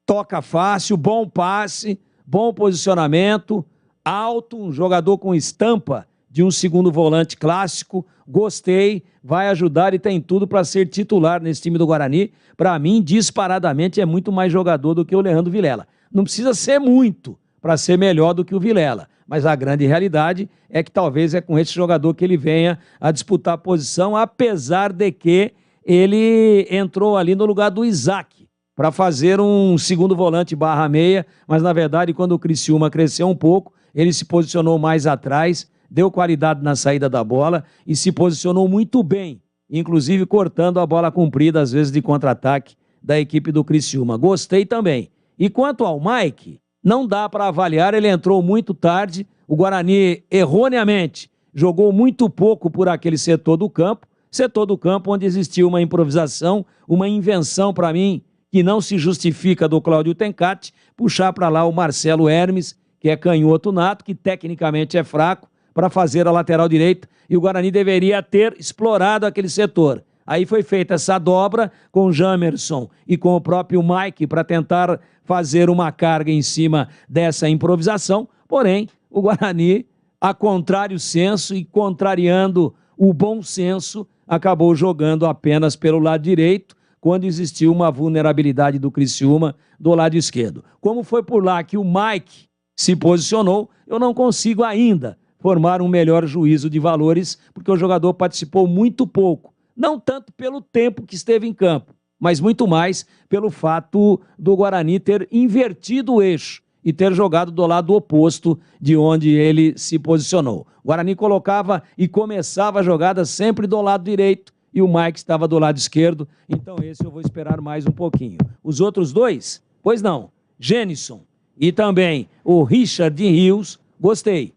toca fácil, bom passe, bom posicionamento, alto, um jogador com estampa de um segundo volante clássico. Gostei, vai ajudar e tem tudo para ser titular nesse time do Guarani. Para mim, disparadamente, é muito mais jogador do que o Leandro Vilela. Não precisa ser muito para ser melhor do que o Vilela, mas a grande realidade é que talvez é com esse jogador que ele venha a disputar a posição, apesar de que ele entrou ali no lugar do Isaac para fazer um segundo volante /meia, mas na verdade quando o Criciúma cresceu um pouco, ele se posicionou mais atrás, deu qualidade na saída da bola e se posicionou muito bem, inclusive cortando a bola comprida, às vezes de contra-ataque da equipe do Criciúma. Gostei também. E quanto ao Mike, não dá para avaliar, ele entrou muito tarde, o Guarani erroneamente jogou muito pouco por aquele setor do campo onde existiu uma improvisação, uma invenção para mim, que não se justifica do Cláudio Tencati, puxar para lá o Marcelo Hermes, que é canhoto nato, que tecnicamente é fraco, para fazer a lateral direita, e o Guarani deveria ter explorado aquele setor. Aí foi feita essa dobra com o Jamerson e com o próprio Mike para tentar fazer uma carga em cima dessa improvisação, porém, o Guarani, a contrário senso e contrariando o bom senso, acabou jogando apenas pelo lado direito, quando existiu uma vulnerabilidade do Criciúma do lado esquerdo. Como foi por lá que o Mike se posicionou, eu não consigo ainda formar um melhor juízo de valores, porque o jogador participou muito pouco. Não tanto pelo tempo que esteve em campo, mas muito mais pelo fato do Guarani ter invertido o eixo e ter jogado do lado oposto de onde ele se posicionou. O Guarani colocava e começava a jogada sempre do lado direito, e o Mike estava do lado esquerdo, então esse eu vou esperar mais um pouquinho. Os outros dois? Pois não, Genison e também o Richard Rios, gostei.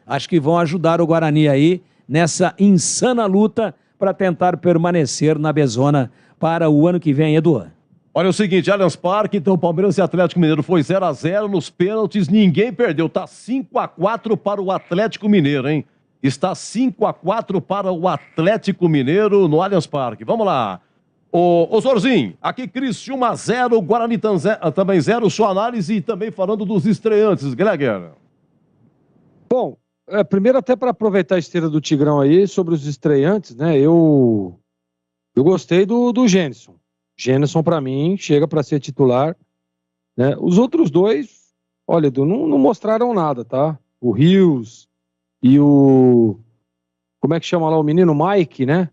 Acho que vão ajudar o Guarani aí nessa insana luta para tentar permanecer na Bezona para o ano que vem, Eduardo. Olha o seguinte, Allianz Parque, então Palmeiras e Atlético Mineiro foi 0-0 nos pênaltis, ninguém perdeu, tá 5-4 para o Atlético Mineiro, hein? Está 5-4 para o Atlético Mineiro no Allianz Parque. Vamos lá. Ô Zorzinho, aqui Criciúma 0, Guarani também 0. Sua análise e também falando dos estreantes, Gregory. Bom, primeiro até para aproveitar a esteira do Tigrão aí, sobre os estreantes, né? Eu gostei do Genison. Genison, para mim, chega para ser titular. Né? Os outros dois, olha, Edu, não mostraram nada, tá? O Rios, e o... Como é que chama lá o menino? Mike, né?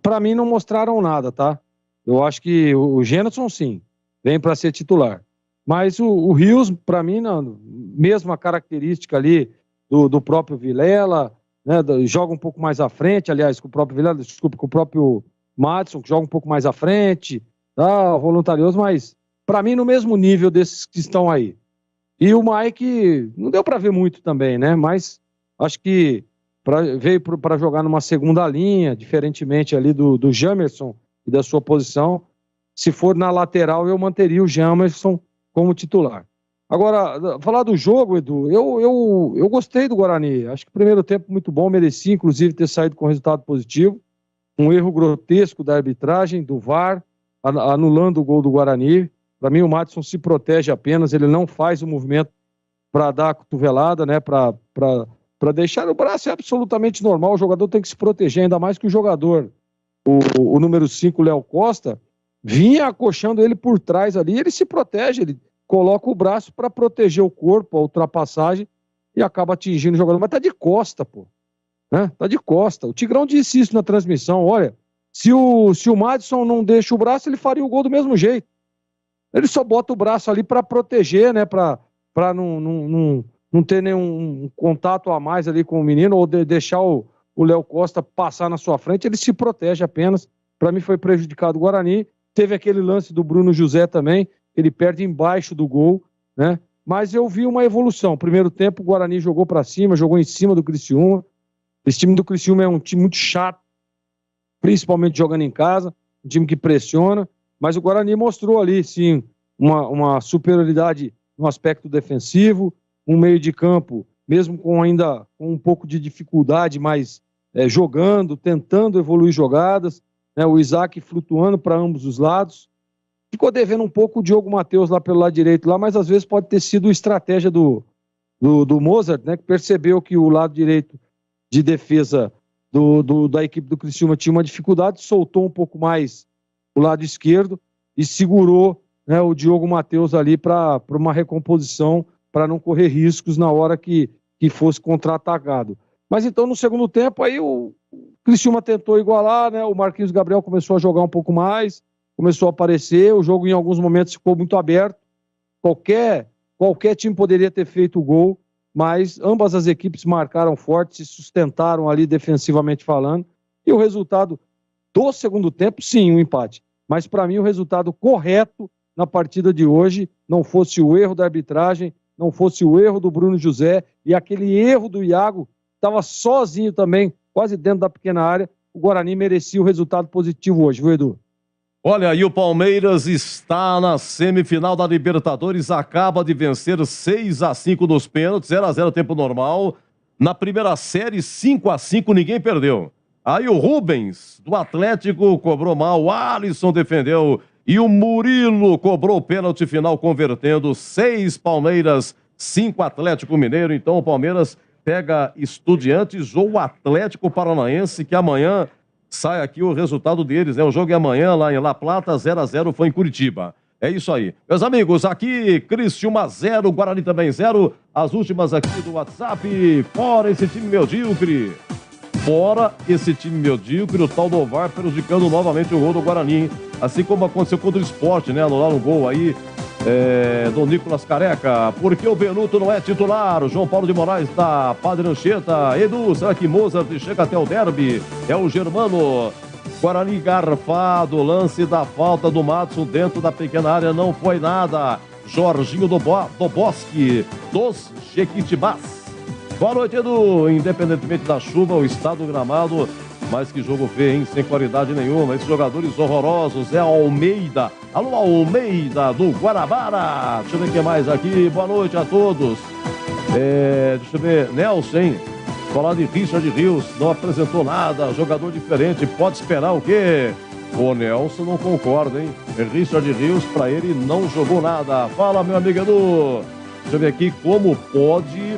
Pra mim não mostraram nada, tá? Eu acho que o Genilson, sim, vem para ser titular. Mas o Rios, pra mim, não, mesma característica ali do próprio Vilela, né? Joga um pouco mais à frente, aliás, com o próprio Vilela, desculpa, com o próprio Madison, que joga um pouco mais à frente, tá? Voluntarioso, mas pra mim no mesmo nível desses que estão aí. E o Mike, não deu pra ver muito também, né? Mas acho que veio para jogar numa segunda linha, diferentemente ali do Jamerson e da sua posição. Se for na lateral, eu manteria o Jamerson como titular. Agora, falar do jogo, Edu, eu gostei do Guarani. Acho que o primeiro tempo muito bom, merecia inclusive ter saído com resultado positivo. Um erro grotesco da arbitragem, do VAR, anulando o gol do Guarani. Para mim, o Madison se protege apenas, ele não faz o movimento para dar a cotovelada, né, para deixar o braço é absolutamente normal, o jogador tem que se proteger, ainda mais que o jogador, o número 5, Léo Costa, vinha acochando ele por trás ali, ele se protege, ele coloca o braço para proteger o corpo, a ultrapassagem, e acaba atingindo o jogador, mas tá de costa, pô, né? Tá de costa. O Tigrão disse isso na transmissão, olha, se o Madison não deixa o braço, ele faria o gol do mesmo jeito. Ele só bota o braço ali para proteger, né, para não ter nenhum contato a mais ali com o menino, ou deixar o Léo Costa passar na sua frente, ele se protege apenas. Para mim foi prejudicado o Guarani. Teve aquele lance do Bruno José também, ele perde embaixo do gol, né? Mas eu vi uma evolução. Primeiro tempo o Guarani jogou para cima, jogou em cima do Criciúma. Esse time do Criciúma é um time muito chato, principalmente jogando em casa, um time que pressiona, mas o Guarani mostrou ali, sim, uma superioridade no aspecto defensivo, um meio de campo, mesmo com ainda com um pouco de dificuldade, mas jogando, tentando evoluir jogadas, né, o Isaac flutuando para ambos os lados. Ficou devendo um pouco o Diogo Matheus lá pelo lado direito, lá, mas às vezes pode ter sido estratégia do Mozart, né, que percebeu que o lado direito de defesa da equipe do Criciúma tinha uma dificuldade, soltou um pouco mais o lado esquerdo e segurou, né, o Diogo Matheus ali para uma recomposição, para não correr riscos na hora que fosse contra-atacado. Mas então no segundo tempo aí o Criciúma tentou igualar, né, o Marquinhos Gabriel começou a jogar um pouco mais, começou a aparecer, o jogo em alguns momentos ficou muito aberto, qualquer time poderia ter feito o gol, mas ambas as equipes marcaram forte, se sustentaram ali defensivamente falando, e o resultado do segundo tempo, sim, um empate. Mas para mim o resultado correto na partida de hoje, não fosse o erro da arbitragem, não fosse o erro do Bruno José e aquele erro do Iago, estava sozinho também, quase dentro da pequena área, o Guarani merecia o resultado positivo hoje, viu, Edu? Olha, e o Palmeiras está na semifinal da Libertadores, acaba de vencer 6-5 nos pênaltis, 0-0 tempo normal. Na primeira série, 5-5, ninguém perdeu. Aí o Rubens, do Atlético, cobrou mal, o Alisson defendeu e o Murilo cobrou o pênalti final, convertendo 6 Palmeiras, 5 Atlético Mineiro. Então o Palmeiras pega Estudiantes ou o Atlético Paranaense, que amanhã sai aqui o resultado deles, né? O jogo é amanhã lá em La Plata, 0-0 foi em Curitiba. É isso aí. Meus amigos, aqui Criciúma 0, Guarani também 0. As últimas aqui do WhatsApp. Fora esse time medíocre. Fora esse time medíocre, o tal do VAR prejudicando novamente o gol do Guarani. Assim como aconteceu contra o Sport, né? Anularam um gol aí do Nicolas Careca. Por que o Benuto não é titular? O João Paulo de Moraes da Padre Anchieta. Edu, será que Mozart chega até o derby? É o Germano. Guarani garfado, lance da falta do Madison dentro da pequena área, não foi nada. Jorginho do Bosque, dos Jequitibás. Boa noite, Edu. Independentemente da chuva, o estado do gramado, mas que jogo feio, hein? Sem qualidade nenhuma. Esses jogadores horrorosos. É Almeida. Alô, Almeida, do Guarabara. Deixa eu ver o que mais aqui. Boa noite a todos. Deixa eu ver. Nelson, hein? Falar de Richard Rios, não apresentou nada. Jogador diferente. Pode esperar o quê? O Nelson não concorda, hein? Richard Rios, pra ele, não jogou nada. Fala, meu amigo Edu. Deixa eu ver aqui como pode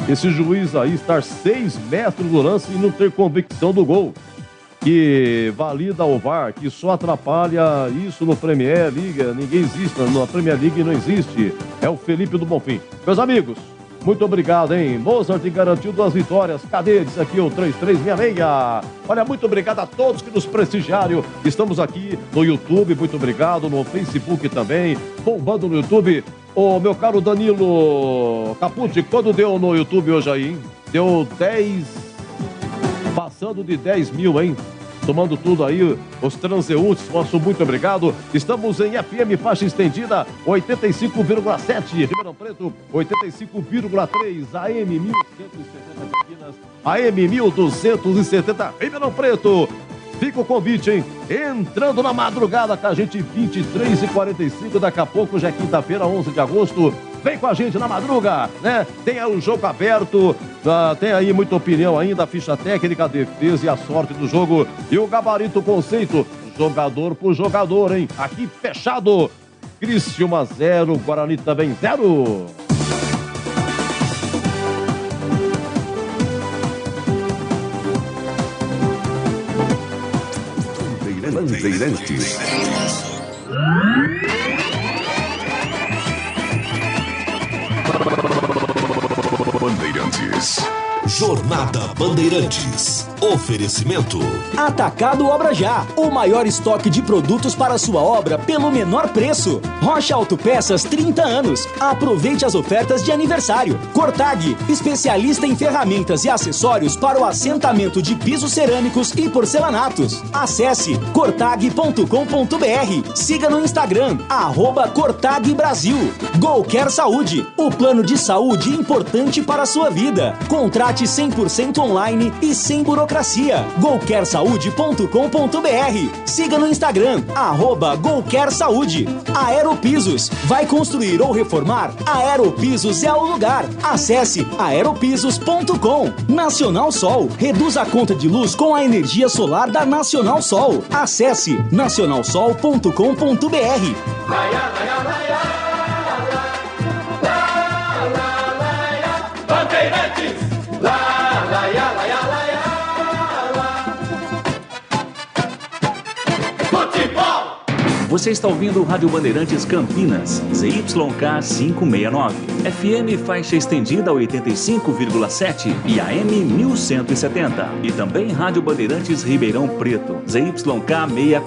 esse juiz aí estar 6 metros do lance e não ter convicção do gol, que valida o VAR, que só atrapalha isso no Premier League. Ninguém existe, na Premier League não existe. É o Felipe do Bonfim. Meus amigos, Muito obrigado, hein? Mozart garantiu 2 vitórias. Cadê? Diz aqui o 3366. Olha, muito obrigado a todos que nos prestigiaram. Estamos aqui no YouTube, muito obrigado. No Facebook também, bombando no YouTube. Ô, meu caro Danilo Capucci, quando deu no YouTube hoje aí, hein? Deu 10... Passando de 10 mil, hein? Tomando tudo aí, os transeuntes, nosso muito obrigado. Estamos em FM faixa estendida 85,7, Ribeirão Preto 85,3, AM 1170 Campinas, AM 1270 Ribeirão Preto. Fica o convite, hein? Entrando na madrugada com a gente, 23h45, daqui a pouco, já é quinta-feira, 11 de agosto. Vem com a gente na madruga, né? Tem aí o jogo aberto, tem aí muita opinião ainda, a ficha técnica, a defesa e a sorte do jogo. E o gabarito conceito, jogador por jogador, hein? Aqui fechado, Criciúma 0, Guarani também 0. Bandeirantes. Bandeirantes. Jornada Bandeirantes. Oferecimento. Atacado Obra Já. O maior estoque de produtos para sua obra pelo menor preço. Rocha Autopeças, 30 anos. Aproveite as ofertas de aniversário. Cortag, especialista em ferramentas e acessórios para o assentamento de pisos cerâmicos e porcelanatos. Acesse cortag.com.br. Siga no Instagram, @Cortag Brasil. Golquer Saúde. O plano de saúde importante para a sua vida. Contrate 100% online e sem burocracia. golquersaude.com.br. Siga no Instagram, @Golquer Saúde. Aeropisos. Vai construir ou reformar? Aeropisos é o lugar. Acesse aeropisos.com. Nacional Sol. Reduz a conta de luz com a energia solar da Nacional Sol. Acesse nacionalsol.com.br. Bandeirantes, Você está ouvindo o Rádio Bandeirantes Campinas, ZYK 569, FM faixa estendida 85,7 e AM 1170. E também Rádio Bandeirantes Ribeirão Preto, ZYK 640,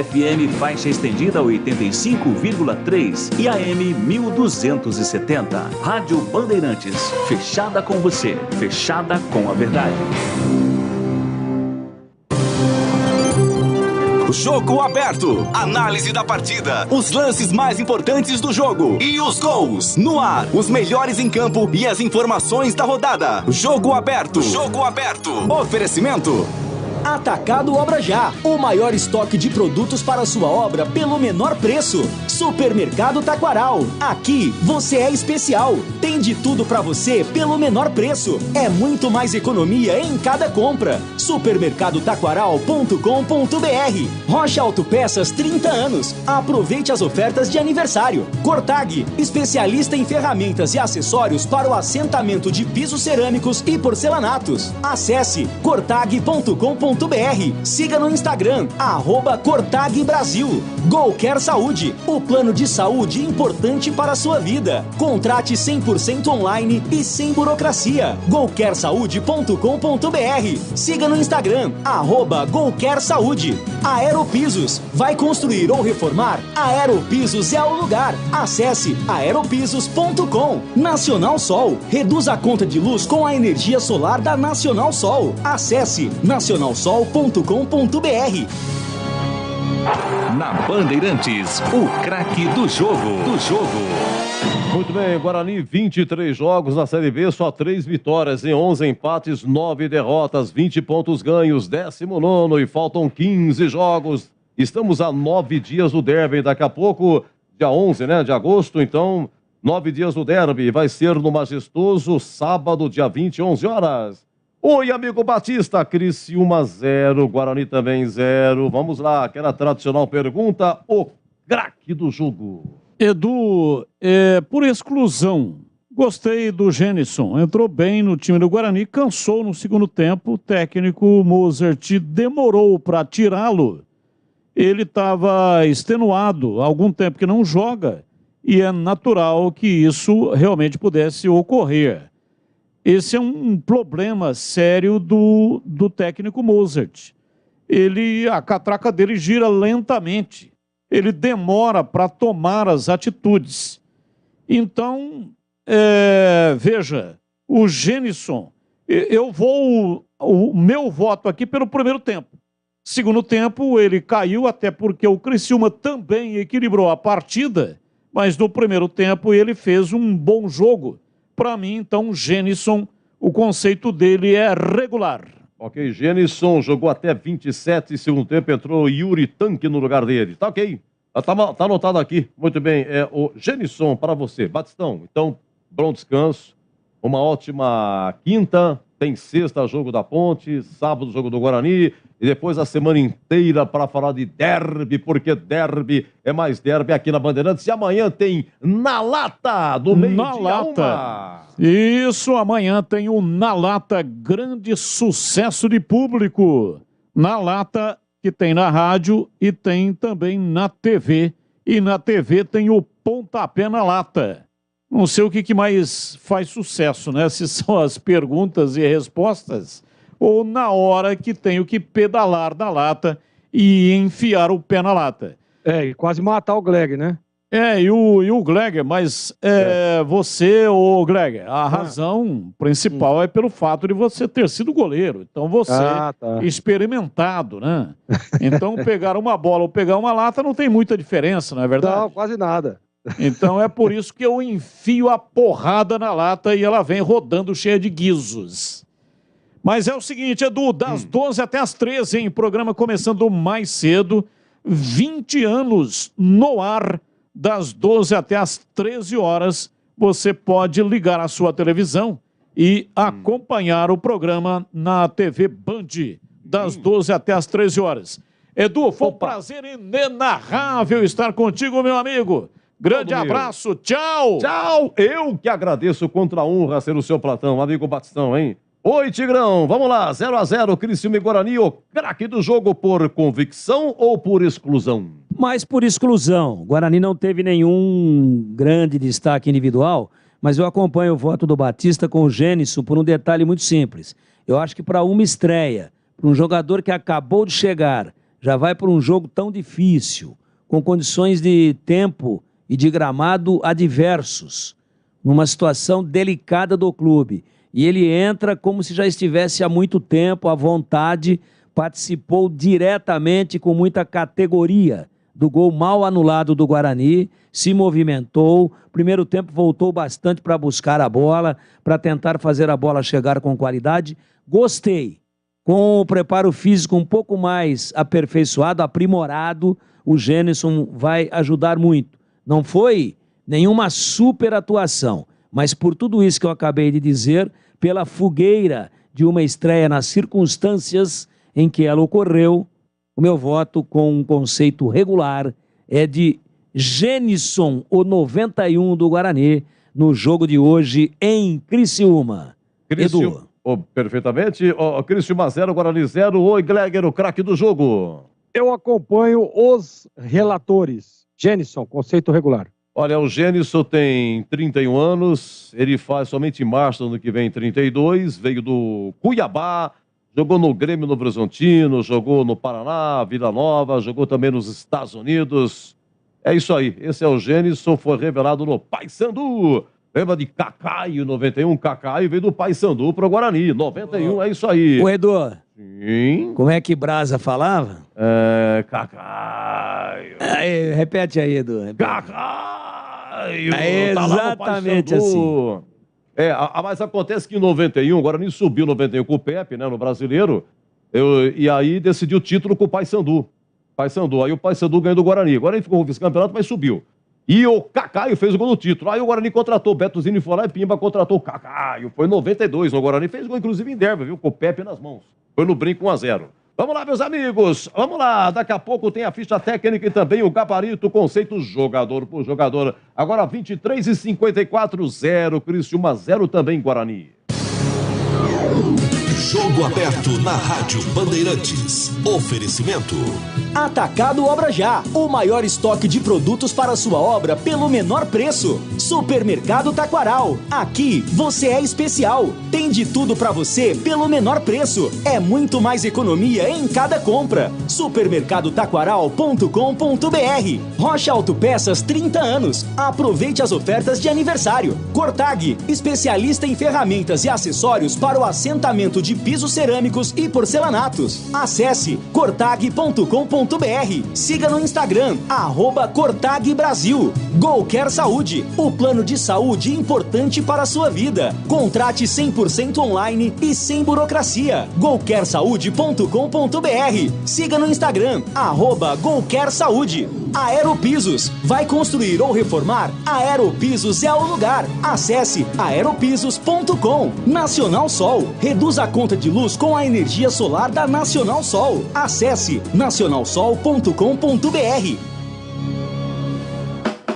FM faixa estendida 85,3 e AM 1270. Rádio Bandeirantes, fechada com você, fechada com a verdade. Jogo aberto. Análise da partida. Os lances mais importantes do jogo. E os gols. No ar. Os melhores em campo e as informações da rodada. Jogo aberto. Jogo aberto. Oferecimento. Atacado Obra Já. O maior estoque de produtos para sua obra pelo menor preço. Supermercado Taquaral. Aqui você é especial. Tem de tudo para você pelo menor preço. É muito mais economia em cada compra. Supermercadotaquaral.com.br. Rocha Autopeças, 30 anos. Aproveite as ofertas de aniversário. Cortag, especialista em ferramentas e acessórios para o assentamento de pisos cerâmicos e porcelanatos. Acesse cortag.com.br. Siga no Instagram, @Cortag Brasil. Golquer Saúde, o plano de saúde importante para a sua vida. Contrate 100% online e sem burocracia. golquersaude.com.br. Siga no Instagram, @Golquer Saúde. Aeropisos, vai construir ou reformar? Aeropisos é o lugar. Acesse aeropisos.com. Nacional Sol, reduz a conta de luz com a energia solar da Nacional Sol. Acesse nacionalsol.com.br. Na Bandeirantes, o craque do jogo. Muito bem, Guarani, 23 jogos na Série B, só 3 vitórias em 11 empates, 9 derrotas, 20 pontos ganhos, 19º e faltam 15 jogos. Estamos a 9 dias do derby, daqui a pouco, dia 11, né, de agosto, então 9 dias do derby, vai ser no Majestoso, sábado, dia 20, 11 horas. Oi, amigo Batista, Criciúma 0, Guarani também 0. Vamos lá, aquela tradicional pergunta, o craque do jogo. Edu, por exclusão, gostei do Genison, entrou bem no time do Guarani, cansou no segundo tempo, o técnico Mozart demorou para tirá-lo, ele estava extenuado, há algum tempo que não joga, e é natural que isso realmente pudesse ocorrer. Esse é um problema sério do técnico Mozart. A catraca dele gira lentamente. Ele demora para tomar as atitudes. Então, veja, o Genisson, o meu voto aqui pelo primeiro tempo. Segundo tempo, ele caiu, até porque o Criciúma também equilibrou a partida, mas no primeiro tempo ele fez um bom jogo. Para mim, então, o Genisson, o conceito dele é regular. Ok, Genisson jogou até 27, segundo tempo entrou Yuri Tanque no lugar dele. Tá ok, tá anotado aqui. Muito bem, o Genisson para você. Batistão, então, bom descanso, uma ótima quinta, tem sexta jogo da Ponte, sábado jogo do Guarani, e depois a semana inteira para falar de derby, porque derby é mais derby aqui na Bandeirantes. E amanhã tem Na Lata, do meio-dia uma. Isso, amanhã tem o Na Lata, grande sucesso de público. Na Lata, que tem na rádio e tem também na TV. E na TV tem o Pontapé na Lata. Não sei o que mais faz sucesso, né? Se são as perguntas e respostas, ou na hora que tenho que pedalar na lata e enfiar o pé na lata. E quase matar o Gleger, né? E o Gleger, mas você, ô Gleger, a razão principal é pelo fato de você ter sido goleiro. Então você, experimentado, né? Então pegar uma bola ou pegar uma lata não tem muita diferença, não é verdade? Não, quase nada. Então é por isso que eu enfio a porrada na lata e ela vem rodando cheia de guizos. Mas é o seguinte, Edu, das 12 até as 13, hein? Programa começando mais cedo, 20 anos no ar, das 12 até as 13 horas, você pode ligar a sua televisão e acompanhar o programa na TV Band, das 12 até as 13 horas. Edu, foi um prazer inenarrável estar contigo, meu amigo. Grande abraço, tchau! Tchau! Eu que agradeço, contra a honra ser o seu Platão, amigo Batistão, hein? Oi, Tigrão, vamos lá, 0x0, Criciúma e Guarani, o craque do jogo por convicção ou por exclusão? Mais por exclusão. Guarani não teve nenhum grande destaque individual, mas eu acompanho o voto do Batista com o Genisson por um detalhe muito simples. Eu acho que para uma estreia, para um jogador que acabou de chegar, já vai para um jogo tão difícil, com condições de tempo e de gramado adversos, numa situação delicada do clube. E ele entra como se já estivesse há muito tempo, à vontade, participou diretamente com muita categoria do gol mal anulado do Guarani, se movimentou, primeiro tempo voltou bastante para buscar a bola, para tentar fazer a bola chegar com qualidade. Gostei. Com o preparo físico um pouco mais aperfeiçoado, aprimorado, o Genisson vai ajudar muito. Não foi nenhuma super atuação, mas por tudo isso que eu acabei de dizer, pela fogueira de uma estreia nas circunstâncias em que ela ocorreu, o meu voto com um conceito regular é de Genisson, o 91 do Guarani, no jogo de hoje em Criciúma. Edu. Perfeitamente. Criciúma 0, Guarani 0. Oi, Gleger, o craque do jogo. Eu acompanho os relatores. Genisson, conceito regular. Olha, o Genisson tem 31 anos, ele faz somente em março, ano que vem 32, veio do Cuiabá, jogou no Grêmio Novo Horizontino, jogou no Paraná, Vila Nova, jogou também nos Estados Unidos. É isso aí, esse é o Genisson, foi revelado no Paysandu. Lembra de Cacaio, 91? Cacaio veio do Paysandu para o Guarani, 91, é isso aí. O Edu, sim. Como é que Brasa falava? Cacaio. Repete aí, Edu. Cacaio. É exatamente assim. Mas acontece que em 91, o Guarani subiu 91 com o Pepe, né, no Brasileiro, e aí decidiu o título com o Paysandu. Aí o Paysandu ganhou do Guarani. O Guarani ficou com o vice-campeonato, mas subiu. E o Cacaio fez o gol no título. Aí o Guarani contratou, o Betozini foi lá e Pimba contratou o Cacaio. Foi em 92, o Guarani fez gol, inclusive em derby, viu? Com o Pepe nas mãos. Foi no brinco 1x0. Vamos lá, meus amigos. Vamos lá. Daqui a pouco tem a ficha técnica e também o gabarito, conceito jogador por jogador. Agora 23h54, 0. Criciúma 0 também, Guarani. Jogo aberto na Rádio Bandeirantes. Oferecimento Atacado Obra Já, o maior estoque de produtos para sua obra pelo menor preço. Supermercado Taquaral, aqui você é especial. Tem de tudo para você pelo menor preço. É muito mais economia em cada compra. Supermercadotaquaral.com.br. Rocha Autopeças 30 anos. Aproveite as ofertas de aniversário. Cortag, especialista em ferramentas e acessórios para o assentamento de pisos cerâmicos e porcelanatos. Acesse cortag.com.br. Siga no Instagram, @Cortag Brasil. Golcare Saúde, o plano de saúde importante para a sua vida. Contrate 100% online e sem burocracia. golcaresaude.com.br. Siga no Instagram, @Golcare Saúde. Aeropisos, vai construir ou reformar? Aeropisos é o lugar. Acesse aeropisos.com. Nacional Sol, reduza a conta de luz com a energia solar da Nacional Sol. Acesse nacionalsol.com.br.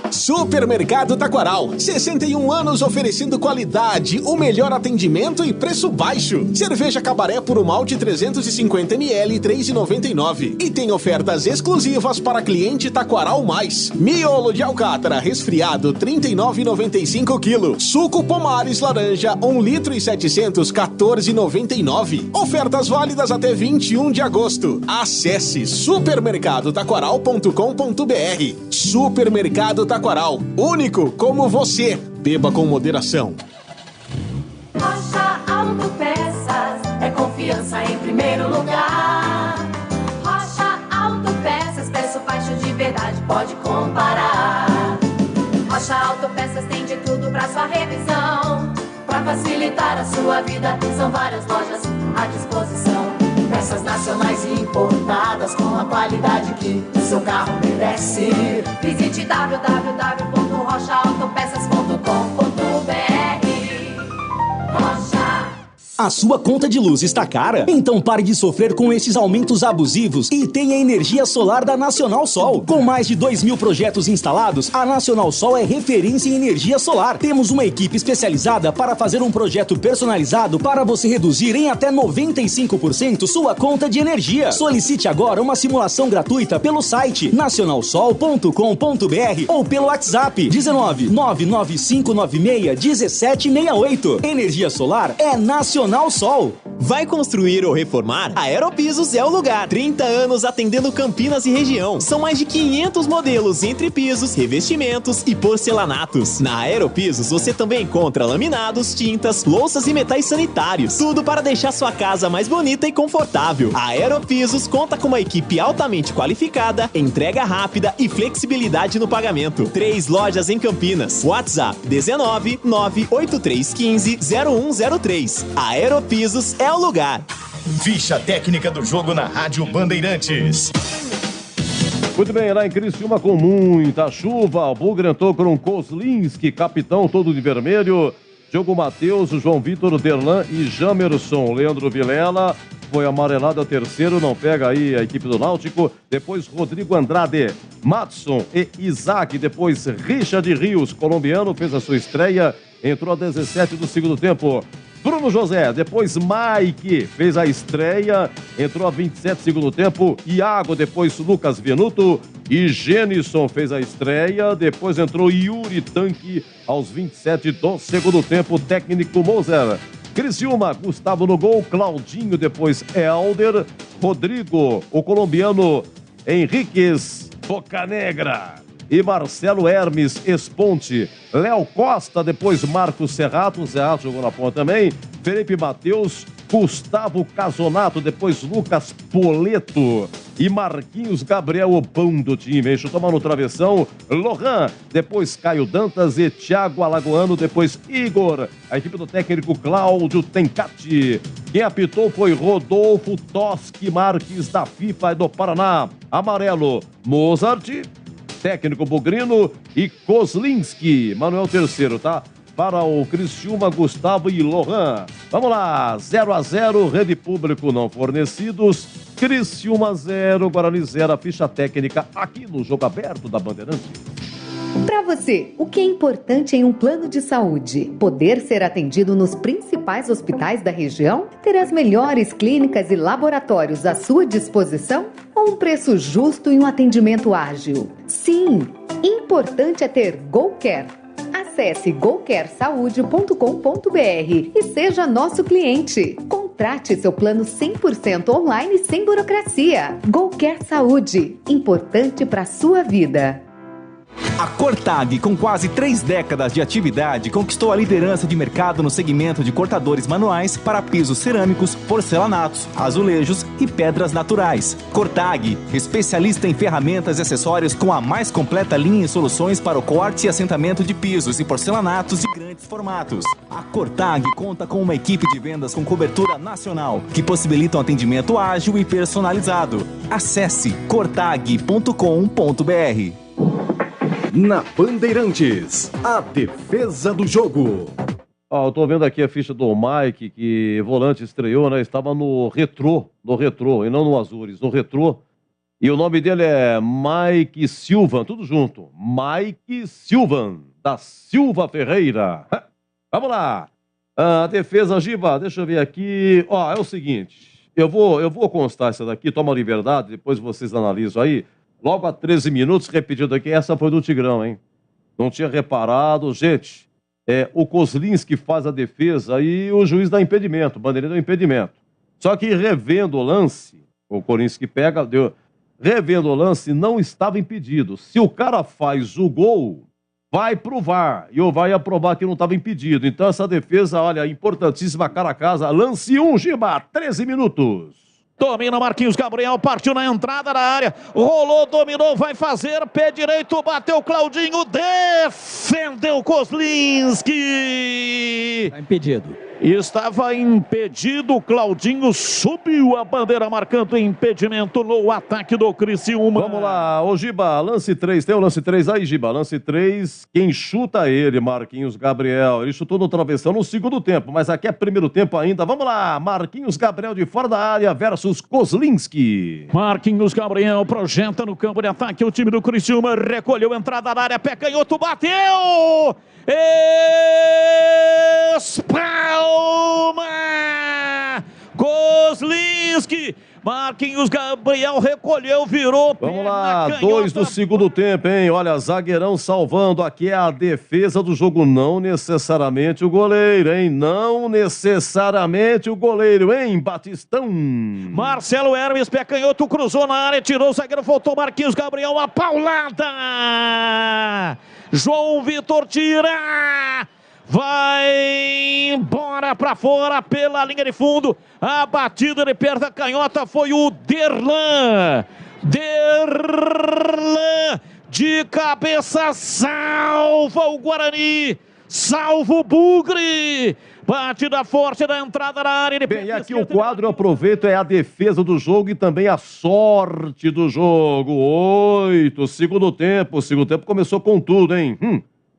Supermercado Taquaral, 61 anos oferecendo qualidade, o melhor atendimento e preço baixo. Cerveja Cabaré por malte 350 ml, 3,99. E tem ofertas exclusivas para cliente Taquaral Mais. Miolo de alcatra resfriado, 39,95 kg. Suco Pomares laranja, 1 litro e 700, 14,99. Ofertas válidas até 21 de agosto. Acesse supermercadotaquaral.com.br. Supermercado Taquaral, único como você. Beba com moderação. Rocha Autopeças é confiança em primeiro lugar. Rocha Autopeças, preço baixo de verdade, pode comparar. Rocha Autopeças tem de tudo pra sua revisão. Pra facilitar a sua vida, são várias lojas à disposição. Peças nacionais e importadas com a qualidade que o seu carro merece. Visite www.rochaautopeças.com.br. Rocha. A sua conta de luz está cara? Então pare de sofrer com esses aumentos abusivos e tenha energia solar da Nacional Sol. Com mais de 2.000 projetos instalados, a Nacional Sol é referência em energia solar. Temos uma equipe especializada para fazer um projeto personalizado para você reduzir em até 95% sua conta de energia. Solicite agora uma simulação gratuita pelo site nacionalsol.com.br ou pelo WhatsApp 19 99596 1768. Energia solar é Nacional Sol. Vai construir ou reformar? A Aeropisos é o lugar. 30 anos atendendo Campinas e região. São mais de 500 modelos entre pisos, revestimentos e porcelanatos. Na Aeropisos você também encontra laminados, tintas, louças e metais sanitários. Tudo para deixar sua casa mais bonita e confortável. A Aeropisos conta com uma equipe altamente qualificada, entrega rápida e flexibilidade no pagamento. 3 lojas em Campinas. WhatsApp 19 98315 0103. A Aeropisos é o lugar. Ficha técnica do jogo na Rádio Bandeirantes. Muito bem, lá em Criciúma com muita chuva. O Bugre entrou com um Kozlinski, capitão todo de vermelho. Diogo Matheus, João Vitor, Derlan e Jamerson. Leandro Vilela foi amarelado ao terceiro, não pega aí a equipe do Náutico. Depois Rodrigo Andrade, Matson e Isaac. Depois Richard Rios, colombiano, fez a sua estreia. Entrou a 17 do segundo tempo. Bruno José, depois Mike, fez a estreia, entrou a 27 segundo tempo. Iago, depois Lucas Venuto e Genison fez a estreia. Depois entrou Yuri Tanque aos 27 do segundo tempo. Técnico Moser. Criciúma, Gustavo no gol, Claudinho, depois Helder, Rodrigo, o colombiano Henriquez, Boca Negra. E Marcelo Hermes, Esponte. Léo Costa, depois Marcos Serrato. Serrato jogou na ponta também. Felipe Mateus, Gustavo Casonato, depois Lucas Poleto. E Marquinhos Gabriel, o pão do time. Chutou no travessão. Lohan, depois Caio Dantas e Thiago Alagoano, depois Igor. A equipe do técnico Cláudio Tencati. Quem apitou foi Rodolfo Toschi Marques, da FIFA e do Paraná. Amarelo, Mozart. Técnico Bugrino e Kozlinski. Manuel terceiro, tá? Para o Criciúma, Gustavo e Lohan. Vamos lá, 0-0, Rede Público não fornecidos. Criciúma 0, Guarani 0, a ficha técnica aqui no Jogo Aberto da Bandeirante. Para você, o que é importante em um plano de saúde? Poder ser atendido nos principais hospitais da região? Ter as melhores clínicas e laboratórios à sua disposição? Ou Com um preço justo e um atendimento ágil. Sim, importante é ter GoCare. Acesse gocaresaude.com.br e seja nosso cliente. Contrate seu plano 100% online sem burocracia. GoCare Saúde, importante para a sua vida. A Cortag, com quase 3 décadas de atividade, conquistou a liderança de mercado no segmento de cortadores manuais para pisos cerâmicos, porcelanatos, azulejos e pedras naturais. Cortag, especialista em ferramentas e acessórios com a mais completa linha em soluções para o corte e assentamento de pisos e porcelanatos de grandes formatos. A Cortag conta com uma equipe de vendas com cobertura nacional, que possibilita um atendimento ágil e personalizado. Acesse cortag.com.br. Na Bandeirantes, a defesa do jogo. Eu tô vendo aqui a ficha do Mike, que volante estreou, né? Estava no Retrô, e não no Azures, no Retrô. E o nome dele é Mike Silva, tudo junto. Mike Silva, da Silva Ferreira. Vamos lá. A defesa, Giba, deixa eu ver aqui. É o seguinte, eu vou constar essa daqui, toma liberdade, depois vocês analisam aí. Logo a 13 minutos, repetido aqui, essa foi do Tigrão, hein? Não tinha reparado. Gente, o Kozlinski faz a defesa e o juiz dá impedimento, o bandeirinha dá impedimento. Só que revendo o lance, o Kozlinski pega, revendo o lance, não estava impedido. Se o cara faz o gol, vai pro VAR e o VAR ia provar que não estava impedido. Então essa defesa, olha, importantíssima, cara a casa. Lance 1, Giba, 13 minutos. Domina Marquinhos Gabriel, partiu na entrada da área, rolou, dominou, vai fazer, pé direito, bateu Claudinho, defendeu Kozlinski. Tá impedido. Estava impedido, Claudinho subiu a bandeira marcando impedimento no ataque do Criciúma. Vamos lá, ô Giba, lance 3, tem o lance 3 aí, Giba, lance 3, quem chuta ele, Marquinhos Gabriel, ele chutou no travessão no segundo tempo, mas aqui é primeiro tempo ainda, vamos lá, Marquinhos Gabriel de fora da área versus Kozlinski. Marquinhos Gabriel projeta no campo de ataque, o time do Criciúma recolheu entrada na área, pé canhoto, bateu! Espalma! Kozlinski! Marquinhos Gabriel recolheu, virou. Vamos lá, 2 do segundo tempo, hein? Olha, zagueirão salvando. Aqui é a defesa do jogo, não necessariamente o goleiro, hein? Não necessariamente o goleiro, hein? Batistão. Marcelo Hermes, pé canhoto, cruzou na área, tirou o zagueiro, voltou Marquinhos Gabriel, uma paulada! João Vitor tira! Vai embora pra fora pela linha de fundo. A batida de perda canhota foi o Derlan. Derlan de cabeça salva o Guarani. Salva o Bugre. Batida forte da entrada na área. Bem, aqui o quadro, eu aproveito, é a defesa do jogo e também a sorte do jogo. 8, segundo tempo. O segundo tempo começou com tudo, hein?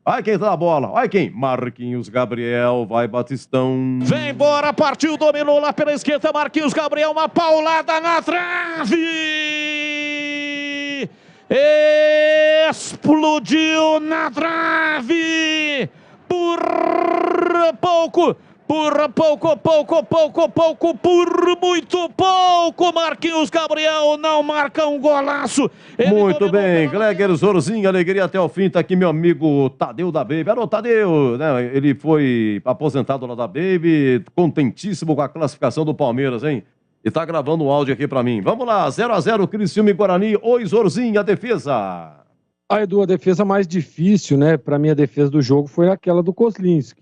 Olha quem tá na bola, olha quem? Marquinhos Gabriel, vai Batistão. Vem embora, partiu, dominou lá pela esquerda, Marquinhos Gabriel, uma paulada na trave! Explodiu na trave! Por muito pouco, Marquinhos Gabriel não marca um golaço. Muito bem, Gleger Zorzinho, alegria até o fim, tá aqui meu amigo Tadeu da Baby. Alô, Tadeu, né? Ele foi aposentado lá da Baby, contentíssimo com a classificação do Palmeiras, hein? E tá gravando um áudio aqui pra mim. Vamos lá, 0-0, Criciúma e Guarani. Oi, Zorzinho, a defesa. Edu, a defesa mais difícil, né? Pra mim, a defesa do jogo foi aquela do Kozlinski,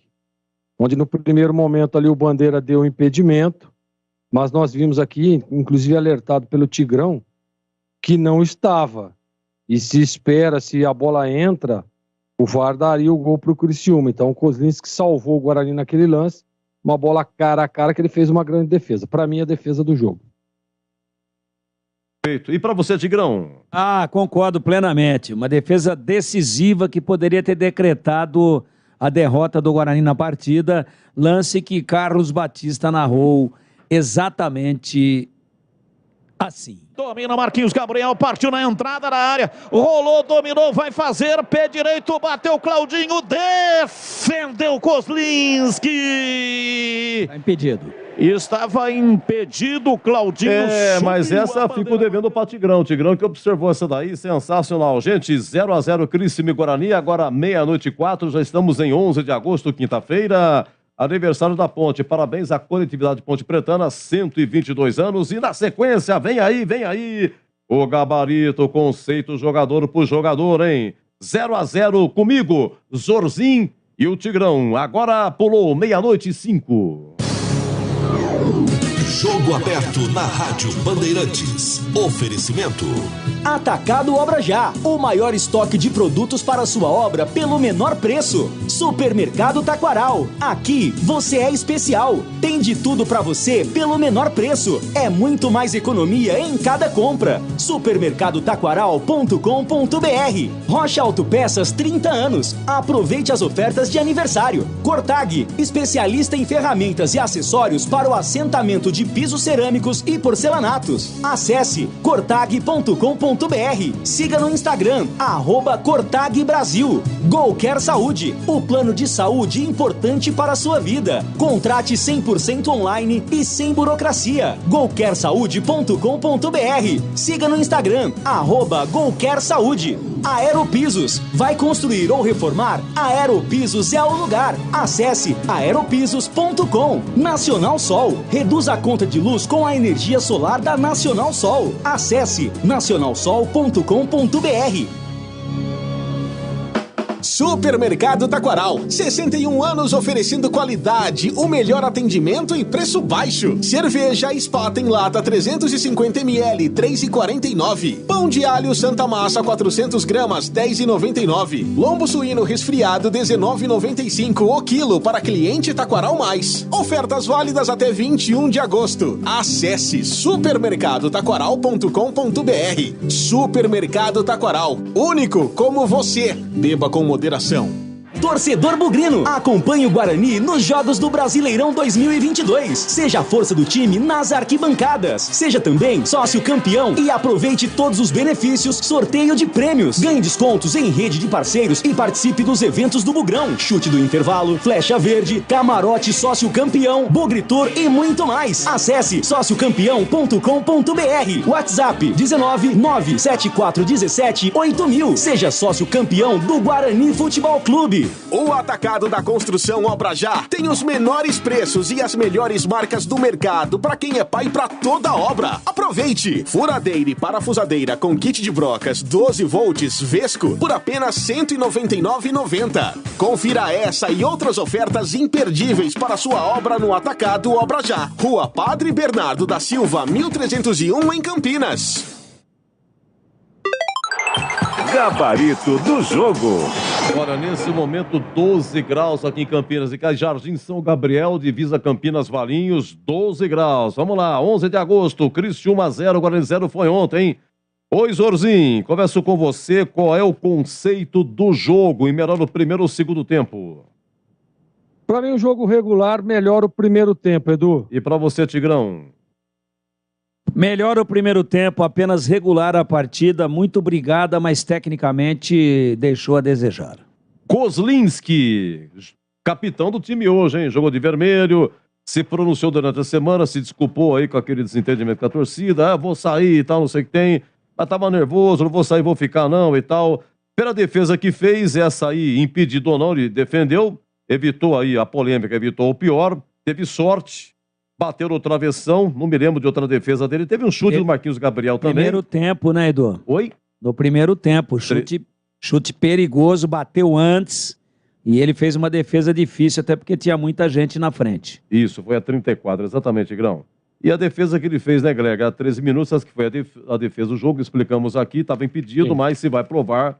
onde no primeiro momento ali o Bandeira deu um impedimento, mas nós vimos aqui, inclusive alertado pelo Tigrão, que não estava. E se espera, se a bola entra, o VAR daria o gol para o Criciúma. Então o Kozlinski salvou o Guarani naquele lance, uma bola cara a cara que ele fez uma grande defesa. Para mim, a defesa do jogo. Perfeito. E para você, Tigrão? Concordo plenamente. Uma defesa decisiva que poderia ter decretado a derrota do Guarani na partida, lance que Carlos Batista narrou exatamente assim. Domina Marquinhos Gabriel, partiu na entrada da área, rolou, dominou, vai fazer, pé direito, bateu Claudinho, defendeu Kozlinski. Tá impedido. Estava impedido o Claudinho. Mas essa ficou devendo para Tigrão. Tigrão que observou essa daí, sensacional. Gente, 0-0 Criciúma e Guarani, agora 00:04, já estamos em 11 de agosto, quinta-feira, aniversário da Ponte. Parabéns à coletividade Ponte Pretana, 122 anos. E na sequência, vem aí, o gabarito, conceito jogador por jogador, hein? 0-0 comigo, Zorzinho e o Tigrão. Agora pulou 00:05. Jogo aberto na Rádio Bandeirantes. Oferecimento. Atacado Obra Já, o maior estoque de produtos para sua obra pelo menor preço. Supermercado Taquaral, aqui você é especial. Tem de tudo para você pelo menor preço. É muito mais economia em cada compra. Supermercadotaquaral.com.br. Rocha Autopeças 30 anos. Aproveite as ofertas de aniversário. Cortag, especialista em ferramentas e acessórios para o assentamento de pisos cerâmicos e porcelanatos. Acesse cortag.com.br. Siga no Instagram, @Cortag Brasil. Golcare Saúde, o plano de saúde importante para a sua vida. Contrate 100% online e sem burocracia. golcaresaude.com.br. Siga no Instagram, @Golcare Saúde. Aeropisos, vai construir ou reformar? Aeropisos é o lugar. Acesse aeropisos.com. Nacional Sol, reduz a conta de luz com a energia solar da Nacional Sol. Acesse nacionalsol.com.br. Supermercado Taquaral, 61 anos oferecendo qualidade, o melhor atendimento e preço baixo. Cerveja Spaten em lata 350 ml, 3,49. Pão de alho Santa Massa 400 gramas, 10,99. Lombo suíno resfriado 19,95 o quilo para cliente Taquaral Mais. Ofertas válidas até 21 de agosto. Acesse supermercadotaquaral.com.br. Supermercado Taquaral, único como você. Beba com moderação. Torcedor bugrino, acompanhe o Guarani nos Jogos do Brasileirão 2022. Seja a força do time nas arquibancadas. Seja também sócio campeão e aproveite todos os benefícios, sorteio de prêmios. Ganhe descontos em rede de parceiros e participe dos eventos do Bugrão. Chute do intervalo, flecha verde, camarote sócio campeão, Bugritur e muito mais. Acesse sociocampeão.com.br. WhatsApp 19974178000. Seja sócio campeão do Guarani Futebol Clube. O Atacado da Construção Obra Já tem os menores preços e as melhores marcas do mercado para quem é pai para toda obra. Aproveite! Furadeira e parafusadeira com kit de brocas 12 volts Vesco por apenas R$ 199,90. Confira essa e outras ofertas imperdíveis para sua obra no Atacado Obra Já. Rua Padre Bernardo da Silva, 1301 em Campinas. Gabarito do jogo. Agora, nesse momento, 12 graus aqui em Campinas e Jardim São Gabriel, divisa Campinas Valinhos, 12 graus. Vamos lá, 11 de agosto, Criciúma 0, Guarani 0 foi ontem, hein? Oi, Zorzinho, converso com você, qual é o conceito do jogo e melhor o primeiro ou o segundo tempo? Para mim, o jogo regular melhora o primeiro tempo, Edu. E para você, Tigrão? Melhor o primeiro tempo, apenas regular a partida, muito brigada, mas tecnicamente deixou a desejar. Kozlinski, capitão do time hoje, hein? Jogou de vermelho, se pronunciou durante a semana, se desculpou aí com aquele desentendimento com a torcida, vou sair e tal, não sei o que tem, mas tava nervoso, não vou sair, vou ficar não e tal. Pela defesa que fez, essa aí, impedido ou não, ele defendeu, evitou aí a polêmica, evitou o pior, teve sorte. Bateu no travessão, não me lembro de outra defesa dele. Teve um chute do Marquinhos Gabriel também. Primeiro tempo, né, Edu? Oi? No primeiro tempo, chute perigoso, bateu antes e ele fez uma defesa difícil, até porque tinha muita gente na frente. Isso, foi a 34, exatamente, Grão. E a defesa que ele fez, né, Greg? Há 13 minutos, acho que foi a defesa do jogo, explicamos aqui, estava impedido, sim, mas se vai provar,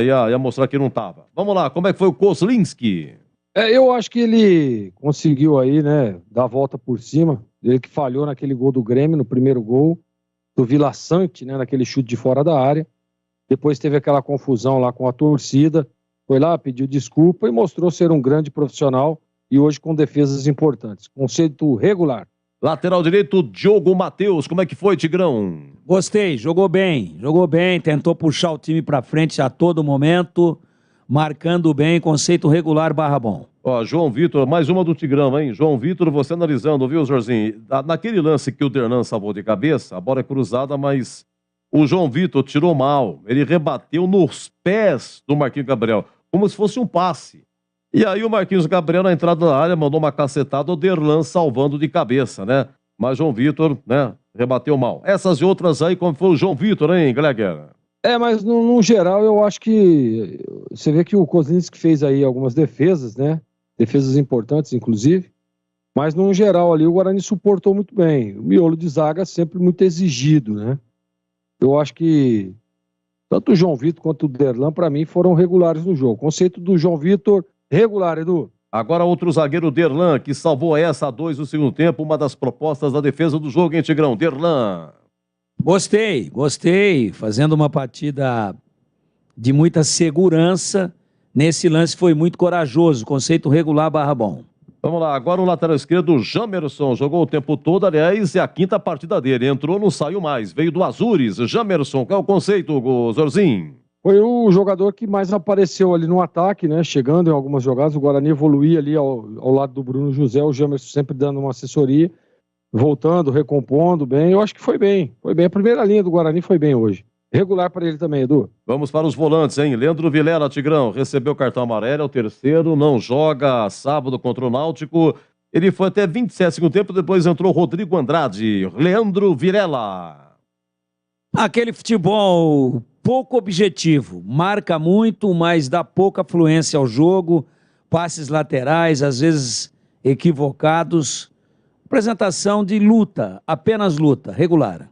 ia mostrar que não estava. Vamos lá, como é que foi o Kozlinski? Eu acho que ele conseguiu aí, né, dar a volta por cima. Ele que falhou naquele gol do Grêmio, no primeiro gol, do Vila Sante, né, naquele chute de fora da área. Depois teve aquela confusão lá com a torcida. Foi lá, pediu desculpa e mostrou ser um grande profissional e hoje com defesas importantes. Conceito regular. Lateral direito, Diogo Matheus. Como é que foi, Tigrão? Gostei, jogou bem, tentou puxar o time pra frente a todo momento. Marcando bem, conceito regular /bom. Ó, João Vitor, mais uma do Tigrão, hein? João Vitor, você analisando, viu, Jorginho? Naquele lance que o Derlan salvou de cabeça, a bola é cruzada, mas o João Vitor tirou mal. Ele rebateu nos pés do Marquinhos Gabriel, como se fosse um passe. E aí o Marquinhos Gabriel, na entrada da área, mandou uma cacetada, o Derlan salvando de cabeça, né? Mas João Vitor, né, rebateu mal. Essas e outras aí, como foi o João Vitor, hein, Gleger? Mas no geral eu acho que você vê que o Kozinski fez aí algumas defesas, né? Defesas importantes, inclusive. Mas no geral ali o Guarani suportou muito bem. O miolo de zaga sempre muito exigido, né? Eu acho que tanto o João Vitor quanto o Derlan, para mim, foram regulares no jogo. Conceito do João Vitor, regular, Edu. Agora outro zagueiro, Derlan, que salvou essa a 2 no segundo tempo, uma das propostas da defesa do jogo, hein, Tigrão? Derlan. Gostei. Fazendo uma partida de muita segurança. Nesse lance foi muito corajoso. Conceito regular / bom. Vamos lá, agora o lateral esquerdo, Jamerson, jogou o tempo todo, aliás, é a quinta partida dele. Entrou, não saiu mais. Veio do Azures. Jamerson, qual é o conceito, Zorzinho? Foi o jogador que mais apareceu ali no ataque, né? Chegando em algumas jogadas. O Guarani evoluía ali ao lado do Bruno José. O Jamerson sempre dando uma assessoria. Voltando, recompondo bem. Eu acho que foi bem. Foi bem. A primeira linha do Guarani foi bem hoje. Regular para ele também, Edu. Vamos para os volantes, hein? Leandro Vilela, Tigrão, recebeu cartão amarelo, é o terceiro, não joga sábado contra o Náutico. Ele foi até 27 segundo tempo, depois entrou Rodrigo Andrade. Leandro Vilela. Aquele futebol pouco objetivo. Marca muito, mas dá pouca fluência ao jogo. Passes laterais, às vezes equivocados. Apresentação de luta, apenas luta, regular.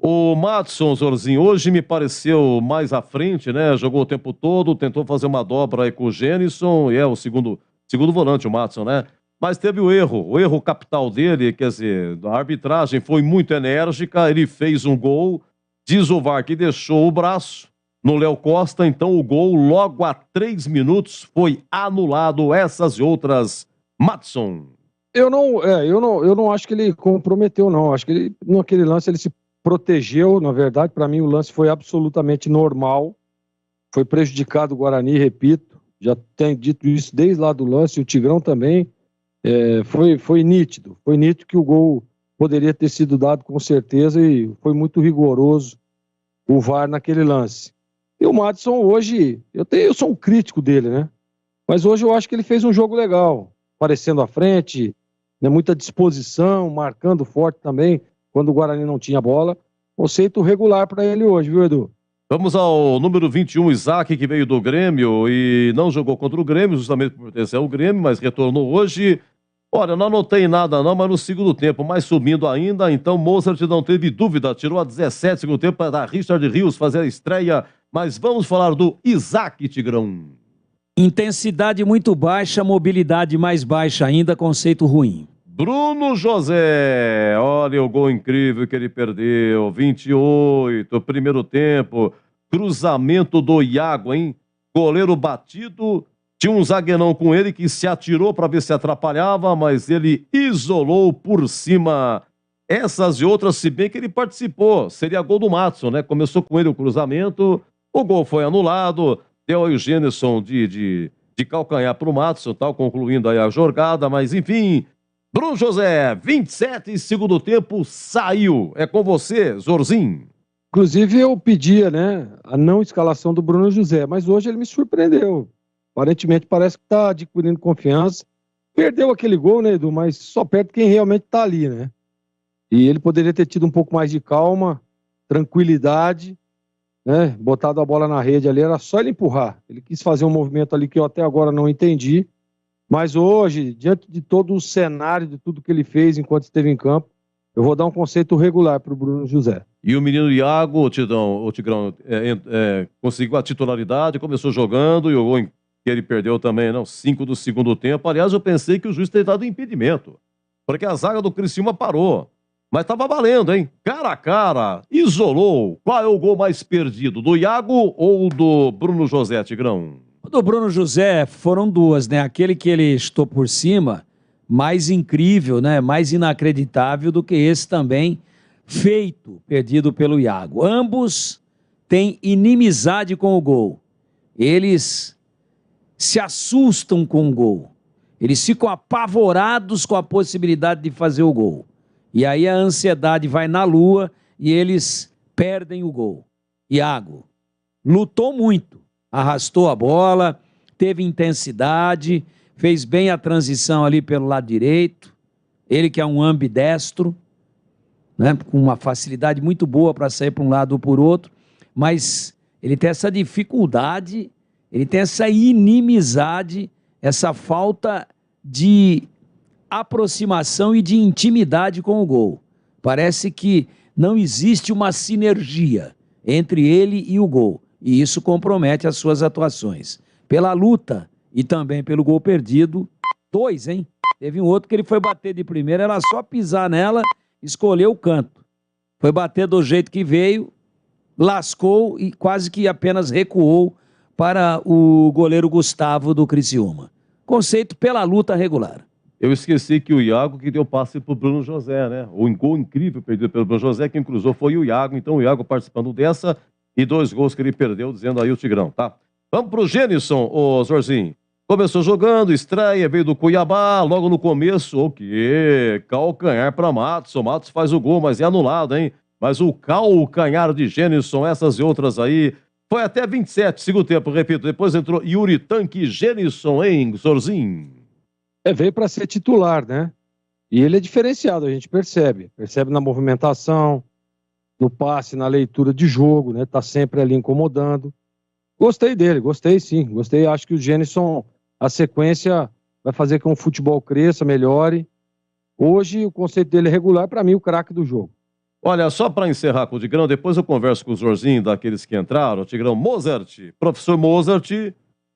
O Madson, Zorzinho, hoje me pareceu mais à frente, né? Jogou o tempo todo, tentou fazer uma dobra aí com o Gênison, e é o segundo volante, o Madson, né? Mas teve o erro capital dele, quer dizer, a arbitragem foi muito enérgica, ele fez um gol, diz o VAR que deixou o braço no Léo Costa, então o gol logo a 3 minutos foi anulado. Essas e outras, Madson. Eu não acho que ele comprometeu, não. Acho que ele, naquele lance, ele se protegeu. Na verdade, para mim, o lance foi absolutamente normal. Foi prejudicado o Guarani, repito. Já tenho dito isso desde lá do lance. O Tigrão também. Foi nítido. Foi nítido que o gol poderia ter sido dado com certeza e foi muito rigoroso o VAR naquele lance. E o Madison hoje, eu sou um crítico dele, né? Mas hoje eu acho que ele fez um jogo legal. Aparecendo à frente, né, muita disposição, marcando forte também, quando o Guarani não tinha bola. Conceito regular para ele hoje, viu, Edu? Vamos ao número 21, Isaac, que veio do Grêmio e não jogou contra o Grêmio, justamente por pertencer ao Grêmio, mas retornou hoje. Olha, não anotei nada não, mas no segundo tempo, mais subindo ainda, então Mozart não teve dúvida, tirou a 17 segundo tempo para Richard Rios fazer a estreia, mas vamos falar do Isaac, Tigrão. Intensidade muito baixa, mobilidade mais baixa ainda, conceito ruim. Bruno José, olha o gol incrível que ele perdeu, 28, primeiro tempo, cruzamento do Iago, hein? Goleiro batido, tinha um zagueirão com ele que se atirou para ver se atrapalhava, mas ele isolou por cima. Essas e outras, se bem que ele participou, seria gol do Madson, né? Começou com ele o cruzamento, o gol foi anulado, deu aí o Gênison de calcanhar para o Madson, tal, concluindo aí a jogada, mas enfim, Bruno José, 27, segundo tempo, saiu. É com você, Zorzinho. Inclusive eu pedia, né, a não escalação do Bruno José, mas hoje ele me surpreendeu. Aparentemente parece que está adquirindo confiança. Perdeu aquele gol, né, Edu, mas só perde quem realmente está ali, né? E ele poderia ter tido um pouco mais de calma, tranquilidade, né? Botado a bola na rede ali, era só ele empurrar. Ele quis fazer um movimento ali que eu até agora não entendi. Mas hoje, diante de todo o cenário, de tudo que ele fez enquanto esteve em campo, eu vou dar um conceito regular para o Bruno José. E o menino Iago, o Tigrão, conseguiu a titularidade, começou jogando, e o gol que ele perdeu também, 5 do segundo tempo. Aliás, eu pensei que o juiz teria dado impedimento, porque a zaga do Criciúma parou. Mas estava valendo, hein? Cara a cara, isolou. Qual é o gol mais perdido, do Iago ou do Bruno José, Tigrão? O do Bruno José foram duas, né? Aquele que ele estou por cima, mais incrível, né? Mais inacreditável do que esse também, feito, perdido pelo Iago. Ambos têm inimizade com o gol. Eles se assustam com o gol. Eles ficam apavorados com a possibilidade de fazer o gol. E aí a ansiedade vai na lua e eles perdem o gol. Iago lutou muito, arrastou a bola, teve intensidade, fez bem a transição ali pelo lado direito. Ele que é um ambidestro, né, com uma facilidade muito boa para sair para um lado ou por outro, mas ele tem essa dificuldade, ele tem essa inimizade, essa falta de aproximação e de intimidade com o gol. Parece que não existe uma sinergia entre ele e o gol, e isso compromete as suas atuações. Pela luta e também pelo gol perdido, 2, hein? Teve um outro que ele foi bater de primeira, era só pisar nela, escolher o canto. Foi bater do jeito que veio, lascou e quase que apenas recuou para o goleiro Gustavo do Criciúma. Conceito pela luta regular. Eu esqueci que o Iago que deu passe pro Bruno José, né? O gol incrível perdido pelo Bruno José, quem cruzou foi o Iago. Então o Iago participando dessa e 2 gols que ele perdeu, dizendo aí o Tigrão, tá? Vamos pro Gênison, ô Zorzinho. Começou jogando, estreia, veio do Cuiabá, logo no começo, o quê? Calcanhar para Matos. O Matos faz o gol, mas é anulado, hein? Mas o calcanhar de Gênison, essas e outras aí, foi até 27, segundo tempo, repito. Depois entrou Yuri Tanque Gênison, hein, Zorzinho? Veio para ser titular, né? E ele é diferenciado, a gente percebe. Percebe na movimentação, no passe, na leitura de jogo, né? Tá sempre ali incomodando. Gostei dele, gostei sim. Gostei, acho que o Gênison, a sequência vai fazer com que o futebol cresça, melhore. Hoje, o conceito dele é regular, para mim, o craque do jogo. Olha, só para encerrar com o Tigrão, depois eu converso com o Zorzinho, daqueles que entraram, o Tigrão Mozart. Professor Mozart,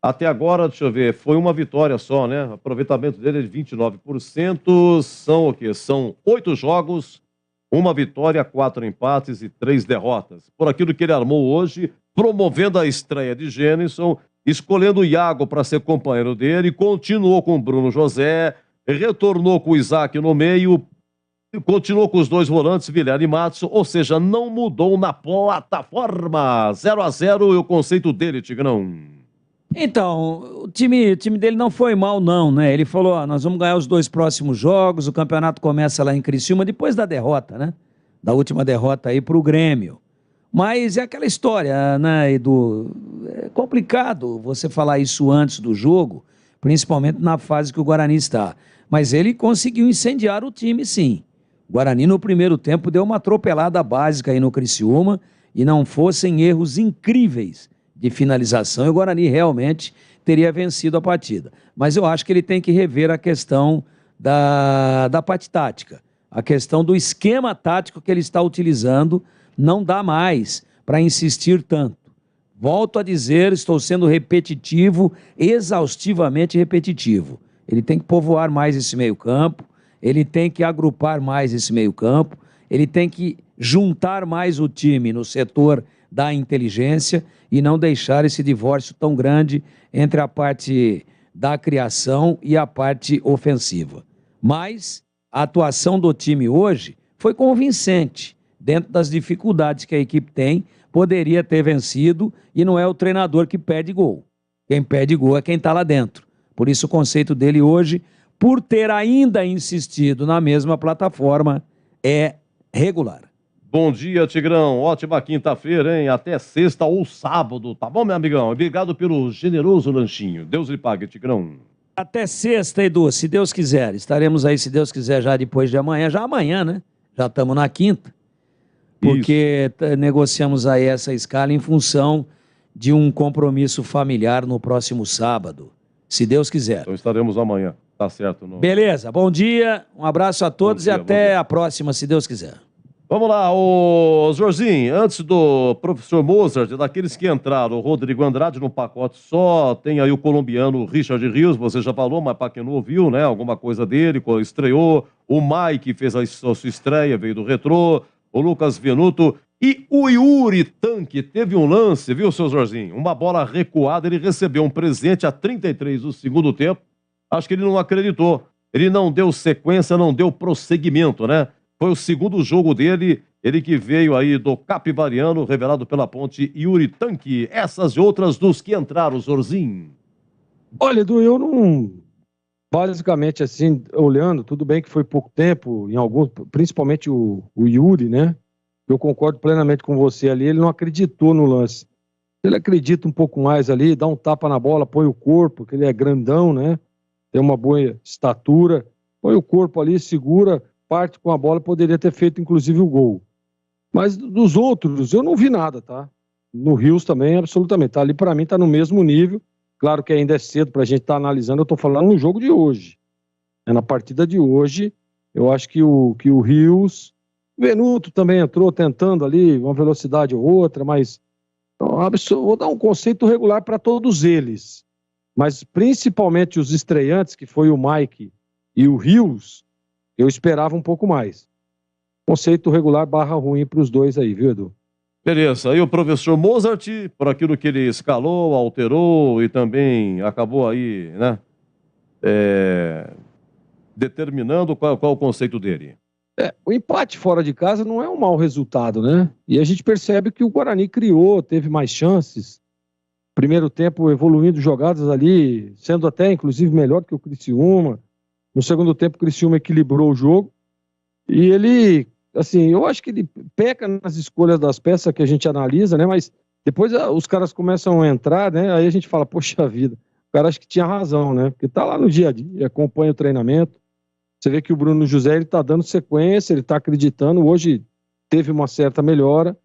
até agora, deixa eu ver, foi uma vitória só, né? O aproveitamento dele é de 29%, são o quê? São 8 jogos, 1 vitória, 4 empates e 3 derrotas. Por aquilo que ele armou hoje, promovendo a estreia de Gênison, escolhendo o Iago para ser companheiro dele, continuou com o Bruno José, retornou com o Isaac no meio, continuou com os 2 volantes, Vilela e Matos, ou seja, não mudou na plataforma. 0-0 e o conceito dele, Tigrão. Então, o time dele não foi mal não, né? Ele falou, ó, nós vamos ganhar os 2 próximos jogos, o campeonato começa lá em Criciúma, depois da derrota, né? Da última derrota aí pro Grêmio. Mas é aquela história, né, Edu? É complicado você falar isso antes do jogo, principalmente na fase que o Guarani está. Mas ele conseguiu incendiar o time, sim. O Guarani, no primeiro tempo, deu uma atropelada básica aí no Criciúma, e não fossem erros incríveis de finalização, e o Guarani realmente teria vencido a partida. Mas eu acho que ele tem que rever a questão da parte tática. A questão do esquema tático que ele está utilizando não dá mais para insistir tanto. Volto a dizer, estou sendo repetitivo, exaustivamente repetitivo. Ele tem que povoar mais esse meio-campo, ele tem que agrupar mais esse meio-campo, ele tem que juntar mais o time no setor da inteligência e não deixar esse divórcio tão grande entre a parte da criação e a parte ofensiva. Mas a atuação do time hoje foi convincente. Dentro das dificuldades que a equipe tem, poderia ter vencido, e não é o treinador que perde gol. Quem perde gol é quem está lá dentro. Por isso o conceito dele hoje, por ter ainda insistido na mesma plataforma, é regular. Bom dia, Tigrão. Ótima quinta-feira, hein? Até sexta ou sábado, tá bom, meu amigão? Obrigado pelo generoso lanchinho. Deus lhe pague, Tigrão. Até sexta, Edu, se Deus quiser. Estaremos aí, se Deus quiser, já depois de amanhã. Já amanhã, né? Já estamos na quinta. Porque negociamos aí essa escala em função de um compromisso familiar no próximo sábado, se Deus quiser. Então estaremos amanhã, tá certo? Beleza, bom dia, um abraço a todos e até a próxima, se Deus quiser. Vamos lá, ô Zorzinho, antes do professor Mozart, daqueles que entraram, o Rodrigo Andrade num pacote só, tem aí o colombiano Richard Rios, você já falou, mas para quem não ouviu, né, alguma coisa dele, estreou, o Mike fez a sua estreia, veio do Retrô, o Lucas Venuto e o Yuri Tanque. Teve um lance, viu, seu Zorzinho? Uma bola recuada, ele recebeu um presente a 33 do segundo tempo. Acho que ele não acreditou. Ele não deu sequência, não deu prosseguimento, né? Foi o segundo jogo dele, ele que veio aí do Capivariano, revelado pela ponte Yuri Tanque. Essas e outras dos que entraram, Zorzinho. Olha, Edu, eu não basicamente, assim, olhando, tudo bem que foi pouco tempo, em alguns, principalmente o Yuri, né? Eu concordo plenamente com você ali, ele não acreditou no lance. Ele acredita um pouco mais ali, dá um tapa na bola, põe o corpo, que ele é grandão, né? Tem uma boa estatura, põe o corpo ali, segura, parte com a bola, poderia ter feito inclusive o gol. Mas dos outros, eu não vi nada, tá? No Rios também, absolutamente. Tá ali, para mim, tá no mesmo nível. Claro que ainda é cedo pra gente estar analisando, eu tô falando no jogo de hoje. Na partida de hoje, eu acho que o Rios, o Venuto também entrou tentando ali, uma velocidade ou outra, mas vou dar um conceito regular para todos eles. Mas principalmente os estreantes, que foi o Mike e o Rios, eu esperava um pouco mais. Conceito regular barra ruim para os dois aí, viu, Edu? Beleza, aí o professor Mozart, por aquilo que ele escalou, alterou e também acabou aí, né, determinando qual o conceito dele. O empate fora de casa não é um mau resultado, né? E a gente percebe que o Guarani criou, teve mais chances. Primeiro tempo evoluindo jogadas ali, sendo até inclusive melhor que o Criciúma. No segundo tempo o Criciúma equilibrou o jogo. E ele, assim, eu acho que ele peca nas escolhas das peças que a gente analisa, né? Mas depois os caras começam a entrar, né? Aí a gente fala, poxa vida, o cara acho que tinha razão, né? Porque tá lá no dia a dia, acompanha o treinamento. Você vê que o Bruno José, ele tá dando sequência, ele tá acreditando. Hoje teve uma certa melhora.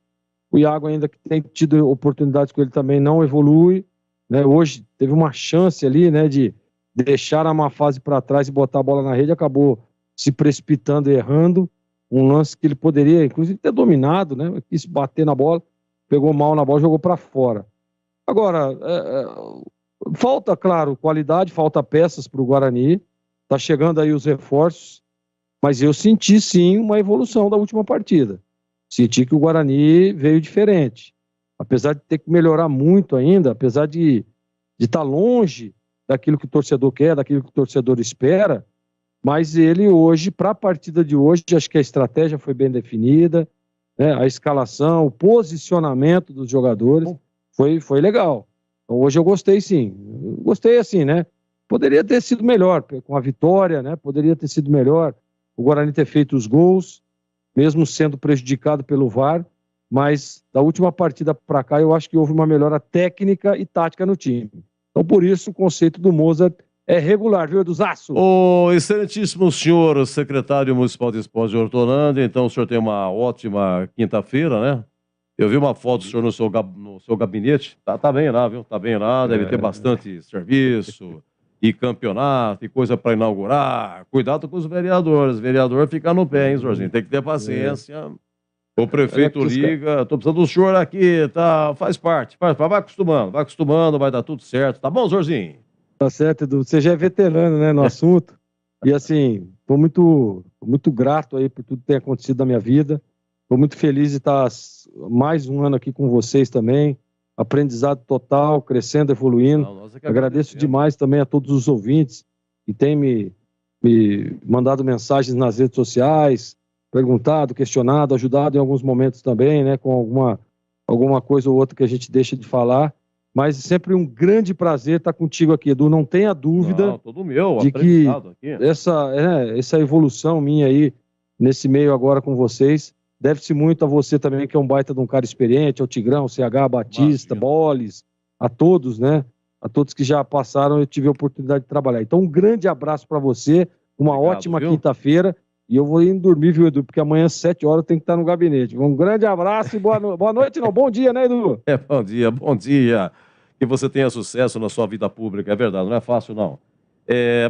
O Iago, ainda que tem tido oportunidades com ele, também não evolui, né? Hoje teve uma chance ali, né, de deixar a má fase para trás e botar a bola na rede, acabou se precipitando e errando. Um lance que ele poderia, inclusive, ter dominado, né? Quis bater na bola, pegou mal na bola, jogou para fora. Agora, falta, claro, qualidade, falta peças para o Guarani. Tá chegando aí os reforços, mas eu senti sim uma evolução da última partida. Senti que o Guarani veio diferente. Apesar de ter que melhorar muito ainda, apesar de estar longe daquilo que o torcedor quer, daquilo que o torcedor espera, mas ele hoje, para a partida de hoje, acho que a estratégia foi bem definida, né? A escalação, o posicionamento dos jogadores foi legal. Então hoje eu gostei sim. Eu gostei assim, né? Poderia ter sido melhor, com a vitória, né? Poderia ter sido melhor o Guarani ter feito os gols, mesmo sendo prejudicado pelo VAR, mas da última partida para cá eu acho que houve uma melhora técnica e tática no time. Então por isso o conceito do Mozart é regular, viu, Eduzaço? O excelentíssimo senhor secretário municipal de esporte de Hortolândia, então o senhor tem uma ótima quinta-feira, né? Eu vi uma foto do senhor no seu gabinete, tá bem lá, viu? Tá bem lá, deve ter bastante serviço e campeonato e coisa para inaugurar. Cuidado com os vereadores. O vereador fica no pé, hein, senhorzinho? Tem que ter paciência. O prefeito liga, tô precisando do senhor aqui, tá? Faz parte. Vai acostumando, vai dar tudo certo. Tá bom, senhorzinho? Tá certo, Edu. Você já é veterano, né, no assunto. E assim, tô muito grato aí por tudo que tem acontecido na minha vida. Tô muito feliz de estar mais um ano aqui com vocês também. Aprendizado total, crescendo, evoluindo. Agradeço demais também a todos os ouvintes que têm me mandado mensagens nas redes sociais, perguntado, questionado, ajudado em alguns momentos também, né, com alguma coisa ou outra que a gente deixa de falar. Mas sempre um grande prazer estar contigo aqui, Edu. Não tenha dúvida de que essa evolução minha aí nesse meio agora com vocês deve-se muito a você também, que é um baita de um cara experiente, ao Tigrão, CH, Batista, Boles, a todos, né? A todos que já passaram, eu tive a oportunidade de trabalhar. Então, um grande abraço para você, uma ótima quinta-feira, e eu vou indo dormir, viu, Edu? Porque amanhã às 7 horas eu tenho que estar no gabinete. Um grande abraço e boa noite, não, bom dia, né, Edu? Bom dia. Que você tenha sucesso na sua vida pública, é verdade, não é fácil, não.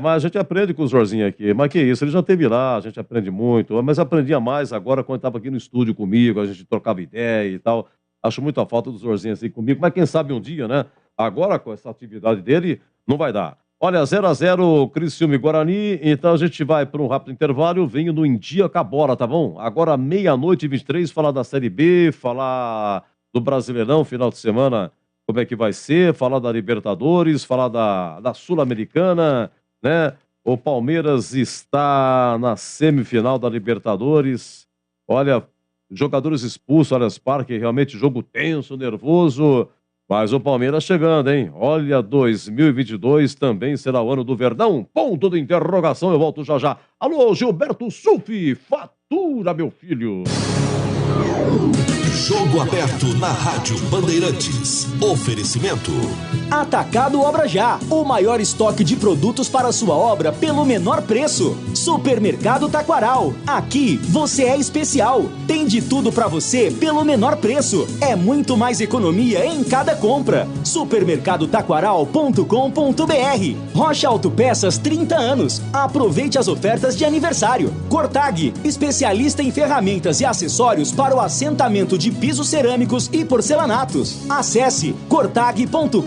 Mas a gente aprende com o Jorzinho aqui. Mas que isso, ele já esteve lá, a gente aprende muito. Mas aprendia mais agora quando estava aqui no estúdio comigo, a gente trocava ideia e tal. Acho muito a falta do Jorzinho assim comigo. Mas quem sabe um dia, né? Agora, com essa atividade dele, não vai dar. Olha, 0x0, Criciúma e Guarani. Então a gente vai para um rápido intervalo. Eu venho no Em Dia com a Bola, tá bom? Agora, 00:23, falar da Série B, falar do Brasileirão, final de semana, como é que vai ser, falar da Libertadores, falar da Sul-Americana, né? O Palmeiras está na semifinal da Libertadores. Olha, jogadores expulsos, Allianz Parque, realmente jogo tenso, nervoso. Mas o Palmeiras chegando, hein? Olha, 2022 também será o ano do Verdão. Ponto de interrogação, eu volto já já. Alô, Gilberto Sufi, fatura, meu filho. Jogo aberto na Rádio Bandeirantes. Oferecimento. Atacado Obra Já, o maior estoque de produtos para sua obra pelo menor preço. Supermercado Taquaral, aqui você é especial. Tem de tudo para você pelo menor preço. É muito mais economia em cada compra. Supermercadotaquaral.com.br. Rocha Autopeças 30 anos. Aproveite as ofertas de aniversário. Cortag, especialista em ferramentas e acessórios para o assentamento de pisos cerâmicos e porcelanatos. Acesse cortag.com.br.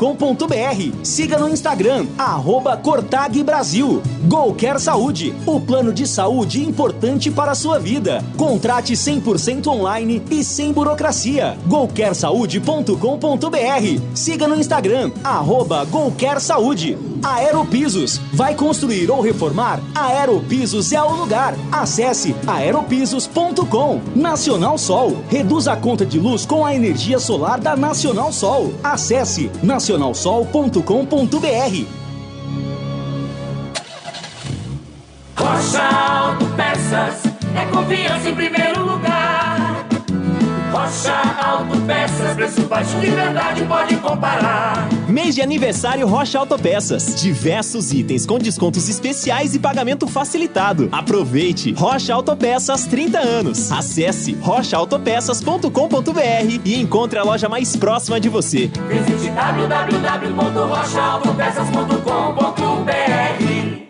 Siga no Instagram, @Cortag Brasil. Golcare Saúde, o plano de saúde importante para a sua vida. Contrate 100% online e sem burocracia. golcaresaude.com.br. Siga no Instagram, @Golcare Saúde. Aeropisos, vai construir ou reformar? Aeropisos é o lugar. Acesse aeropisos.com. Nacional Sol, reduz a conta de luz com a energia solar da Nacional Sol. Acesse nacionalsol.com.br. Rocha Autopeças é confiança em primeiro lugar. Rocha Autopeças, preço baixo de verdade, pode comparar. Mês de aniversário Rocha Autopeças. Diversos itens com descontos especiais e pagamento facilitado. Aproveite! Rocha Autopeças 30 anos. Acesse rochaautopeças.com.br e encontre a loja mais próxima de você. Visite www.rochaautopeças.com.br.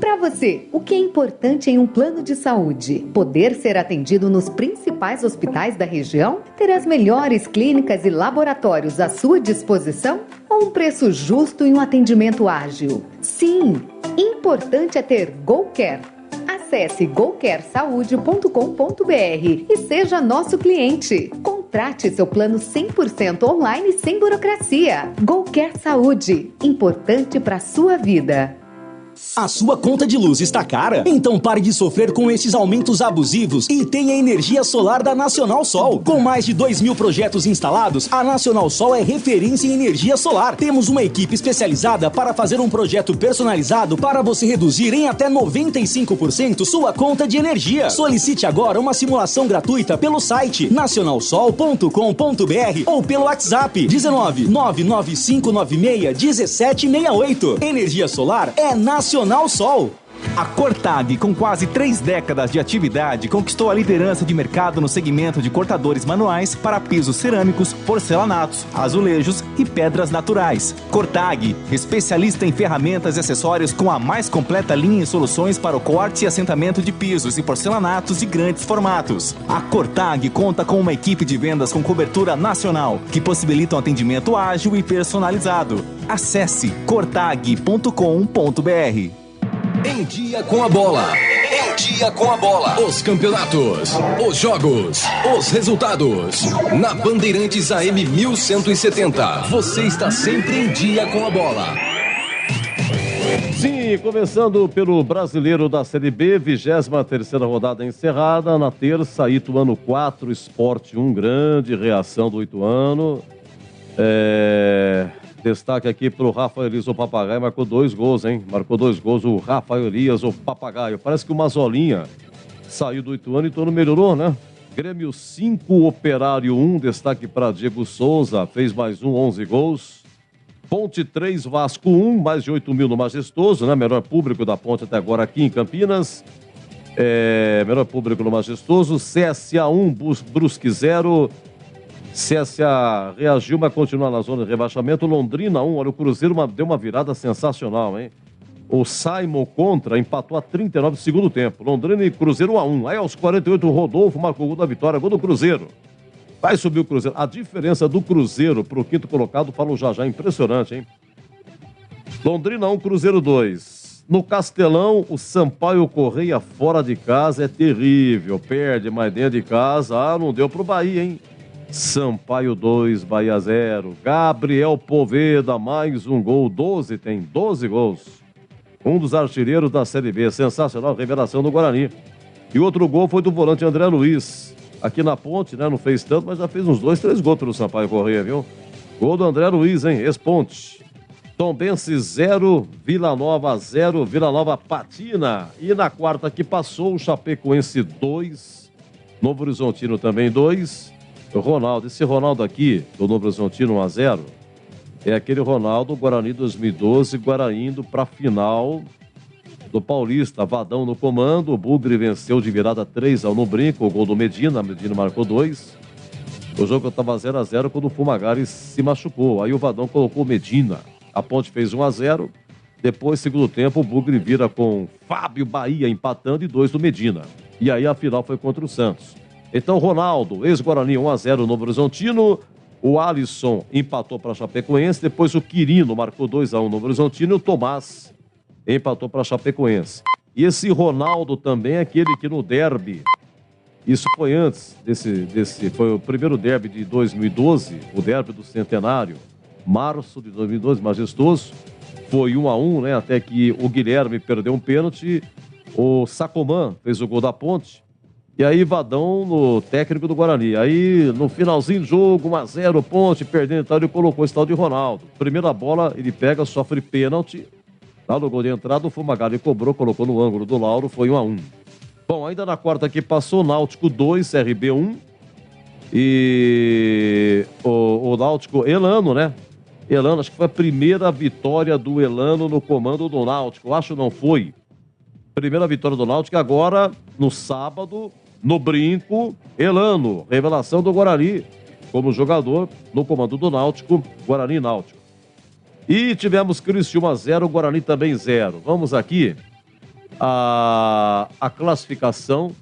Para você, o que é importante em um plano de saúde? Poder ser atendido nos principais hospitais da região? Ter as melhores clínicas e laboratórios à sua disposição? Ou um preço justo e um atendimento ágil? Sim, importante é ter Golcare. Acesse golcaresaude.com.br e seja nosso cliente. Contrate seu plano 100% online sem burocracia. Golcare Saúde, importante para a sua vida. A sua conta de luz está cara? Então pare de sofrer com esses aumentos abusivos e tenha energia solar da Nacional Sol. Com mais de 2.000 projetos instalados, a Nacional Sol é referência em energia solar. Temos uma equipe especializada para fazer um projeto personalizado para você reduzir em até 95% sua conta de energia. Solicite agora uma simulação gratuita pelo site nacionalsol.com.br ou pelo WhatsApp 19 99596 1768. Energia solar é Nacional Sol. A Cortag, com quase 3 décadas de atividade, conquistou a liderança de mercado no segmento de cortadores manuais para pisos cerâmicos, porcelanatos, azulejos e pedras naturais. Cortag, especialista em ferramentas e acessórios com a mais completa linha e soluções para o corte e assentamento de pisos e porcelanatos de grandes formatos. A Cortag conta com uma equipe de vendas com cobertura nacional, que possibilita um atendimento ágil e personalizado. Acesse cortag.com.br. Em dia com a bola. Em dia com a bola. Os campeonatos, os jogos, os resultados. Na Bandeirantes AM 1170. Você está sempre em dia com a bola. Sim, começando pelo Brasileiro da Série B, 23ª rodada encerrada. Na terça, Ituano 4, Sport 1, grande reação do Ituano. Destaque aqui pro Rafael Elias, o Papagaio, marcou 2 gols, hein? Marcou 2 gols o Rafael Elias, o Papagaio. Parece que o Mazolinha saiu do Ituano e o Ituano melhorou, né? Grêmio 5, Operário 1, destaque para Diego Souza, fez mais 11 gols. Ponte 3, Vasco 1, mais de 8 mil no Majestoso, né? Melhor público da Ponte até agora aqui em Campinas. Melhor público no Majestoso. CSA 1, Brusque 0. CSA reagiu, mas continua na zona de rebaixamento. Londrina 1, olha, o Cruzeiro deu uma virada sensacional, hein? O Simon contra empatou a 39 do segundo tempo. Londrina e Cruzeiro 1-1. Aí aos 48 o Rodolfo marcou o gol da vitória, gol do Cruzeiro. Vai subir o Cruzeiro. A diferença do Cruzeiro para o quinto colocado, falo já, impressionante, hein? Londrina 1, Cruzeiro 2. No Castelão, o Sampaio Correia fora de casa é terrível. Perde, mas dentro de casa, não deu pro Bahia, hein? Sampaio 2, Bahia 0. Gabriel Poveda, mais um gol, 12, tem 12 gols. Um dos artilheiros da Série B, sensacional, revelação do Guarani. E outro gol foi do volante André Luiz. Aqui na Ponte, né, não fez tanto, mas já fez uns 2, 3 gols pelo Sampaio Correia, viu? Gol do André Luiz, hein? Ex-Ponte. Tombense 0, Vila Nova 0, Vila Nova patina. E na quarta que passou, o Chapecoense 2, Novo Horizontino também 2. O Ronaldo, esse Ronaldo aqui, do Novo Horizontino 1-0, é aquele Ronaldo Guarani 2012, Guarani indo para a final do Paulista. Vadão no comando, o Bugre venceu de virada 3-1 no Brinco, o gol do Medina marcou 2. O jogo estava 0-0 quando o Fumagari se machucou. Aí o Vadão colocou o Medina. A Ponte fez 1-0. Depois, segundo tempo, o Bugre vira com Fábio Bahia empatando e 2 do Medina. E aí a final foi contra o Santos. Então, Ronaldo, ex-Guarani 1-0 Novo Horizontino. O Alisson empatou para a Chapecoense. Depois o Quirino marcou 2-1 Novo Horizontino. E o Tomás empatou para a Chapecoense. E esse Ronaldo também é aquele que no derby... Isso foi antes desse foi o primeiro derby de 2012, o derby do Centenário, março de 2012, majestoso. Foi 1-1, né? Até que o Guilherme perdeu um pênalti, o Sacomã fez o gol da Ponte, e aí Vadão no técnico do Guarani. Aí no finalzinho do jogo, 1-0, Ponte perdendo e tal, ele colocou esse tal de Ronaldo. Primeira bola, ele pega, sofre pênalti, lá no gol de entrada, o Fumagalli cobrou, colocou no ângulo do Lauro, foi 1-1. Bom, ainda na quarta aqui passou Náutico 2, CRB 1. E o Náutico, Elano, né? Elano, acho que foi a primeira vitória do Elano no comando do Náutico. Acho que não foi. Primeira vitória do Náutico. Agora, no sábado, no Brinco, Elano, revelação do Guarani, como jogador no comando do Náutico, Guarani Náutico. E tivemos Criciúma 0, Guarani também 0. Vamos aqui. A classificação,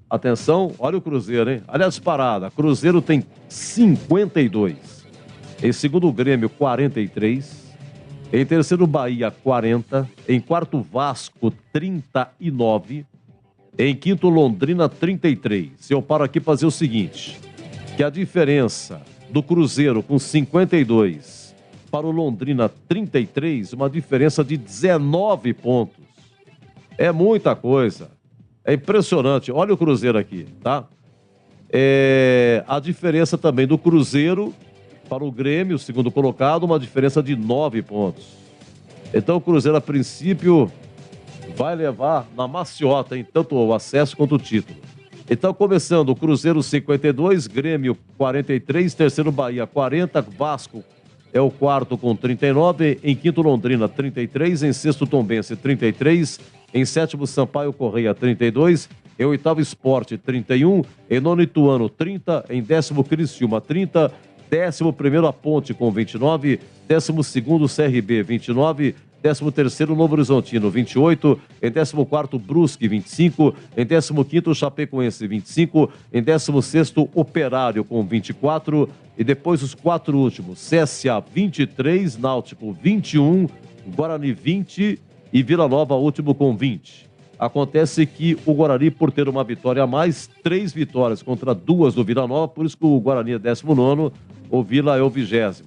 atenção, olha o Cruzeiro, hein? Olha a disparada, Cruzeiro tem 52, em segundo o Grêmio 43, em terceiro Bahia 40, em quarto Vasco 39, em quinto Londrina 33. Eu paro aqui para fazer o seguinte, que a diferença do Cruzeiro com 52 para o Londrina 33, uma diferença de 19 pontos. É muita coisa. É impressionante. Olha o Cruzeiro aqui, tá? A diferença também do Cruzeiro para o Grêmio, segundo colocado, uma diferença de 9 pontos. Então o Cruzeiro, a princípio, vai levar na maciota, hein? Tanto o acesso quanto o título. Então, começando, o Cruzeiro 52, Grêmio 43, terceiro Bahia 40, Vasco é o quarto com 39, em quinto Londrina 33, em sexto Tombense 33, em sétimo Sampaio Correia 32, em oitavo Sport 31, em nono Ituano 30, em décimo Criciúma 30, décimo primeiro a Ponte com 29, décimo segundo CRB 29, décimo terceiro Novo Horizontino 28, em décimo quarto Brusque 25, em décimo quinto Chapecoense 25, em décimo sexto Operário com 24, e depois os quatro últimos, CSA 23, Náutico 21, Guarani 20 e Vila Nova último com 20. Acontece que o Guarani, por ter uma vitória a mais, 3 vitórias contra 2 do Vila Nova, por isso que o Guarani é 19º, o Vila é o 20º.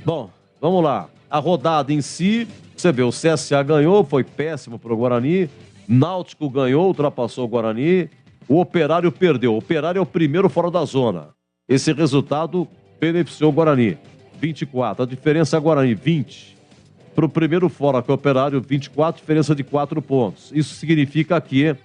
Bom, vamos lá. A rodada em si, você vê, o CSA ganhou, foi péssimo para o Guarani, Náutico ganhou, ultrapassou o Guarani, o Operário perdeu. O Operário é o primeiro fora da zona. Esse resultado beneficiou o Guarani. 24, a diferença é Guarani, 20. Para o primeiro fora, que é o Operário, 24, diferença de 4 pontos. Isso significa que,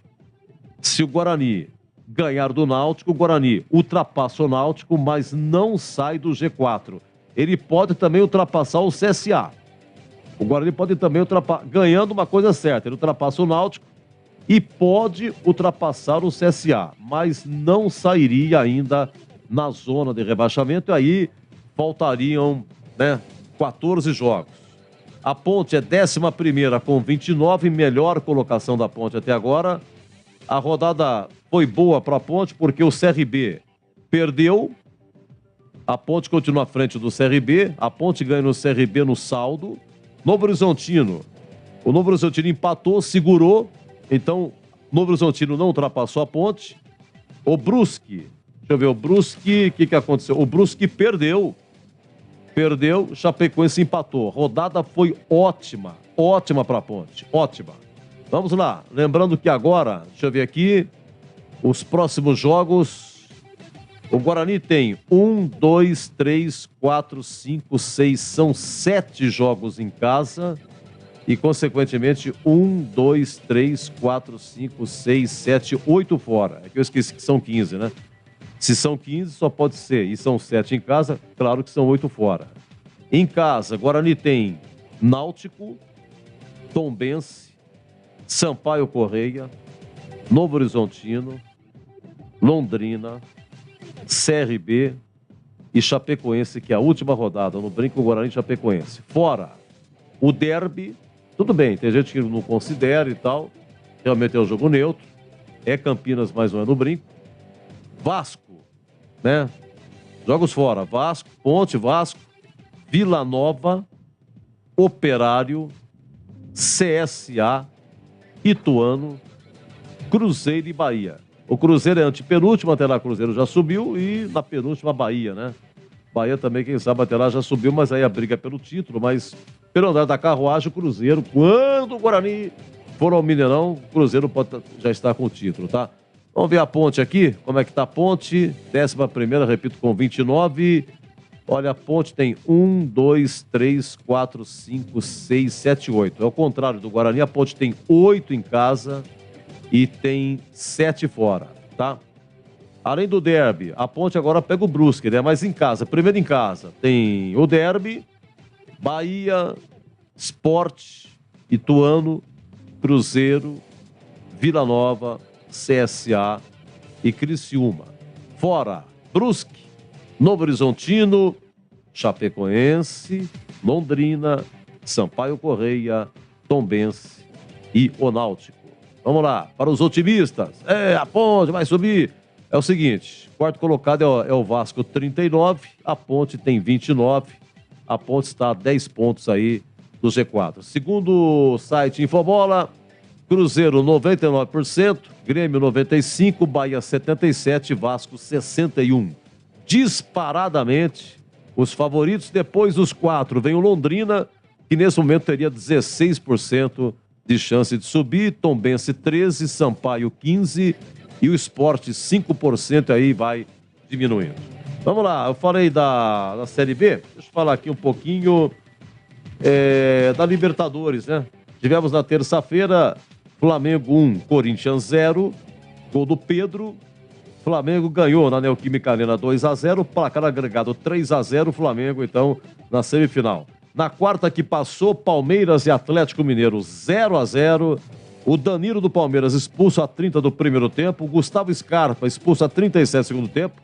se o Guarani ganhar do Náutico, o Guarani ultrapassa o Náutico, mas não sai do G4. Ele pode também ultrapassar o CSA. O Guarani pode também ultrapassar, ganhando uma coisa certa, ele ultrapassa o Náutico e pode ultrapassar o CSA, mas não sairia ainda na zona de rebaixamento, e aí faltariam, 14 jogos. A Ponte é 11ª com 29, melhor colocação da Ponte até agora. A rodada foi boa para a Ponte porque o CRB perdeu, a Ponte continua à frente do CRB, a Ponte ganha no CRB no saldo. Novo Horizontino, o Novo Horizontino empatou, segurou, então Novo Horizontino não ultrapassou a Ponte. O Brusque, deixa eu ver, o Brusque, o que aconteceu? O Brusque perdeu, Chapecoense empatou. A rodada foi ótima para a Ponte, ótima. Vamos lá, lembrando que agora, deixa eu ver aqui, os próximos jogos, O Guarani tem 1, 2, 3, 4, 5, 6, são 7 jogos em casa e, consequentemente, 1, 2, 3, 4, 5, 6, 7, 8 fora. É que eu esqueci que são 15, né? Se são 15, só pode ser. E são 7 em casa, claro que são 8 fora. Em casa, Guarani tem Náutico, Tombense, Sampaio Correia, Novo Horizontino, Londrina, CRB e Chapecoense, que é a última rodada. No brinco, o Guarani e Chapecoense. Fora o derby, tudo bem, tem gente que não considera e tal. Realmente é um jogo neutro. É Campinas, mais ou menos, no brinco. Vasco, né? Jogos fora. Vasco, Ponte, Vasco, Vila Nova, Operário, CSA, Ituano, Cruzeiro e Bahia. O Cruzeiro é antepenúltimo, até lá o Cruzeiro já subiu, e na penúltima Bahia, né? Bahia também, quem sabe, até lá já subiu, mas aí a briga é pelo título, mas pelo andar da carruagem, o Cruzeiro, quando o Guarani for ao Mineirão, o Cruzeiro pode já estar com o título, tá? Vamos ver a Ponte aqui, como é que tá a Ponte, 11ª, repito, com 29. Olha, a Ponte tem 1, 2, 3, 4, 5, 6, 7, 8. É o contrário do Guarani, a Ponte tem 8 em casa e tem 7 fora, tá? Além do derby, a Ponte agora pega o Brusque, né? Mas em casa, primeiro em casa, tem o derby, Bahia, Sport, Ituano, Cruzeiro, Vila Nova, CSA e Criciúma. Fora, Brusque, Novo Horizontino, Chapecoense, Londrina, Sampaio Correia, Tombense e o Náutico. Vamos lá, para os otimistas. A Ponte vai subir. É o seguinte, quarto colocado é o Vasco, 39, a Ponte tem 29, a Ponte está a 10 pontos aí do G4. Segundo o site Infobola, Cruzeiro 99%, Grêmio 95%, Bahia 77%, Vasco 61%. Disparadamente, os favoritos, depois dos 4, vem o Londrina, que nesse momento teria 16% de chance de subir, Tombense 13%, Sampaio 15% e o Sport 5% aí vai diminuindo. Vamos lá, eu falei da Série B, deixa eu falar aqui um pouquinho da Libertadores, né? Tivemos na terça-feira Flamengo 1, Corinthians 0, gol do Pedro. Flamengo ganhou na Neoquímica Arena 2-0, placar agregado 3-0, Flamengo então na semifinal. Na quarta que passou, Palmeiras e Atlético Mineiro 0-0. O Danilo do Palmeiras expulso a 30 do primeiro tempo. O Gustavo Scarpa expulso a 37 do segundo tempo.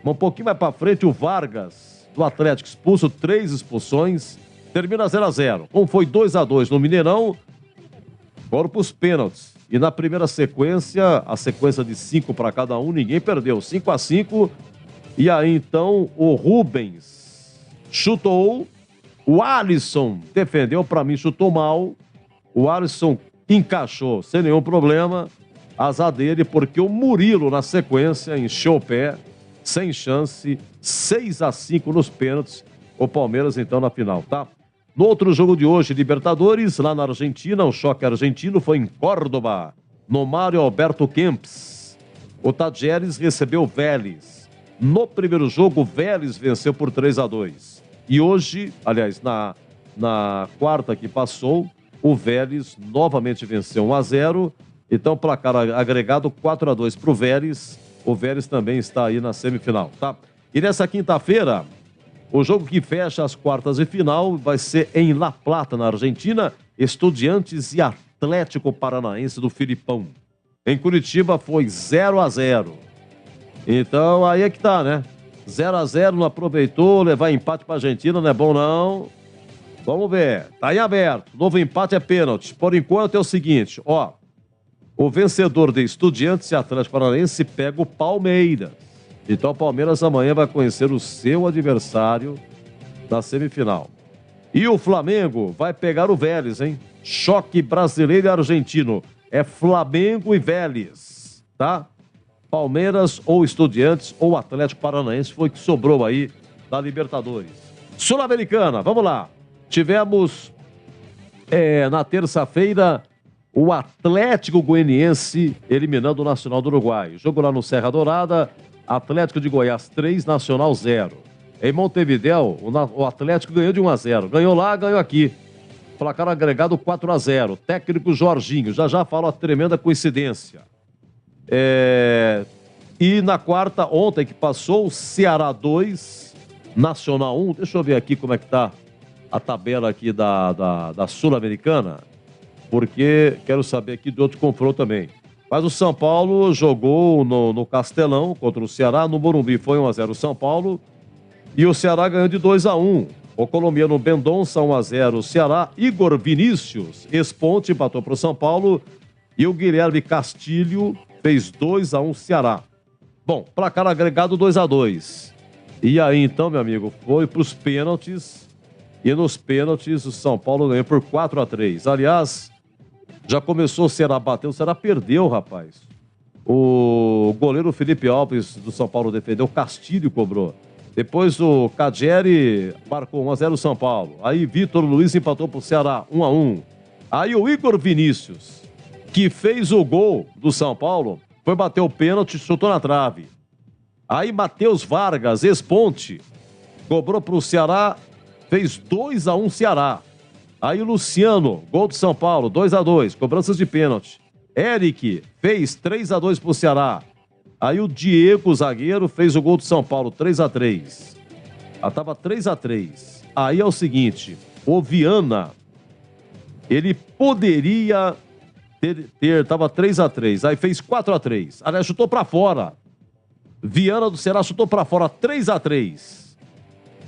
Um pouquinho mais pra frente, o Vargas do Atlético expulso, 3 expulsões. Termina 0-0. Como foi 2-2 no Mineirão, foram pros pênaltis. E na primeira sequência, a sequência de 5 para cada um, ninguém perdeu. 5-5. E aí então o Rubens chutou. O Alisson defendeu, para mim chutou mal. O Alisson encaixou sem nenhum problema. Azar dele, porque o Murilo na sequência encheu o pé, sem chance, 6-5 nos pênaltis. O Palmeiras então na final, tá? No outro jogo de hoje, Libertadores, lá na Argentina, o choque argentino foi em Córdoba, no Mário Alberto Kempes. O Tadjeres recebeu o Vélez. No primeiro jogo, o Vélez venceu por 3-2. E hoje, aliás, na quarta que passou, o Vélez novamente venceu 1-0. Então, placar agregado 4-2 para o Vélez. O Vélez também está aí na semifinal, tá? E nessa quinta-feira, o jogo que fecha as quartas de final vai ser em La Plata, na Argentina, Estudiantes e Atlético Paranaense do Filipão. Em Curitiba foi 0-0. Então, aí é que tá, né? 0-0, não aproveitou, levar empate para a Argentina não é bom não. Vamos ver, tá em aberto. Novo empate é pênalti. Por enquanto é o seguinte, ó. O vencedor de Estudiantes e Atlético Paranaense pega o Palmeiras. Então o Palmeiras amanhã vai conhecer o seu adversário na semifinal. E o Flamengo vai pegar o Vélez, hein? Choque brasileiro e argentino. É Flamengo e Vélez, tá? Palmeiras ou Estudiantes ou Atlético Paranaense foi que sobrou aí da Libertadores. Sul-Americana, vamos lá. Tivemos na terça-feira o Atlético Goianiense eliminando o Nacional do Uruguai. Jogo lá no Serra Dourada, Atlético de Goiás 3, Nacional 0. Em Montevidéu, o Atlético ganhou de 1-0. Ganhou lá, ganhou aqui. Placar agregado 4-0. Técnico Jorginho. Já falo a tremenda coincidência. E na quarta, ontem que passou, Ceará 2, Nacional 1. Deixa eu ver aqui como é que tá a tabela aqui da Sul-Americana, porque quero saber aqui de outro confronto também. Mas o São Paulo jogou no Castelão contra o Ceará. No Morumbi foi 1-0 o São Paulo. E o Ceará ganhou de 2-1. O colombiano Mendonça, 1-0 o Ceará. Igor Vinícius, ex-Ponte, empatou para o São Paulo. E o Guilherme Castilho fez 2-1 Ceará. Bom, placar agregado 2-2. E aí, então, meu amigo, foi para os pênaltis. E nos pênaltis, o São Paulo ganhou por 4-3. Aliás, já começou o Ceará bater. O Ceará perdeu, rapaz. O goleiro Felipe Alves do São Paulo defendeu. O Castilho cobrou. Depois o Cadieri marcou 1-0 o São Paulo. Aí Vitor Luiz empatou pro Ceará 1-1. Aí o Igor Vinícius, que fez o gol do São Paulo, foi bater o pênalti e chutou na trave. Aí Matheus Vargas, ex-Ponte, cobrou pro Ceará, fez 2-1 Ceará. Aí o Luciano, gol do São Paulo, 2-2, cobranças de pênalti. Eric fez 3-2 pro Ceará. Aí o Diego, zagueiro, fez o gol do São Paulo, 3-3. Tava 3-3. Aí é o seguinte, o Viana, ele poderia tava 3-3. Aí fez 4-3. Aliás, chutou pra fora. Viana do Ceará chutou pra fora, 3-3.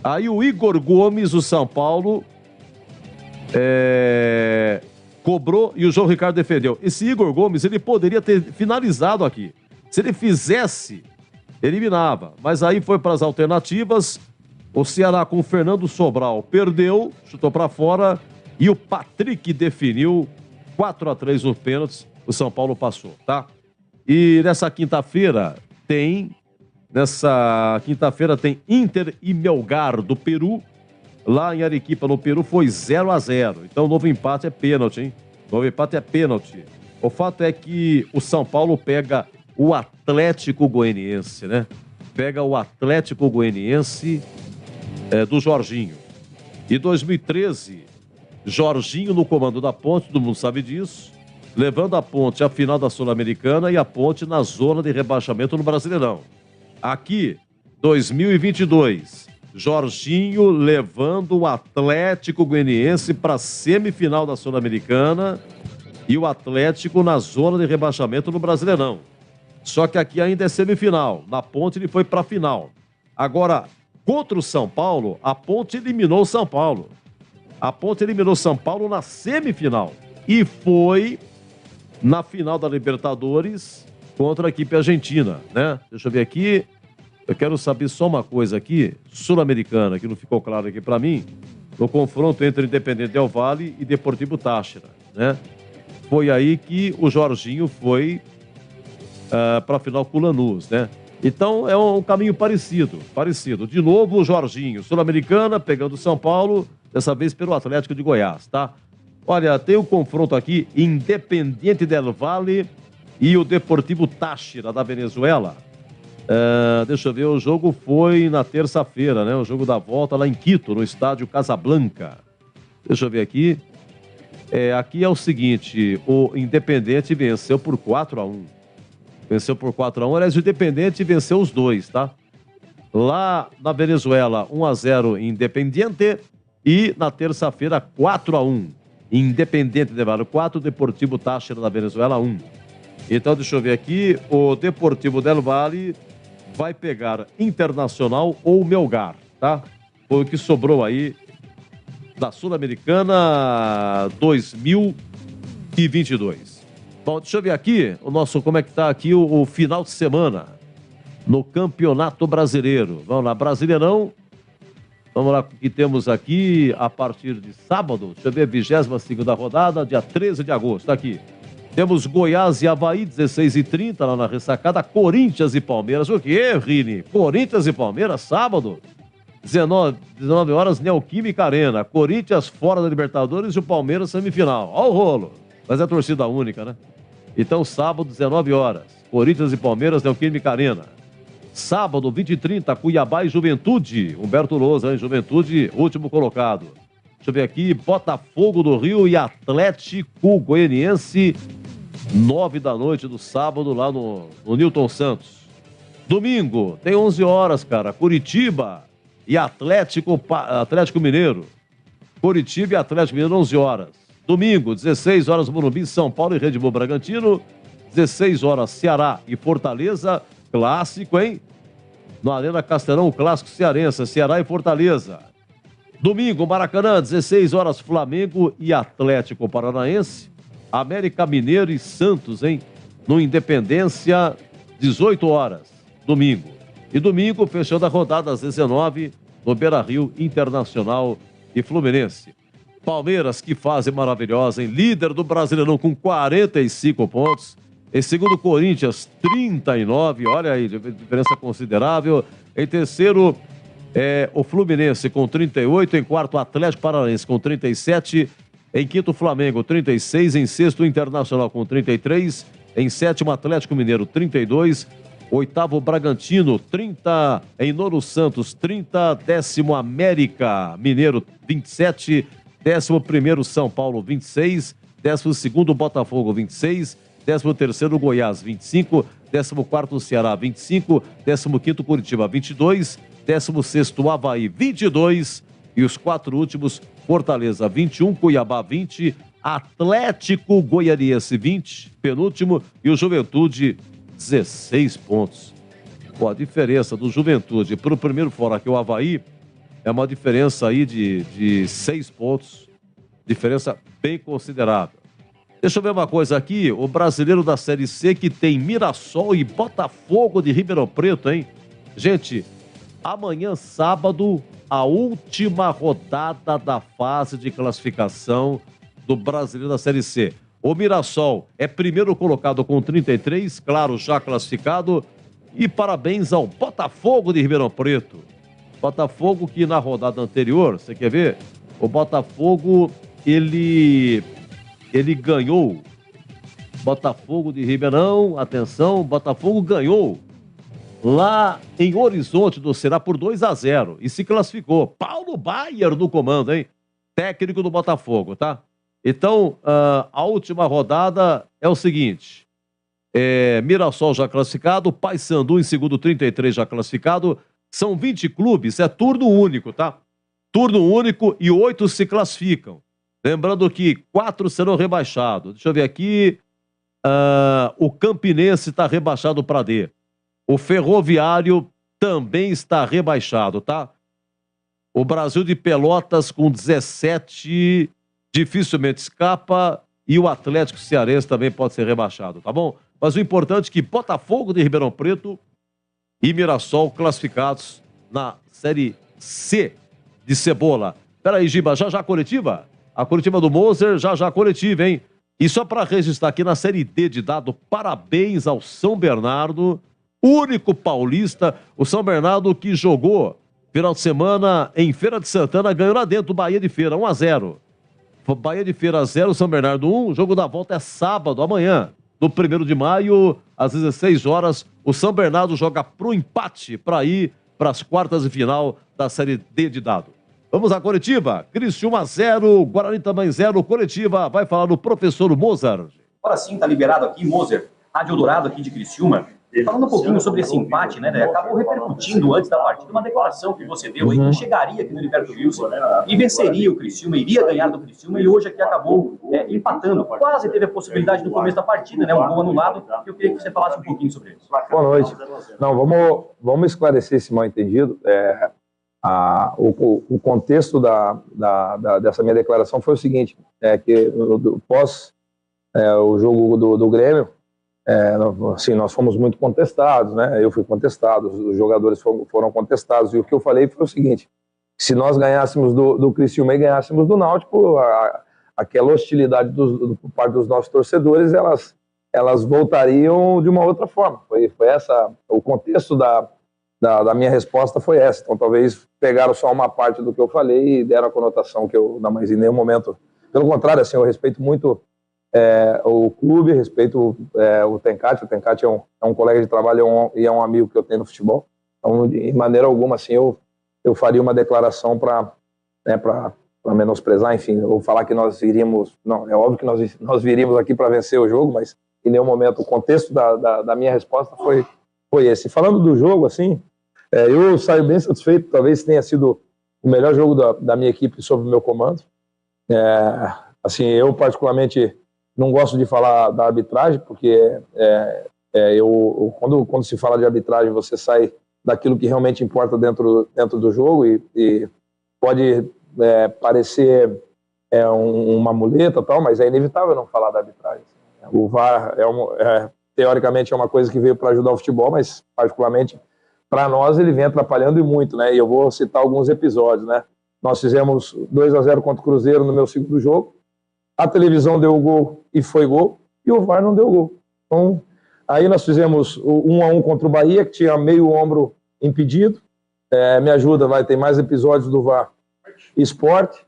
Aí o Igor Gomes, do São Paulo, cobrou e o João Ricardo defendeu. Esse Igor Gomes, ele poderia ter finalizado aqui. Se ele fizesse, eliminava. Mas aí foi para as alternativas. O Ceará com o Fernando Sobral perdeu, chutou para fora. E o Patrick definiu 4-3 nos pênaltis. O São Paulo passou, tá? E nessa quinta-feira tem Inter e Melgar do Peru. Lá em Arequipa, no Peru, foi 0-0. Então o novo empate é pênalti, hein? Novo empate é pênalti. O fato é que o São Paulo pega o Atlético Goianiense, né? Pega o Atlético Goianiense do Jorginho. E 2013, Jorginho no comando da Ponte, todo mundo sabe disso, levando a Ponte à final da Sul-Americana e a Ponte na zona de rebaixamento no Brasileirão. Aqui, 2022, Jorginho levando o Atlético Goianiense para a semifinal da Sul-Americana e o Atlético na zona de rebaixamento no Brasileirão. Só que aqui ainda é semifinal. Na Ponte ele foi para a final. Agora, contra o São Paulo, a Ponte eliminou o São Paulo. A Ponte eliminou o São Paulo na semifinal. E foi na final da Libertadores contra a equipe argentina, né? Deixa eu ver aqui. Eu quero saber só uma coisa aqui, sul-americana, que não ficou claro aqui para mim. No confronto entre Independente Del Valle e Deportivo Táchira, né? Foi aí que o Jorginho foi para a final com o Lanús, né? Então é um caminho parecido. De novo o Jorginho, Sul-Americana, pegando o São Paulo, dessa vez pelo Atlético de Goiás, tá? Olha, tem um confronto aqui, Independiente del Valle e o Deportivo Táchira da Venezuela. Deixa eu ver, o jogo foi na terça-feira, né? O jogo da volta lá em Quito, no estádio Casablanca. Deixa eu ver aqui. Aqui é o seguinte, o Independiente venceu por 4-1. Venceu por 4-1, aliás, o Independiente venceu os dois, tá? Lá na Venezuela, 1-0 Independiente e na terça-feira, 4-1. Independiente del Valle 4, Deportivo Táchira da Venezuela 1. Então, deixa eu ver aqui, o Deportivo del Valle vai pegar Internacional ou Melgar, tá? Foi o que sobrou aí da Sul-Americana 2022. Bom, deixa eu ver aqui como é que tá aqui o final de semana no Campeonato Brasileiro. Vamos lá, Brasileirão. Vamos lá, o que temos aqui a partir de sábado. Deixa eu ver, 22ª rodada, dia 13 de agosto. Tá aqui. Temos Goiás e Avaí, 16h30, lá na ressacada. Corinthians e Palmeiras. O quê, Rini? Corinthians e Palmeiras, sábado, 19 horas, Neoquímica Arena. Corinthians fora da Libertadores e o Palmeiras semifinal. Olha o rolo. Mas é torcida única, né? Então, sábado, 19 horas. Corinthians e Palmeiras, Neoquímica Arena. Sábado, 20h30, Cuiabá e Juventude. Humberto Lousa, hein? Juventude, último colocado. Deixa eu ver aqui, Botafogo do Rio e Atlético Goianiense, 9 da noite do sábado, lá no Newton Santos. Domingo, tem 11 horas, cara, Curitiba e Atlético Mineiro. Curitiba e Atlético Mineiro, 11 horas. Domingo, 16 horas, Morumbi, São Paulo e Red Bull Bragantino. 16 horas, Ceará e Fortaleza. Clássico, hein? No Arena Castelão, o clássico cearense, Ceará e Fortaleza. Domingo, Maracanã, 16 horas, Flamengo e Atlético Paranaense. América Mineiro e Santos, hein? No Independência, 18 horas, domingo. E domingo, fechando a rodada às 19, no Beira-Rio, Internacional e Fluminense. Palmeiras, que fase maravilhosa, hein? Líder do Brasileirão com 45 pontos. Em segundo, Corinthians, 39. Olha aí, diferença considerável. Em terceiro, o Fluminense com 38. Em quarto, Atlético Paranaense com 37. Em quinto, Flamengo, 36. Em sexto, Internacional com 33. Em sétimo, Atlético Mineiro, 32. Oitavo, Bragantino, 30. Em nono, Santos, 30. Décimo, América Mineiro, 27. 11º, São Paulo, 26. 12º, Botafogo, 26. 13º, Goiás, 25. 14º, Ceará, 25. 15º, Curitiba, 22. 16º, Avaí, 22. E os 4 últimos, Fortaleza, 21. Cuiabá, 20. Atlético Goianiense, 20. Penúltimo. E o Juventude, 16 pontos. Pô, a diferença do Juventude para o primeiro fora, que é o Avaí, é uma diferença aí de 6 pontos. Diferença bem considerável. Deixa eu ver uma coisa aqui. O brasileiro da Série C que tem Mirassol e Botafogo de Ribeirão Preto, hein? Gente, amanhã, sábado, a última rodada da fase de classificação do brasileiro da Série C. O Mirassol é primeiro colocado com 33, claro, já classificado. E parabéns ao Botafogo de Ribeirão Preto. Botafogo que na rodada anterior, você quer ver? O Botafogo, ele ganhou. Botafogo de Ribeirão, atenção, Botafogo ganhou lá em Horizonte do Ceará por 2-0 e se classificou. Paulo Baier no comando, hein? Técnico do Botafogo, tá? Então, a última rodada é o seguinte. Mirassol já classificado, Paysandu em segundo, 33 já classificado. São 20 clubes, é turno único, tá? Turno único e 8 se classificam. Lembrando que 4 serão rebaixados. Deixa eu ver aqui. O Campinense está rebaixado para D. O Ferroviário também está rebaixado, tá? O Brasil de Pelotas com 17 dificilmente escapa. E o Atlético Cearense também pode ser rebaixado, tá bom? Mas o importante é que Botafogo de Ribeirão Preto e Mirassol classificados na Série C de Cebola. Peraí, Giba, já a coletiva? A coletiva do Moser, já a coletiva, hein? E só para registrar aqui na Série D de dado, parabéns ao São Bernardo, único paulista, o São Bernardo que jogou final de semana em Feira de Santana, ganhou lá dentro do Bahia de Feira, 1-0. Bahia de Feira 0, São Bernardo 1, o jogo da volta é sábado, amanhã, no 1º de maio, às 16 horas, o São Bernardo joga pro empate para ir para as quartas de final da Série D de dado. Vamos à coletiva. Criciúma 0, Guarani também 0. Coletiva vai falar do professor Mozart. Agora sim, tá liberado aqui, Mozart, Rádio Dourado aqui de Criciúma. Falando um pouquinho sobre esse empate, né? Acabou repercutindo antes da partida uma declaração que você deu aí, que chegaria aqui no Heriberto Wilson e venceria o Criciúma, iria ganhar do Criciúma, e hoje aqui acabou empatando. Quase teve a possibilidade no começo da partida, né? Um gol anulado. Eu queria que você falasse um pouquinho sobre isso. Boa noite. Não, vamos esclarecer esse mal-entendido. O contexto dessa minha declaração foi o seguinte, que pós o jogo do Grêmio, assim, nós fomos muito contestados, né? Eu fui contestado, os jogadores foram contestados, e o que eu falei foi o seguinte: se nós ganhássemos do Criciúma e ganhássemos do Náutico, aquela hostilidade por parte dos nossos torcedores, elas voltariam de uma outra forma. Foi essa, o contexto da minha resposta foi essa. Então talvez pegaram só uma parte do que eu falei e deram a conotação que eu, não, mas em nenhum momento, pelo contrário, assim, eu respeito muito o clube, respeito o Tencati. O Tencati é um colega de trabalho e é um amigo que eu tenho no futebol. Então, de maneira alguma, assim, eu faria uma declaração para menosprezar, enfim, ou falar que nós iríamos... Não, é óbvio que nós viríamos aqui para vencer o jogo, mas em nenhum momento o contexto da minha resposta foi esse. Falando do jogo, assim, eu saio bem satisfeito, talvez tenha sido o melhor jogo da minha equipe sob o meu comando. Assim, eu particularmente não gosto de falar da arbitragem, porque quando se fala de arbitragem, você sai daquilo que realmente importa dentro do jogo e pode parecer uma muleta, tal, mas é inevitável não falar da arbitragem. O VAR teoricamente é uma coisa que veio para ajudar o futebol, mas particularmente para nós ele vem atrapalhando e muito, né? E eu vou citar alguns episódios, né? Nós fizemos 2-0 contra o Cruzeiro no meu segundo jogo, a televisão deu o gol e foi gol, e o VAR não deu gol. Então, aí nós fizemos o 1-1 contra o Bahia, que tinha meio ombro impedido. Me ajuda, tem mais episódios do VAR. Esporte,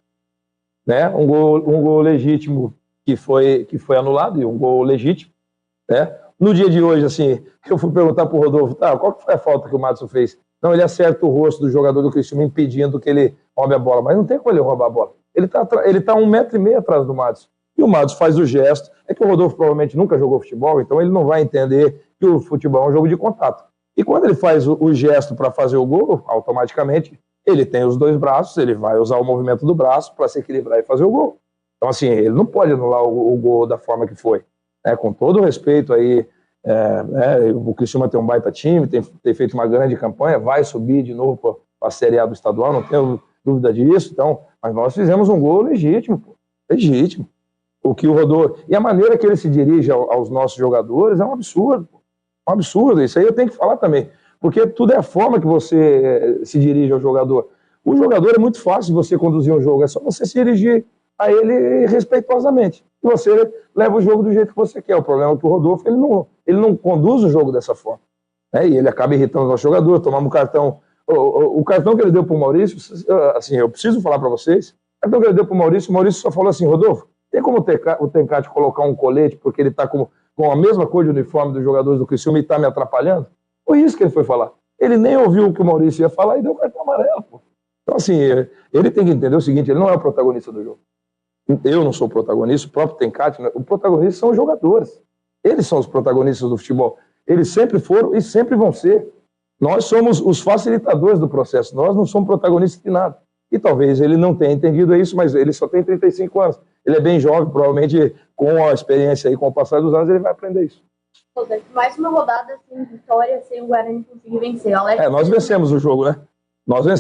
né? Um gol legítimo que foi anulado, e um gol legítimo, né? No dia de hoje, assim, eu fui perguntar pro Rodolfo, qual que foi a falta que o Madison fez? Não, ele acerta o rosto do jogador do Criciúma impedindo que ele roube a bola, mas não tem como ele roubar a bola. Ele tá 1,5 metro atrás do Madison. E o Madison faz o gesto. É que o Rodolfo provavelmente nunca jogou futebol, então ele não vai entender que o futebol é um jogo de contato. E quando ele faz o gesto para fazer o gol, automaticamente ele tem os dois braços, ele vai usar o movimento do braço para se equilibrar e fazer o gol. Então, assim, ele não pode anular o gol da forma que foi. Com todo o respeito aí, o Criciúma tem um baita time, tem feito uma grande campanha, vai subir de novo para a Série A do estadual, não tenho dúvida disso. Então, mas nós fizemos um gol legítimo, legítimo. O que o Rodolfo... E a maneira que ele se dirige aos nossos jogadores é um absurdo. Um absurdo. Isso aí eu tenho que falar também. Porque tudo é a forma que você se dirige ao jogador. O jogador é muito fácil de você conduzir um jogo. É só você se dirigir a ele respeitosamente. E você leva o jogo do jeito que você quer. O problema é que o Rodolfo ele não conduz o jogo dessa forma. E ele acaba irritando o nosso jogador. Tomamos um cartão... O cartão que ele deu para o Maurício, assim, eu preciso falar para vocês, o cartão que ele deu para o Maurício só falou assim, Rodolfo, tem como o Tencati colocar um colete porque ele está com a mesma cor de uniforme dos jogadores do Criciúma e está me atrapalhando? Foi isso que ele foi falar. Ele nem ouviu o que o Maurício ia falar e deu o cartão amarelo, pô. Então, assim, ele tem que entender o seguinte, ele não é o protagonista do jogo. Eu não sou o protagonista, o próprio Tencati, o protagonista são os jogadores. Eles são os protagonistas do futebol. Eles sempre foram e sempre vão ser. Nós somos os facilitadores do processo, nós não somos protagonistas de nada. E talvez ele não tenha entendido isso, mas ele só tem 35 anos. Ele é bem jovem, provavelmente com a experiência e com o passar dos anos ele vai aprender isso. Mais uma rodada sem vitória, sem o Guarani conseguir vencer. Alex... nós vencemos o jogo, né?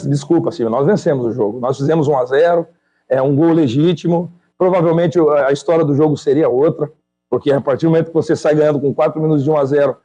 Desculpa, Silvio, nós vencemos o jogo. Nós fizemos 1-0, um gol legítimo. Provavelmente a história do jogo seria outra, porque a partir do momento que você sai ganhando com 4 minutos de 1-0,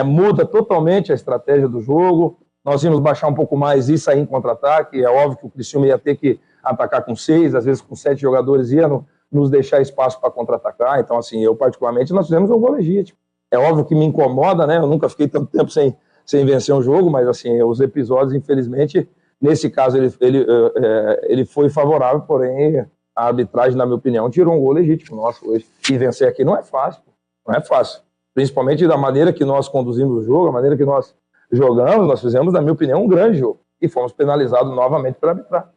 muda totalmente a estratégia do jogo. Nós íamos baixar um pouco mais e sair em contra-ataque. É óbvio que o Criciúma ia ter que atacar com 6, às vezes com 7 jogadores ia nos deixar espaço para contra-atacar. Então, assim, eu particularmente, nós fizemos um gol legítimo. É óbvio que me incomoda, né? Eu nunca fiquei tanto tempo sem vencer um jogo, mas, assim, os episódios, infelizmente, nesse caso, ele foi favorável, porém, a arbitragem, na minha opinião, tirou um gol legítimo nosso hoje. E vencer aqui não é fácil, não é fácil. Principalmente da maneira que nós conduzimos o jogo, a maneira que nós jogamos, nós fizemos, na minha opinião, um grande jogo. E fomos penalizados novamente pela arbitragem.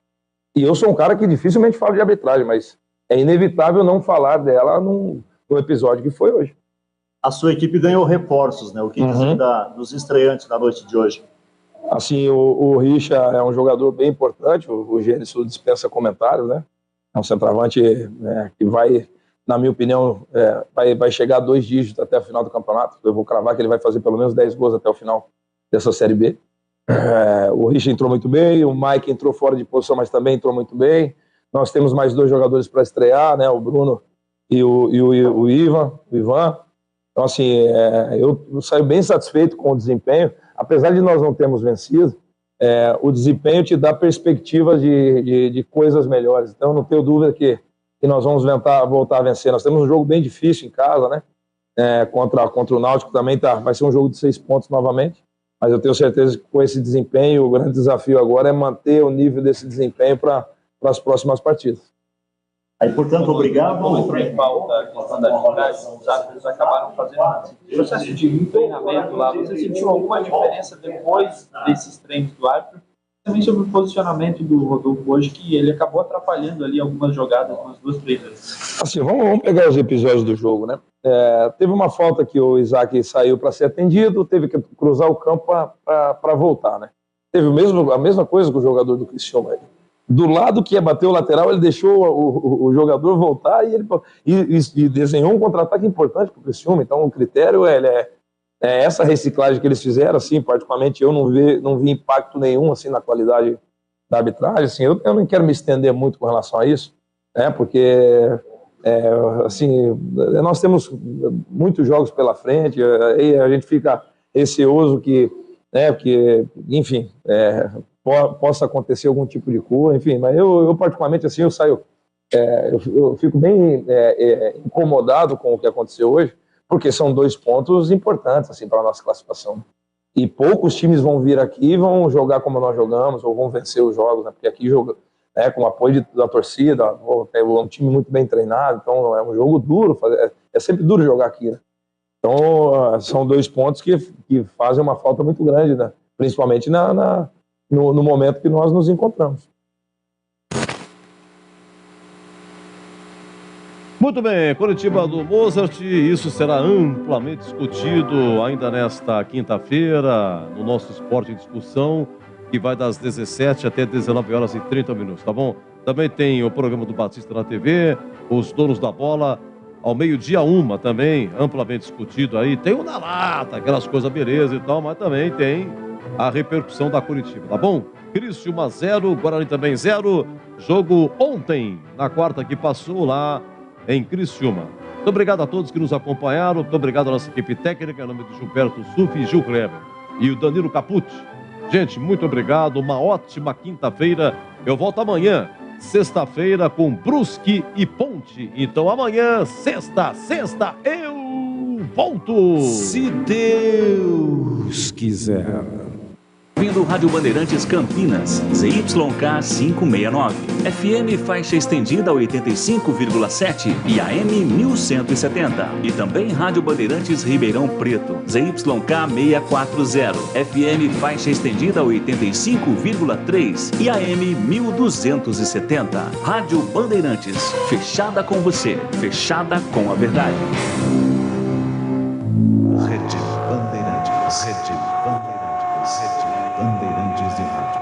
E eu sou um cara que dificilmente fala de arbitragem, mas é inevitável não falar dela no episódio que foi hoje. A sua equipe ganhou reforços, né? O que dizer dos estreantes da noite de hoje? Assim, o Richa é um jogador bem importante, o Gênesis dispensa comentários, né? É um centroavante que vai, na minha opinião, vai chegar a 2 dígitos até o final do campeonato. Eu vou cravar que ele vai fazer pelo menos 10 gols até o final dessa Série B. O Richa entrou muito bem, o Mike entrou fora de posição, mas também entrou muito bem. Nós temos mais 2 jogadores para estrear, né? O Bruno e o Ivan. Então, assim, eu saio bem satisfeito com o desempenho. Apesar de nós não termos vencido, o desempenho te dá perspectivas de coisas melhores. Então, não tenho dúvida que nós vamos voltar a vencer. Nós temos um jogo bem difícil em casa, né? Contra o Náutico também vai ser um jogo de 6 pontos novamente. Mas eu tenho certeza que com esse desempenho, o grande desafio agora é manter o nível desse desempenho para as próximas partidas. Aí, portanto, obrigado. Como entrou em pauta a questão da arbitragem, os árbitros acabaram fazendo um processo de treinamento lá. Você sentiu alguma diferença depois desses treinos do árbitro? Também sobre o posicionamento do Rodolfo hoje, que ele acabou atrapalhando ali algumas jogadas, umas 2, 3 vezes. Assim, vamos pegar os episódios do jogo, né? Teve uma falta que o Isaac saiu para ser atendido, teve que cruzar o campo para voltar, né? Teve a mesma coisa com o jogador do Criciúma. Do lado que ia bater o lateral, ele deixou o jogador voltar e desenhou um contra-ataque importante para o Criciúma. Então, o critério é essa reciclagem que eles fizeram, assim, particularmente eu não vi impacto nenhum assim, na qualidade da arbitragem. Assim, eu não quero me estender muito com relação a isso, né, porque assim, nós temos muitos jogos pela frente e a gente fica receoso que enfim, possa acontecer algum tipo de coisa, enfim, mas eu particularmente assim, eu fico bem incomodado com o que aconteceu hoje, porque são 2 pontos importantes assim, para a nossa classificação. E poucos times vão vir aqui e vão jogar como nós jogamos, ou vão vencer os jogos, né? Porque aqui joga com o apoio da torcida, é um time muito bem treinado, então é um jogo duro, é sempre duro jogar aqui, né? Então são 2 pontos que fazem uma falta muito grande, né? Principalmente no momento que nós nos encontramos. Muito bem, Coritiba do Mozart, isso será amplamente discutido ainda nesta quinta-feira, no nosso Esporte em Discussão, que vai das 17 até 19h30, tá bom? Também tem o programa do Batista na TV, os donos da bola, ao meio-dia 1 também, amplamente discutido aí. Tem o na lata, aquelas coisas beleza e tal, mas também tem a repercussão da Coritiba, tá bom? Criciúma 0, Guarani também 0, jogo ontem, na quarta que passou lá em Criciúma. Muito obrigado a todos que nos acompanharam, muito obrigado à nossa equipe técnica, em nome de Gilberto Sufi e Gil Kleber. E o Danilo Capucci. Gente, muito obrigado, uma ótima quinta-feira. Eu volto amanhã, sexta-feira, com Brusque e Ponte. Então amanhã, sexta, eu volto. Se Deus quiser. Vindo Rádio Bandeirantes Campinas, ZYK 569, FM faixa estendida 85,7 e AM 1170. E também Rádio Bandeirantes Ribeirão Preto, ZYK 640, FM faixa estendida 85,3 e AM 1270. Rádio Bandeirantes, fechada com você, fechada com a verdade. Rede Bandeirantes, Rede Bandeirantes, Rede Bandeirantes de Rádio.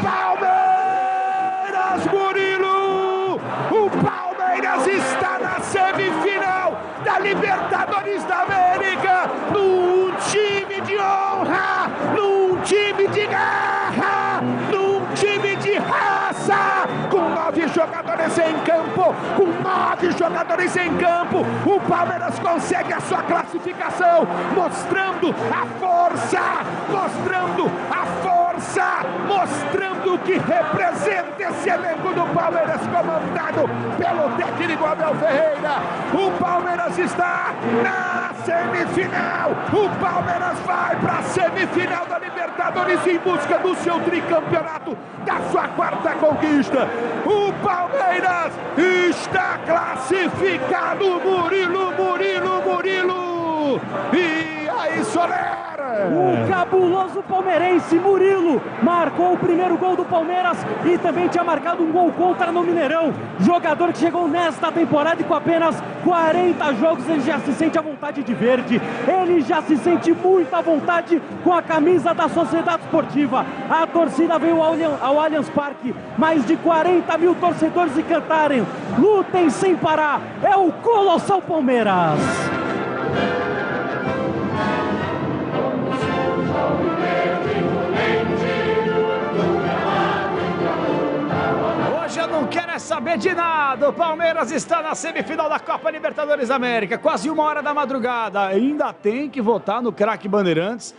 Palmeiras, Murilo! O Palmeiras está na semifinal da Libertadores da América, num time de honra, num time de garra, num time de raça, com 9 jogadores em campo, o Palmeiras consegue a sua classificação, mostrando a força, mostrando o que representa esse elenco do Palmeiras, comandado pelo técnico Abel Ferreira. O Palmeiras está na semifinal, o Palmeiras vai para a semifinal da Libertadores em busca do seu tricampeonato, da sua 4ª conquista. O Palmeiras está classificado, Murilo! E aí, Soler? O cabuloso palmeirense Murilo marcou o primeiro gol do Palmeiras e também tinha marcado um gol contra no Mineirão. Jogador que chegou nesta temporada e com apenas 40 jogos ele já se sente à vontade de verde. Ele já se sente muito à vontade com a camisa da Sociedade Esportiva. A torcida veio ao Allianz Parque, mais de 40 mil torcedores e cantarem: lutem sem parar, é o Colossal Palmeiras. Hoje eu não quero saber de nada. O Palmeiras está na semifinal da Copa Libertadores da América, quase 1h da madrugada. Ainda tem que votar no craque Bandeirantes.